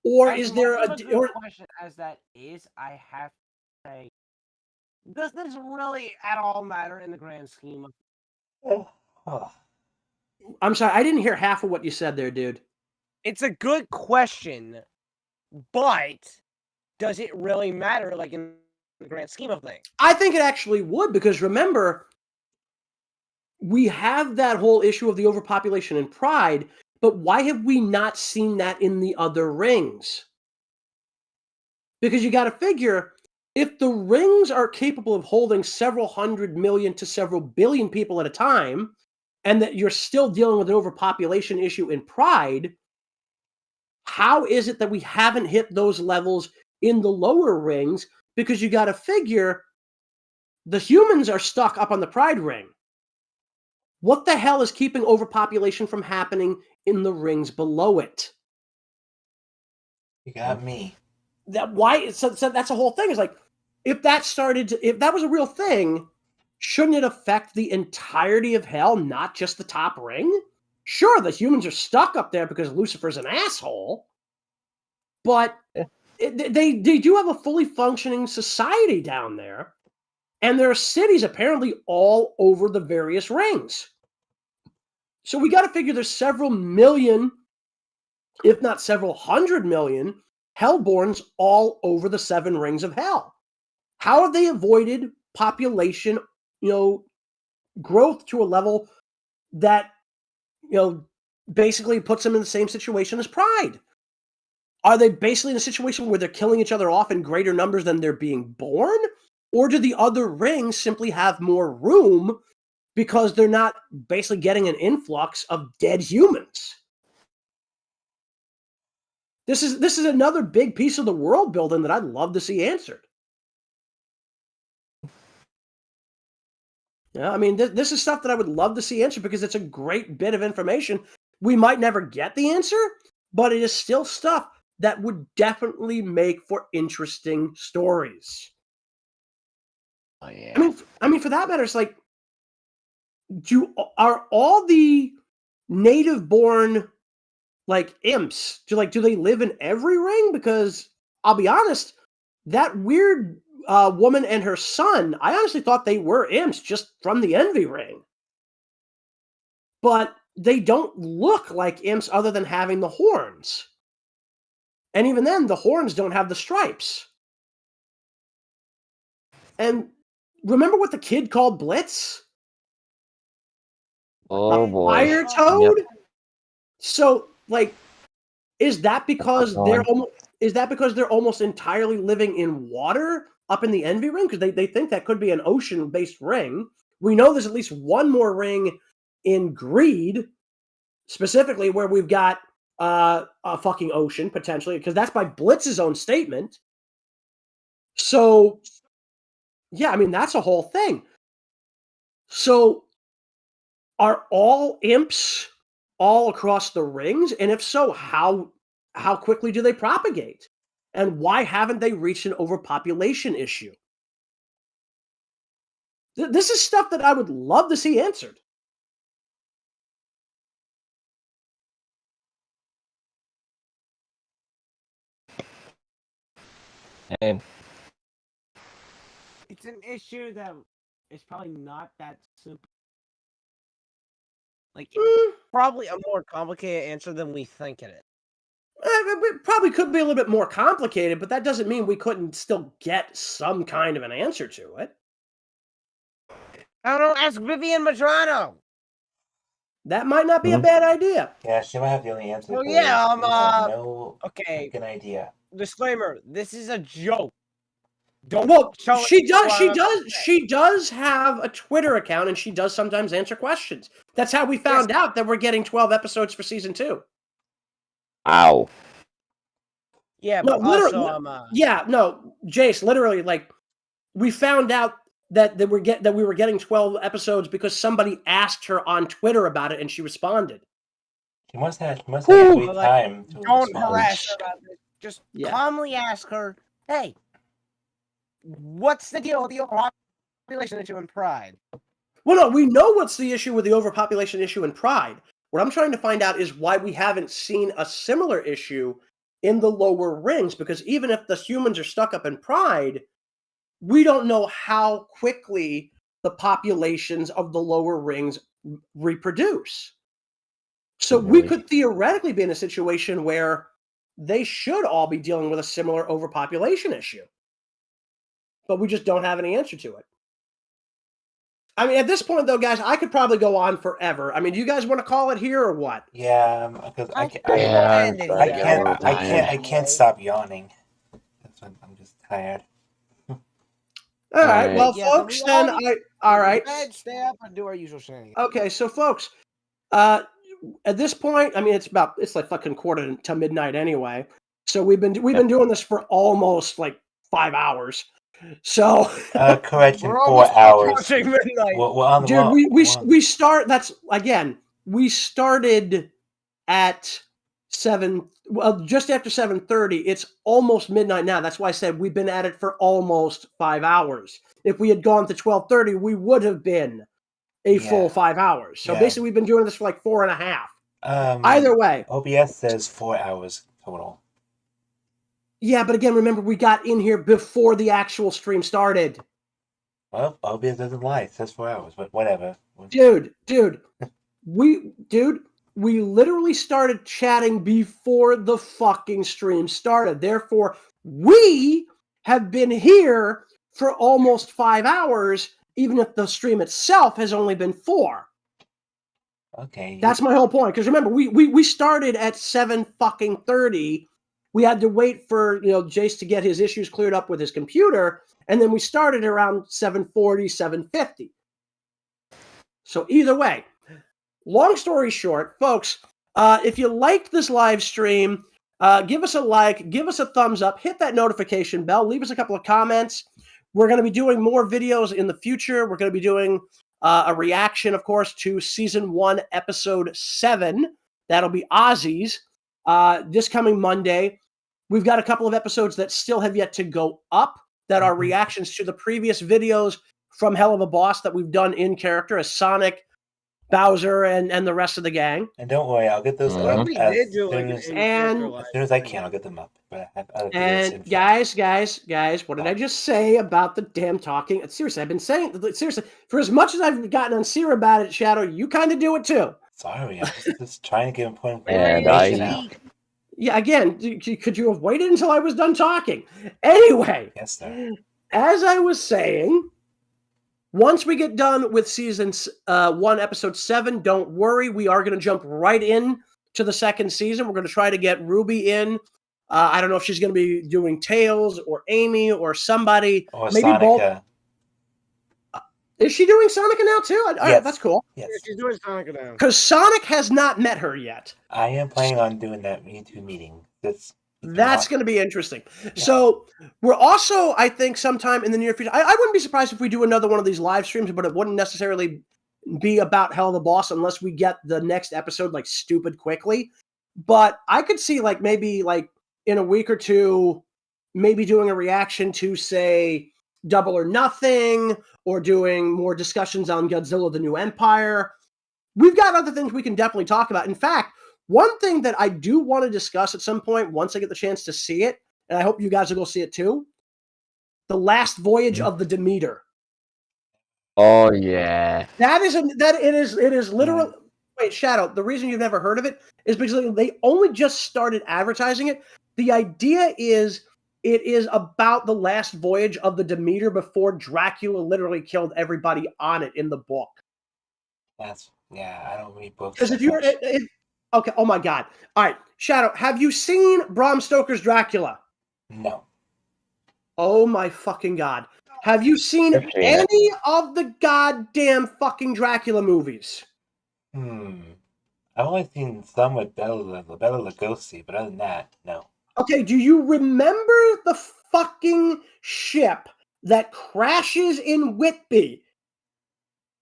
S3: Or
S5: as
S3: is there a
S5: good question as that is, I have to say, does this really at all matter in the grand scheme of...
S3: I'm sorry, I didn't hear half of what you said there, dude.
S5: It's a good question, but does it really matter, like, in the grand scheme of things?
S3: I think it actually would, because remember, we have that whole issue of the overpopulation and Pride, but why have we not seen that in the other rings? Because you got to figure, if the rings are capable of holding several 100 million to several billion people at a time, and that you're still dealing with an overpopulation issue in Pride, how is it that we haven't hit those levels in the lower rings? Because you got to figure, the humans are stuck up on the Pride Ring. What the hell is keeping overpopulation from happening in the rings below it?
S2: You got me.
S3: So that's the whole thing. Is like, if that was a real thing, shouldn't it affect the entirety of hell, not just the top ring? Sure, the humans are stuck up there because Lucifer's an asshole, but they do have a fully functioning society down there, and there are cities apparently all over the various rings. So we got to figure there's several million, if not several 100 million, Hellborns all over the 7 rings of hell. How have they avoided population, growth to a level that, basically puts them in the same situation as Pride? Are they basically in a situation where they're killing each other off in greater numbers than they're being born? Or do the other rings simply have more room because they're not basically getting an influx of dead humans? This is another big piece of the world building that I'd love to see answered. Yeah, I mean, this is stuff that I would love to see answered because it's a great bit of information. We might never get the answer, but it is still stuff that would definitely make for interesting stories.
S4: Oh yeah.
S3: I mean, for that matter, it's like, are all the native-born like imps? Do they live in every ring? Because I'll be honest, that weird woman and her son, I honestly thought they were imps just from the Envy Ring. But they don't look like imps other than having the horns. And even then, the horns don't have the stripes. And remember what the kid called Blitz?
S4: Oh boy.
S3: Fire Toad?
S4: Yep.
S3: So, like, is that because they're almost entirely living in water up in the Envy Ring? Because they think that could be an ocean-based ring. We know there's at least one more ring in Greed, specifically where we've got a fucking ocean, potentially, because that's by Blitz's own statement. So, yeah, I mean, that's a whole thing. So, are all imps all across the rings? And if so, how quickly do they propagate? And why haven't they reached an overpopulation issue? This is stuff that I would love to see answered.
S4: Hey.
S5: It's an issue that is probably not that simple Like, it's probably a more complicated answer than we think it is.
S3: It probably could be a little bit more complicated, but that doesn't mean we couldn't still get some kind of an answer to it.
S5: I don't know, ask Vivian Madrano.
S3: That might not be a bad idea.
S2: Yeah, she might have the only answer.
S5: Oh yeah,
S2: no
S5: okay.
S2: fucking idea.
S5: Disclaimer: this is a joke. Don't.
S3: Well, she does have a Twitter account, and she does sometimes answer questions. That's how we found out that we're getting 12 episodes for season 2.
S4: Ow.
S5: Yeah,
S3: no,
S5: but
S3: literally,
S5: also,
S3: Jayse, literally, like, we found out that we were getting 12 episodes because somebody asked her on Twitter about it, and she responded.
S2: She must have great time to
S5: don't
S2: respond.
S5: harass her about this. Just calmly ask her, hey, what's the deal with the overpopulation issue in Pride?
S3: Well, no, we know what's the issue with the overpopulation issue in Pride. What I'm trying to find out is why we haven't seen a similar issue in the lower rings, because even if the humans are stuck up in Pride, we don't know how quickly the populations of the lower rings reproduce. So we could theoretically be in a situation where they should all be dealing with a similar overpopulation issue. But we just don't have any answer to it. I mean, at this point, though, guys, I could probably go on forever. I mean, do you guys want to call it here or what?
S2: Yeah, because I can't stop yawning. I'm just tired.
S3: All right. Well, folks, then all right.
S5: Stay up and do our usual shenanigans.
S3: Okay, so folks, at this point, I mean, it's like fucking quarter to midnight anyway. So we've been doing this for almost like 5 hours. So
S2: correction, 4 hours.
S3: Dude, we start. That's again. We started at 7. Well, just after 7:30. It's almost midnight now. That's why I said we've been at it for almost 5 hours. If we had gone to 12:30, we would have been a full 5 hours. So basically, we've been doing this for like 4.5. Either way,
S2: OBS says 4 hours total.
S3: Yeah, but again, remember, we got in here before the actual stream started.
S2: Well, OBS doesn't lie. It says 4 hours, but whatever.
S3: Dude, we literally started chatting before the fucking stream started. Therefore, we have been here for almost 5 hours, even if the stream itself has only been 4.
S2: Okay.
S3: That's my whole point. Because remember, we started at 7:30. We had to wait for Jayse to get his issues cleared up with his computer, and then we started around 7:40, 7:50. So either way, long story short, folks, if you liked this live stream, give us a like, give us a thumbs up, hit that notification bell, leave us a couple of comments. We're going to be doing more videos in the future. We're going to be doing a reaction, of course, to Season 1, Episode 7. That'll be Ozzy's this coming Monday. We've got a couple of episodes that still have yet to go up that are reactions to the previous videos from Helluva Boss that we've done in character as Sonic, Bowser, and the rest of the gang.
S2: And don't worry, I'll get those up as soon as I can. I'll get them up. But
S3: and guys, what did I just say about the damn talking? Seriously, I've been saying, for as much as I've gotten on Sear about it, Shadow, you kind of do it too.
S2: Sorry, I'm just trying to get a point of
S4: information
S2: out.
S3: Yeah, again, could you have waited until I was done talking? Anyway,
S2: yes, sir.
S3: As I was saying, once we get done with Season 1, Episode 7, don't worry, we are going to jump right in to the second season. We're going to try to get Ruby in. I don't know if she's going to be doing Tails or Amy or somebody.
S2: Or
S3: maybe
S2: Sonica.
S3: both. Is she doing Sonica now too?
S2: Yes.
S3: That's cool.
S2: Yes.
S5: Yeah, she's doing Sonica now.
S3: Because Sonic has not met her yet.
S2: I am planning on doing that YouTube meeting.
S3: That's going to be interesting. Yeah. So we're also, I think, sometime in the near future, I wouldn't be surprised if we do another one of these live streams, but it wouldn't necessarily be about Helluva Boss unless we get the next episode like stupid quickly. But I could see like maybe like in a week or two, maybe doing a reaction to, say, Double or Nothing, or doing more discussions on Godzilla: The New Empire. We've got other things we can definitely talk about. In fact, one thing that I do want to discuss at some point once I get the chance to see it, and I hope you guys will go see it too, The Last Voyage of the Demeter.
S4: Oh yeah.
S3: It is literally wait, Shadow, the reason you've never heard of it is because they only just started advertising it. The idea is it is about the last voyage of the Demeter before Dracula literally killed everybody on it in the book.
S2: I don't read books.
S3: Because if you're okay, oh my God. All right, Shadow, have you seen Bram Stoker's Dracula?
S2: No.
S3: Oh my fucking God. Have you seen any of the goddamn fucking Dracula movies?
S2: I've only seen some with Bela Lugosi, but other than that, no.
S3: Okay, do you remember the fucking ship that crashes in Whitby?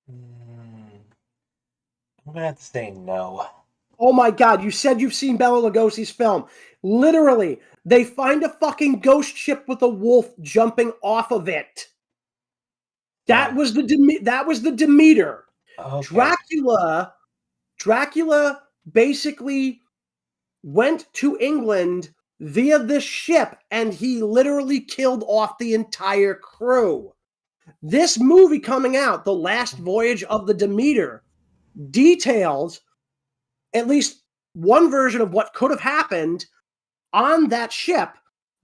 S2: I'm gonna have to say no.
S3: Oh my God, you said you've seen Bela Lugosi's film. Literally, they find a fucking ghost ship with a wolf jumping off of it. That was the Demeter. Okay. Dracula basically went to England via this ship, and he literally killed off the entire crew. This movie coming out, The Last Voyage of the Demeter, details at least one version of what could have happened on that ship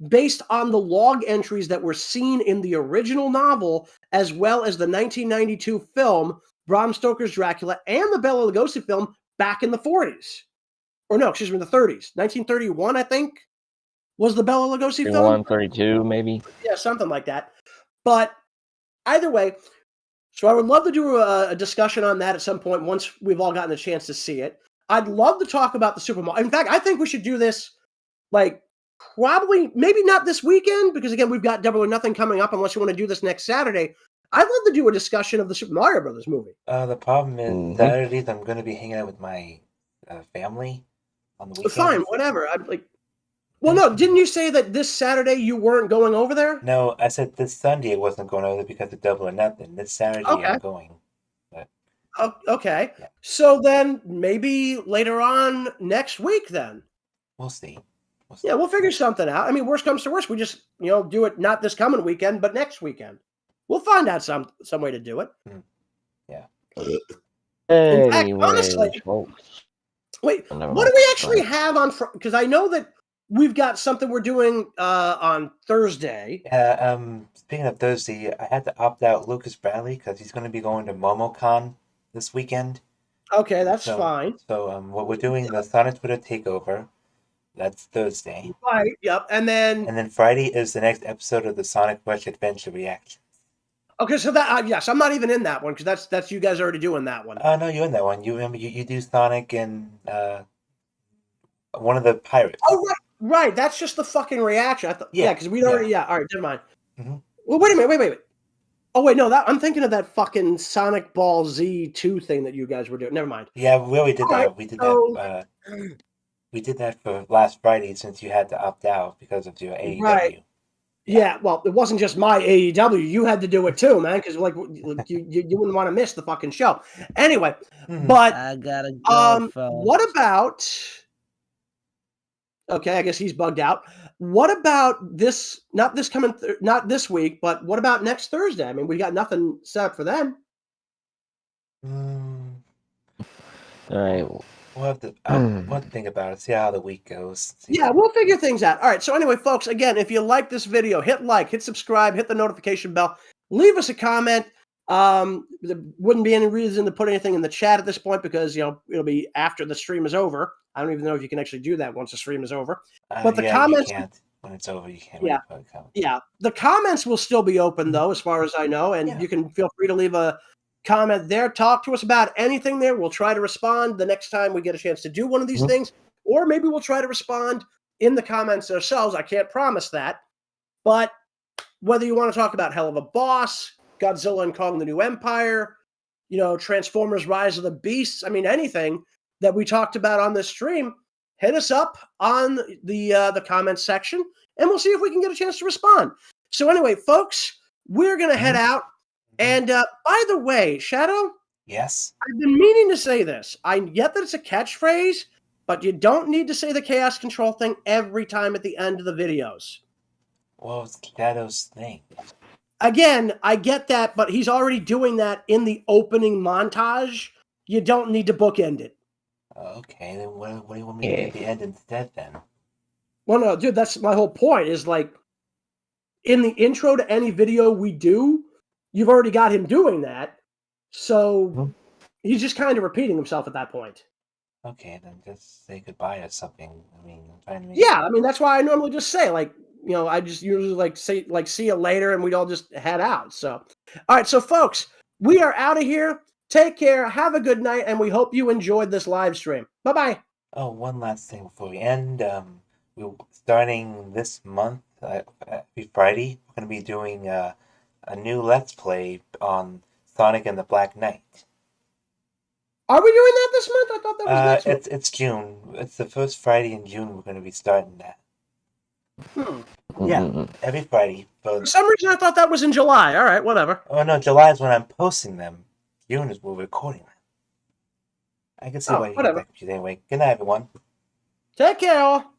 S3: based on the log entries that were seen in the original novel, as well as the 1992 film, Bram Stoker's Dracula, and the Bela Lugosi film back in the 40s. Or no, excuse me, the 30s. 1931, I think, was the Bela Lugosi film.
S4: 32, maybe?
S3: Yeah, something like that. But either way, so I would love to do a discussion on that at some point once we've all gotten a chance to see it. I'd love to talk about the Super Mario. In fact, I think we should do this, like, probably, maybe not this weekend, because, again, we've got Double or Nothing coming up unless you want to do this next Saturday. I'd love to do a discussion of the Super Mario Brothers movie.
S2: The problem is, Saturdays I'm going to be hanging out with my family on the weekend.
S3: Fine, whatever. I'm like, well, no, didn't you say that this Saturday you weren't going over there?
S2: No, I said this Sunday I wasn't going over there because of Double or Nothing. This Saturday I'm going. But...
S3: Oh, okay. Yeah. So then maybe later on next week then.
S2: We'll see.
S3: Yeah, we'll figure something out. I mean, worst comes to worst, we just, do it not this coming weekend, but next weekend. We'll find out some way to do it.
S2: Yeah.
S3: In fact, honestly, wait, what do we actually have on? Because I know that we've got something we're doing on Thursday.
S2: Speaking of Thursday, I had to opt out Lucas Bradley because he's going to be going to MomoCon this weekend.
S3: Okay, that's fine.
S2: So what we're doing, the Sonic Twitter takeover. That's Thursday.
S3: Right. Yep. And then
S2: Friday is the next episode of the Sonic Rush Adventure reaction.
S3: Okay, so that yes, I'm not even in that one because that's you guys already doing that one.
S2: No, you're in that one. You remember you do Sonic and one of the pirates.
S3: Oh right. That's just the fucking reaction. I thought because we'd already all right, never mind. Mm-hmm. Well, wait a minute, wait. Oh wait, no, I'm thinking of that fucking Sonic Ball Z 2 thing that you guys were doing. Never mind.
S2: Yeah, we already did that. Right, we did that. We did that for last Friday since you had to opt out because of your AEW.
S3: Right. Yeah, well, it wasn't just my AEW. You had to do it too, man, because like you wouldn't want to miss the fucking show. Anyway, but
S5: I gotta go.
S3: What about? Okay, I guess he's bugged out. What about this? Not this week, but what about next Thursday? I mean, we got nothing set up for then.
S4: All right.
S2: We'll have to think about it, see how the week goes.
S3: Yeah, we'll figure things out. All right, so anyway, folks, again, if you like this video, hit like, hit subscribe, hit the notification bell, leave us a comment. There wouldn't be any reason to put anything in the chat at this point because, it'll be after the stream is over. I don't even know if you can actually do that once the stream is over. But the comments...
S2: You can't. When it's over, you can't.
S3: Yeah, yeah. The comments will still be open, though, as far as I know, and you can feel free to leave a comment there. Talk to us about anything there. We'll try to respond the next time we get a chance to do one of these things, or maybe we'll try to respond in the comments ourselves. I can't promise that, but whether you want to talk about Helluva Boss, Godzilla and Kong the New Empire, Transformers Rise of the Beasts, I mean anything that we talked about on this stream, hit us up on the comments section and we'll see if we can get a chance to respond. So anyway, folks, we're going to head out. And by the way, Shadow?
S2: Yes?
S3: I've been meaning to say this. I get that it's a catchphrase, but you don't need to say the chaos control thing every time at the end of the videos.
S2: Well, it's Shadow's thing.
S3: Again, I get that, but he's already doing that in the opening montage. You don't need to bookend it.
S2: Okay, then what do you want me to do at the end instead then?
S3: Well, no, dude, that's my whole point. Is like in the intro to any video we do, you've already got him doing that, so he's just kind of repeating himself at that point.
S2: Okay, then just say goodbye or something. I mean, I'm trying to make.
S3: Yeah, I mean that's why I normally just say like, I just usually like say like see you later, and we'd all just head out. So, all right, so folks, we are out of here. Take care. Have a good night, and we hope you enjoyed this live stream. Bye bye.
S2: Oh, one last thing before we end. We're starting this month, every Friday, we're going to be doing a new Let's Play on Sonic and the Black Knight.
S3: Are we doing that this month? I thought that was next month.
S2: It's June. It's the first Friday in June we're going to be starting that. Yeah, every Friday.
S3: For some reason, I thought that was in July. All right, whatever.
S2: Oh, no, July is when I'm posting them. June is when we're recording them. I can see why you get that confused anyway. Good night, everyone.
S3: Take care, all.